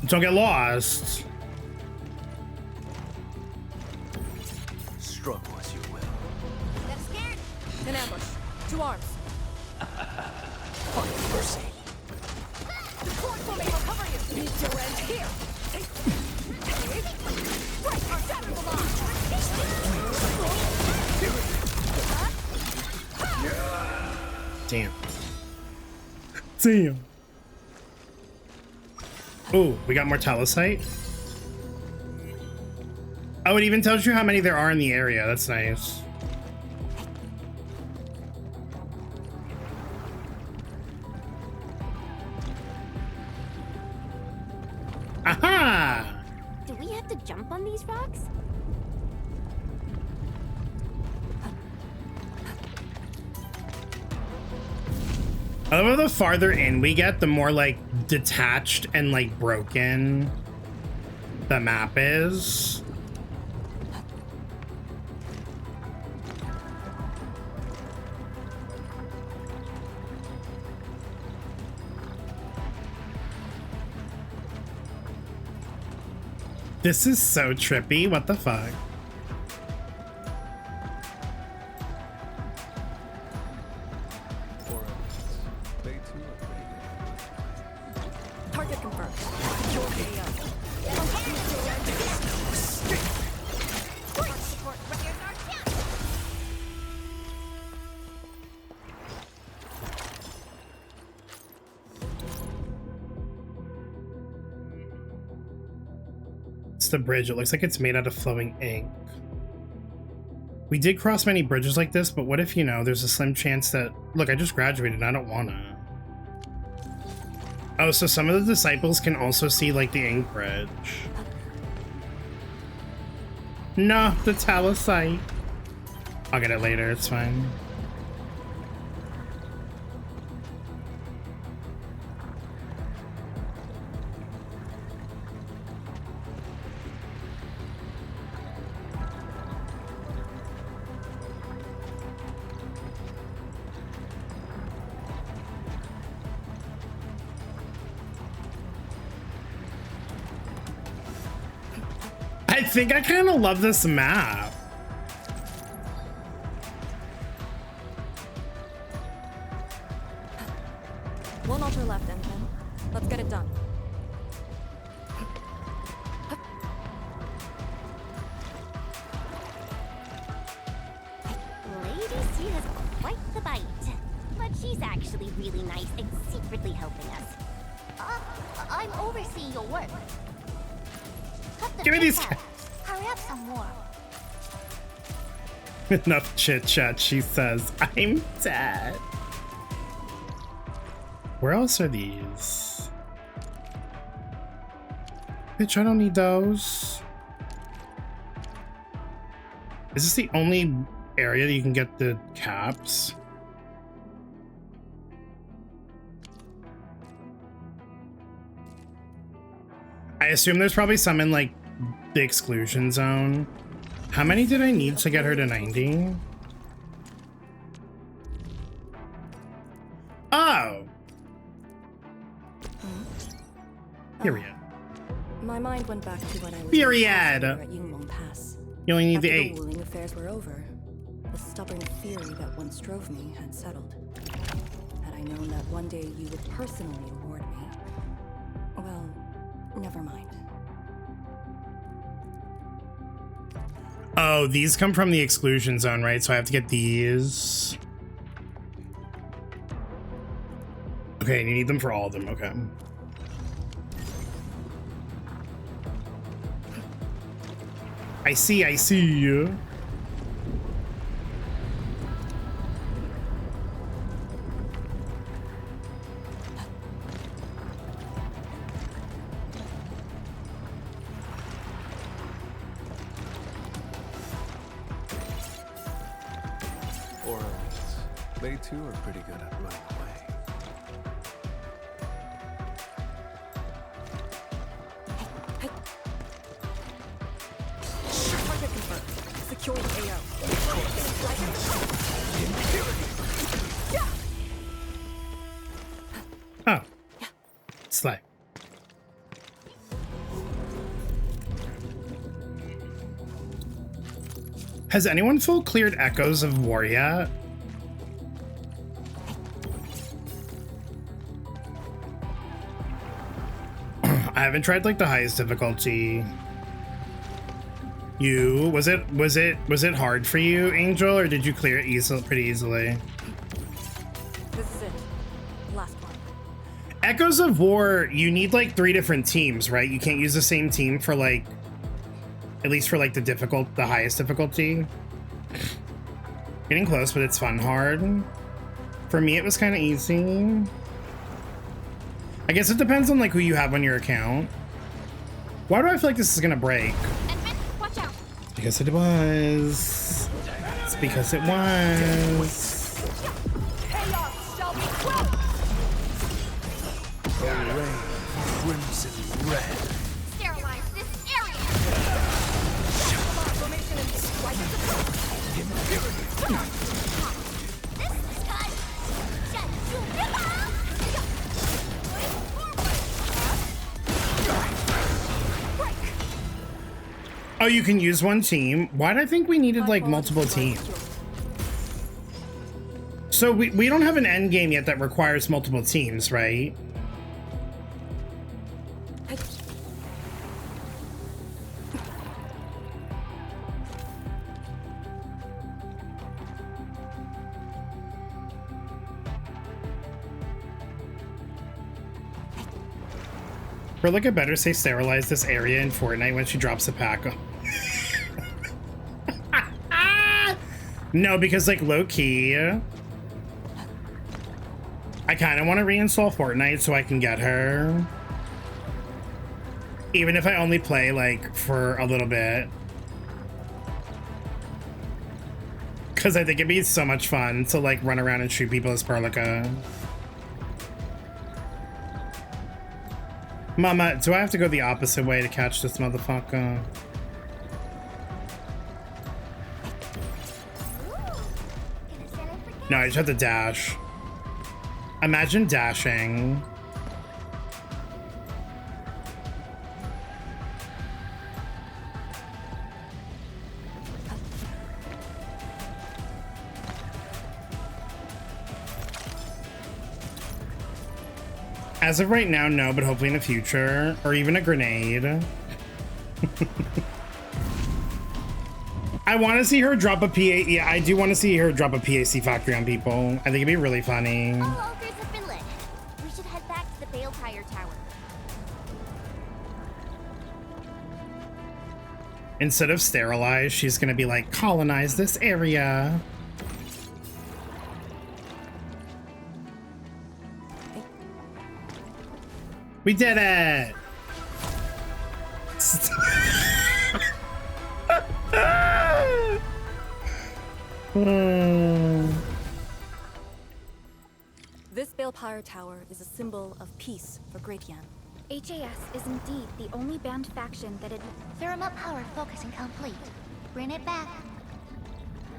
Speaker 3: Don't get lost.
Speaker 10: Struggle as you will.
Speaker 6: Get scared. An ambush. 2 arms.
Speaker 10: Find mercy.
Speaker 6: The cord forming will cover you. Need to end here. Break our shadow line.
Speaker 3: Damn. Damn. Oh, we got more Talosite. Oh, it even tells you how many there are in the area. That's nice. Aha!
Speaker 12: Do we have to jump on these rocks?
Speaker 3: Although the farther in we get, the more like detached and like broken the map is. This is so trippy. What the fuck?
Speaker 6: Target confirmed. Secure AO.
Speaker 3: It's the bridge. It looks like it's made out of flowing ink. We did cross many bridges like this, but what if, you know, there's a slim chance that... Look, I just graduated and I don't wanna. Oh, so some of the disciples can also see, like, the ink bridge. No, the Talosite. I'll get it later, it's fine. I think I kind of love this map.
Speaker 6: One altar left, Ensign. Let's get it done.
Speaker 12: Lady C has quite the bite. But she's actually really nice and secretly helping us. I'm overseeing your work.
Speaker 3: Give me these.
Speaker 12: Hurry up some more.
Speaker 3: Enough chit chat, she says. I'm dead. Where else are these? Bitch, I don't need those. Is this the only area that you can get the caps? I assume there's probably some in like the exclusion zone. How many did I need to get her to 90? Oh! Period.
Speaker 6: My mind went back to when I was
Speaker 3: Period.
Speaker 6: at Yinglong Pass.
Speaker 3: You only need
Speaker 6: After
Speaker 3: the 8.
Speaker 6: Wuling affairs were over, the stubborn fury that once drove me had settled. Had I known that one day you would personally award me, well, never mind.
Speaker 3: Oh, these come from the exclusion zone, right? So I have to get these. Okay, you need them for all of them. Okay. I see you.
Speaker 13: They too are pretty good at running away.
Speaker 6: Target confirmed. Securing AO.
Speaker 3: Oh. Slay. Has anyone full cleared Echoes of War yet? I haven't tried like the highest difficulty. Was it hard for you, Angel, or did you clear it pretty easily?
Speaker 6: This is it. Last one.
Speaker 3: Echoes of War, you need like 3 different teams, right? You can't use the same team for like, at least for like the highest difficulty. Getting close, but it's fun hard. For me, it was kind of easy. I guess it depends on like who you have on your account. Why do I feel like this is gonna break?
Speaker 7: Watch out.
Speaker 3: Because it was. It's because it was.
Speaker 6: Chaos shall be quelled!
Speaker 13: Array, crimson red.
Speaker 7: Sterilize this area.
Speaker 6: Formation and strike at the top.
Speaker 12: This is cut. Shut you
Speaker 3: Oh, you can use one team. Why did I think we needed like multiple teams? So we don't have an end game yet that requires multiple teams, right? Or like, it better say sterilize this area in Fortnite when she drops a pack. No, because like low key, I kind of want to reinstall Fortnite so I can get her. Even if I only play like for a little bit. Because I think it'd be so much fun to like run around and shoot people as Perlica. Mama, do I have to go the opposite way to catch this motherfucker? No, I just have to dash. Imagine dashing. As of right now, no, but hopefully in the future. Or even a grenade. I want to see her drop a PA. Yeah, I do want to see her drop a PAC factory on people. I think it'd be really funny.
Speaker 12: All ogres have been lit. We should head back to the Bale Tire Tower.
Speaker 3: Instead of sterilize, she's gonna be like, colonize this area. We did it!
Speaker 6: This Balefire Tower is a symbol of peace for Great Yan.
Speaker 7: HAS is indeed the only banned faction that
Speaker 12: Thermal power focusing complete. Bring it back.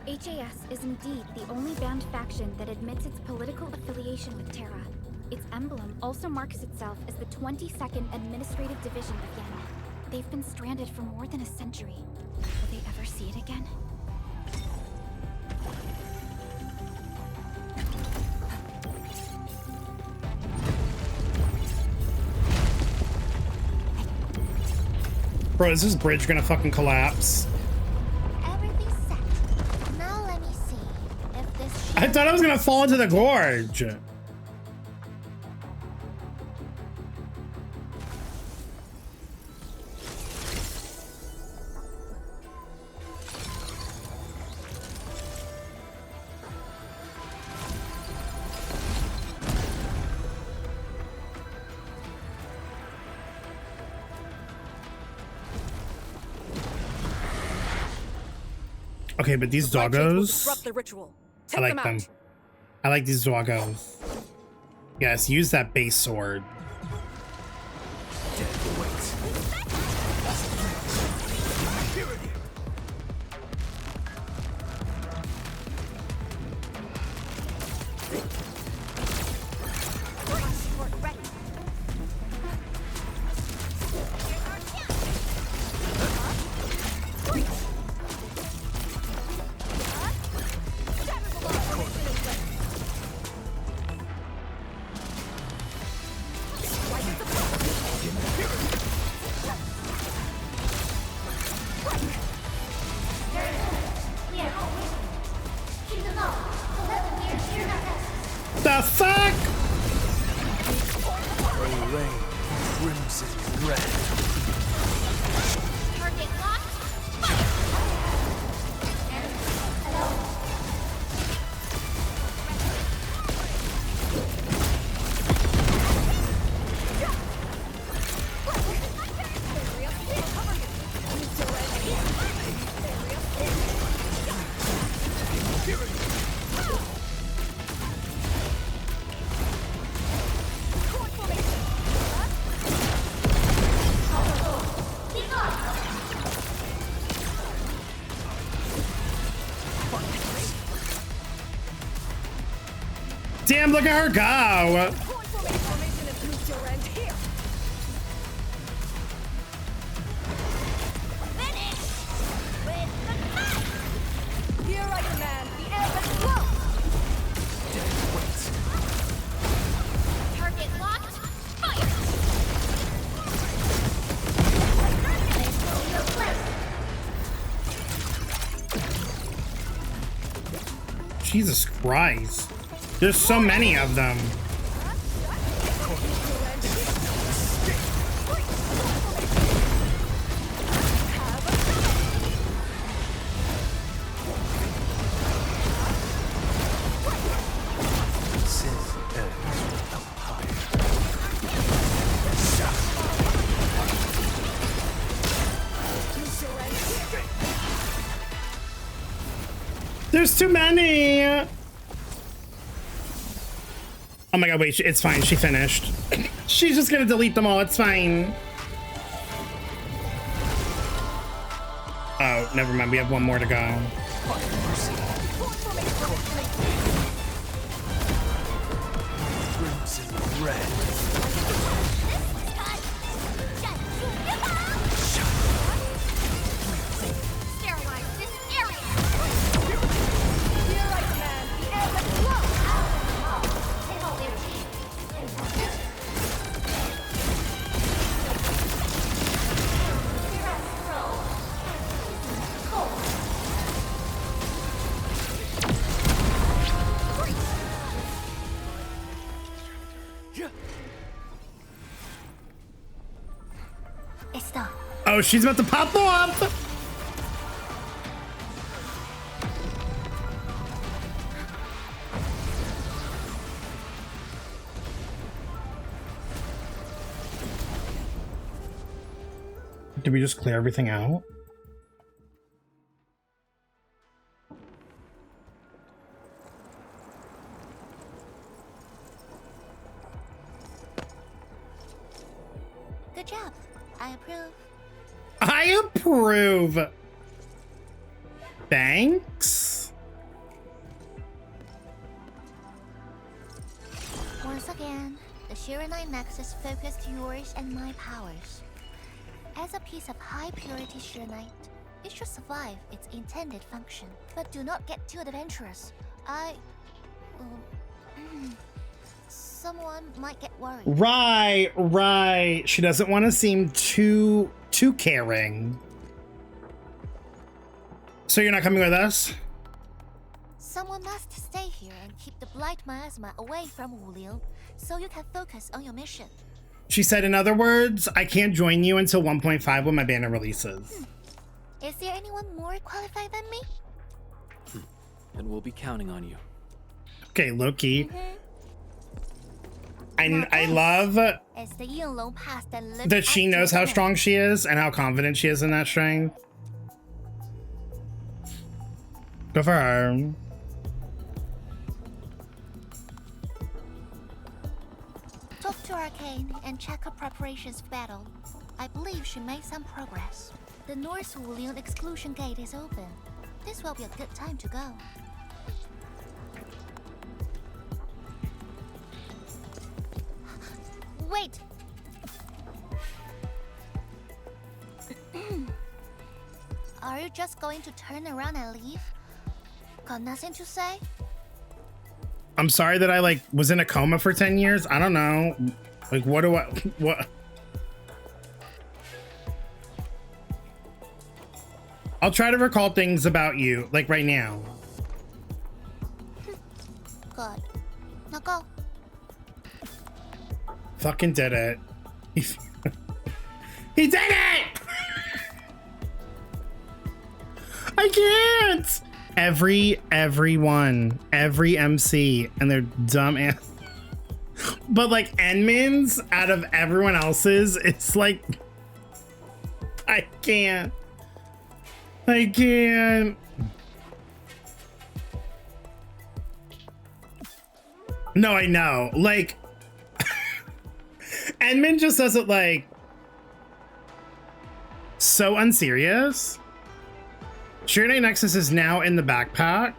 Speaker 7: HAS is indeed the only banned faction that admits its political affiliation with Terra. Its emblem also marks itself as the 22nd Administrative Division of Yen. They've been stranded for more than a century. Will they ever see it again?
Speaker 3: Bro, is this bridge gonna fucking collapse?
Speaker 12: Everything's set. Now let me see if this.
Speaker 3: I thought I was gonna fall into the gorge. Okay, but these doggos, I like them. I like these doggos. Yes, use that base sword. Damn, look at her go.
Speaker 6: Here I command the air and flow.
Speaker 12: Target locked. Fire!
Speaker 3: Jesus Christ. There's so many of them. There's too many. Oh my god, wait, it's fine. She finished. She's just gonna delete them all. It's fine. Oh, never mind. We have one more to go.
Speaker 13: Crimson red.
Speaker 12: Sterilize this area!
Speaker 6: Here I command the air and flow.
Speaker 3: Oh, she's about to pop off. Did we just clear everything out?
Speaker 12: Good job. I approve.
Speaker 3: I approve. Thanks.
Speaker 12: Once again, the Shiranite Nexus focused yours and my powers. As a piece of high purity Shiranite, it should survive its intended function. But do not get too adventurous. Someone might get worried.
Speaker 3: Right. She doesn't want to seem too caring. So you're not coming with us?
Speaker 12: Someone must stay here and keep the blight miasma away from Wuliu, so you can focus on your mission.
Speaker 3: She said, in other words, I can't join you until 1.5 when my banner releases.
Speaker 12: Is there anyone more qualified than me?
Speaker 10: And we'll be counting on you.
Speaker 3: Okay, Loki. I love
Speaker 12: As the Yinglong passed and lived
Speaker 3: that she knows how
Speaker 12: after
Speaker 3: strong she is and how confident she is in that strength. Good for her.
Speaker 12: Talk to Arcane and check her preparations for battle. I believe she made some progress. The North Wulian exclusion gate is open. This will be a good time to go. Wait! Are you just going to turn around and leave? Got nothing to say?
Speaker 3: I'm sorry that I was in a coma for 10 years. I don't know. What? I'll try to recall things about you, right now.
Speaker 12: Good. Now go.
Speaker 3: Fucking did it. He did it! I can't! Everyone, every MC and their dumb ass. But Enmin's out of everyone else's, it's I can't. No, I know. Enmin just does it so unserious. Shiranite Nexus is now in the backpack.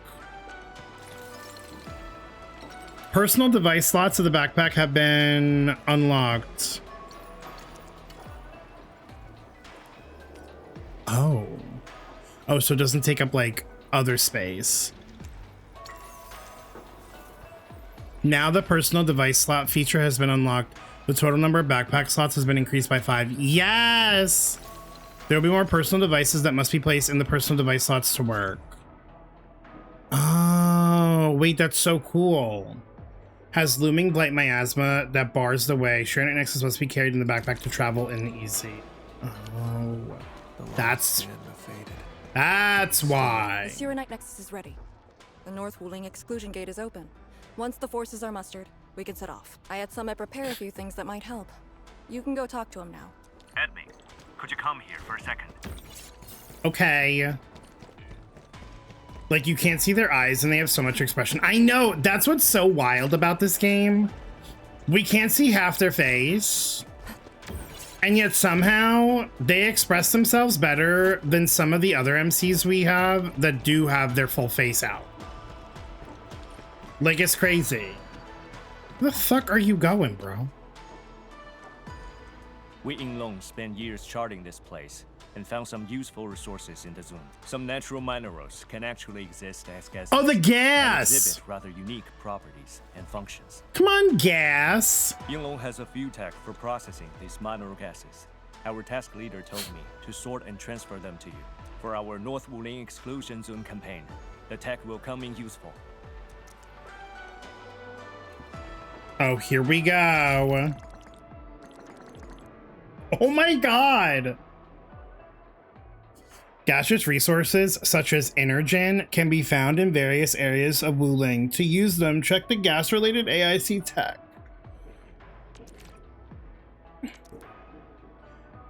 Speaker 3: Personal device slots of the backpack have been unlocked. Oh. Oh, so it doesn't take up like other space. Now the personal device slot feature has been unlocked. The total number of backpack slots has been increased by 5. Yes! There will be more personal devices that must be placed in the personal device slots to work. Oh, wait, that's so cool. Has looming blight miasma that bars the way. Sharon Nexus must be carried in the backpack to travel in easy. Oh, that's why.
Speaker 6: The Sirenite Nexus is ready. The North Wuling exclusion gate is open. Once the forces are mustered, we can set off. I had Summit prepare a few things that might help. You can go talk to him now.
Speaker 4: Edming, could you come here for a second?
Speaker 3: Okay. Like, you can't see their eyes and they have so much expression. I know, that's what's so wild about this game. We can't see half their face. And yet somehow they express themselves better than some of the other MCs we have that do have their full face out. Like, it's crazy. Where the fuck are you going, bro?
Speaker 4: We Yinglong spent years charting this place and found some useful resources in the zone. Some natural minerals can actually exist as gas.
Speaker 3: Oh, the gas!
Speaker 4: And exhibit rather unique properties and functions.
Speaker 3: Come on, gas!
Speaker 4: Yinglong has a few tech for processing these mineral gases. Our task leader told me to sort and transfer them to you. For our North Wuling exclusion zone campaign, the tech will come in useful.
Speaker 3: Oh, here we go. Oh my god! Gaseous resources, such as energen, can be found in various areas of Wuling. To use them, check the gas-related AIC tech.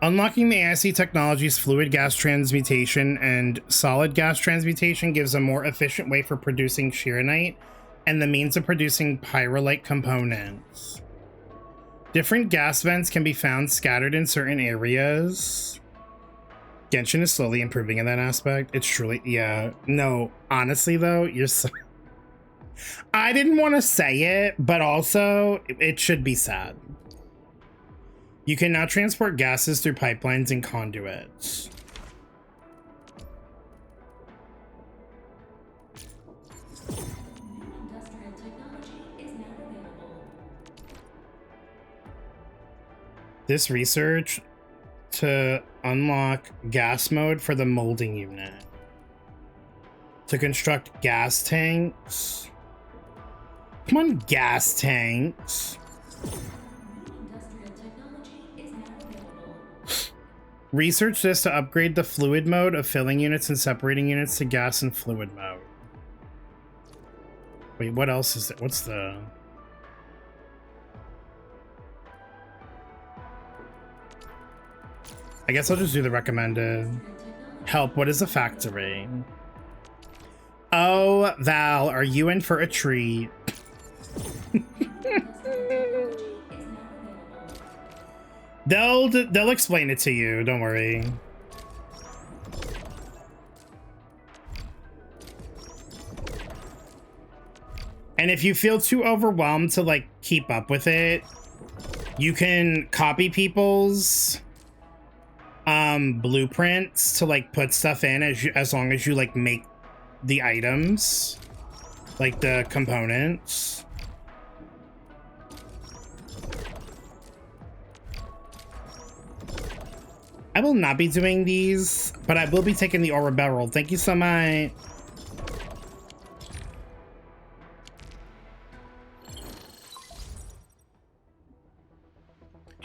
Speaker 3: Unlocking the AIC technology's fluid gas transmutation and solid gas transmutation gives a more efficient way for producing Shirenite and the means of producing pyrolite components. Different gas vents can be found scattered in certain areas. Genshin is slowly improving in that aspect. It's truly, yeah. No, honestly though, you're so... I didn't want to say it, but also it should be said. You can now transport gases through pipelines and conduits. This research to unlock gas mode for the molding unit. To construct gas tanks. Come on, gas tanks. Research this to upgrade the fluid mode of filling units and separating units to gas and fluid mode. Wait, what else is there? What's the... I guess I'll just do the recommended. Help, what is a factory? Oh, Val, are you in for a treat? They'll explain it to you, don't worry. And if you feel too overwhelmed to like keep up with it, you can copy people's blueprints to like put stuff in as long as you like make the items, like the components. I will not be doing these, but I will be taking the Aura Barrel. Thank you so much.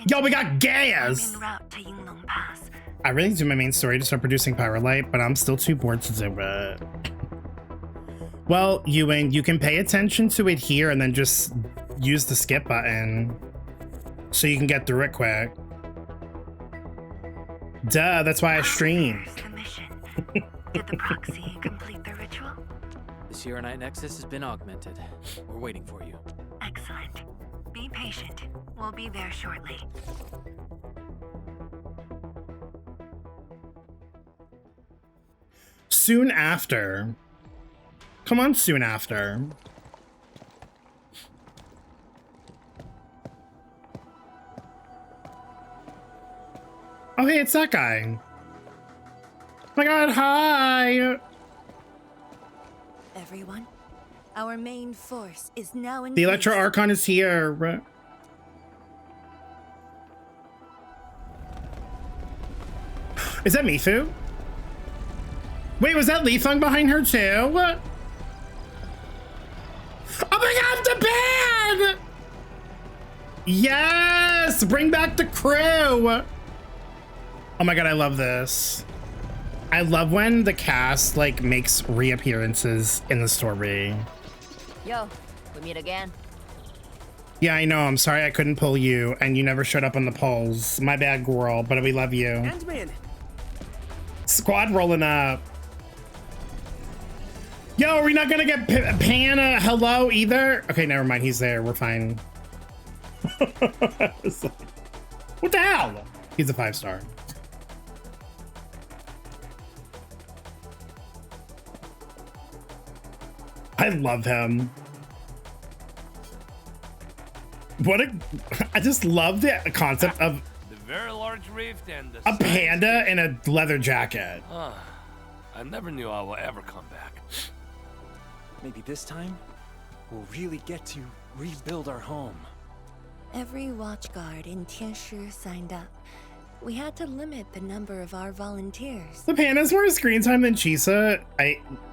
Speaker 3: Yo, we got gas! I really do my main story to start producing pyrolite, but I'm still too bored to do it. Well, Ewing, you can pay attention to it here and then just use the skip button so you can get through it quick. Duh, that's why I stream.
Speaker 8: Did the proxy complete the ritual?
Speaker 5: The Shirenite Nexus has been augmented. We're waiting for you.
Speaker 8: Excellent. Be patient. We'll be there shortly.
Speaker 3: Soon after. Come on, soon after. hey, it's that guy. Oh my god, hi!
Speaker 8: Everyone, our main force is now in
Speaker 3: The Electro
Speaker 8: place.
Speaker 3: Archon is here. Is that Mifu? Wait, was that Li Feng behind her too? Oh my god, the band! Yes! Bring back the crew! Oh my god, I love this. I love when the cast like makes reappearances in the story.
Speaker 14: Yo, we meet again.
Speaker 3: Yeah, I know. I'm sorry I couldn't pull you, and you never showed up on the polls. My bad, girl, but we love you.
Speaker 15: Ant-Man.
Speaker 3: Squad rolling up. Yo, are we not gonna get Pan a hello either? Okay, never mind. He's there. We're fine. What the hell? He's a 5-star. I love him. What a... I just love the concept of
Speaker 16: the very large rift and the
Speaker 3: a panda in a leather jacket.
Speaker 16: I never knew I would ever come back.
Speaker 10: Maybe this time, we'll really get to rebuild our home.
Speaker 8: Every watchguard in Tianshi signed up. We had to limit the number of our volunteers.
Speaker 3: The panda's more screen time than Chisa.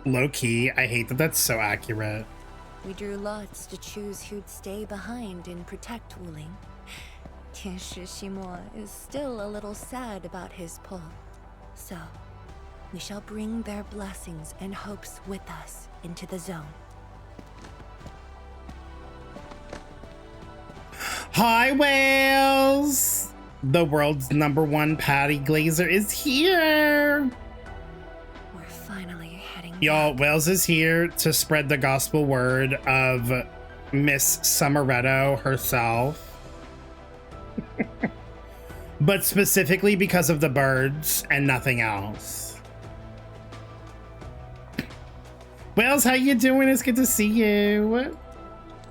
Speaker 3: Low-key, I hate that that's so accurate.
Speaker 8: We drew lots to choose who'd stay behind and protect Wuling. Tianshi Shimo is still a little sad about his pull. So, we shall bring their blessings and hopes with us into the zone.
Speaker 3: Hi, whales! The world's #1 patty glazer is here!
Speaker 8: We're finally heading
Speaker 3: Y'all, Wales is here to spread the gospel word of Miss Summeretto herself. But specifically because of the birds and nothing else. Wales, how you doing? It's good to see you.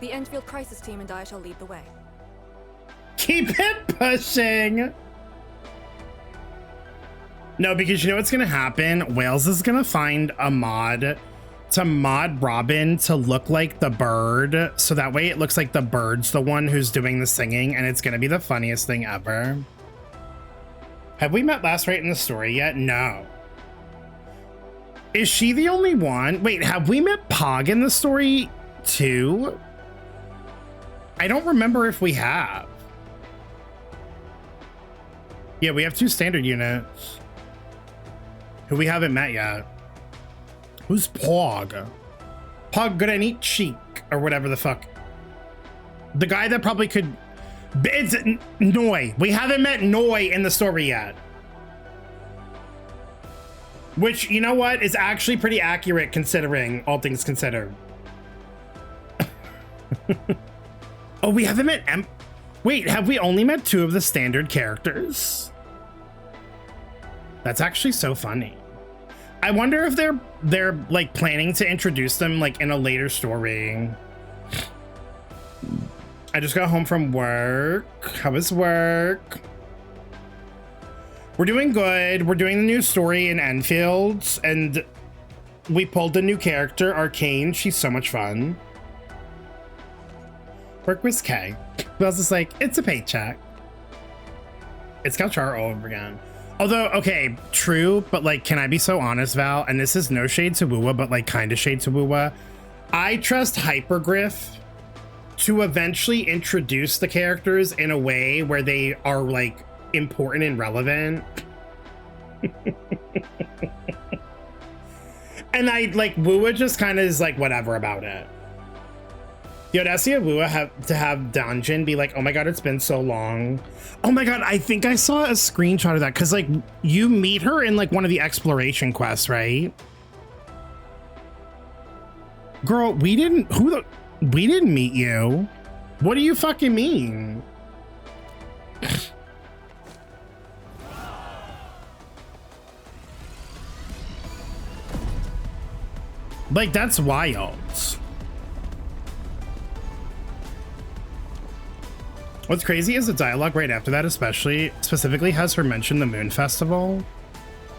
Speaker 6: The Endfield crisis team and I shall lead the way.
Speaker 3: Keep it pushing. No, because you know what's gonna happen? Wales is gonna find a mod to mod Robin to look like the bird, so that way it looks like the bird's the one who's doing the singing, and it's gonna be the funniest thing ever. Have we met Last Right in the story yet? No. Is she the only one? Wait, have we met Pog in the story too? I don't remember if we have. Yeah, we have 2 standard units who we haven't met yet. Who's Pog? Pog good and eat cheek or whatever the fuck. The guy that probably could. It's Noi. We haven't met Noi in the story yet. Which, you know what, is actually pretty accurate considering all things considered. Oh, we haven't met Wait, have we only met 2 of the standard characters? That's actually so funny. I wonder if they're like planning to introduce them like in a later story. I just got home from work. How was work? We're doing good. We're doing the new story in Enfield, and we pulled a new character, Arcane. She's so much fun. Work was K. Wells is like, it's a paycheck. It's Galchar all over again. Although, okay, true, but like, can I be so honest, Val? And this is no shade to Wuwa, but like kind of shade to Wuwa. I trust hypergryph to eventually introduce the characters in a way where they are like important and relevant. And I like Wuwa just kind of is like whatever about it. The audacity of Wuwa have to have Dungeon be like, oh my god, it's been so long. Oh my god, I think I saw a screenshot of that because like you meet her in like one of the exploration quests, right? Girl, we didn't meet you. What do you fucking mean? Like, that's wild. What's crazy is the dialogue right after that, specifically has her mention the Moon Festival.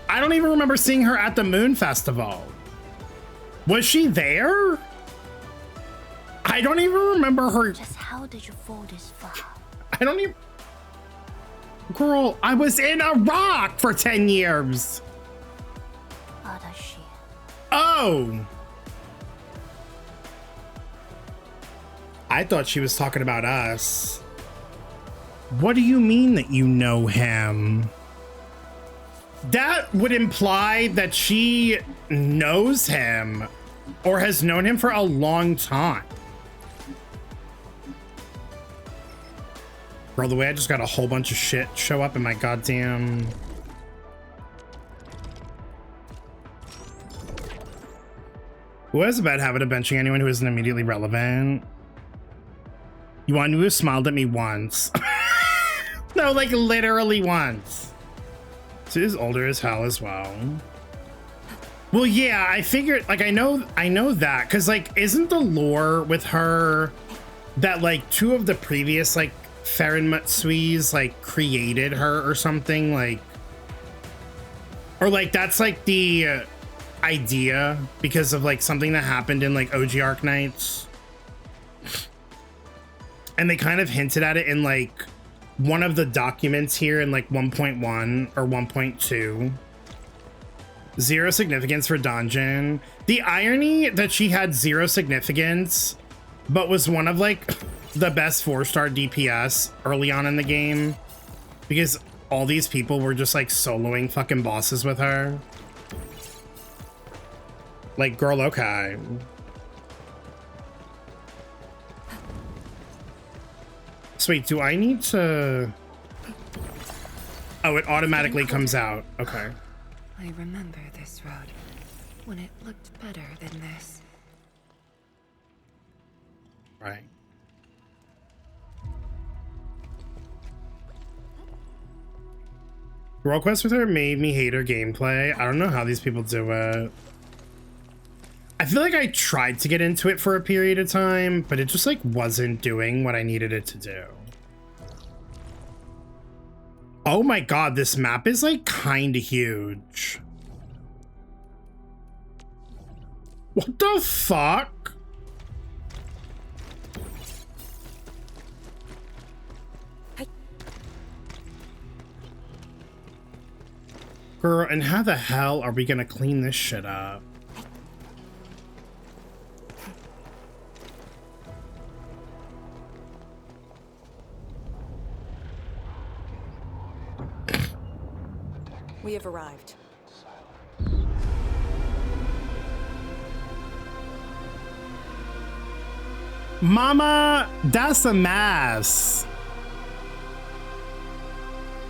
Speaker 3: I don't even remember seeing her at the Moon Festival. Was she there? I don't even remember her.
Speaker 12: Just how did you fall this far?
Speaker 3: I don't even. Girl, I was in Iraq for 10 years.
Speaker 12: Oh, does she?
Speaker 3: Oh. I thought she was talking about us. What do you mean that you know him? That would imply that she knows him or has known him for a long time. Bro, the way I just got a whole bunch of shit show up in my goddamn... Who has a bad habit of benching anyone who isn't immediately relevant? You want who smiled at me once. No, like literally once. She is older as hell as well. Well, yeah, I figured, like, I know that, because, like, isn't the lore with her that, like, 2 of the previous, like, Farron Matsuis, like, created her or something, like, or, like, that's, like, the idea because of, like, something that happened in, like, OG Arknights. And they kind of hinted at it in, like, one of the documents here in, like, 1.1 or 1.2. 0 significance for Donjin. The irony that she had 0 significance, but was one of, like, the best 4-star DPS early on in the game. Because all these people were just, like, soloing fucking bosses with her. Like, girl, okay. So wait, do I need to... Oh, it automatically comes out. Okay.
Speaker 8: I remember this road when it looked better than this.
Speaker 3: Right. World Quest with her made me hate her gameplay. I don't know how these people do it. I feel like I tried to get into it for a period of time, but it just like wasn't doing what I needed it to do. Oh my god, this map is like kind of huge. What the fuck? Girl, and how the hell are we gonna clean this shit up?
Speaker 6: We have arrived.
Speaker 3: Mama, that's a mess.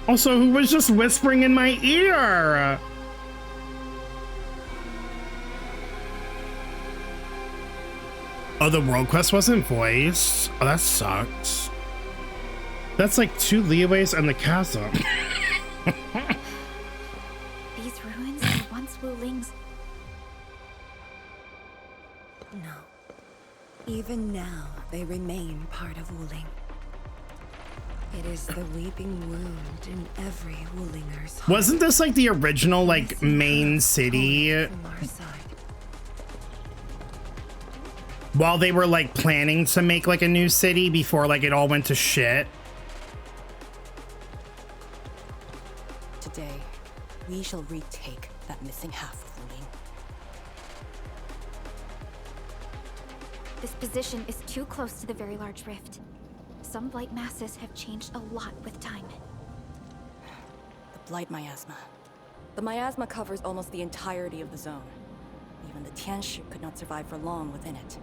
Speaker 3: Also, who was just whispering in my ear? Oh, the world quest wasn't voiced? Oh, that sucks. That's like 2 leeways and the chasm.
Speaker 7: These ruins were once Wu Ling's.
Speaker 8: No. Even now, they remain part of Wuling. It is the weeping wound in every Wulinger's heart.
Speaker 3: Wasn't this like the original like main city? While they were like planning to make like a new city before like it all went to shit?
Speaker 6: Today, we shall retake that missing half of Wuling.
Speaker 7: This position is too close to the very large rift. Some blight masses have changed a lot with time.
Speaker 6: The blight miasma. The miasma covers almost the entirety of the zone. Even the Tianshi could not survive for long within it.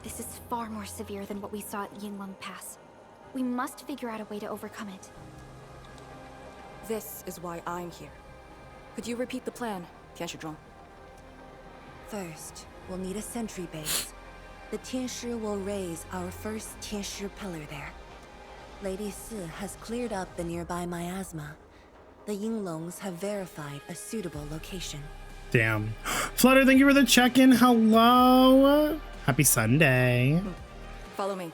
Speaker 7: This is far more severe than what we saw at Yinlong Pass. We must figure out a way to overcome it.
Speaker 6: This is why I'm here. Could you repeat the plan, Tianshi?
Speaker 8: First, we'll need a sentry base. The Tianshi will raise our first Tianshi pillar there. Lady Si has cleared up the nearby miasma. The Yinglongs have verified a suitable location.
Speaker 3: Damn. Flutter, thank you for the check-in. Hello. Happy Sunday.
Speaker 6: Follow me.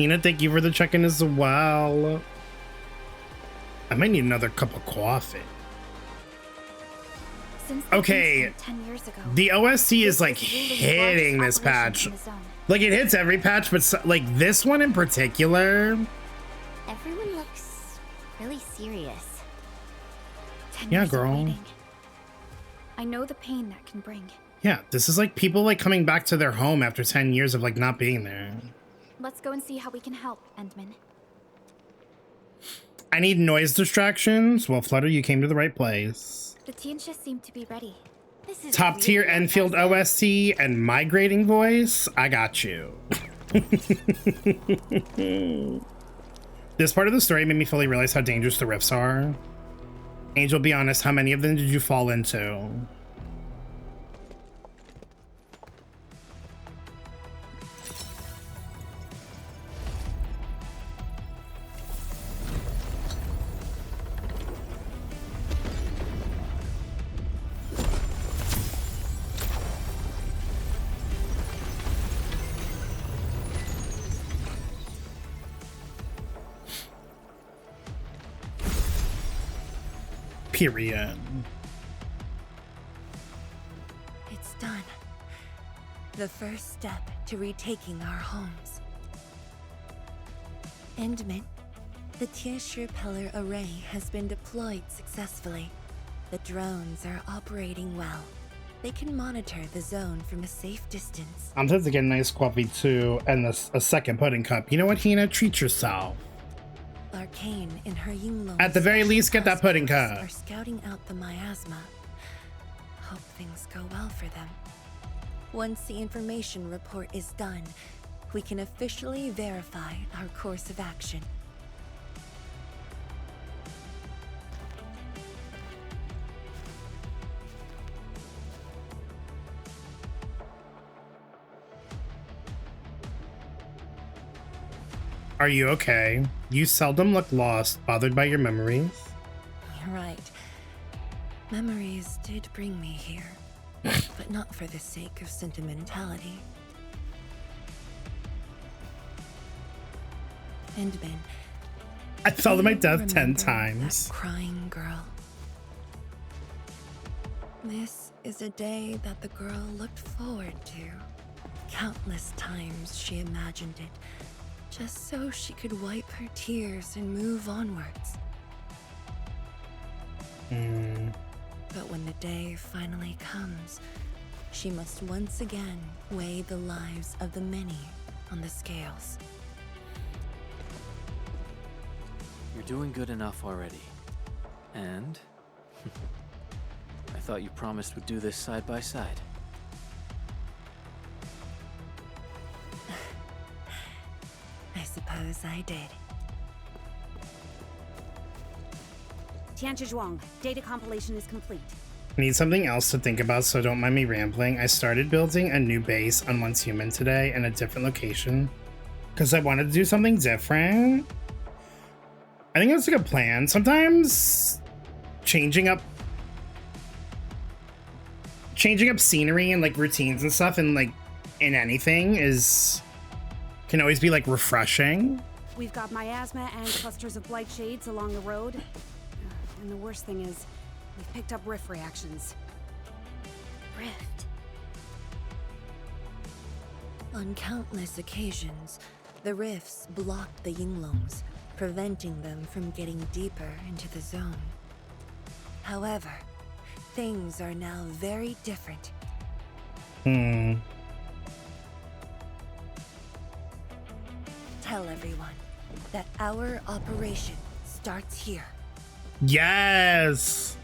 Speaker 3: Hina, thank you for the check-in as well. I might need another cup of coffee.
Speaker 7: Since the
Speaker 3: Okay,
Speaker 7: incident 10 years ago,
Speaker 3: the OST is like
Speaker 7: this is really the
Speaker 3: hitting
Speaker 7: largest
Speaker 3: this patch.
Speaker 7: operation in the zone.
Speaker 3: Like it hits every patch, but like this one in particular.
Speaker 1: Everyone looks really serious.
Speaker 7: 10
Speaker 3: Yeah,
Speaker 7: years of
Speaker 3: girl.
Speaker 7: waiting. I know the pain that can bring.
Speaker 3: Yeah, this is like people like coming back to their home after 10 years of like not being there.
Speaker 7: Let's go and see how we can help, Endman.
Speaker 3: I need noise distractions. Well, Flutter, you came to the right place.
Speaker 7: The Tianxia seem to be ready.
Speaker 1: This is
Speaker 3: Top tier
Speaker 1: really
Speaker 3: Enfield OST and migrating voice. I got you. This part of the story made me fully realize how dangerous the rifts are. Angel, be honest, how many of them did you fall into? Period.
Speaker 8: It's done. The first step to retaking our homes. Endman, the Tianxia Pillar Array has been deployed successfully. The drones are operating well. They can monitor the zone from a safe distance.
Speaker 3: I'm tempted to get a nice coffee too and a second pudding cup. You know what, Hina? Treat yourself.
Speaker 8: Arcane and her Yinglong
Speaker 3: At the very least, get that pudding cup.
Speaker 8: are scouting out the miasma. Hope things go well for them. Once the information report is done, we can officially verify our course of action.
Speaker 3: Are you okay? You seldom look lost, bothered by your memories.
Speaker 8: You're right. Memories did bring me here, but not for the sake of sentimentality. Endman,
Speaker 3: I fell to my death 10
Speaker 8: remember
Speaker 3: times.
Speaker 8: that crying girl. This is a day that the girl looked forward to. Countless times she imagined it, just so she could wipe her tears and move onwards. But when the day finally comes, she must once again weigh the lives of the many on the scales.
Speaker 5: You're doing good enough already. And I thought you promised we'd do this side by side.
Speaker 8: I suppose I did.
Speaker 15: Tianxia Zhuang, data compilation is complete.
Speaker 3: I need something else to think about, so don't mind me rambling. I started building a new base on Once Human today in a different location because I wanted to do something different. I think that's a good plan. Sometimes changing up scenery and like routines and stuff and like in anything can always be like refreshing.
Speaker 15: We've got miasma and clusters of blight shades along the road. And the worst thing is, we've picked up rift reactions.
Speaker 7: Rift.
Speaker 8: On countless occasions, the rifts blocked the Yinglongs, preventing them from getting deeper into the zone. However, things are now very different. Tell everyone that our operation starts here.
Speaker 3: Yes.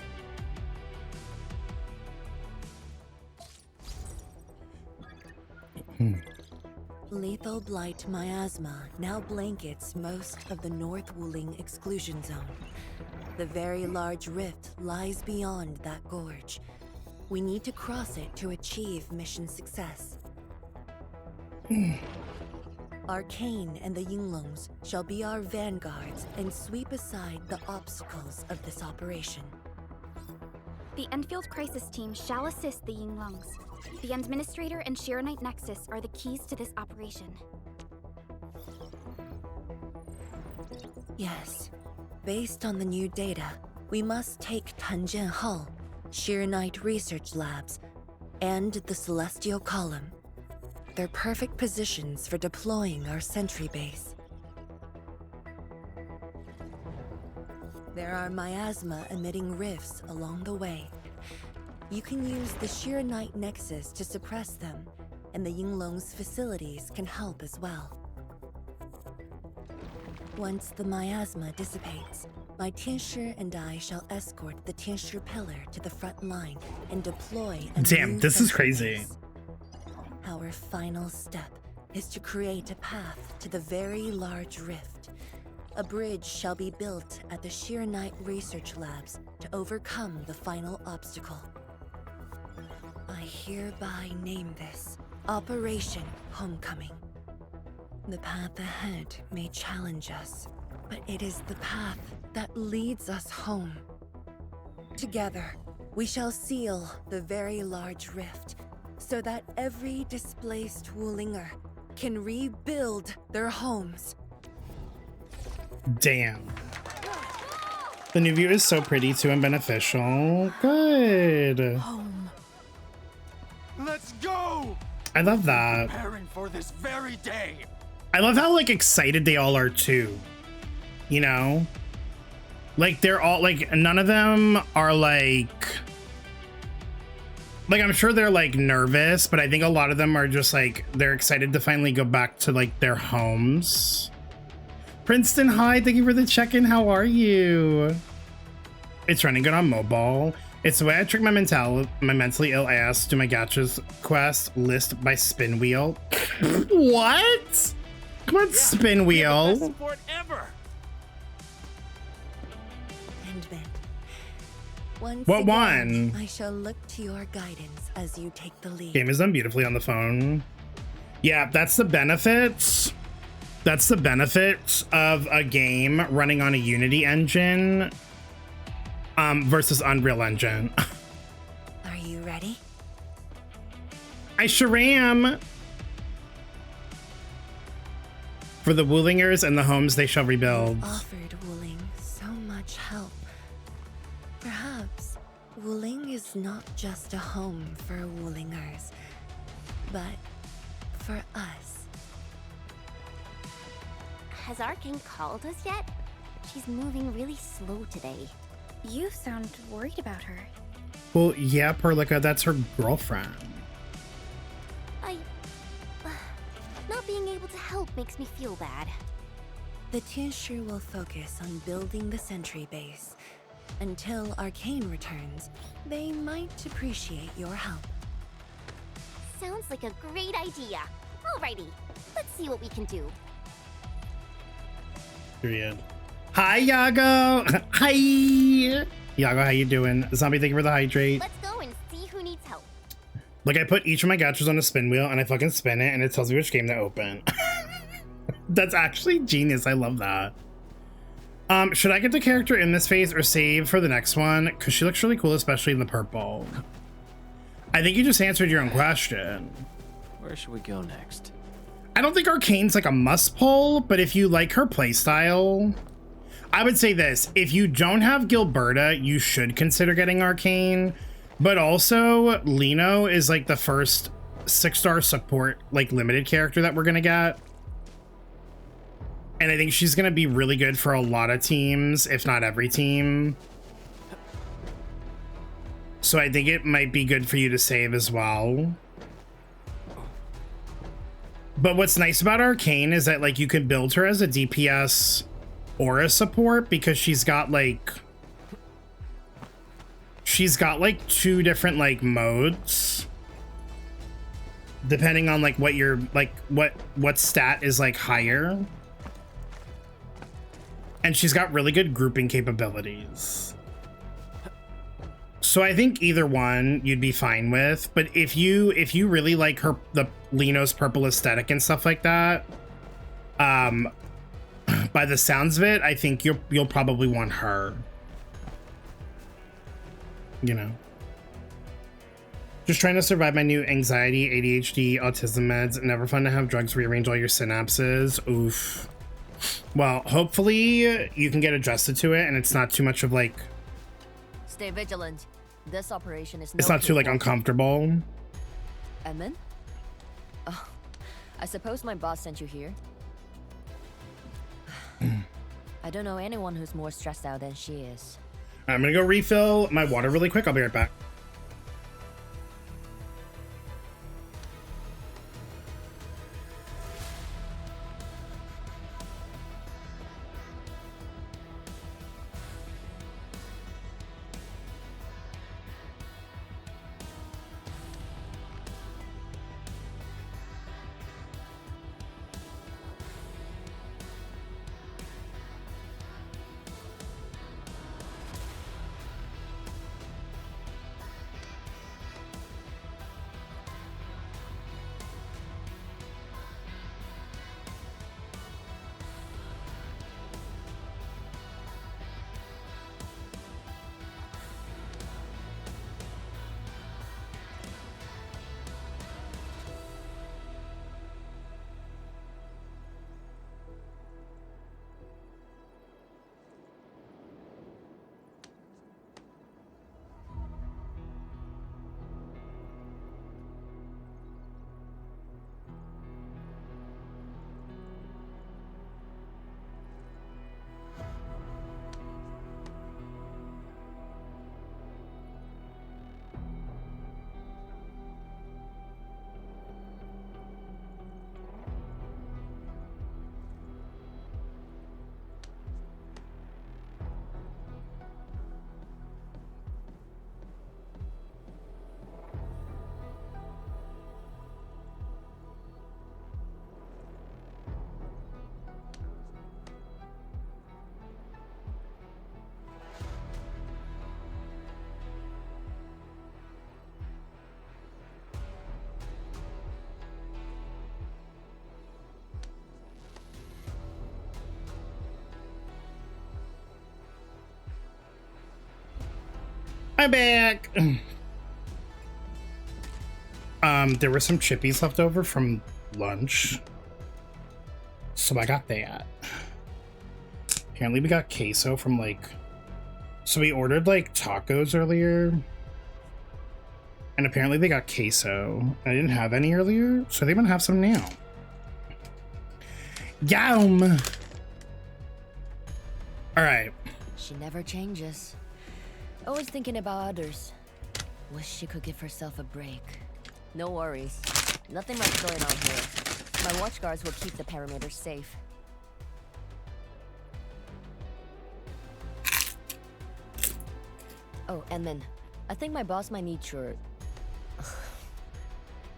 Speaker 8: Lethal blight miasma now blankets most of the North Wuling exclusion zone. The very large rift lies beyond that gorge. We need to cross it to achieve mission success. Arcane and the Yinglongs shall be our vanguards and sweep aside the obstacles of this operation.
Speaker 7: The Enfield Crisis Team shall assist the Yinglongs. The Administrator and Shiranite Nexus are the keys to this operation.
Speaker 8: Yes. Based on the new data, we must take Tanjian Hull, Sheer Knight Research Labs, and the Celestial Column. They're perfect positions for deploying our sentry base. There are miasma-emitting rifts along the way. You can use the Sheer Knight Nexus to suppress them, and the Yinglong's facilities can help as well. Once the miasma dissipates, my Tianshi and I shall escort the Tianshi pillar to the front line and deploy a
Speaker 3: Damn,
Speaker 8: new
Speaker 3: this is
Speaker 8: sentry
Speaker 3: crazy.
Speaker 8: base. Our final step is to create a path to the very large rift. A bridge shall be built at the Sheer Knight Research Labs to overcome the final obstacle. I hereby name this Operation Homecoming. The path ahead may challenge us, but it is the path that leads us home. Together, we shall seal the very large rift so that every displaced Wulinger can rebuild their homes.
Speaker 3: Damn. The new view is so pretty too and beneficial. Good.
Speaker 8: Home.
Speaker 10: Let's go!
Speaker 3: I love that.
Speaker 10: Preparing for this very day.
Speaker 3: I love how like excited they all are too. You know? Like they're all like, none of them are like I'm sure they're like nervous, but I think a lot of them are just like, they're excited to finally go back to like their homes. Princeton, hi, thank you for the check-in. How are you? It's running good on mobile. It's the way I trick my mentally ill ass to my gachas quest list by spin wheel. What? Come on, spin wheel.
Speaker 16: Support ever.
Speaker 8: And then, once
Speaker 3: What
Speaker 8: again,
Speaker 3: one?
Speaker 8: I shall look to your guidance as you take the lead.
Speaker 3: Game is done beautifully on the phone. Yeah, that's the benefit. That's the benefit of a game running on a Unity engine versus Unreal Engine.
Speaker 8: Are you ready?
Speaker 3: I sure am. For the Wulingers and the homes they shall rebuild.
Speaker 8: Offered Wuling so much help. Perhaps Wuling is not just a home for Wulingers, but for us.
Speaker 1: Has Arcane called us yet? She's moving really slow today.
Speaker 7: You sound worried about her.
Speaker 3: Well, yeah, Perlica, that's her girlfriend.
Speaker 1: Not being able to help makes me feel bad.
Speaker 8: The Tianshi will focus on building the sentry base. Until Arcane returns, they might appreciate your help.
Speaker 1: Sounds like a great idea. Alrighty, let's see what we can do.
Speaker 3: Period. Hi, Yago. Hi. Yago, how you doing? Zombie, thank you for the hydrate.
Speaker 1: Let's go and see who needs help.
Speaker 3: Like, I put each of my gachas on a spin wheel and I fucking spin it and it tells me which game to open. That's actually genius. I love that. Should I get the character in this phase or save for the next one? Because she looks really cool, especially in the purple. I think you just answered your own question.
Speaker 10: Where should we go next?
Speaker 3: I don't think Arcane's like a must pull, but if you like her playstyle, I would say this. If you don't have Gilberta, you should consider getting Arcane. But also, Lino is like the first 6-star support, like limited character that we're gonna get. And I think she's gonna be really good for a lot of teams, if not every team. So I think it might be good for you to save as well. But what's nice about Arcane is that like you can build her as a DPS or a support because she's got like 2 different like modes depending on like what your like what stat is like higher. And she's got really good grouping capabilities. So I think either one you'd be fine with, but if you really like the Lino's purple aesthetic and stuff like that, by the sounds of it, I think you'll probably want her. You know, just trying to survive my new anxiety, ADHD, autism meds. Never fun to have drugs rearrange all your synapses. Oof. Well, hopefully you can get adjusted to it and it's not too much of like...
Speaker 14: Stay vigilant. This operation is
Speaker 3: It's not too like uncomfortable.
Speaker 14: Edmund? Oh, I suppose my boss sent you here. I don't know anyone who's more stressed out than she is.
Speaker 3: I'm gonna go refill my water really quick. I'll be right back. I'm back. There were some chippies left over from lunch, so I got that. Apparently we got queso from like, so we ordered like tacos earlier, and apparently they got queso. I didn't have any earlier, so they're gonna have some now. Yum. All right.
Speaker 14: She never changes. Always thinking about others. Wish she could give herself a break. No worries. Nothing much going on here. My watch guards will keep the perimeter safe. Oh, and then I think my boss might need your...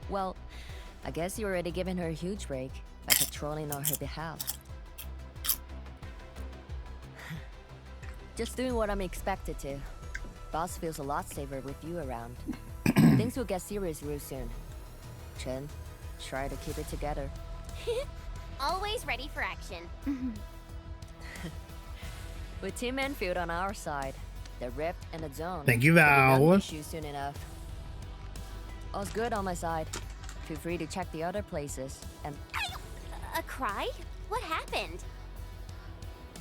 Speaker 14: Well, I guess you're already giving her a huge break by patrolling on her behalf. Just doing what I'm expected to. Boss feels a lot safer with you around. Things will get serious real soon. Chen, try to keep it together.
Speaker 1: Always ready for action.
Speaker 14: With Team Endfield on our side, the rift and the zone.
Speaker 3: Thank you, Val.
Speaker 14: Will be issue soon enough. All's good on my side. Feel free to check the other places and.
Speaker 1: A cry? What happened?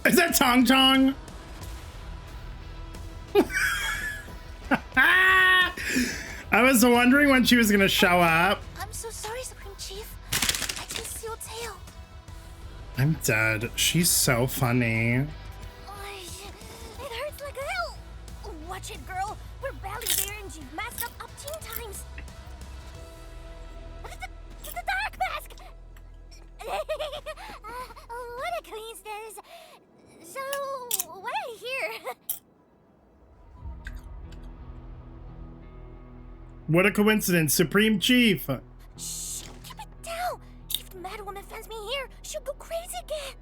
Speaker 3: Is that Tong Tong? I was wondering when she was gonna show up.
Speaker 12: I'm so sorry, Supreme Chief. I can see your tail.
Speaker 3: I'm dead. She's so funny.
Speaker 12: It hurts like hell. Watch it, girl. We're barely there and you've masked up 10 times. The dark mask! What a coincidence. So, why are you here?
Speaker 3: What a coincidence, Supreme Chief.
Speaker 12: Shh, keep it down. If the mad woman finds me here, she'll go crazy again.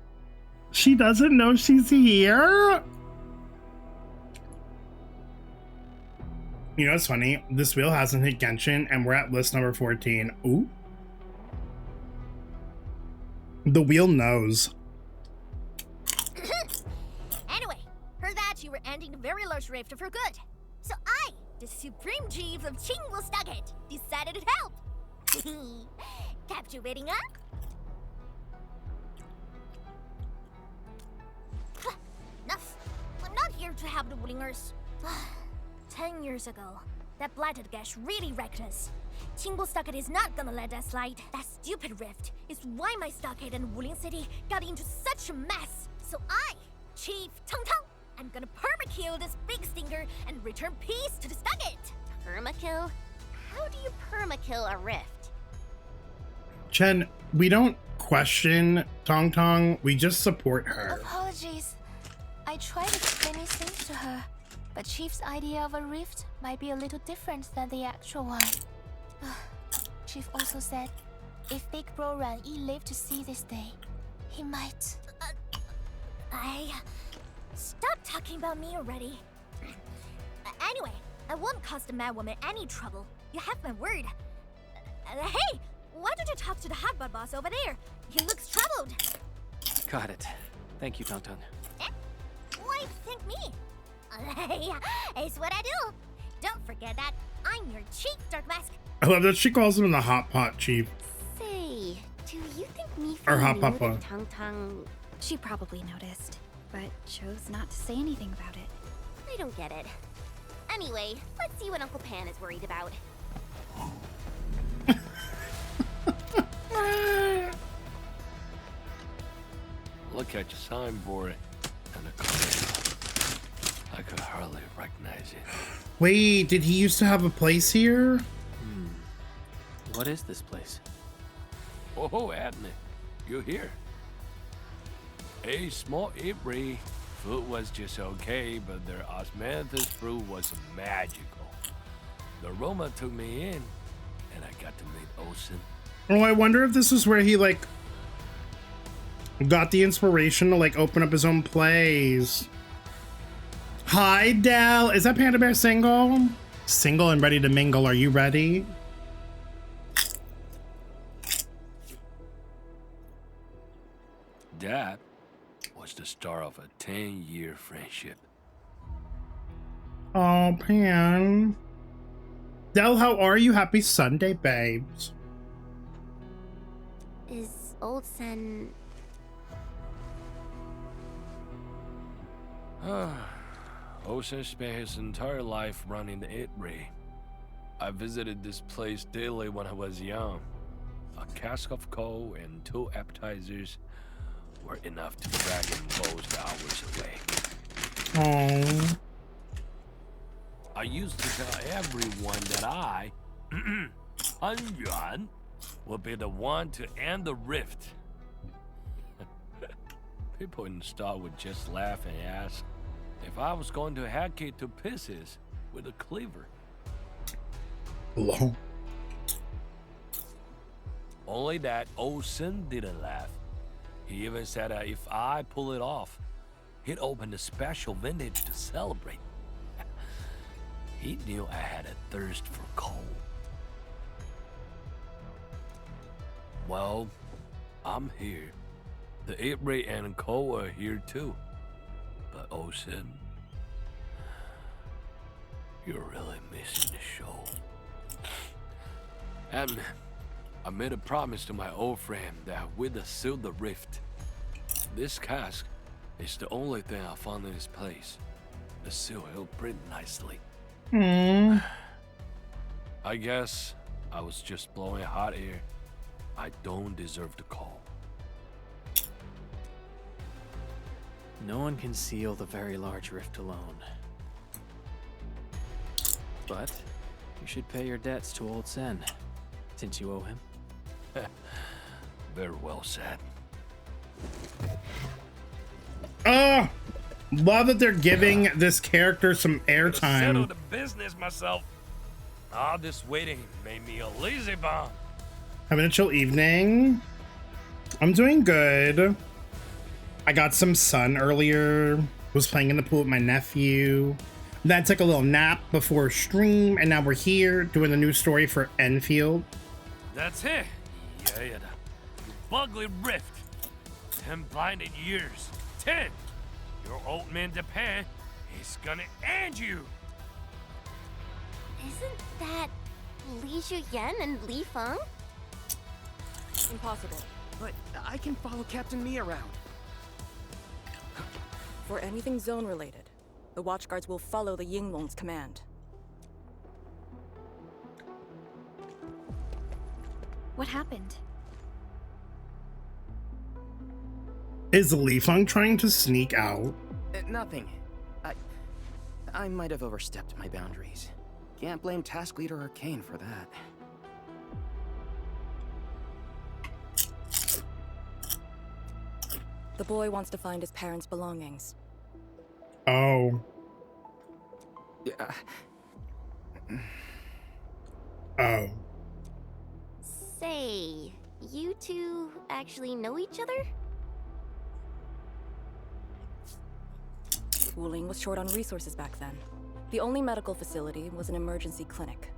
Speaker 3: She doesn't know she's here? You know what's funny? This wheel hasn't hit Genshin and we're at list number 14. Ooh. The wheel knows.
Speaker 12: Anyway, heard that you were ending the very large rift for good. So I, the Supreme Chief of Chingwell-Stugget, decided to help. Captivating, huh? enough. I'm not here to help the Wulingers. 10 years ago, that blighted gash really wrecked us. Qingbo Stockade is not gonna let that slide. That stupid rift is why my stockade and Wuling City got into such a mess. So I, Chief Tang Tang, I'm gonna permakill this big stinker and return peace to the stockade.
Speaker 1: Permakill? How do you permakill a rift?
Speaker 3: Chen, we don't question Tong Tong, we just support her.
Speaker 12: Apologies. I tried explaining things to her, but Chief's idea of a rift might be a little different than the actual one. Chief also said, if Big Bro Ran Yi lived to see this day, he might... Stop talking about me already. Anyway, I won't cause the mad woman any trouble. You have my word. Hey, why don't you talk to the hotbot boss over there? He looks troubled.
Speaker 5: Got it. Thank you, Tong Tong.
Speaker 12: Why thank me? It's what I do. Don't forget that I'm your Chief Dark Mask.
Speaker 3: I love that she calls him the Hot Pot Chief.
Speaker 7: Say, do you think me
Speaker 3: Or Hot
Speaker 7: knew
Speaker 3: Papa.
Speaker 7: that Tang Tang... She probably noticed, but chose not to say anything about it.
Speaker 1: I don't get it. Anyway, let's see what Uncle Pan is worried about.
Speaker 16: Look at your signboard and the color. I could hardly recognize it.
Speaker 3: Wait, did he used to have a place here?
Speaker 5: What is this place?
Speaker 16: Oh, Adney, you're here. A small Ibri. Food was just okay, but their osmanthus brew was magical. The aroma took me in, and I got to meet Ocean.
Speaker 3: Oh, I wonder if this is where he, like, got the inspiration to, like, open up his own place. Hi, Del. Is that Panda Bear single? Single and ready to mingle. Are you ready?
Speaker 16: That was the start of a 10-year friendship.
Speaker 3: Oh, Pan. Del, how are you? Happy Sunday, babes.
Speaker 1: Is Old Sen...
Speaker 16: Ocean spent his entire life running the Itri. I visited this place daily when I was young. A cask of coal and 2 appetizers were enough to drag him most hours away.
Speaker 3: Oh.
Speaker 16: I used to tell everyone that I, Han Yuan, would be the one to end the rift. People in the store would just laugh and ask if I was going to hack it to pieces with a cleaver.
Speaker 3: Hello.
Speaker 16: Only that old Sin didn't laugh. He even said that if I pull it off, he'd open a special vintage to celebrate. He knew I had a thirst for coal. Well, I'm here. The Ibri and coal are here too. But Ocean, you're really missing the show. And I made a promise to my old friend that we'd seal the rift. This cask is the only thing I found in this place. The seal held pretty nicely. I guess I was just blowing hot air. I don't deserve the call.
Speaker 5: No one can seal the very large rift alone. But you should pay your debts to Old Sen, since you owe him.
Speaker 16: Very well said.
Speaker 3: Love that they're giving this character some
Speaker 16: Settle
Speaker 3: airtime.
Speaker 16: the business myself. All this waiting made me a lazy bomb.
Speaker 3: Having a chill evening. I'm doing good. I got some sun earlier. Was playing in the pool with my nephew. Then I took a little nap before stream, and now we're here doing the new story for Enfield.
Speaker 16: That's it. Yeah, you ugly rift. 10 blinded years. 10. Your old man Japan is gonna end you.
Speaker 1: Isn't that Li Zhuyan and Li Feng?
Speaker 6: Impossible.
Speaker 10: But I can follow Captain Mi around.
Speaker 6: For anything zone-related, the Watchguards will follow the Yinglong's command.
Speaker 7: What happened?
Speaker 3: Is Li Feng trying to sneak out?
Speaker 17: Nothing. I might have overstepped my boundaries. Can't blame Task Leader Arcane for that.
Speaker 6: The boy wants to find his parents' belongings.
Speaker 3: Oh.
Speaker 17: Yeah.
Speaker 3: Oh.
Speaker 1: Say, you two actually know each other?
Speaker 6: Wuling was short on resources back then. The only medical facility was an emergency clinic.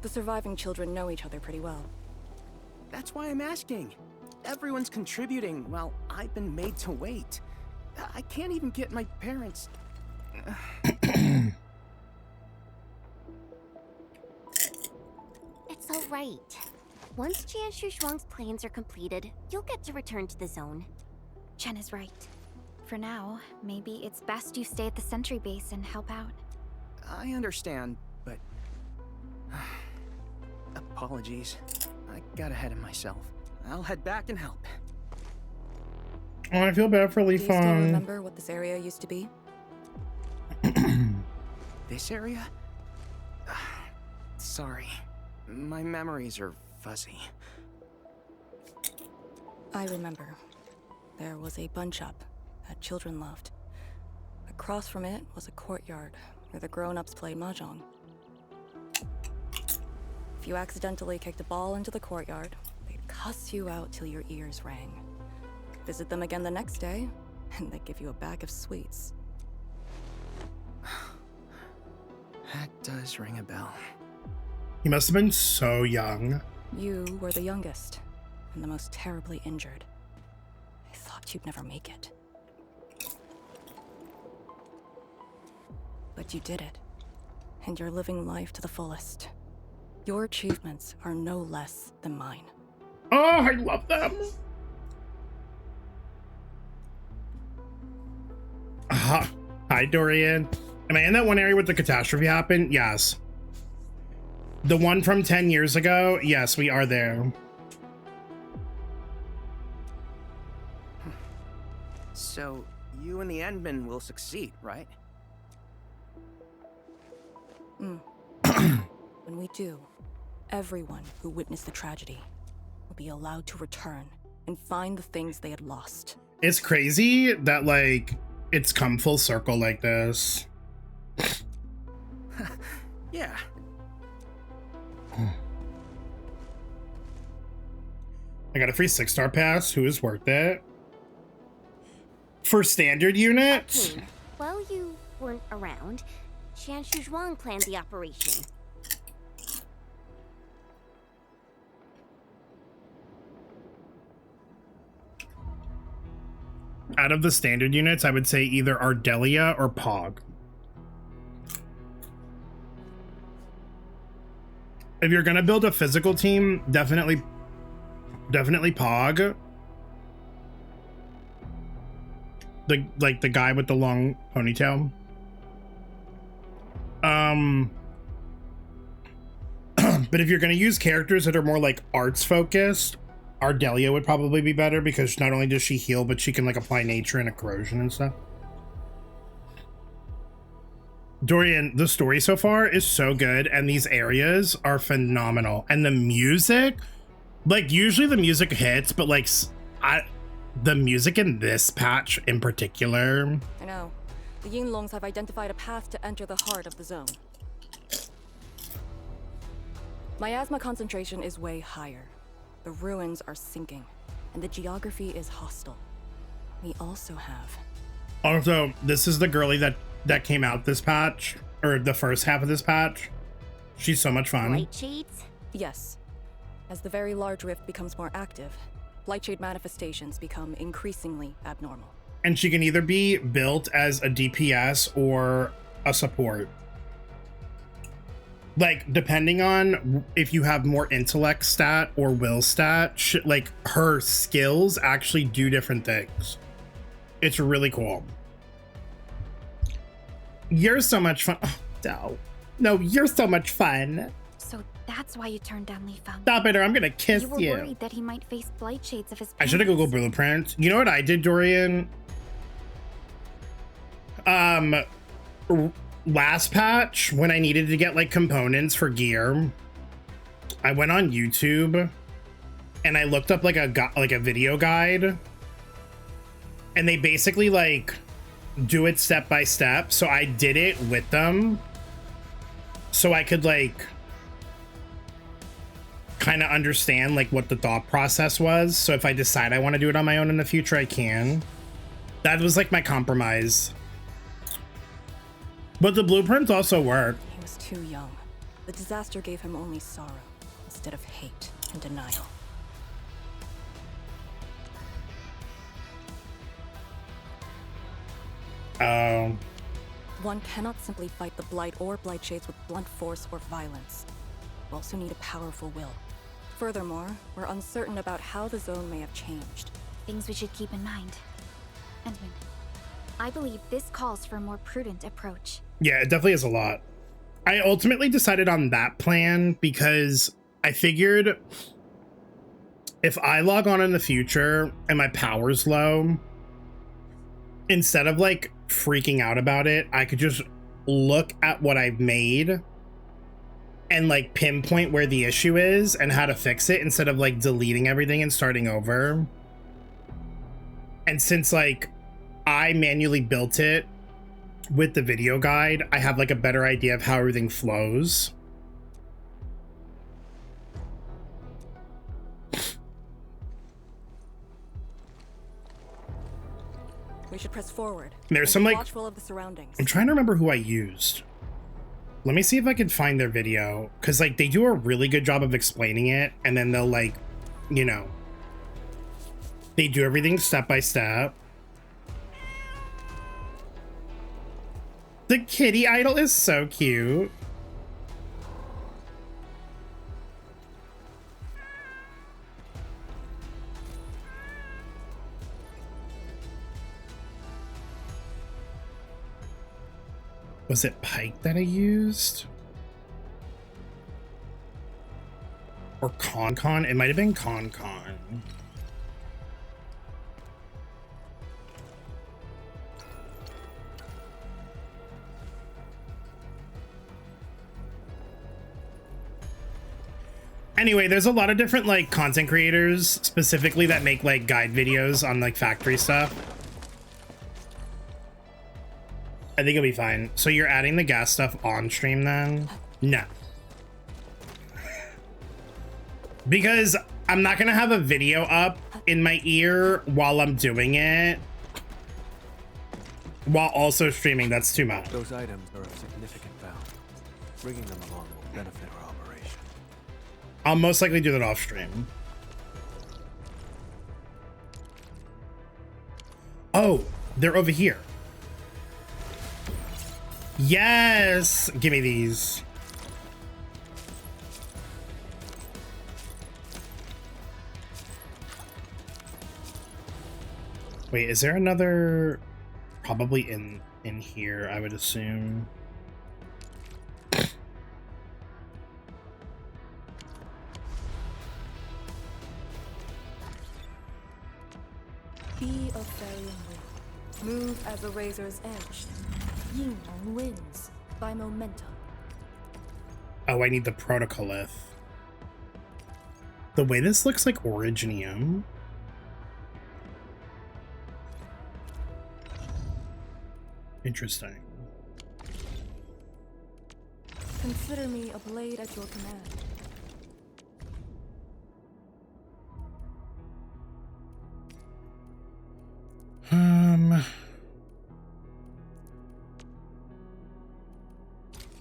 Speaker 6: The surviving children know each other pretty well.
Speaker 17: That's why I'm asking. Everyone's contributing while I've been made to wait. I can't even get my parents...
Speaker 1: It's alright. Once Jianshu Zhuang's plans are completed, you'll get to return to the zone.
Speaker 7: Chen is right. For now, maybe it's best you stay at the sentry base and help out.
Speaker 17: I understand, but... Apologies. I got ahead of myself. I'll head back and help.
Speaker 3: Oh, I feel bad for Li
Speaker 6: Do you still
Speaker 3: Feng.
Speaker 6: remember what this area used to be?
Speaker 17: This area? Sorry. My memories are fuzzy.
Speaker 6: I remember. There was a bun shop that children loved. Across from it was a courtyard where the grown-ups played mahjong. If you accidentally kicked a ball into the courtyard, they'd cuss you out till your ears rang. Visit them again the next day, and they'd give you a bag of sweets.
Speaker 17: That does ring a bell.
Speaker 3: He must have been so young.
Speaker 6: You were the youngest, and the most terribly injured. I thought you'd never make it. But you did it, and you're living life to the fullest. Your achievements are no less than mine.
Speaker 3: Oh, I love them. Hi, Dorian. Am I in that one area where the catastrophe happened? Yes. The one from 10 years ago? Yes, we are there.
Speaker 17: So, you and the Endmen will succeed, right?
Speaker 6: When we do, everyone who witnessed the tragedy will be allowed to return and find the things they had lost.
Speaker 3: It's crazy that, like, it's come full circle like this.
Speaker 17: Yeah.
Speaker 3: I got a free 6-star pass. Who is worth it? For standard units?
Speaker 1: Arcane, while you weren't around, Jianshu Zhuang planned the operation.
Speaker 3: Out of the standard units, I would say either Ardelia or Pog. If you're gonna build a physical team, definitely Pog. The guy with the long ponytail. But if you're gonna use characters that are more like arts focused, Ardelia would probably be better because not only does she heal, but she can like apply nature and a corrosion and stuff. Dorian, the story so far is so good and these areas are phenomenal. And the music, like usually the music hits, but like the music in this patch in particular.
Speaker 6: I know. The Yinglongs have identified a path to enter the heart of the zone. Miasma concentration is way higher. The ruins are sinking, and the geography is hostile. We also have...
Speaker 3: Also, this is the girly that came out this patch, or the first half of this patch. She's so much fun.
Speaker 1: Light shades?
Speaker 6: Yes. As the very large rift becomes more active, Lightshade manifestations become increasingly abnormal.
Speaker 3: And she can either be built as a DPS or a support. Like, depending on if you have more intellect stat or will stat, like, her skills actually do different things. It's really cool. You're so much fun. Oh, no. No, you're so much fun.
Speaker 7: So that's why you turned down Lee Feng.
Speaker 3: Stop it or I'm gonna kiss you.
Speaker 7: You were worried that he might face blight shades of his
Speaker 3: I should have Googled blueprints. You know what I did, Dorian? Last patch, when I needed to get like components for gear, I went on YouTube and I looked up like a video guide, and they basically like do it step by step. So I did it with them so I could like kind of understand like what the thought process was. So if I decide I want to do it on my own in the future, I can. That was like my compromise. But the blueprints also work.
Speaker 6: He was too young. The disaster gave him only sorrow instead of hate and denial.
Speaker 3: Oh.
Speaker 6: One cannot simply fight the Blight or Blight Shades with blunt force or violence. You also need a powerful will. Furthermore, we're uncertain about how the zone may have changed.
Speaker 7: Things we should keep in mind. Edmund, I believe this calls for a more prudent approach.
Speaker 3: Yeah, it definitely is a lot. I ultimately decided on that plan because I figured if I log on in the future and my power's low, instead of like freaking out about it, I could just look at what I've made and like pinpoint where the issue is and how to fix it instead of like deleting everything and starting over. And since like I manually built it with the video guide, I have like a better idea of how everything flows.
Speaker 6: We should press forward.
Speaker 3: There's some like,
Speaker 6: watchful of the surroundings.
Speaker 3: I'm trying to remember who I used. Let me see if I can find their video, because like they do a really good job of explaining it, and then they'll like, you know, they do everything step by step. The kitty idol is so cute. Was it Pike that I used? Or Con? It might have been Con. Anyway, there's a lot of different like content creators specifically that make like guide videos on like factory stuff. I think it'll be fine. So you're adding the gas stuff on stream then? No. Because I'm not gonna have a video up in my ear while I'm doing it, while also streaming. That's too much.
Speaker 13: Those items are of significant value. Bringing them along will benefit our operation.
Speaker 3: I'll most likely do that off stream. Oh, they're over here. Yes! Give me these. Wait, is there another? Probably in here, I would assume.
Speaker 6: Be of varying will. Move as a razor's edge. Yingyang wins by momentum.
Speaker 3: Oh, I need the protocolith. The way this looks like Originium. Interesting.
Speaker 6: Consider me a blade at your command.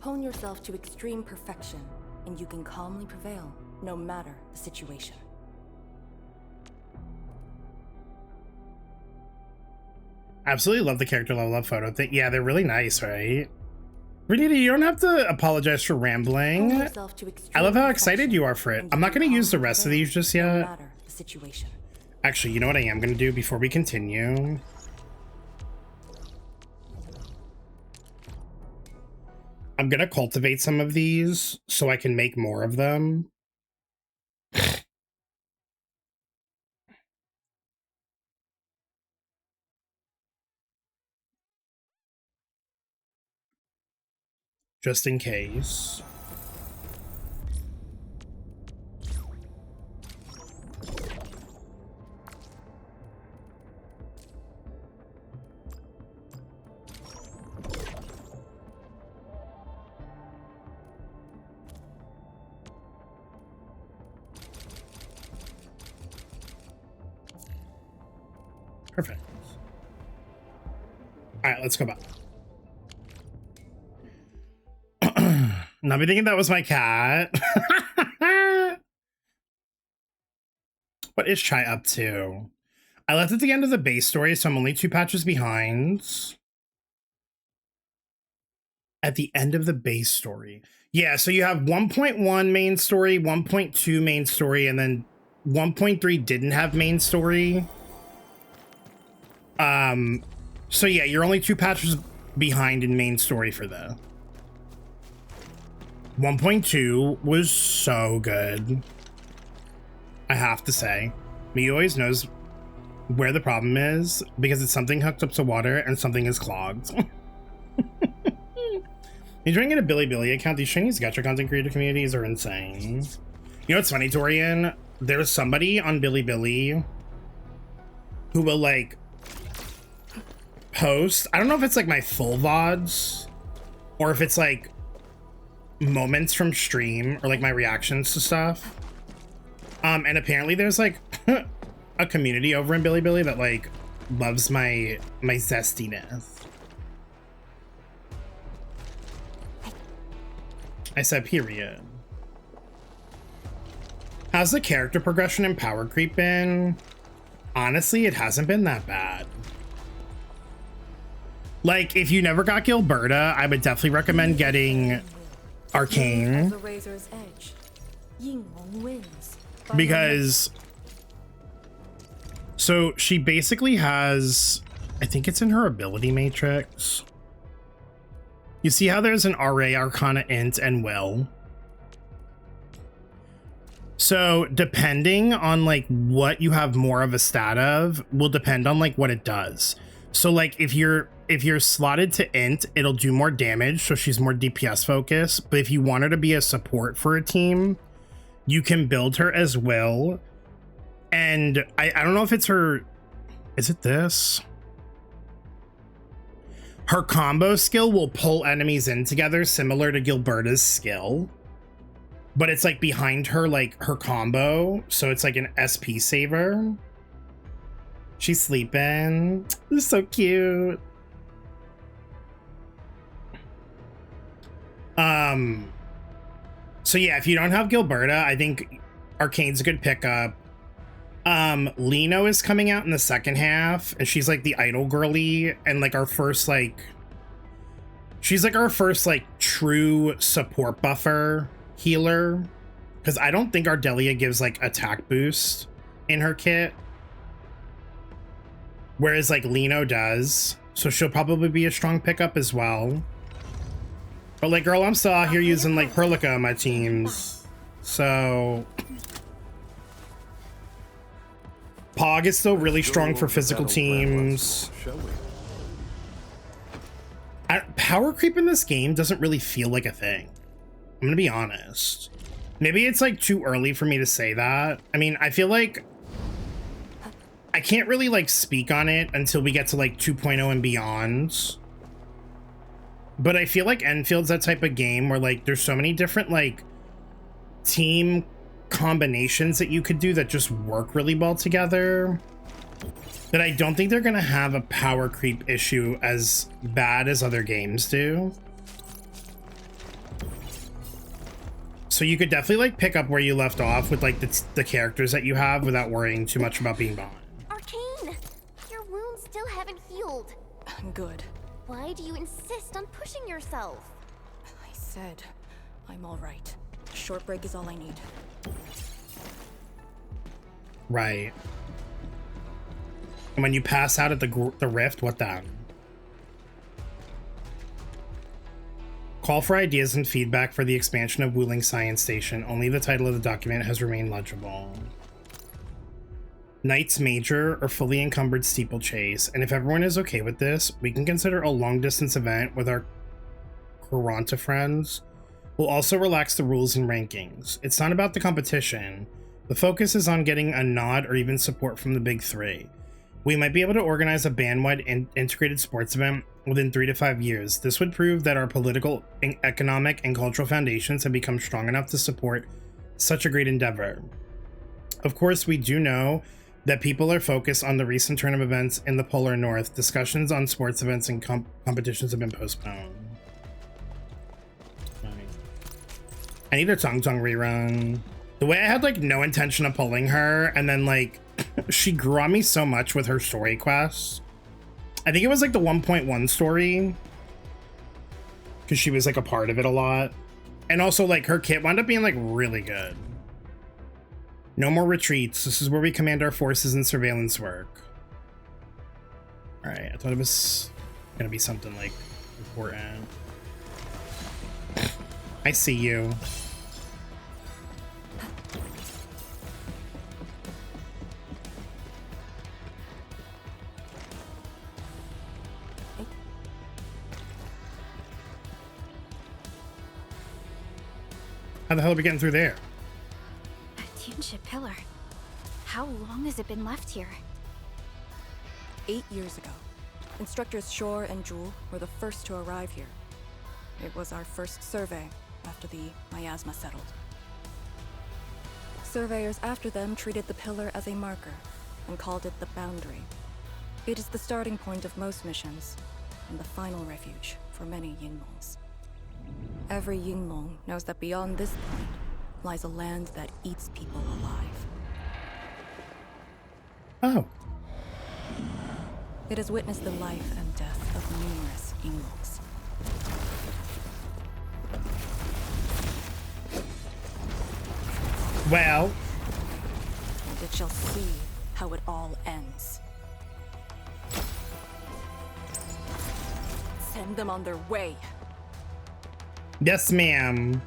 Speaker 6: Hone yourself to extreme perfection, and you can calmly prevail, no matter the situation.
Speaker 3: Absolutely love the character level up photo thing. Yeah, they're really nice, right? Renita, you don't have to apologize for rambling. I love how excited you are for it. I'm not going to use the rest of these just yet. Actually, you know what I am going to do before we continue? I'm gonna cultivate some of these so I can make more of them. Just in case. Perfect. All right, let's go back. Not be thinking that was my cat. What is Chai up to? I left at the end of the base story, so I'm only 2 patches behind. At the end of the base story. Yeah, so you have 1.1 main story, 1.2 main story, and then 1.3 didn't have main story. So yeah, you're only 2 patches behind in main story for the 1.2 was so good. I have to say, me always knows where the problem is because it's something hooked up to water and something is clogged. You're trying to get a Bilibili account. These Chinese gacha content creator communities are insane. You know what's funny, Torian? There's somebody on Bilibili who will like post, I don't know if it's like my full VODs or if it's like moments from stream or like my reactions to stuff. And apparently there's like a community over in Bilibili that like loves my zestiness. I said period. How's the character progression and power creep been? Honestly, it hasn't been that bad. Like, if you never got Gilberta, I would definitely recommend getting Arcane. Because, so she basically has, I think it's in her ability matrix. You see how there's an RA, Arcana, Int, and Will? So depending on like what you have more of a stat of will depend on like what it does. So like if you're slotted to Int, it'll do more damage, so she's more DPS focused. But if you want her to be a support for a team, you can build her as Will. And I don't know if it's her, is it this? Her combo skill will pull enemies in together, similar to Gilberta's skill. But it's like behind her, like her combo. So it's like an SP saver. She's sleeping. This is so cute. So yeah, if you don't have Gilberta, I think Arcane's a good pickup. Lino is coming out in the second half, and she's like the idol girly, and like our first like, she's like our first like true support buffer healer, because I don't think Ardelia gives like attack boost in her kit, whereas like Lino does, so she'll probably be a strong pickup as well. But like, girl, I'm still out here using like Perlica on my teams, so Pog is still really strong for physical teams. Power creep in this game doesn't really feel like a thing. I'm gonna be honest. Maybe it's like too early for me to say that. I mean, I feel like I can't really like speak on it until we get to like 2.0 and beyond. But I feel like Enfield's that type of game where like there's so many different like team combinations that you could do that just work really well together that I don't think they're gonna have a power creep issue as bad as other games do. So you could definitely like pick up where you left off with like the characters that you have without worrying too much about being behind.
Speaker 1: Arcane! Your wounds still haven't healed.
Speaker 6: I'm good.
Speaker 1: Why do you insist on pushing yourself?
Speaker 6: I said I'm all right. A short break is all I need.
Speaker 3: Right. And when you pass out at the rift, what then? Call for ideas and feedback for the expansion of Wuling Science Station. Only the title of the document has remained legible. Knight's Major or fully encumbered steeplechase, and if everyone is okay with this, we can consider a long-distance event with our Quaranta friends. We'll also relax the rules and rankings. It's not about the competition. The focus is on getting a nod or even support from the big three. We might be able to organize a band-wide integrated sports event within 3 to 5 years. This would prove that our political, economic, and cultural foundations have become strong enough to support such a great endeavor. Of course, we do know that people are focused on the recent turn of events in the Polar North. Discussions on sports events and competitions have been postponed. I need a Tong Tong rerun. The way I had like no intention of pulling her, and then like she grew on me so much with her story quests. I think it was like the 1.1 story, because she was like a part of it a lot. And also like her kit wound up being like really good. No more retreats. This is where we command our forces and surveillance work. All right, I thought it was gonna be something like important. I see you. How the hell are we getting through there?
Speaker 7: A township pillar. How long has it been left here?
Speaker 6: 8 years ago. Instructors Shore and Jewel were the first to arrive here. It was our first survey after the miasma settled. Surveyors after them treated the pillar as a marker and called it the boundary. It is the starting point of most missions and the final refuge for many Yinglongs. Every Yinglong knows that beyond this point lies a land that eats people alive.
Speaker 3: Oh.
Speaker 6: It has witnessed the life and death of numerous Yinglongs.
Speaker 3: Well.
Speaker 6: And it shall see how it all ends. Send them on their way.
Speaker 3: Yes, ma'am.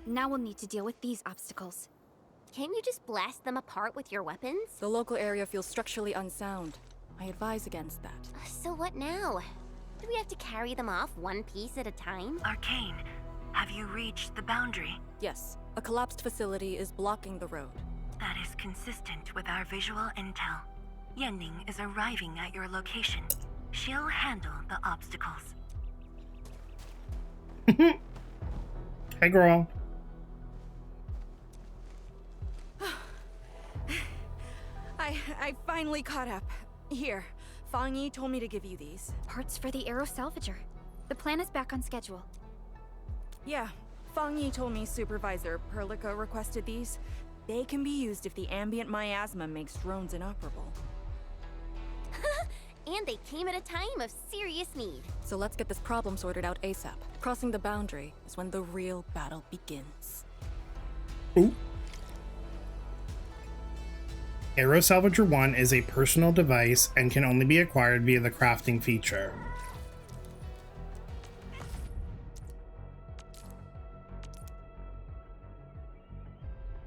Speaker 7: Now we'll need to deal with these obstacles.
Speaker 1: Can't you just blast them apart with your weapons?
Speaker 6: The local area feels structurally unsound. I advise against that.
Speaker 1: So what now? Do we have to carry them off one piece at a time?
Speaker 8: Arcane, have you reached the boundary?
Speaker 6: Yes. A collapsed facility is blocking the road.
Speaker 8: That is consistent with our visual intel. Yenning is arriving at your location. She'll handle the obstacles.
Speaker 3: Hey, girl.
Speaker 15: I finally caught up. Here, Fang Yi told me to give you these.
Speaker 7: Parts for the Aero Salvager. The plan is back on schedule.
Speaker 15: Yeah, Fang Yi told me Supervisor Perlica requested these. They can be used if the ambient miasma makes drones inoperable.
Speaker 1: And they came at a time of serious need.
Speaker 6: So let's get this problem sorted out ASAP. Crossing the boundary is when the real battle begins.
Speaker 3: Ooh. Aero Salvager 1 is a personal device and can only be acquired via the crafting feature.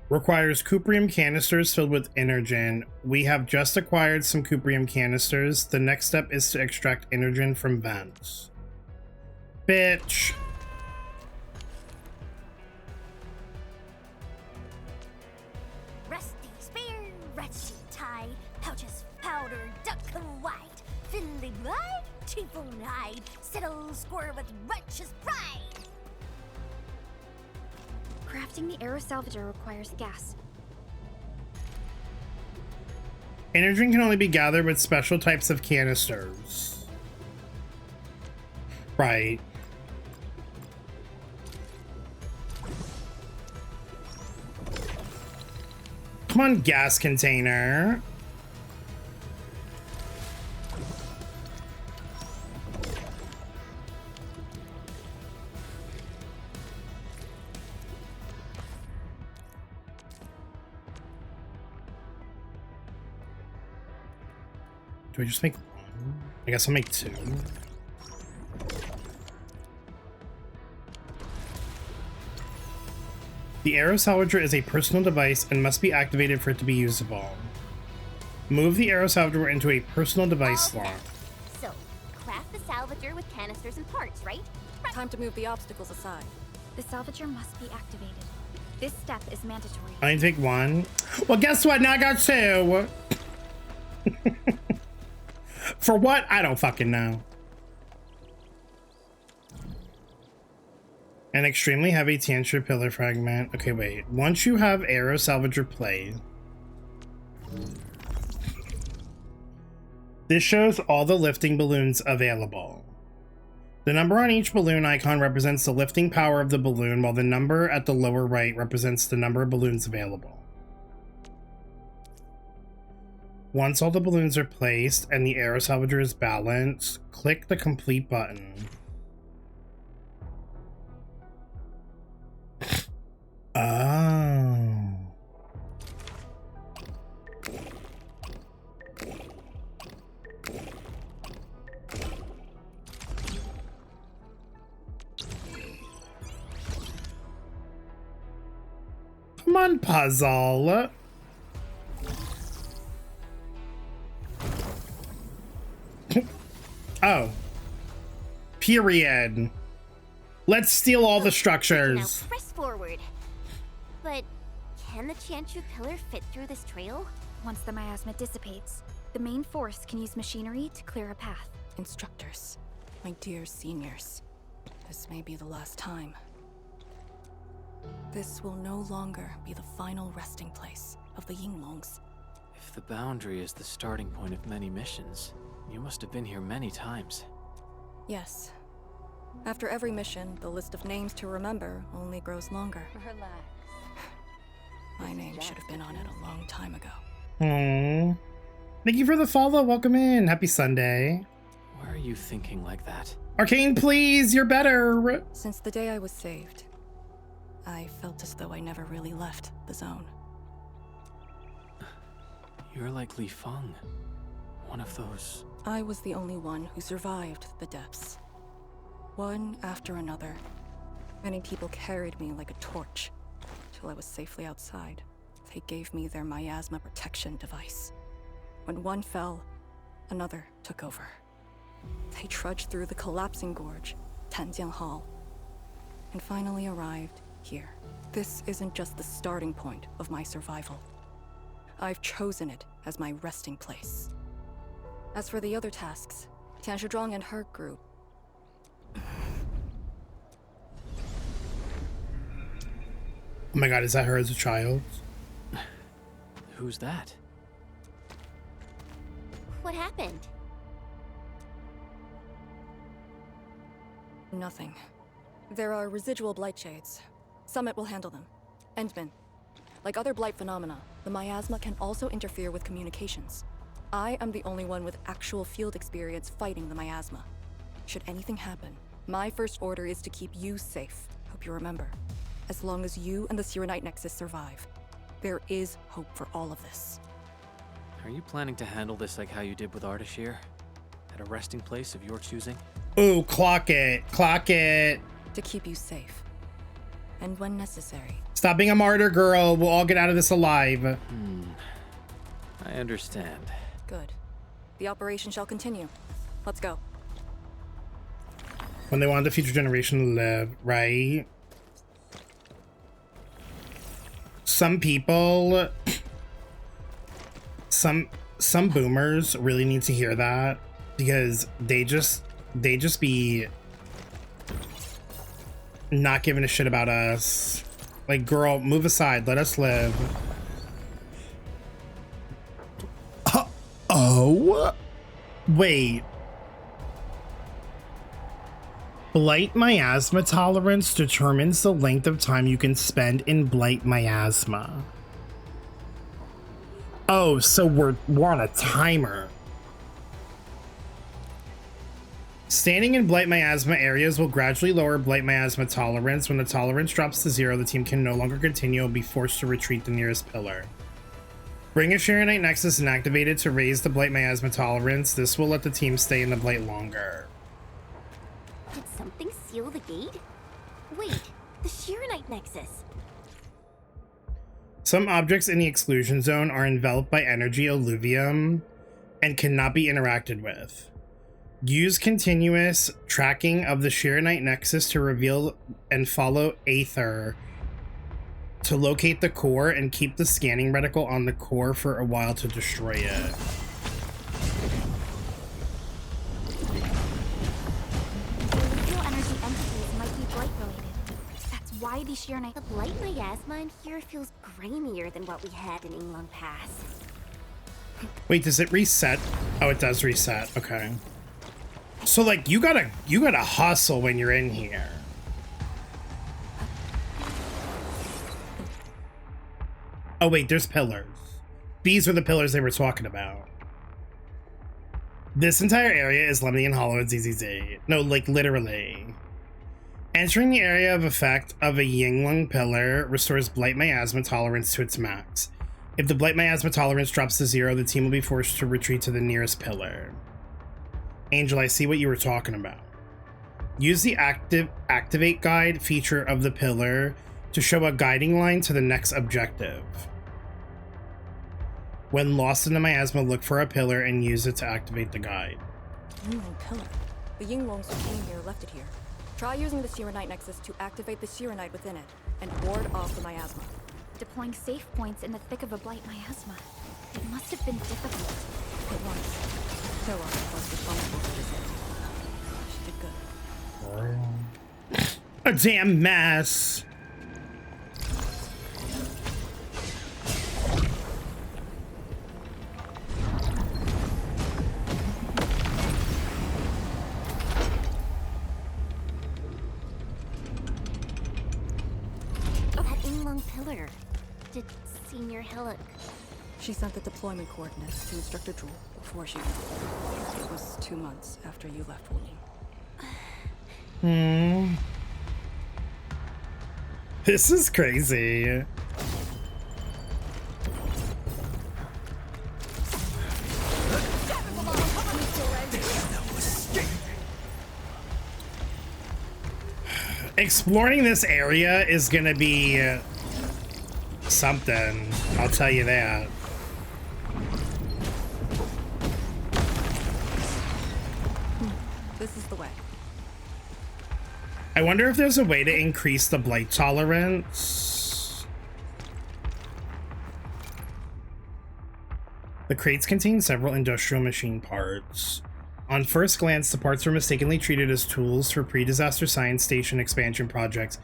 Speaker 3: Requires cuprium canisters filled with energen. We have just acquired some cuprium canisters. The next step is to extract energen from vents. Bitch.
Speaker 1: Rusty spear, rusty tide, pouches powder, duck white, thinly blood, teaspoon hide, settle score with righteous pride.
Speaker 7: Crafting the Aero Salvager requires gas.
Speaker 3: Energen can only be gathered with special types of canisters. Right. Come on, gas container. Do I just make one? I guess I'll make two. The arrow salvager is a personal device and must be activated for it to be usable. Move the arrow salvager into a personal device slot.
Speaker 1: So, craft the salvager with canisters and parts, right?
Speaker 6: Time to move the obstacles aside.
Speaker 7: The salvager must be activated. This step is mandatory.
Speaker 3: I need to take one. Well, guess what? Now I got two. For what? I don't fucking know. An extremely heavy Tiantra pillar fragment. Okay, wait. Once you have arrow salvager play, this shows all the lifting balloons available. The number on each balloon icon represents the lifting power of the balloon, while the number at the lower right represents the number of balloons available. Once all the balloons are placed and the arrow salvager is balanced, click the complete button. Oh. Come on, puzzle. Oh. Period. Let's steal all the structures.
Speaker 1: Now press forward. But can the Tiantra pillar fit through this trail?
Speaker 7: Once the miasma dissipates, the main force can use machinery to clear a path.
Speaker 6: Instructors, my dear seniors, this may be the last time. This will no longer be the final resting place of the Yinglongs.
Speaker 5: If the boundary is the starting point of many missions, you must have been here many times.
Speaker 6: Yes. After every mission, the list of names to remember only grows longer.
Speaker 11: Relax.
Speaker 6: My name should have been on it a long time ago.
Speaker 3: Aww. Thank you for the follow. Welcome in. Happy Sunday.
Speaker 5: Why are you thinking like that?
Speaker 3: Arcane, please. You're better.
Speaker 6: Since the day I was saved, I felt as though I never really left the zone.
Speaker 5: You're like Li Feng. One of those.
Speaker 6: I was the only one who survived the depths. One after another. Many people carried me like a torch, till I was safely outside. They gave me their miasma protection device. When one fell, another took over. They trudged through the collapsing gorge, Tanjiang Hall, and finally arrived here. This isn't just the starting point of my survival. I've chosen it as my resting place. As for the other tasks, Tian Shizhuang and her group.
Speaker 3: Oh my god, is that her as a child?
Speaker 5: Who's that?
Speaker 1: What happened?
Speaker 6: Nothing. There are residual blight shades. Summit will handle them. Endman. Like other blight phenomena, the miasma can also interfere with communications. I am the only one with actual field experience fighting the miasma. Should anything happen, my first order is to keep you safe. Hope you remember. As long as you and the Sirenite Nexus survive, there is hope for all of this.
Speaker 5: Are you planning to handle this like how you did with Ardashir? At a resting place of your choosing?
Speaker 3: Ooh, clock it. Clock it.
Speaker 6: To keep you safe. And when necessary.
Speaker 3: Stop being a martyr, girl. We'll all get out of this alive.
Speaker 5: I understand.
Speaker 6: Good. The operation shall continue. Let's go.
Speaker 3: When they want the future generation to live, right? Some people, some boomers really need to hear that, because they just be not giving a shit about us. Like, girl, move aside, let us live. Oh, wait. Blight miasma tolerance determines the length of time you can spend in blight miasma. Oh, so we're on a timer. Standing in blight miasma areas will gradually lower blight miasma tolerance. When the tolerance drops to 0, the team can no longer continue and be forced to retreat the nearest pillar. Bring a Shirenite Nexus and activate it to raise the Blight Miasma tolerance. This will let the team stay in the Blight longer.
Speaker 1: Did something seal the gate? Wait, the Shirenite Nexus.
Speaker 3: Some objects in the exclusion zone are enveloped by energy alluvium and cannot be interacted with. Use continuous tracking of the Shirenite Nexus to reveal and follow Aether to locate the core and keep the scanning reticle on the core for a while to destroy it.
Speaker 7: Energy entities might be blight related. That's why the Shirenite...
Speaker 1: The blight miasma in here feels grainier than what we had in Yinglong Pass.
Speaker 3: Wait, does it reset? Oh, it does reset. Okay. So like you gotta hustle when you're in here. Oh wait, there's pillars. These are the pillars they were talking about. This entire area is Lemnian Hollow at ZZZ. No, like literally. Entering the area of effect of a Yinglong pillar restores Blight Miasma tolerance to its max. If the Blight Miasma tolerance drops to 0, the team will be forced to retreat to the nearest pillar. Angel, I see what you were talking about. Use the activate guide feature of the pillar to show a guiding line to the next objective. When lost in the miasma, look for a pillar and use it to activate the guide.
Speaker 6: Yinglong pillar. The Yinglongs who came here left it here. Try using the Shirenite Nexus to activate the Shirenite within it and ward off the miasma.
Speaker 7: Deploying safe points in the thick of a blight miasma. It must have been difficult.
Speaker 6: It was. Pillar was responsible for this. She did good.
Speaker 3: A damn mess.
Speaker 1: That Yinglong pillar. Did Senior Hillock...
Speaker 6: She sent the deployment coordinates to Instructor Drool before she left. It was 2 months after you left Wuling.
Speaker 3: This is crazy. Exploring this area is gonna be something, I'll tell you that.
Speaker 6: This is the way.
Speaker 3: I wonder if there's a way to increase the blight tolerance. The crates contain several industrial machine parts. On first glance, the parts were mistakenly treated as tools for pre-disaster science station expansion projects.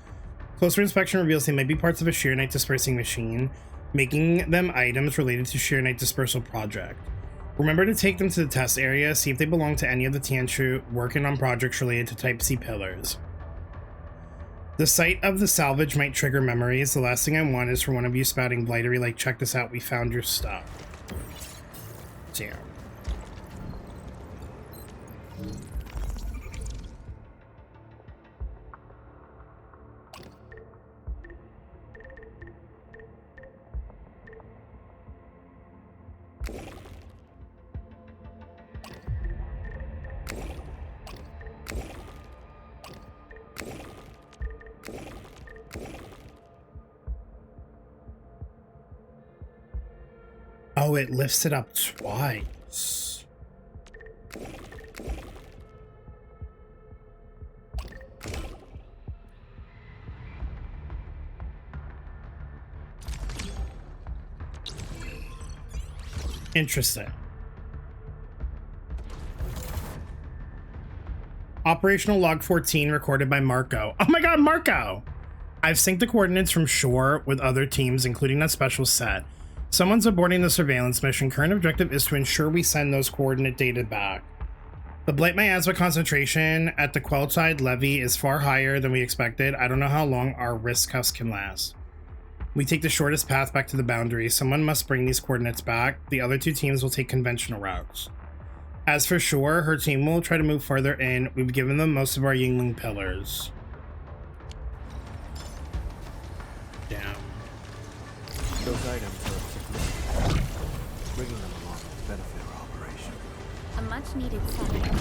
Speaker 3: Closer inspection reveals they might be parts of a Shirenite dispersing machine, making them items related to Shirenite dispersal project. Remember to take them to the test area, see if they belong to any of the Tianshu working on projects related to Type C pillars. The sight of the salvage might trigger memories. The last thing I want is for one of you spouting blightery like, check this out, we found your stuff. Damn. Oh, it lifts it up twice. Interesting. Operational log 14 recorded by Marco. Oh my god, Marco! I've synced the coordinates from shore with other teams, including that special set. Someone's aborting the surveillance mission. Current objective is to ensure we send those coordinate data back. The Blight Miasma concentration at the Queltide levee is far higher than we expected. I don't know how long our risk cuffs can last. We take the shortest path back to the boundary. Someone must bring these coordinates back. The other two teams will take conventional routes. As for Shore, her team will try to move further in. We've given them most of our Yingling pillars. Damn.
Speaker 13: Those items are
Speaker 7: Much needed setting.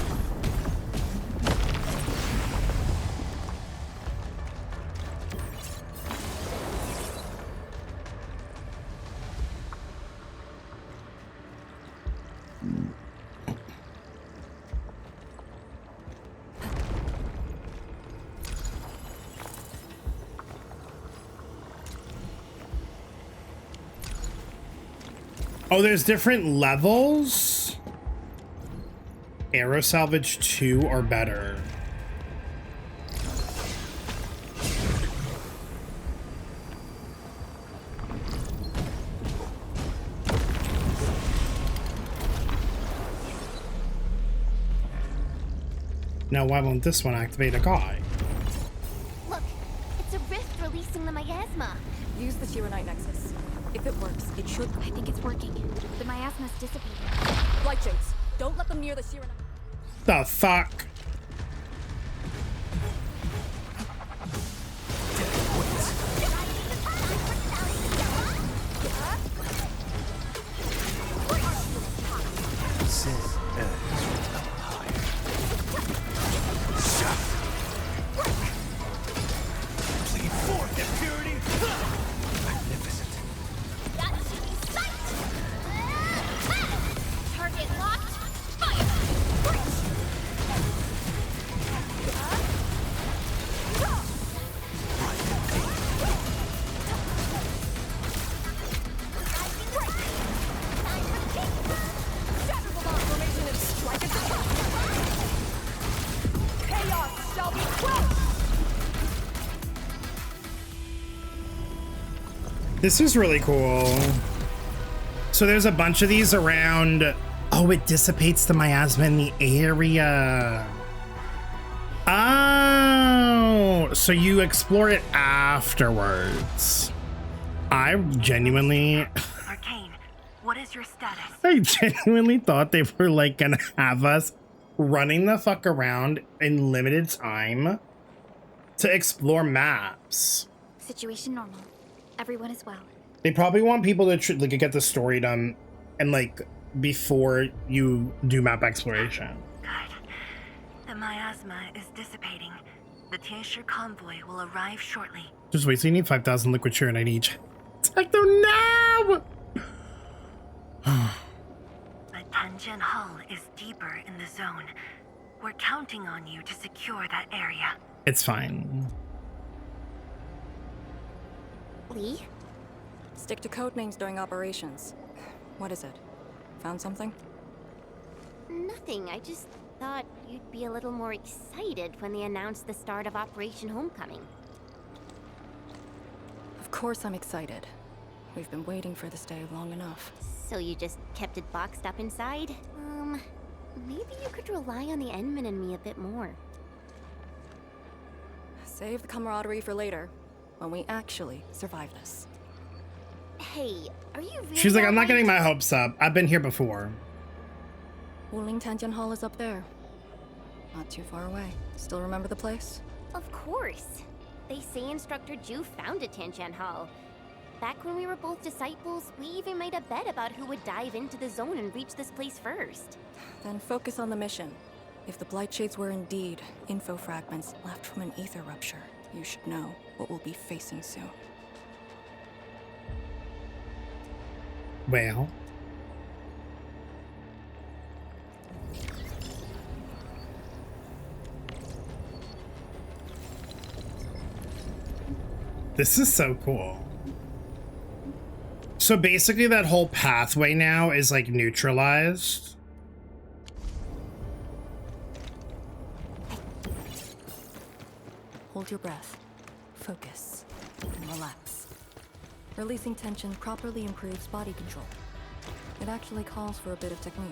Speaker 3: Oh, there's different levels? Aero salvage 2 or better. Now, why won't this one activate a guy?
Speaker 1: Look, it's a rift releasing the miasma.
Speaker 6: Use the Shiranite Nexus. If it works, it should.
Speaker 7: I think it's working. The miasma's dissipating.
Speaker 6: Light shades. Don't let them near the Shiranite.
Speaker 3: The fuck?
Speaker 1: Target locked. Fire.
Speaker 3: This is really cool. So there's a bunch of these around. Oh, it dissipates the miasma in the area. Oh, so you explore it afterwards. I genuinely...
Speaker 8: Arcane, what is your status?
Speaker 3: I genuinely thought they were like gonna have us running the fuck around in limited time to explore maps.
Speaker 7: Situation normal. Everyone is well.
Speaker 3: They probably want people to like get the story done and like before you do map exploration.
Speaker 8: Good. The miasma is dissipating. The Tianshi convoy will arrive shortly.
Speaker 3: Just wait, so you need 5,000 liquid sugar and I need Techno now!
Speaker 8: But Tanjian Hull is deeper in the zone. We're counting on you to secure that area.
Speaker 3: It's fine.
Speaker 7: Lee?
Speaker 6: Stick to code names during operations. What is it? Found something?
Speaker 1: Nothing. I just thought you'd be a little more excited when they announced the start of Operation Homecoming.
Speaker 6: Of course I'm excited. We've been waiting for this day long enough.
Speaker 1: So you just kept it boxed up inside? Maybe you could rely on the Endman and me a bit more.
Speaker 6: Save the camaraderie for later, when we actually survive this.
Speaker 1: Hey, are you really
Speaker 3: She's like, I'm not
Speaker 1: alright?
Speaker 3: getting my hopes up. I've been here before.
Speaker 6: Wuling Tanjian Hall is up there. Not too far away. Still remember the place?
Speaker 1: Of course. They say Instructor Ju founded Tianjian Hall. Back when we were both disciples, we even made a bet about who would dive into the zone and reach this place first.
Speaker 6: Then focus on the mission. If the Blight Shades were indeed info fragments left from an ether rupture, you should know what we'll be facing soon.
Speaker 3: Well. This is so cool. So basically that whole pathway now is like neutralized.
Speaker 6: Hold your breath, focus, and relax. Releasing tension properly improves body control. It actually calls for a bit of technique.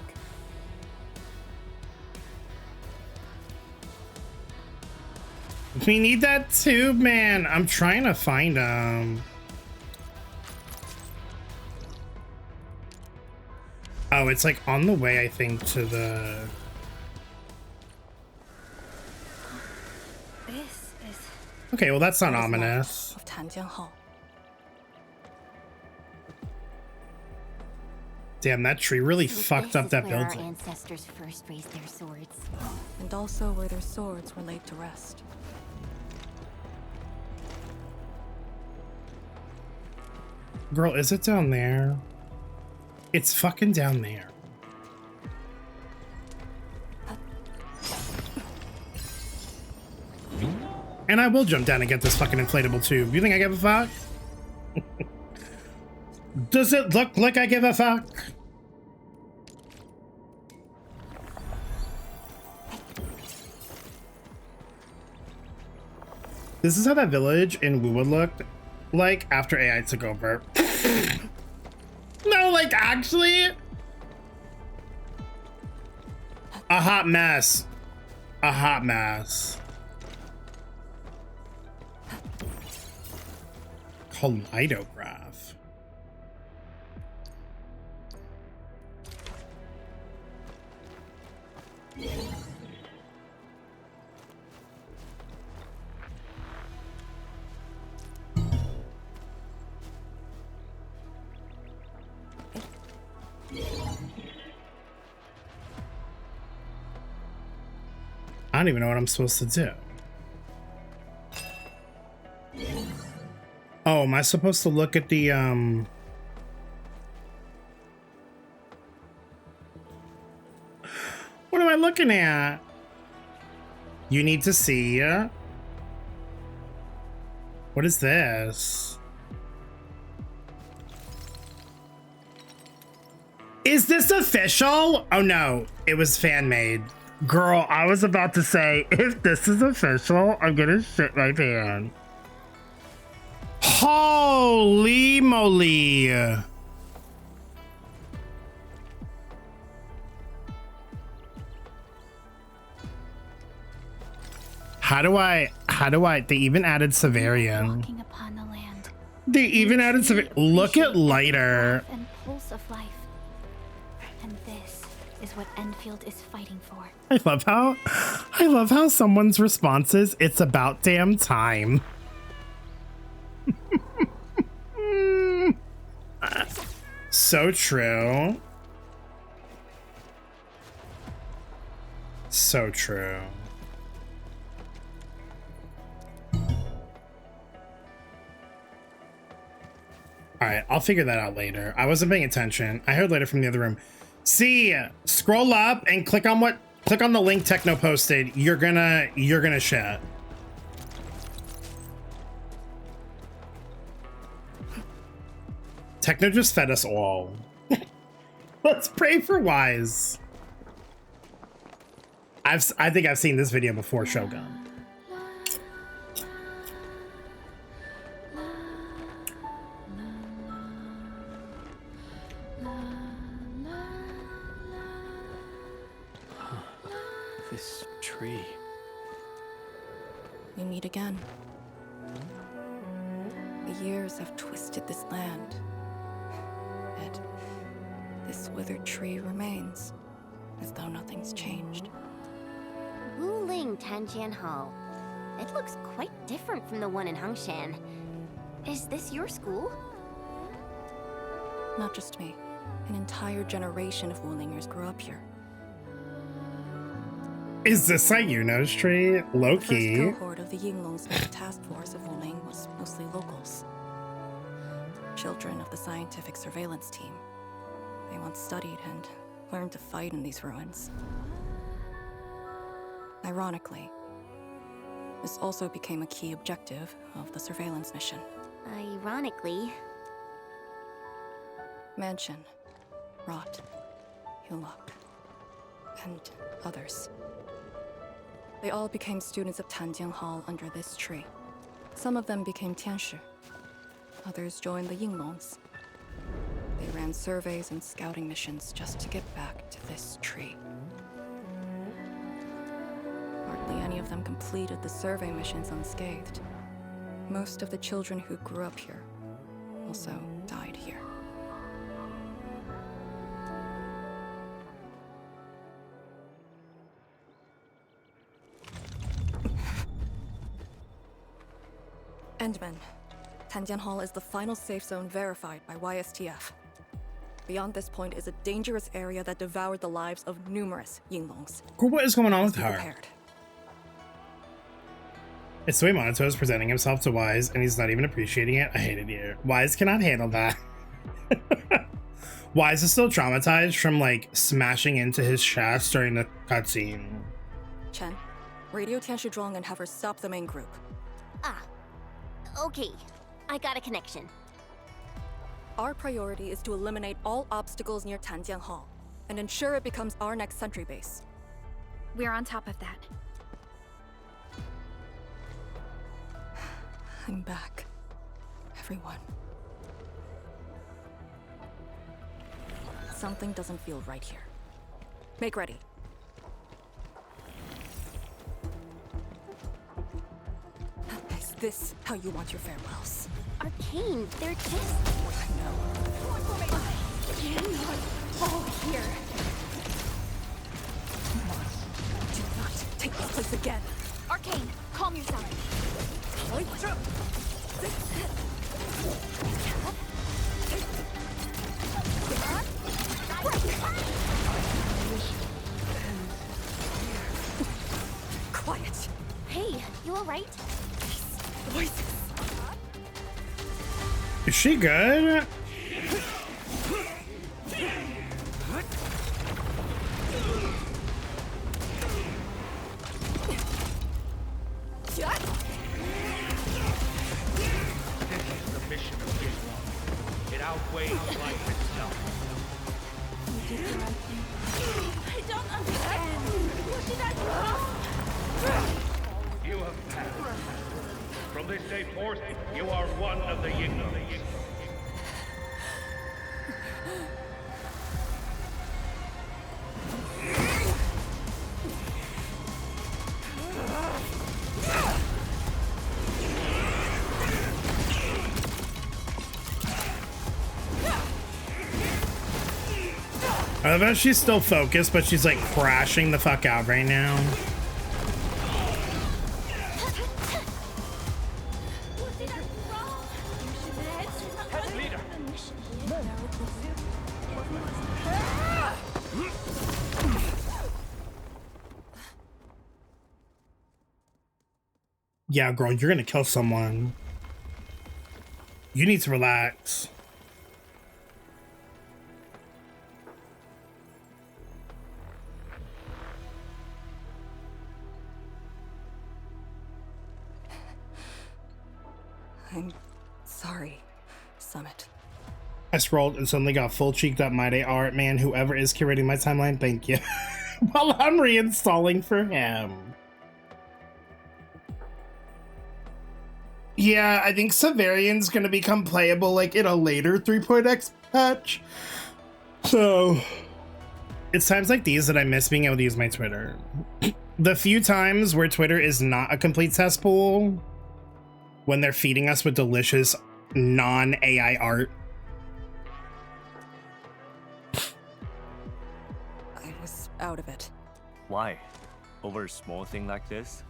Speaker 3: We need that too, man. I'm trying to find Oh, it's like on the way, I think, to the...
Speaker 6: This is...
Speaker 3: Okay, well, that's not ominous.
Speaker 6: Of Tanjian Hall.
Speaker 3: Damn, that tree really
Speaker 1: So
Speaker 3: fucked
Speaker 1: this
Speaker 3: up
Speaker 1: is
Speaker 3: that
Speaker 1: where
Speaker 3: building.
Speaker 1: Our ancestors first raised their swords.
Speaker 6: And also where their swords were laid to rest.
Speaker 3: Girl, is it down there? It's fucking down there. And I will jump down and get this fucking inflatable tube. You think I give a fuck? Does it look like I give a fuck? This is how that village in Woowood looked like after AI took over. No, like actually a hot mess. A hot mess. Kaleidograph. I don't even know what I'm supposed to do. Oh, am I supposed to look at the, what am I looking at? You need to see. What is this? Is this official? Oh no, it was fan made. Girl, I was about to say, if this is official, I'm gonna shit my pants. Holy moly. How do I, they even added Severian.
Speaker 7: Walking upon the land.
Speaker 3: They even added Severian. Look at lighter.
Speaker 7: And pulse of life. And this is what Endfield is fighting for.
Speaker 3: I love how someone's response is, it's about damn time. So true. So true. All right, I'll figure that out later. I wasn't paying attention. I heard later from the other room. See, scroll up and click on the link Techno posted. You're gonna shit. Techno just fed us all. Let's pray for Wise. I think I've seen this video before, Shogun.
Speaker 10: This tree.
Speaker 6: We meet again. The years have twisted this land. Yet, this withered tree remains, as though nothing's changed.
Speaker 1: Wuling Tanjian Hall. It looks quite different from the one in Hangshan. Is this your school?
Speaker 6: Not just me. An entire generation of Wulingers grew up here.
Speaker 3: Is this Sayuno's tree? Low-key.
Speaker 6: The first cohort of the Yinglong's task force of Wuling was mostly locals. Children of the scientific surveillance team. They once studied and learned to fight in these ruins. Ironically, this also became a key objective of the surveillance mission.
Speaker 1: Ironically.
Speaker 6: Mansion, Rot, Hulok, and others. They all became students of Tanjian Hall under this tree. Some of them became Tianshi. Others joined the Yinglongs. They ran surveys and scouting missions just to get back to this tree. Hardly any of them completed the survey missions unscathed. Most of the children who grew up here also died here. Endman. Tanjian Hall is the final safe zone verified by YSTF. Beyond this point is a dangerous area that devoured the lives of numerous Yinglongs.
Speaker 3: What is going on with her?
Speaker 6: Prepared.
Speaker 3: It's the way Monato is presenting himself to Wise, and he's not even appreciating it. I hate it here. Wise cannot handle that. Wise is still traumatized from, like, smashing into his chest during the cutscene.
Speaker 6: Chen, radio Tian Shizhuang and have her stop the main group.
Speaker 18: Ah, okay. I got a connection.
Speaker 6: Our priority is to eliminate all obstacles near Tanjiang Hall, and ensure it becomes our next sentry base.
Speaker 7: We're on top of that.
Speaker 6: I'm back. Everyone. Something doesn't feel right here. Make ready. Is this how you want your farewells?
Speaker 18: Arcane, they're just...
Speaker 6: I know.
Speaker 18: Cannot fall here.
Speaker 6: Do not take this place again.
Speaker 7: Arcane, calm yourself.
Speaker 6: Quiet.
Speaker 18: Hey, you alright?
Speaker 6: Voices.
Speaker 3: Is she good?
Speaker 19: Outweighs life itself.
Speaker 18: You did the right thing. I don't understand. What did I do?
Speaker 19: You have passed. From this day forth, you are one of the Yinglongs.
Speaker 3: I bet she's still focused, but she's like crashing the fuck out right now. Yeah, girl, you're gonna kill someone. You need to relax.
Speaker 6: I'm sorry, Summit.
Speaker 3: I scrolled and suddenly got full cheeked up my day art. Man, whoever is curating my timeline, thank you. While I'm reinstalling for him. Yeah, I think Severian's gonna become playable like in a later 3.x patch. So it's times like these that I miss being able to use my Twitter. The few times where Twitter is not a complete cesspool, when they're feeding us with delicious non-AI art.
Speaker 6: I was out of it.
Speaker 4: Why? Over a small thing like this?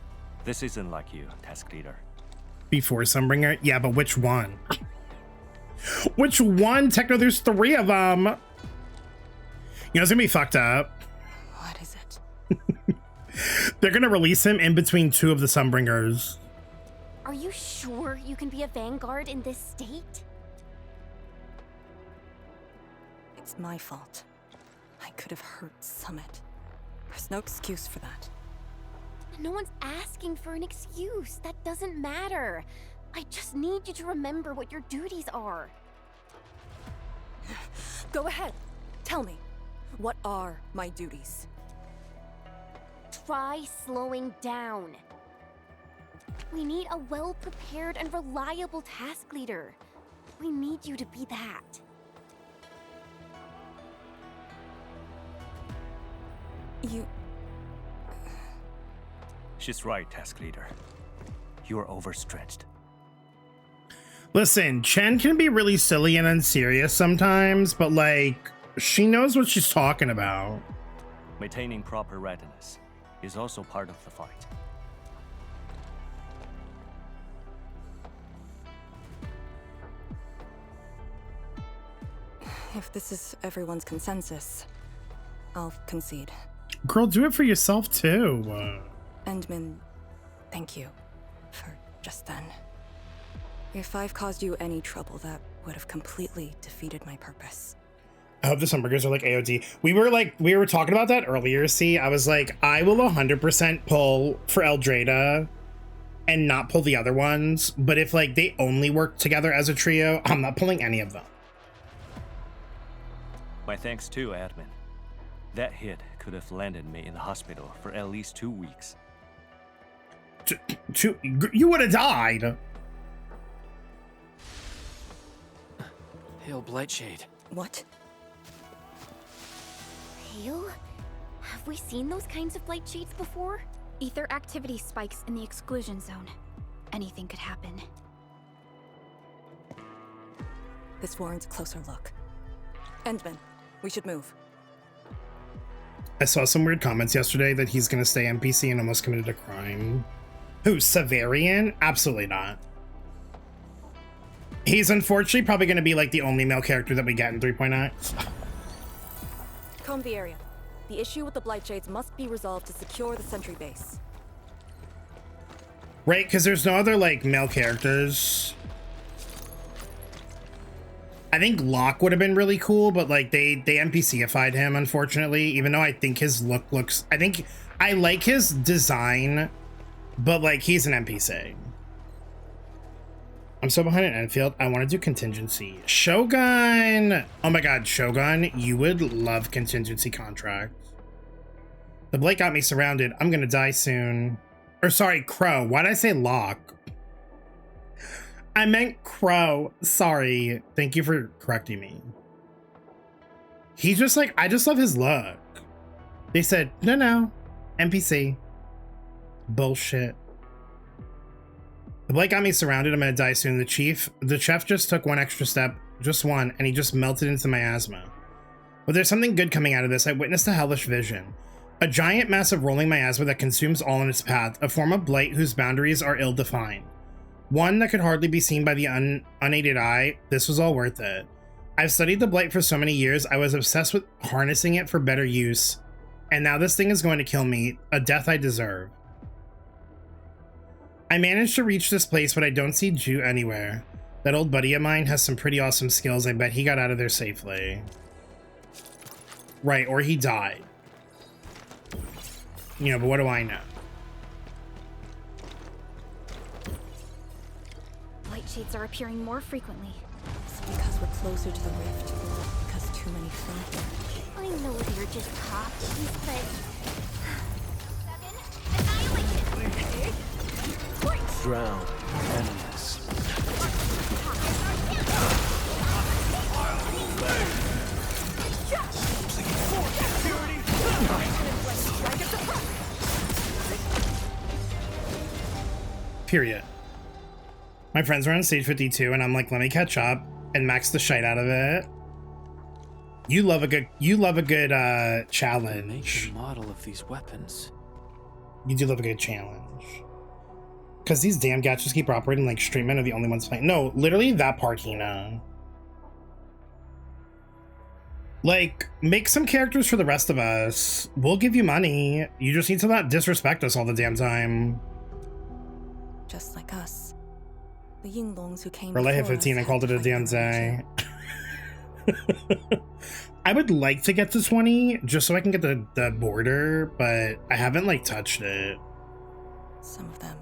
Speaker 4: This isn't like you, task leader.
Speaker 3: Before Sunbringer? Yeah, but which one? Which one? Techno, there's 3 of them. You know, it's gonna be fucked up.
Speaker 6: What is it?
Speaker 3: They're gonna release him in between 2 of the Sunbringers.
Speaker 18: Are you sure you can be a vanguard in this state?
Speaker 6: It's my fault. I could have hurt Summit. There's no excuse for that.
Speaker 18: No one's asking for an excuse. That doesn't matter. I just need you to remember what your duties are.
Speaker 6: Go ahead. Tell me. What are my duties?
Speaker 18: Try slowing down. We need a well-prepared and reliable task leader. We need you to be that.
Speaker 6: You...
Speaker 4: She's right, task leader. You are overstretched.
Speaker 3: Listen, Chen can be really silly and unserious sometimes, but like, she knows what she's talking about.
Speaker 4: Maintaining proper readiness is also part of the fight.
Speaker 6: If this is everyone's consensus, I'll concede.
Speaker 3: Girl, do it for yourself too.
Speaker 6: Endman, thank you for just then. If I've caused you any trouble, that would have completely defeated my purpose.
Speaker 3: I hope the Sunburgers are like AOD. We were talking about that earlier. See, I was like, I will 100% pull for Eldrada and not pull the other ones. But if like they only work together as a trio, I'm not pulling any of them.
Speaker 4: My thanks too, admin. That hit could have landed me in the hospital for at least 2 weeks.
Speaker 3: You would have died.
Speaker 5: Hail Blightshade.
Speaker 6: What?
Speaker 18: Hail? Have we seen those kinds of light shades before?
Speaker 7: Ether activity spikes in the exclusion zone. Anything could happen.
Speaker 6: This warrants a closer look. Endman, we should move.
Speaker 3: I saw some weird comments yesterday that he's gonna stay NPC and almost committed a crime. Who, Severian? Absolutely not. He's unfortunately probably gonna be like the only male character that we get in 3.x.
Speaker 6: Comb the area. The issue with the Blightshades must be resolved to secure the sentry base.
Speaker 3: Right, because there's no other like male characters. I think Locke would have been really cool, but like they NPC-ified him, unfortunately, even though I think his look looks, I like his design, but like he's an NPC. I'm so behind in Enfield. I want to do contingency. Shogun! Oh my god, Shogun, you would love contingency contract. The Blake got me surrounded. I'm gonna die soon. Or sorry, Crow. Why did I say Locke? I meant Crow. Sorry. Thank you for correcting me. He's just like, I just love his look. They said, no, NPC. Bullshit. The Blake got me surrounded. I'm gonna die soon. The chef just took one extra step, just one, and he just melted into miasma. But there's something good coming out of this. I witnessed a hellish vision. A giant mass of rolling miasma that consumes all in its path, a form of blight whose boundaries are ill-defined. One that could hardly be seen by the unaided eye. This was all worth it. I've studied the blight for so many years. I was obsessed with harnessing it for better use. And now this thing is going to kill me, a death I deserve. I managed to reach this place, but I don't see Ju anywhere. That old buddy of mine has some pretty awesome skills. I bet he got out of there safely. Right, or he died. You know, but what do I know?
Speaker 7: Light shades are appearing more frequently.
Speaker 6: Is it because we're closer to the rift, or because too many fell here?
Speaker 18: I know they're just copies, but...
Speaker 13: Drown enemies.
Speaker 3: Period. My friends were on stage 52 and I'm like, let me catch up and max the shite out of it. You love a good challenge.
Speaker 5: Make a model of these weapons.
Speaker 3: You do love a good challenge. Because these damn gadgets keep operating like straight men are the only ones playing. No, literally that part, Hina. Like, make some characters for the rest of us. We'll give you money. You just need to not disrespect us all the damn time.
Speaker 6: Just like us. The Yinglongs who came
Speaker 3: Relay hit 15 and called it a damn day. I would like to get to 20 just so I can get the border, but I haven't like touched it.
Speaker 6: Some of them.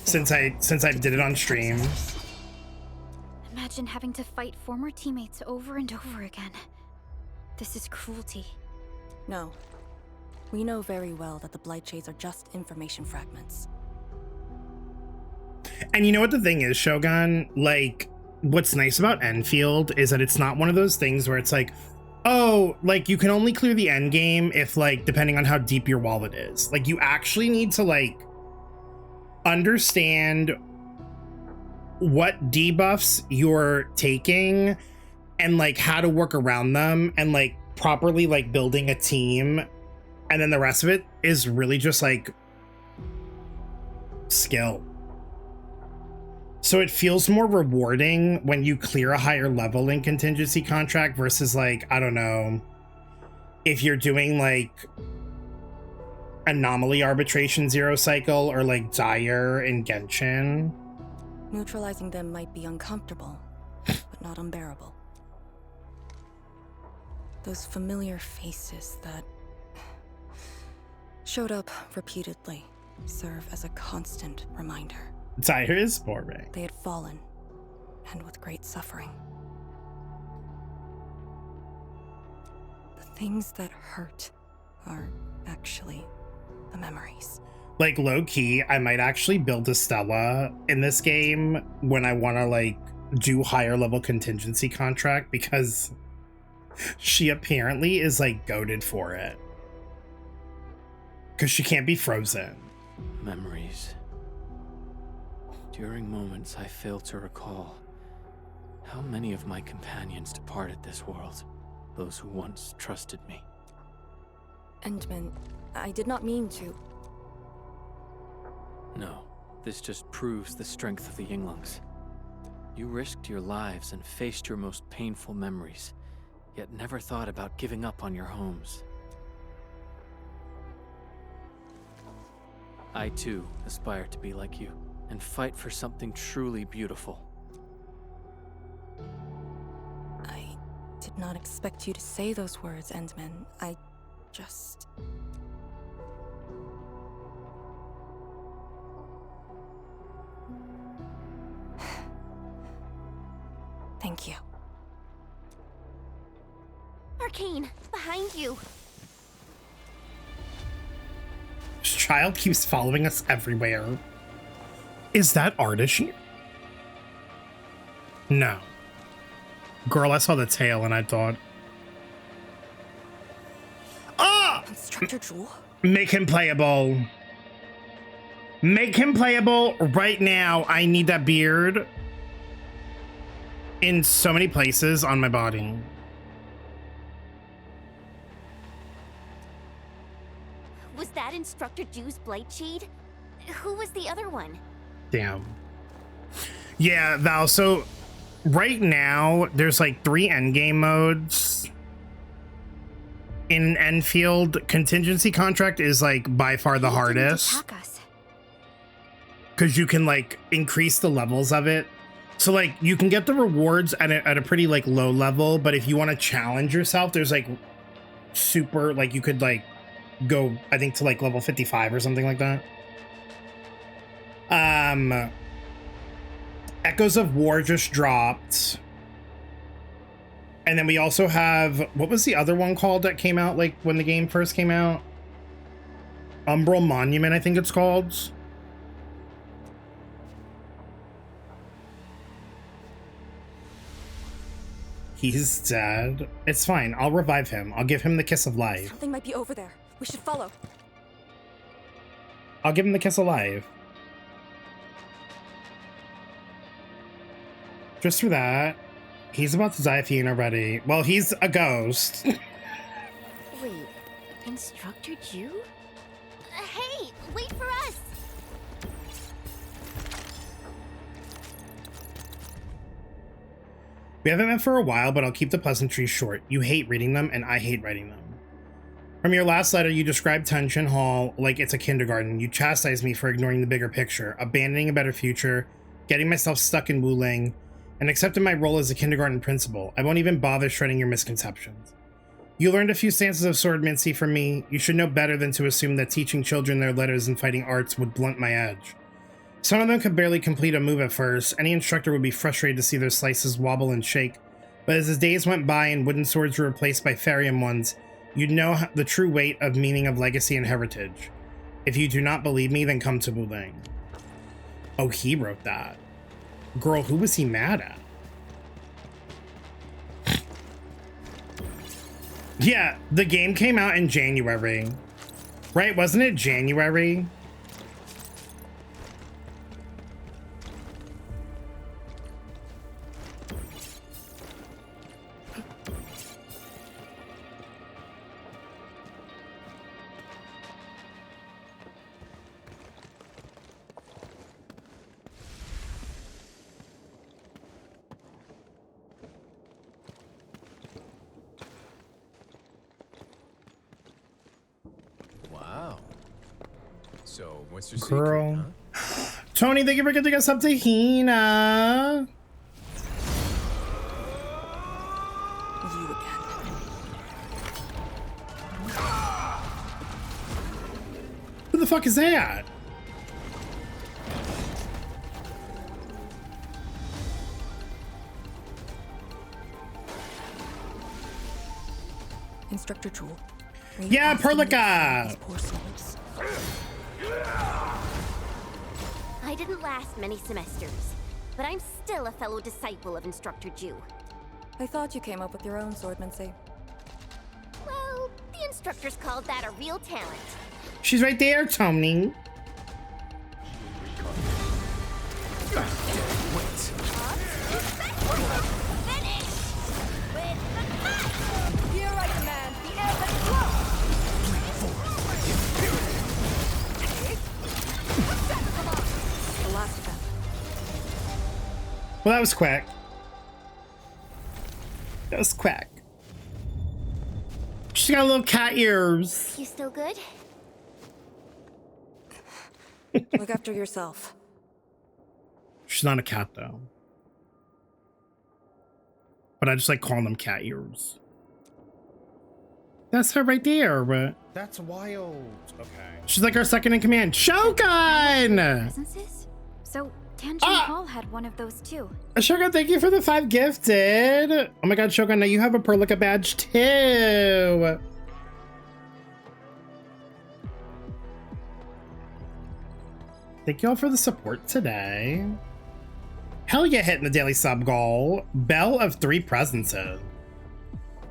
Speaker 3: Since I did it on stream.
Speaker 7: Imagine having to fight former teammates over and over again. This is cruelty.
Speaker 6: No. We know very well that the Blightshades are just information fragments.
Speaker 3: And you know what the thing is, Shogun? Like, what's nice about Enfield is that it's not one of those things where it's like, oh, like you can only clear the end game if like, depending on how deep your wallet is. Like you actually need to like understand what debuffs you're taking and like how to work around them and like properly like building a team. And then the rest of it is really just like skill. So it feels more rewarding when you clear a higher level in contingency contract versus like, I don't know, if you're doing like anomaly arbitration zero cycle or like dire in Genshin.
Speaker 6: Neutralizing them might be uncomfortable, but not unbearable. Those familiar faces that showed up repeatedly serve as a constant reminder.
Speaker 3: Dire is boring.
Speaker 6: They had fallen, and with great suffering. The things that hurt are actually the memories.
Speaker 3: Like low-key, I might actually build a Stella in this game when I want to like do higher level contingency contract because she apparently is like goated for it. Because she can't be frozen.
Speaker 5: Memories. During moments I fail to recall how many of my companions departed this world, those who once trusted me.
Speaker 6: Endman, I did not mean to.
Speaker 5: No, this just proves the strength of the Yinglungs. You risked your lives and faced your most painful memories, yet never thought about giving up on your homes. I too aspire to be like you, and fight for something truly beautiful.
Speaker 6: I did not expect you to say those words, Endman. I just... Thank you.
Speaker 18: Arcane, behind you.
Speaker 3: This child keeps following us everywhere. Is that Ardish? No. Girl, I saw the tail and I thought... Ah!
Speaker 6: Instructor Jewel?
Speaker 3: Make him playable. Make him playable right now. I need that beard in so many places on my body.
Speaker 18: Was that Instructor Jew's Blight Shade? Who was the other one?
Speaker 3: Damn. Yeah, Val, so right now there's like 3 endgame modes in Enfield. Contingency contract is like by far the hardest because you can like increase the levels of it. So like you can get the rewards at a pretty like low level, but if you want to challenge yourself, there's like super, like you could like go, I think, to like level 55 or something like that. Echoes of War just dropped. And then we also have, what was the other one called that came out like when the game first came out? Umbral Monument, I think it's called. He's dead. It's fine. I'll revive him. I'll give him the kiss of life.
Speaker 6: Something might be over there. We should follow.
Speaker 3: I'll give him the kiss of life. Just for that. He's about to die if he ain't already. Well, he's a ghost.
Speaker 18: Wait, Instructor Jew? Hey, wait for us!
Speaker 3: We haven't met for a while, but I'll keep the pleasantries short. You hate reading them, and I hate writing them. From your last letter, you described Tenshin Hall like it's a kindergarten. You chastise me for ignoring the bigger picture, abandoning a better future, getting myself stuck in Wuling, and accepting my role as a kindergarten principal. I won't even bother shredding your misconceptions. You learned a few stanzas of swordmancy from me. You should know better than to assume that teaching children their letters and fighting arts would blunt my edge. Some of them could barely complete a move at first. Any instructor would be frustrated to see their slices wobble and shake. But as the days went by and wooden swords were replaced by Therium ones, you'd know the true weight of meaning of legacy and heritage. If you do not believe me, then come to Wuling. Oh, he wrote that. Girl, who was he mad at? Yeah, the game came out in January. Right, wasn't it January?
Speaker 13: So, what's your
Speaker 3: Girl.
Speaker 13: secret, huh?
Speaker 3: Tony, thank you for getting us up to Hina.
Speaker 6: You again.
Speaker 3: Who the fuck is that?
Speaker 6: Instructor Jewel.
Speaker 3: Yeah, Perlica!
Speaker 18: I didn't last many semesters, but I'm still a fellow disciple of Instructor Jew.
Speaker 6: I thought you came up with your own swordmancy.
Speaker 18: Well, the instructors called that a real talent.
Speaker 3: She's right there, Tony.
Speaker 6: Here I command the air that is low. The last of them.
Speaker 3: Well, that was quick. That was quick. She got little cat ears.
Speaker 18: You still good?
Speaker 6: Look after yourself.
Speaker 3: She's not a cat, though. But I just like calling them cat ears. That's her right there, but...
Speaker 9: That's wild. Okay.
Speaker 3: She's like our second in command. Shogun!
Speaker 7: Presences? So, Tanjin Hall had one of those too.
Speaker 3: Shogun, thank you for the 5 gifted. Oh my god, Shogun, now you have a Perlica badge too. Thank you all for the support today. Hell yeah, hitting the daily sub goal. Bell of 3 presences.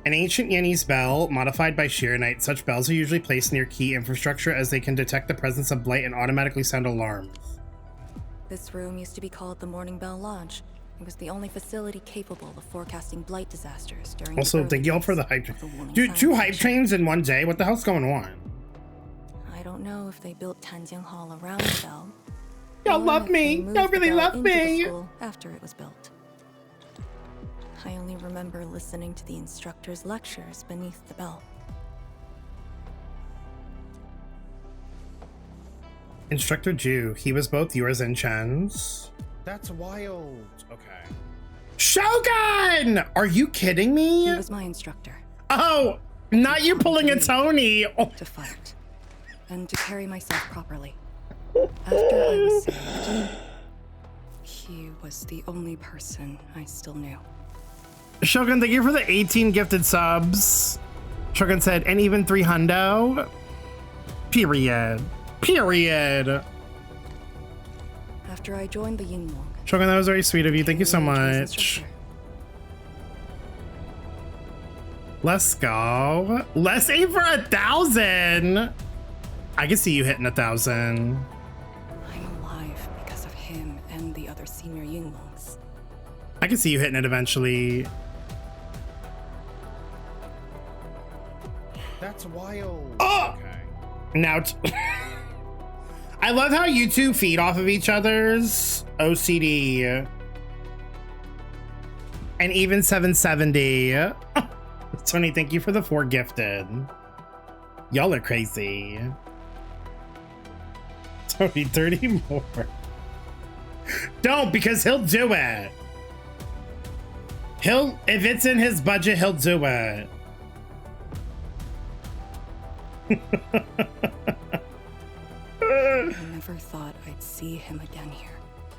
Speaker 3: An ancient Yenni's bell, modified by Sheer Knight. Such bells are usually placed near key infrastructure as they can detect the presence of blight and automatically sound alarms.
Speaker 6: This room used to be called the Morning Bell Lodge. It was the only facility capable of forecasting blight disasters during
Speaker 3: Also,
Speaker 6: the
Speaker 3: thank you all for the hype train. Dude, 2 hype trains in one day? What the hell's going on?
Speaker 6: I don't know if they built Tanjin Hall around the bell.
Speaker 3: Y'all love me. Y'all really love me.
Speaker 6: After it was built. I only remember listening to the instructor's lectures beneath the bell.
Speaker 3: Instructor Jew, he was both yours and Chen's.
Speaker 9: That's wild. Okay.
Speaker 3: Shogun! Are you kidding me?
Speaker 6: He was my instructor.
Speaker 3: Oh, not you pulling a Tony. Oh.
Speaker 6: To fight. And to carry myself properly. After I was saved, he was the only person I still knew.
Speaker 3: Shogun, thank you for the 18 gifted subs. Shogun said, and even 3 hundo. Period. Period.
Speaker 6: After I joined the Yinglong.
Speaker 3: Shogun, that was very sweet of you. Thank you so much. Let's go. Let's aim for 1,000. I can see you hitting 1,000.
Speaker 6: I'm alive because of him and the other senior Yinglongs.
Speaker 3: I can see you hitting it eventually.
Speaker 9: That's wild.
Speaker 3: Oh!
Speaker 9: Okay.
Speaker 3: Now, I love how you two feed off of each other's OCD. And even 770. Tony, thank you for the 4 gifted. Y'all are crazy. Tony, 30 more. Don't, because he'll do it. If it's in his budget, he'll do it.
Speaker 6: I never thought I'd see him again here.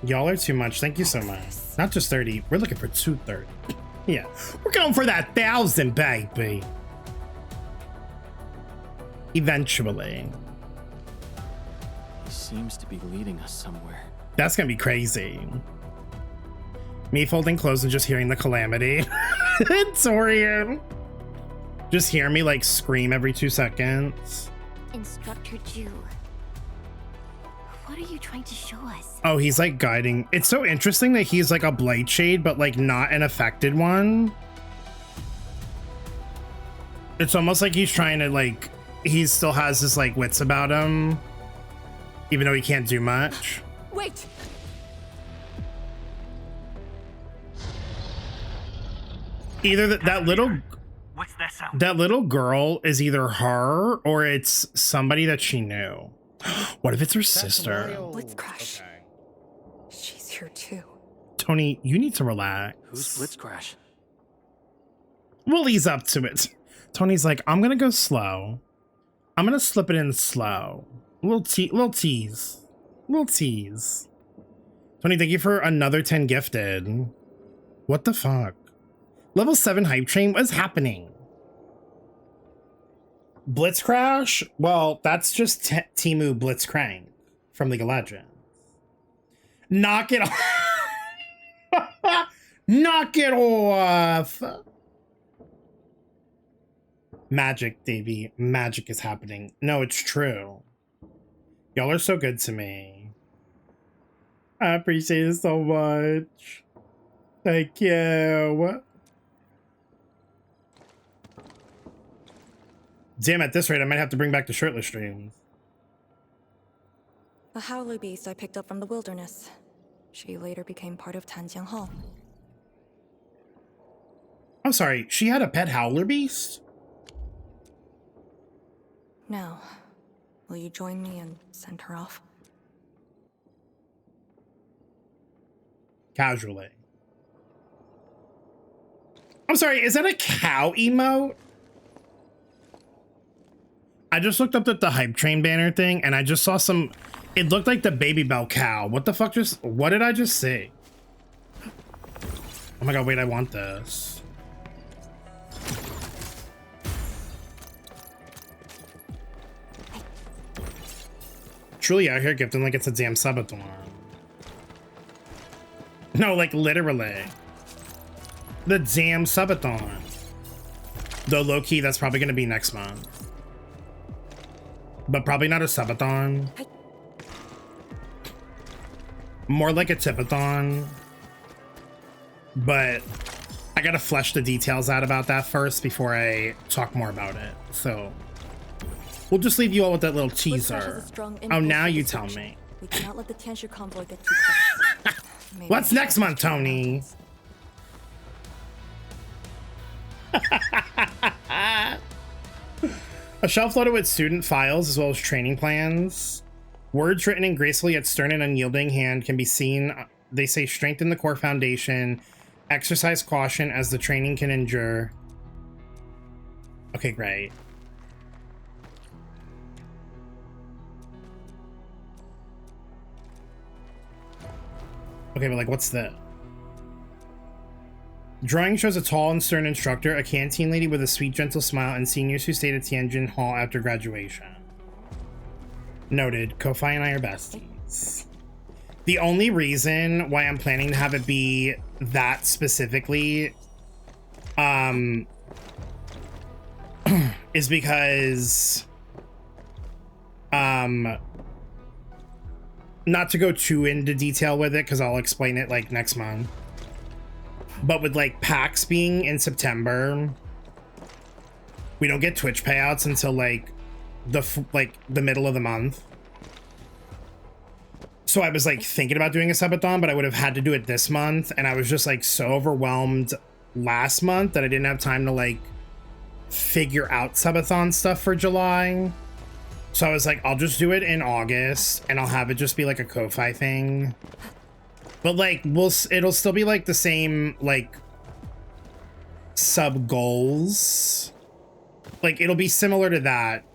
Speaker 3: Y'all are too much. Thank you so much. Not just 30. We're looking for 230. Yeah, we're going for that 1,000, baby. Eventually.
Speaker 5: He seems to be leading us somewhere.
Speaker 3: That's gonna be crazy. Me folding clothes and just hearing the calamity. Torian. Just hear me like scream every 2 seconds.
Speaker 18: Instructor Jew. What are you trying to show us?
Speaker 3: Oh, he's like guiding. It's so interesting that he's like a blight shade, but like not an affected one. It's almost like he's trying to like, he still has his like wits about him, even though he can't do much.
Speaker 6: Wait!
Speaker 3: Either that little,
Speaker 19: What's that sound?
Speaker 3: that little girl is either her or it's somebody that she knew. What if it's her sister?
Speaker 6: Blitzcrash. She's here too.
Speaker 3: Tony, you need to relax.
Speaker 5: Who's Blitzcrash?
Speaker 3: We'll ease up to it. Tony's like, I'm gonna go slow. I'm gonna slip it in slow. Little tease. Little tease. Tony, thank you for another 10 gifted. What the fuck? Level 7 hype train? What is happening? Blitzcrash? Well, that's just Timu Blitzcrank from League of Legends. Knock it off. Knock it off. Magic, Davey. Magic is happening. No, it's true. Y'all are so good to me. I appreciate it so much. Thank you. Damn, at this rate, I might have to bring back the shirtless streams.
Speaker 6: A howler beast I picked up from the wilderness. She later became part of Tanjiang Hall.
Speaker 3: I'm sorry, she had a pet howler beast?
Speaker 6: Now, will you join me and send her off?
Speaker 3: Casually. I'm sorry, is that a cow emote? I just looked up the hype train banner thing and I just saw some, it looked like the Baby Bell cow. What the fuck what did I just say? Oh my god, wait, I want this. Truly out here gifting like it's a damn subathon. No, like literally. The damn subathon. Though low key, that's probably gonna be next month. But probably not a subathon. More like a tipathon. But I gotta flesh the details out about that first before I talk more about it. So we'll just leave you all with that little teaser. Oh, now you tell me.
Speaker 6: We cannot let the Tianshu convoy get too close.
Speaker 3: What's next month, Tony? A shelf loaded with student files as well as training plans. Words written in gracefully yet stern and unyielding hand can be seen. They say strengthen the core foundation, exercise caution as the training can endure. Okay, great. Okay, but like, what's that? Drawing shows a tall and stern instructor, a canteen lady with a sweet, gentle smile, and seniors who stayed at Tianjin Hall after graduation. Noted. Ko-Fi and I are besties. The only reason why I'm planning to have it be that specifically, is because, not to go too into detail with it, because I'll explain it like next month. But with like PAX being in September, we don't get Twitch payouts until like the middle of the month. So I was like thinking about doing a subathon, but I would have had to do it this month, and I was just like so overwhelmed last month that I didn't have time to like figure out subathon stuff for July. So I was like, I'll just do it in August, and I'll have it just be like a Ko-Fi thing. But like, it'll still be like the same like sub goals. Like it'll be similar to that,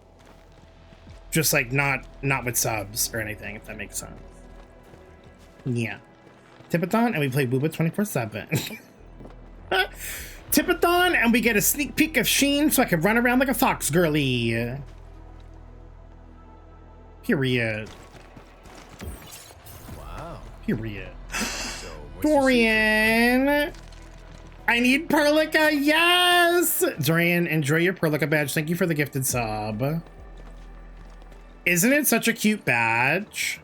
Speaker 3: just like not with subs or anything, if that makes sense. Yeah. Tipathon, and we play Booba 24/7. Tipathon, and we get a sneak peek of Sheen so I can run around like a fox girly. Period.
Speaker 13: Wow.
Speaker 3: Period. Dorian, I need Perlica, yes! Dorian, enjoy your Perlica badge. Thank you for the gifted sub. Isn't it such a cute badge?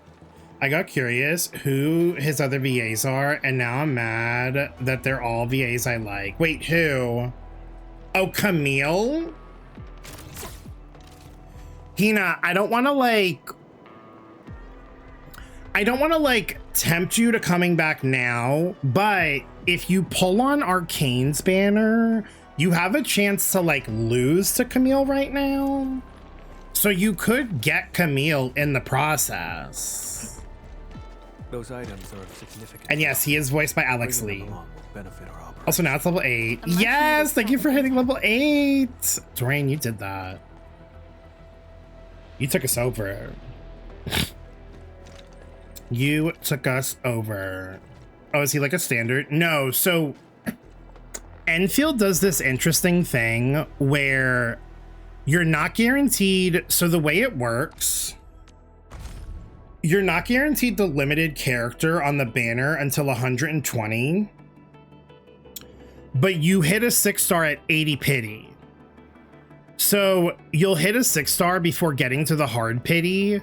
Speaker 3: I got curious who his other VAs are, and now I'm mad that they're all VAs I like. Wait, who? Oh, Camille? Hina, I don't want to like tempt you to coming back now, but if you pull on Arcane's banner, you have a chance to like lose to Camille right now. So you could get Camille in the process.
Speaker 13: Those items are of significance.
Speaker 3: And yes, he is voiced by Alex
Speaker 13: Bringing
Speaker 3: Lee.
Speaker 13: them along will benefit our operation.
Speaker 3: Also now it's level 8. Yes, thank you for hitting level 8. Dwayne, you did that. You took us over. You took us over. Oh, is he like a standard? No, so Enfield does this interesting thing where you're not guaranteed. So the way it works, you're not guaranteed the limited character on the banner until 120, but you hit a 6-star at 80 pity. So you'll hit a 6-star before getting to the hard pity.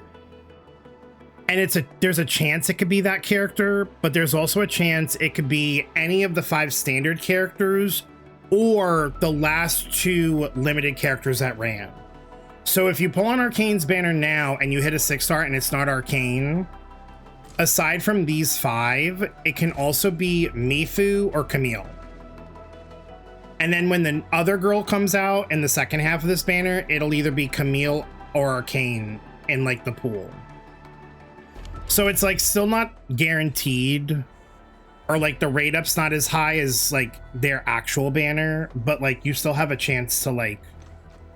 Speaker 3: And there's a chance it could be that character, but there's also a chance it could be any of the 5 standard characters or the last 2 limited characters that ran. So if you pull on Arcane's banner now and you hit a 6-star and it's not Arcane, aside from these 5, it can also be Mifu or Camille. And then when the other girl comes out in the second half of this banner, it'll either be Camille or Arcane in like the pool. So it's like still not guaranteed, or like the rate up's not as high as like their actual banner, but like you still have a chance to like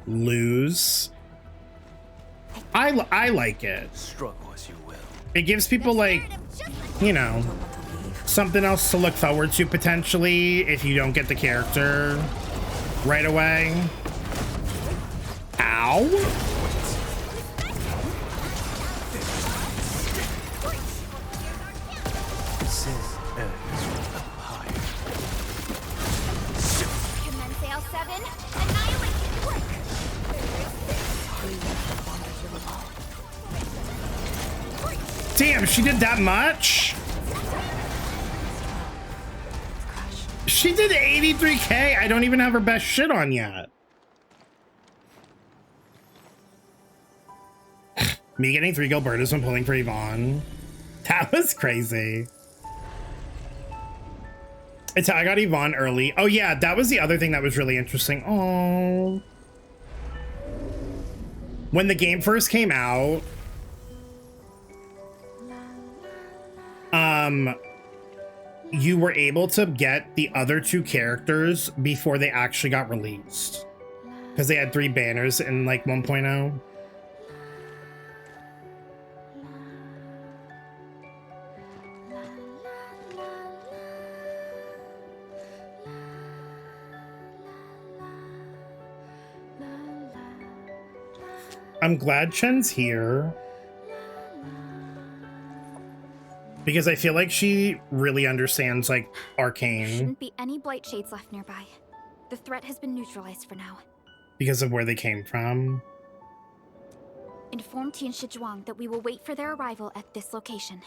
Speaker 3: lose. I like it.
Speaker 13: Struggle as you will.
Speaker 3: It gives people like, you know, something else to look forward to potentially if you don't get the character right away. Ow. Damn, she did that much? She did 83k. I don't even have her best shit on yet. Me getting 3 Gilbertas when pulling for Yvonne. That was crazy. I got Yvonne early. Oh yeah, that was the other thing that was really interesting. Oh. When the game first came out, you were able to get the other 2 characters before they actually got released, because they had 3 banners in like 1.0. I'm glad Chen's here, because I feel like she really understands like Arcane.
Speaker 7: Shouldn't be any blight shades left nearby. The threat has been neutralized for now.
Speaker 3: Because of where they came from.
Speaker 7: Inform Tian Shizhuang that we will wait for their arrival at this location.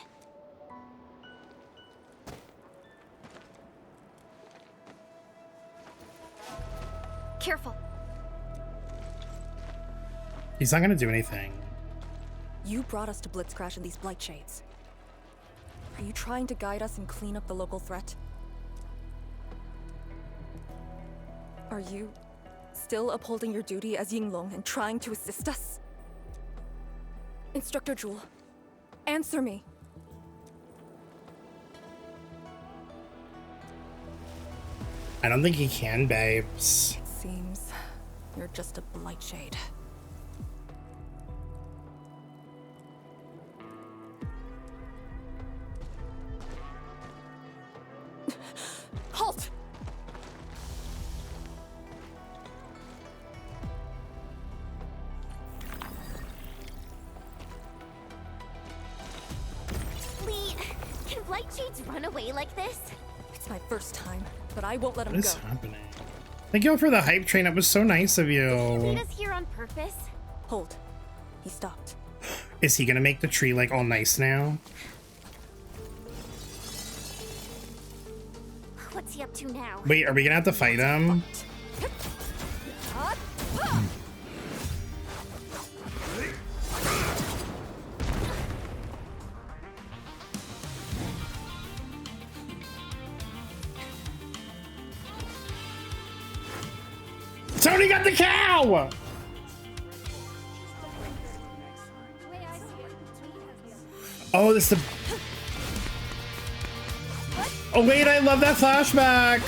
Speaker 7: Careful.
Speaker 3: He's not gonna do anything.
Speaker 6: You brought us to Blitzcrash in these blight shades. Are you trying to guide us and clean up the local threat? Are you still upholding your duty as Yinglong and trying to assist us? Instructor Jewel, answer me.
Speaker 3: I don't think he can, babes.
Speaker 6: It seems you're just a blight shade. Halt!
Speaker 18: Lee, can blight shades run away like this?
Speaker 6: It's my first time, but I won't let him
Speaker 3: What
Speaker 6: go.
Speaker 3: is happening? Thank you all for the hype train. It was so nice of
Speaker 18: Did you
Speaker 3: you.
Speaker 18: lead us here on purpose?
Speaker 6: Hold. He stopped.
Speaker 3: Is he gonna make the tree like all nice now?
Speaker 18: What's he up to now?
Speaker 3: Wait, are we gonna have to fight him? Tony got the cow! Oh, this is the... Oh, wait, I love that flashback.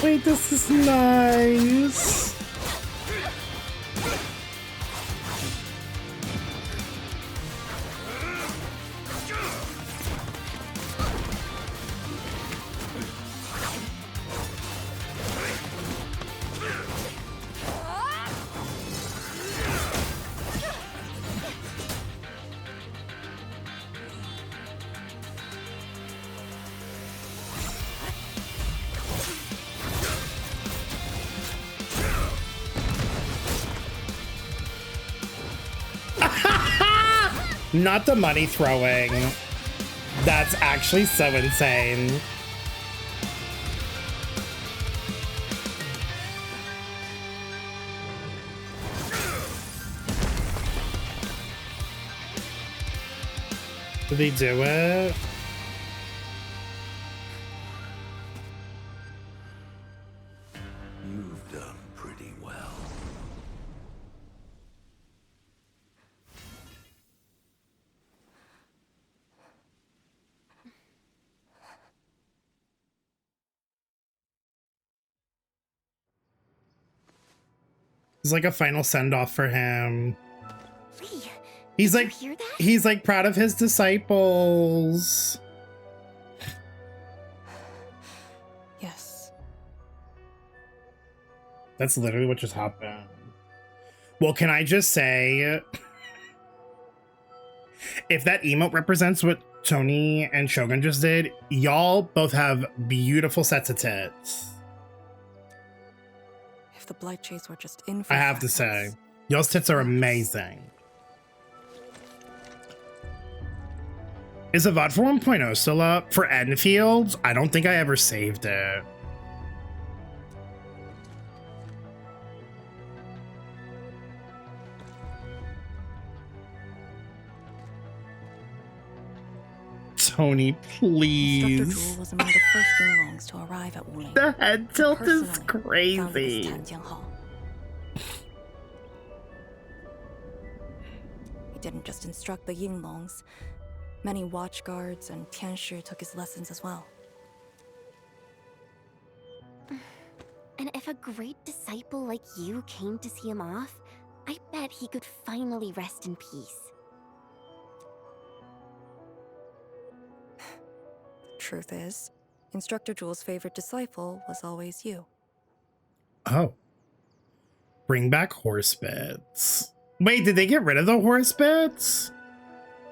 Speaker 3: Wait, this is nice. Not the money throwing. That's actually so insane. Did they do it?
Speaker 20: You've done pretty well.
Speaker 3: It's like a final send-off for him.
Speaker 18: Lee,
Speaker 3: He's
Speaker 18: did
Speaker 3: like,
Speaker 18: you hear that?
Speaker 3: he's like proud of his disciples.
Speaker 6: Yes.
Speaker 3: That's literally what just happened. Well, can I just say, if that emote represents what Tony and Shogun just did, y'all both have beautiful sets of tits.
Speaker 6: If the Blight Chase were just in for
Speaker 3: I have to say, y'all's tits are amazing. Is the VOD for 1.0 still up? For Endfield? I don't think I ever saved it. Tony, please.
Speaker 6: Instructor Jewel was among the first Yinglongs to arrive at Wuling.
Speaker 3: The head tilt is
Speaker 6: Personally
Speaker 3: crazy.
Speaker 6: founded this Tanjiang Hall. He didn't just instruct the Yinglongs. Many watch guards and Tianshi took his lessons as well.
Speaker 18: And if a great disciple like you came to see him off, I bet he could finally rest in peace.
Speaker 6: Truth is, Instructor Jewel's favorite disciple was always you.
Speaker 3: Oh. Bring back horse bits. Wait, did they get rid of the horse bits?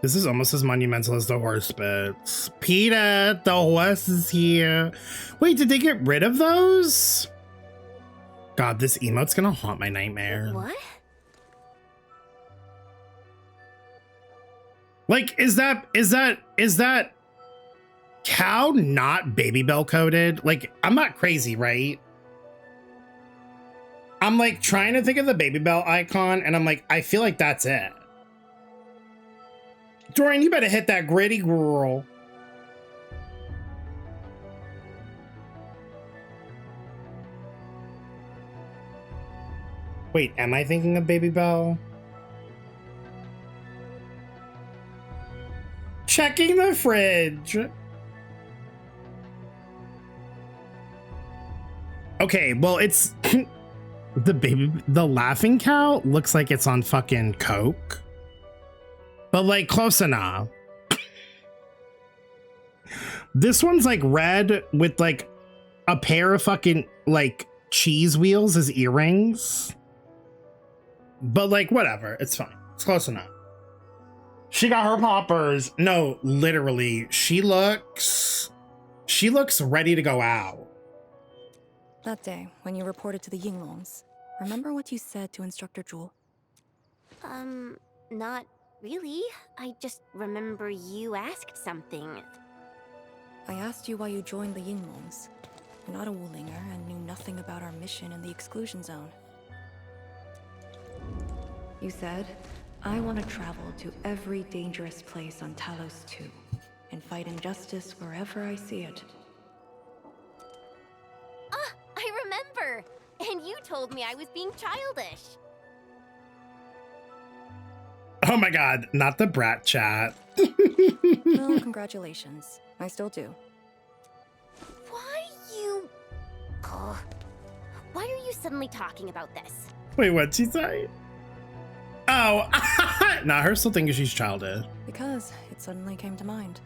Speaker 3: This is almost as monumental as the horse bits. Peter, the horse is here. Wait, did they get rid of those? God, this emote's gonna haunt my nightmare.
Speaker 18: What?
Speaker 3: Like, is that cow not baby bell coded? Like, I'm not crazy, right? I'm like trying to think of the baby bell icon and I'm like, I feel like that's it. Dorian, you better hit that gritty, girl. Wait, am I thinking of Baby Bell? Checking the fridge. Okay, well, it's the laughing cow looks like it's on fucking coke. But like close enough. This one's like red with like a pair of fucking like cheese wheels as earrings. But like whatever, it's fine. It's close enough. She got her poppers. No, literally, she looks ready to go out.
Speaker 6: That day, when you reported to the Yinglongs, remember what you said to Instructor Jewel?
Speaker 18: Not really. I just remember you asked something.
Speaker 6: I asked you why you joined the Yinglongs. You're not a Wulinger and knew nothing about our mission in the exclusion zone. You said, I want to travel to every dangerous place on Talos 2. and fight injustice wherever I see it.
Speaker 18: Ah, I remember! And you told me I was being childish.
Speaker 3: Oh my god, not the brat chat.
Speaker 6: Well, congratulations. I still do.
Speaker 18: Why you... Oh, why are you suddenly talking about this?
Speaker 3: Wait, what'd she say? Oh, nah, her still thinking she's childish.
Speaker 6: Because it suddenly came to mind.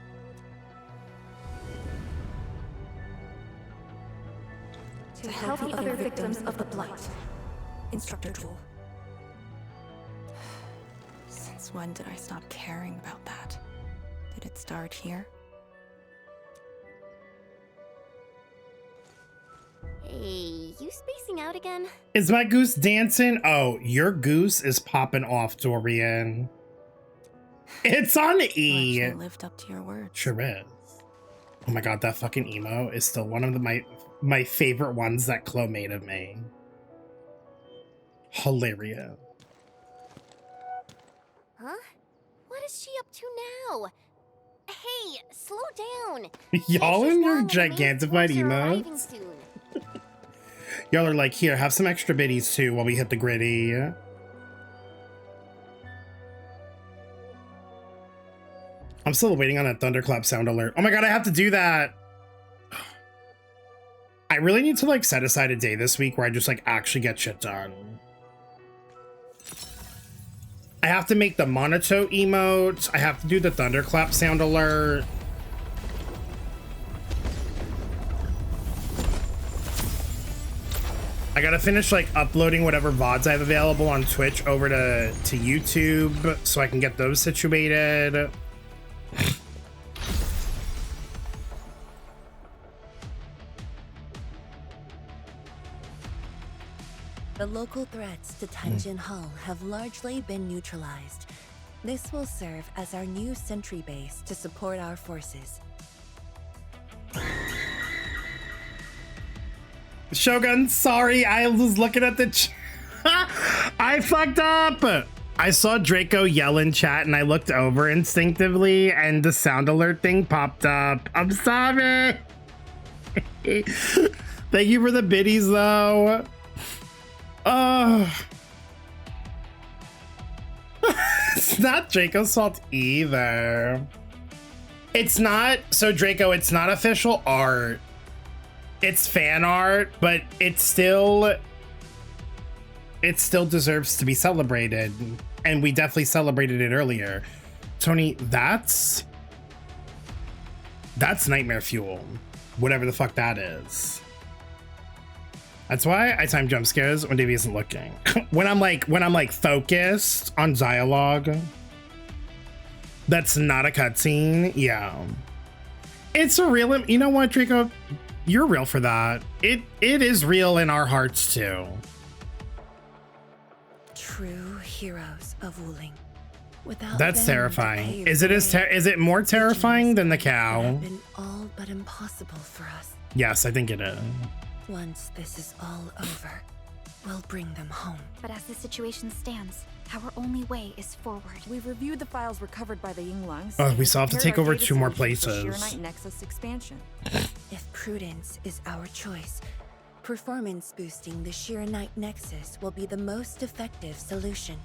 Speaker 6: To help the other victims of the Blight. Instructor Jewel. Since when did I stop caring about that? Did it start here?
Speaker 18: Hey, you spacing out again?
Speaker 3: Is my goose dancing? Oh, your goose is popping off, Dorian. It's on E.
Speaker 6: You lived up to your word.
Speaker 3: Sure is. Oh my god, that fucking emo is still one of my favorite ones that Chloe made of me. Hilarious.
Speaker 18: Huh? What is she up to now? Hey, slow down.
Speaker 3: Y'all in your gigantified emotes? Y'all are like, here, have some extra biddies too while we hit the gritty. I'm still waiting on that thunderclap sound alert. Oh my god, I have to do that. I really need to like set aside a day this week where I just like actually get shit done. I have to make the Monoto emote. I have to do the thunderclap sound alert. I gotta finish like uploading whatever VODs I have available on Twitch over to YouTube so I can get those situated.
Speaker 8: The local threats to Tenjin Hall have largely been neutralized. This will serve as our new sentry base to support our forces.
Speaker 3: Shogun, sorry, I was looking at the I fucked up. I saw Draco yell in chat and I looked over instinctively and the sound alert thing popped up. I'm sorry. Thank you for the biddies though. It's not Draco's fault either. It's not, so Draco, it's not official art. It's fan art, but it still deserves to be celebrated. And we definitely celebrated it earlier. Tony, that's nightmare fuel. Whatever the fuck that is. That's why I time jump scares when Davey isn't looking. when I'm like focused on dialogue. That's not a cutscene. Yeah. It's a real, you know what, Draco? You're real for that. It is real in our hearts too.
Speaker 8: True heroes of Wuling. Without
Speaker 3: That's
Speaker 8: them,
Speaker 3: terrifying. Is it more terrifying than the cow?
Speaker 8: Have been all but impossible for us.
Speaker 3: Yes, I think it is.
Speaker 8: Once this is all over, we'll bring them home.
Speaker 7: But as the situation stands, our only way is forward.
Speaker 15: We've reviewed the files recovered by the Yinglungs.
Speaker 3: Oh, we still have to take over 2 more places.
Speaker 15: Sheer Nexus expansion.
Speaker 8: If prudence is our choice, performance boosting the Sheer Night Nexus will be the most effective solution.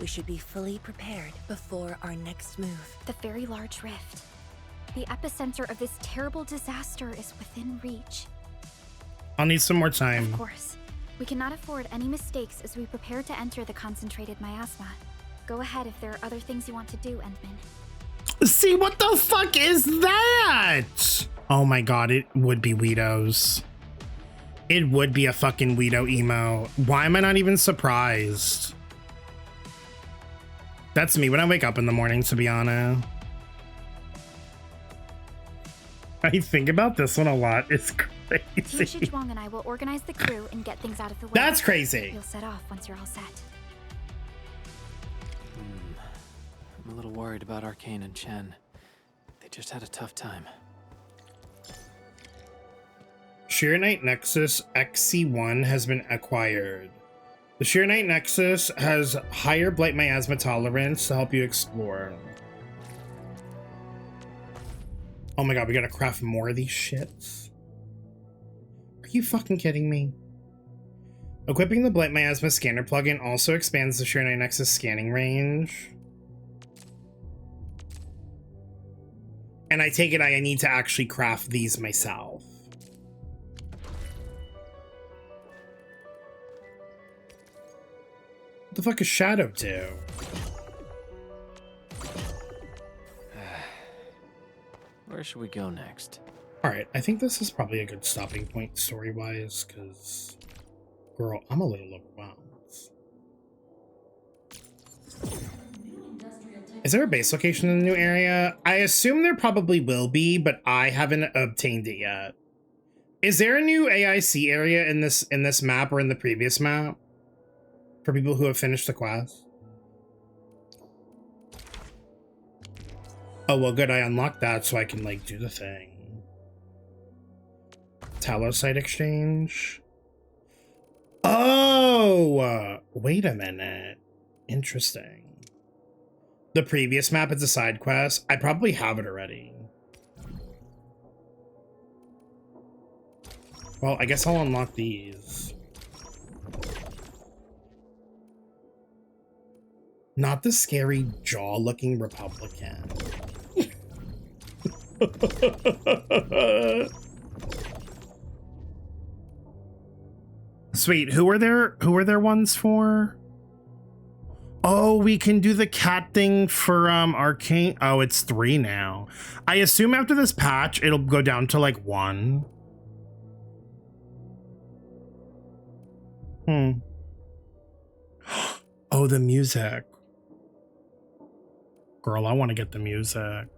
Speaker 8: We should be fully prepared before our next move.
Speaker 7: The very large rift. The epicenter of this terrible disaster is within reach.
Speaker 3: I'll need some more time.
Speaker 7: Of course. We cannot afford any mistakes as we prepare to enter the concentrated miasma. Go ahead if there are other things you want to do, Endman.
Speaker 3: See, what the fuck is that? Oh my god, it would be Weedos. It would be a fucking Weedo emo. Why am I not even surprised? That's me when I wake up in the morning, to be honest. I think about this one a lot. It's crazy.
Speaker 7: Zhuang and I will organize the crew and get things out of the way.
Speaker 3: That's crazy.
Speaker 7: You'll set off once you're all set.
Speaker 5: I'm a little worried about Arcane and Chen. They just had a tough time.
Speaker 3: Sheer Night Nexus XC1 has been acquired. The Sheer Night Nexus has higher Blight Miasma tolerance to help you explore. Oh my god, we gotta craft more of these shits. Are you fucking kidding me? Equipping the Blight Miasma scanner plugin also expands the Shiranite Nexus scanning range. And I take it I need to actually craft these myself. What the fuck is Shadow do?
Speaker 5: Where should we go next?
Speaker 3: Alright, I think this is probably a good stopping point story-wise, because... Girl, I'm a little overwhelmed. Is there a base location in the new area? I assume there probably will be, but I haven't obtained it yet. Is there a new AIC area in this map or in the previous map? For people who have finished the quest? Oh, well, good. I unlocked that so I can, like, do the thing. Talosite exchange. Oh! Wait a minute. Interesting. The previous map is a side quest. I probably have it already. Well, I guess I'll unlock these. Not the scary jaw-looking Republican. Sweet. Who are there ones for? Oh, we can do the cat thing for Arcane. Oh, it's 3 now. I assume after this patch it'll go down to like 1. Oh, the music. Girl, I want to get the music.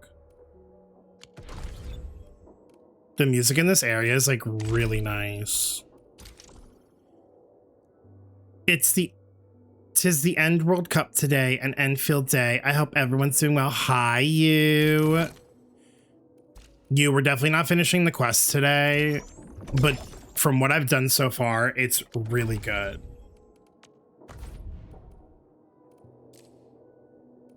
Speaker 3: The music in this area is like really nice. Tis the End World Cup today, an Endfield day. I hope everyone's doing well. Hi, you. You were definitely not finishing the quest today, but from what I've done so far, it's really good.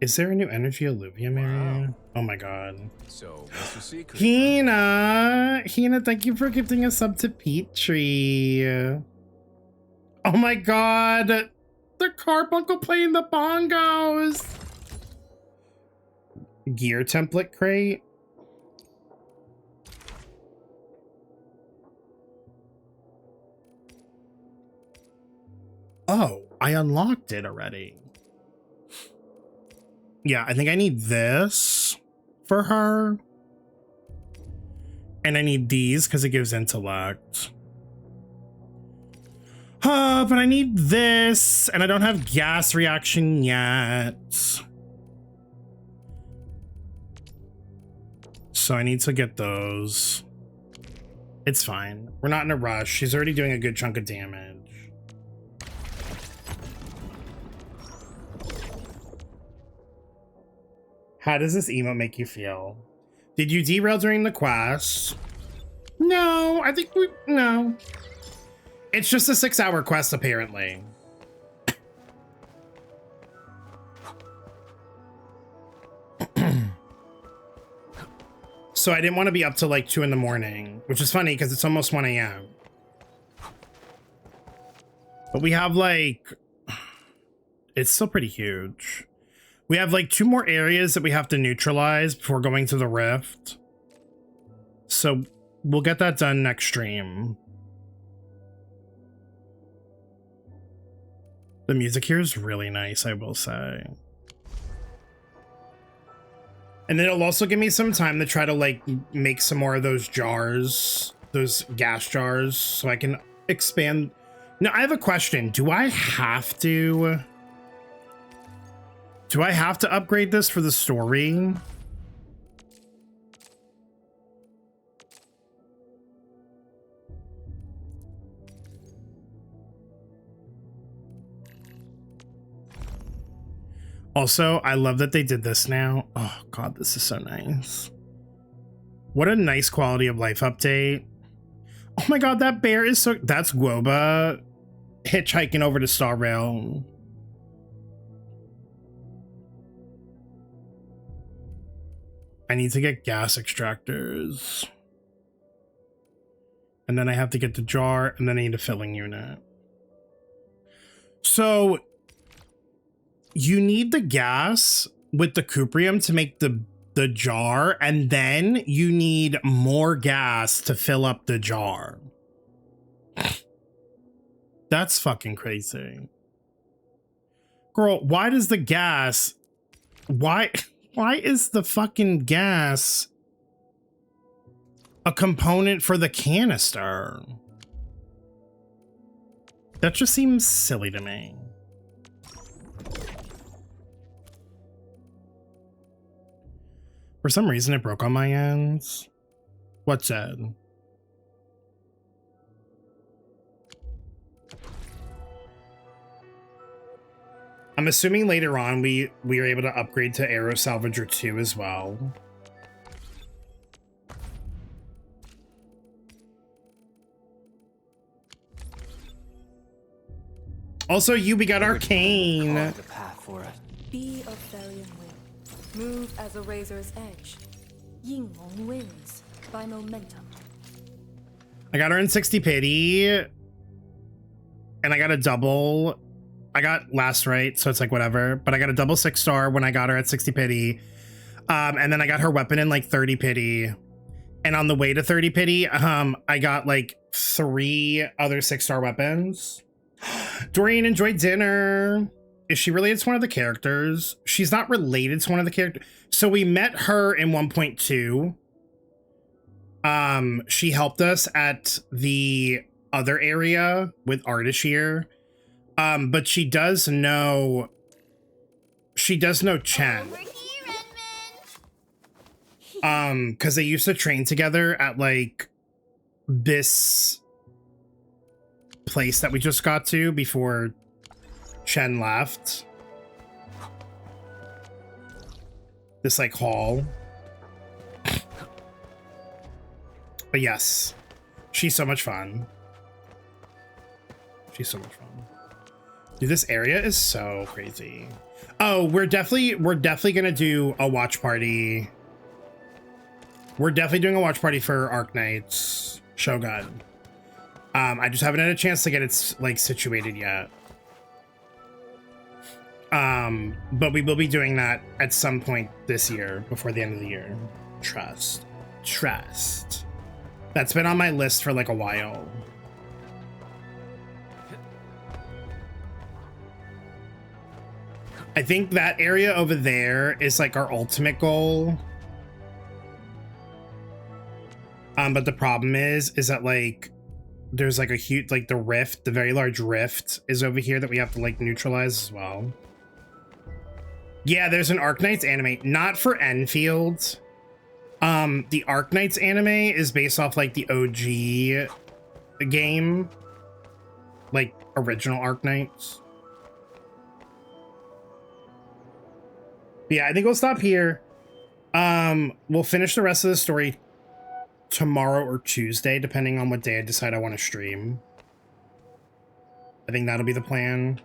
Speaker 3: Is there a new energy alluvium area? Oh my god.
Speaker 13: So, what's the secret?
Speaker 3: Hina, thank you for gifting a sub to Petrie. Oh my god. The carbuncle playing the bongos. Gear template crate. Oh, I unlocked it already. Yeah, I think I need this for her. And I need these because it gives intellect. But I need this, and I don't have gas reaction yet. So I need to get those. It's fine. We're not in a rush. She's already doing a good chunk of damage. How does this emote make you feel? Did you derail during the quest? No, I think no. It's just a 6-hour quest, apparently. So I didn't want to be up till like 2 in the morning, which is funny because it's almost 1 a.m. But we have like, it's still pretty huge. We have like 2 more areas that we have to neutralize before going to the rift. So we'll get that done next stream. The music here is really nice, I will say. And then it'll also give me some time to try to like make some more of those jars, those gas jars, so I can expand. Now I have a question. Do I have to upgrade this for the story? Also, I love that they did this now. Oh god, this is so nice. What a nice quality of life update. Oh my god, that bear is so... That's Guoba hitchhiking over to Star Rail. I need to get gas extractors. And then I have to get the jar, and then I need a filling unit. So you need the gas with the cuprium to make the jar, and then you need more gas to fill up the jar. That's fucking crazy. Girl, why does the gas... Why is the fucking gas a component for the canister? That just seems silly to me. For some reason, it broke on my ends. What's that? I'm assuming later on we are able to upgrade to Aero Salvager 2 as well. Also, we got Arcane.
Speaker 6: The path for it. Be of Therian will. Move as a razor's edge. Yinglong wins by momentum.
Speaker 3: I got her in 60 pity. And I got a double. I got last right, so it's like whatever. But I got a double 6-star when I got her at 60 pity. And then I got her weapon in like 30 pity. And on the way to 30 pity, I got like 3 other 6-star weapons. Dorian enjoyed dinner. Is she related to one of the characters? She's not related to one of the characters. So we met her in 1.2. She helped us at the other area with Ardashir. But she does know Chen. Because they used to train together at like this place that we just got to before Chen left. This like hall. But yes, she's so much fun. She's so much fun. Dude, this area is so crazy. Oh, we're definitely gonna do a watch party. We're definitely doing a watch party for Arknights Shogun. I just haven't had a chance to get it like situated yet. But we will be doing that at some point this year before the end of the year. Trust. That's been on my list for like a while. I think that area over there is like our ultimate goal. But the problem is that like there's like a huge, like the rift, the very large rift is over here that we have to like neutralize as well. Yeah, there's an Arknights anime, not for Enfield. The Arknights anime is based off like the OG game, like original Arknights. Yeah, I think we'll stop here. We'll finish the rest of the story tomorrow or Tuesday, depending on what day I decide I want to stream. I think that'll be the plan.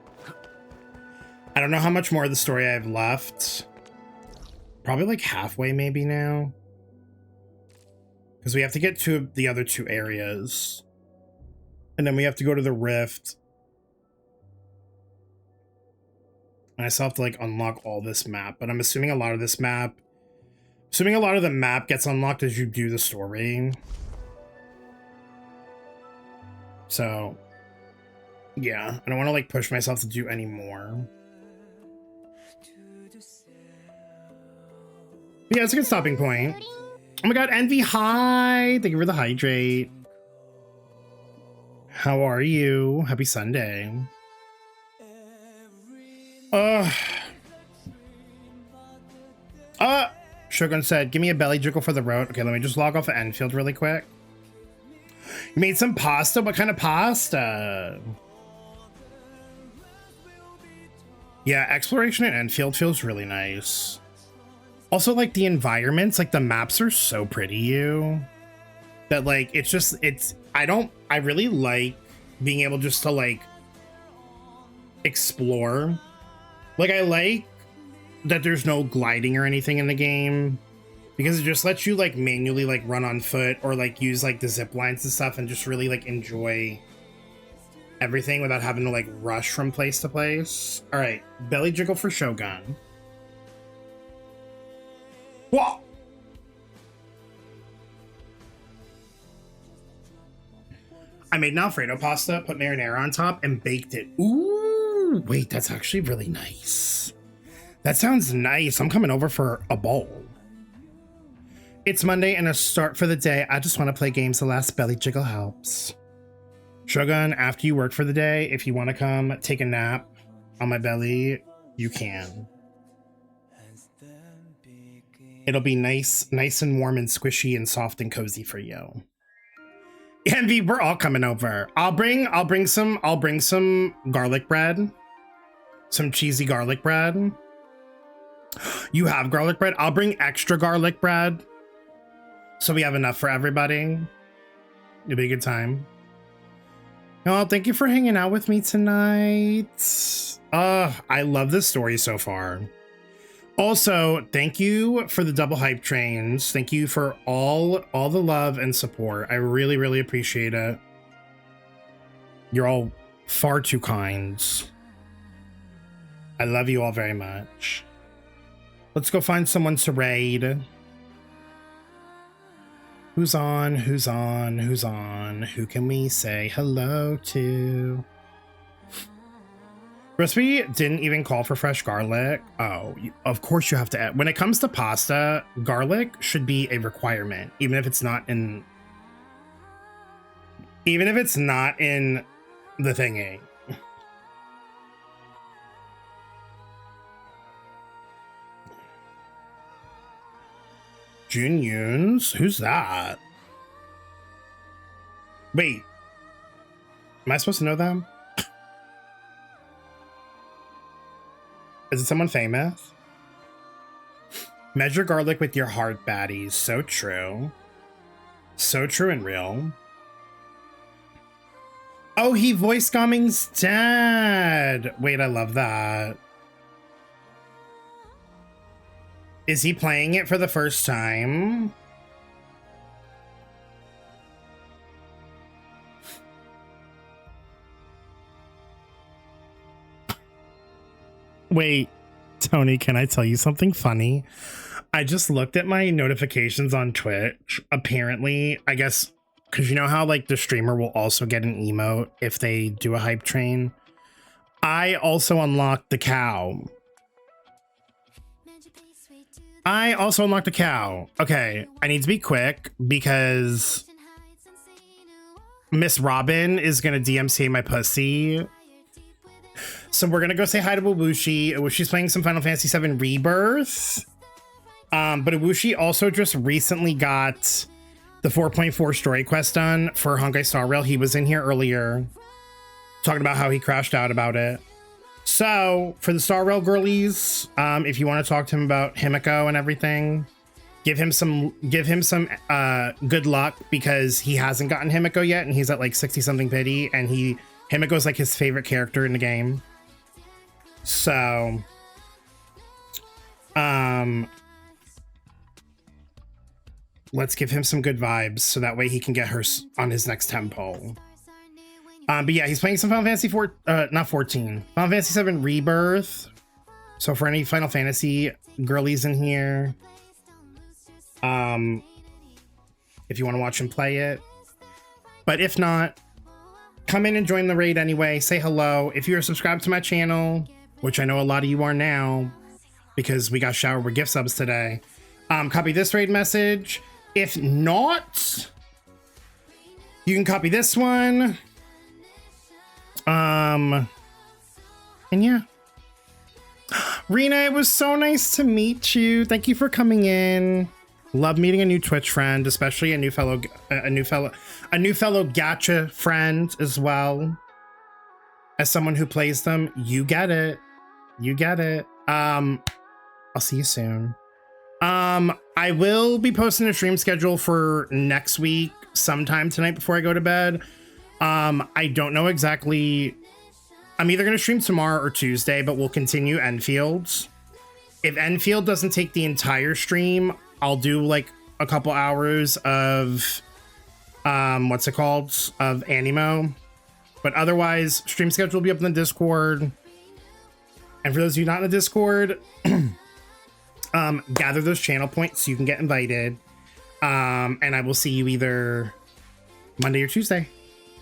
Speaker 3: I don't know how much more of the story I have left. Probably like halfway maybe now. Because we have to get to the other 2 areas. And then we have to go to the rift. And I still have to like unlock all this map, but I'm assuming a lot of this map, the map gets unlocked as you do the story. So yeah, I don't want to like push myself to do any more. But yeah, it's a good stopping point. Oh my god, Envy, hi! Thank you for the hydrate. How are you? Happy Sunday. Shogun said, give me a belly jiggle for the road. Okay, let me just log off of Enfield really quick. You made some pasta? What kind of pasta? Yeah, exploration in Enfield feels really nice. Also, like, the environments, like, the maps are so pretty, that, like, I really like being able just to, like, explore. Like, I like that there's no gliding or anything in the game. because it just lets you like manually like run on foot or like use like the zip lines and stuff and just really like enjoy everything without having to like rush from place to place. All right, belly jiggle for Shogun. Whoa! I made an Alfredo pasta, put marinara on top, and baked it. Ooh, wait, that's actually really nice. That sounds nice. I'm coming over for a bowl. It's Monday and a start for the day. I just want to play games. The last belly jiggle helps. Shogun, after you work for the day, if you want to come take a nap on my belly, you can. It'll be nice and warm and squishy and soft and cozy for you. Envy, we're all coming over. I'll bring some garlic bread. Some cheesy garlic bread. You have garlic bread? I'll bring extra garlic bread. So we have enough for everybody. It'll be a good time. Oh, thank you for hanging out with me tonight. I love this story so far. Also, thank you for the double hype trains. Thank you for all the love and support. I really, really appreciate it. You're all far too kind. I love you all very much. Let's go find someone to raid. Who's on? Who's on? Who's on? Who can we say hello to? Recipe didn't even call for fresh garlic. Oh, of course you have to add. When it comes to pasta, garlic should be a requirement, even if it's not in the thingy. Jun Yoons? Who's that? Wait. Am I supposed to know them? Is it someone famous? Measure garlic with your heart, baddies. So true. So true and real. Oh, he voiced Gaming's dad. Wait, I love that. Is he playing it for the first time? Wait, Tony, can I tell you something funny? I just looked at my notifications on Twitch. Apparently, I guess, because you know how like the streamer will also get an emote if they do a hype train? I also unlocked the cow. Okay, I need to be quick because Miss Robin is gonna DMCA my pussy. So we're gonna go say hi to Iwushi. Iwushi's playing some Final Fantasy VII Rebirth. But Iwushi also just recently got the 4.4 story quest done for Honkai Star Rail. He was in here earlier talking about how he crashed out about it. So for the Star Rail girlies, if you want to talk to him about Himiko and everything, give him some good luck because he hasn't gotten Himiko yet and he's at like 60 something pity and Himiko's like his favorite character in the game. So let's give him some good vibes so that way he can get her on his next tempo. But yeah, he's playing some Final Fantasy not 14. Final Fantasy VII Rebirth. So for any Final Fantasy girlies in here, if you want to watch him play it. But if not, come in and join the raid anyway. Say hello. If you're subscribed to my channel, which I know a lot of you are now, because we got showered with gift subs today, copy this raid message. If not, you can copy this one. And yeah. Rena, it was so nice to meet you. Thank you for coming in. Love meeting a new Twitch friend, especially a new fellow gacha friend as well. As someone who plays them, you get it. You get it. I'll see you soon. I will be posting a stream schedule for next week sometime tonight before I go to bed. I don't know exactly. I'm either going to stream tomorrow or Tuesday, but we'll continue Enfield. If Enfield doesn't take the entire stream, I'll do like a couple hours of what's it called, of Animo, but otherwise stream schedule will be up in the Discord. And for those of you not in the Discord, gather those channel points so you can get invited. And I will see you either Monday or Tuesday.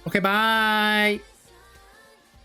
Speaker 3: Okay, bye.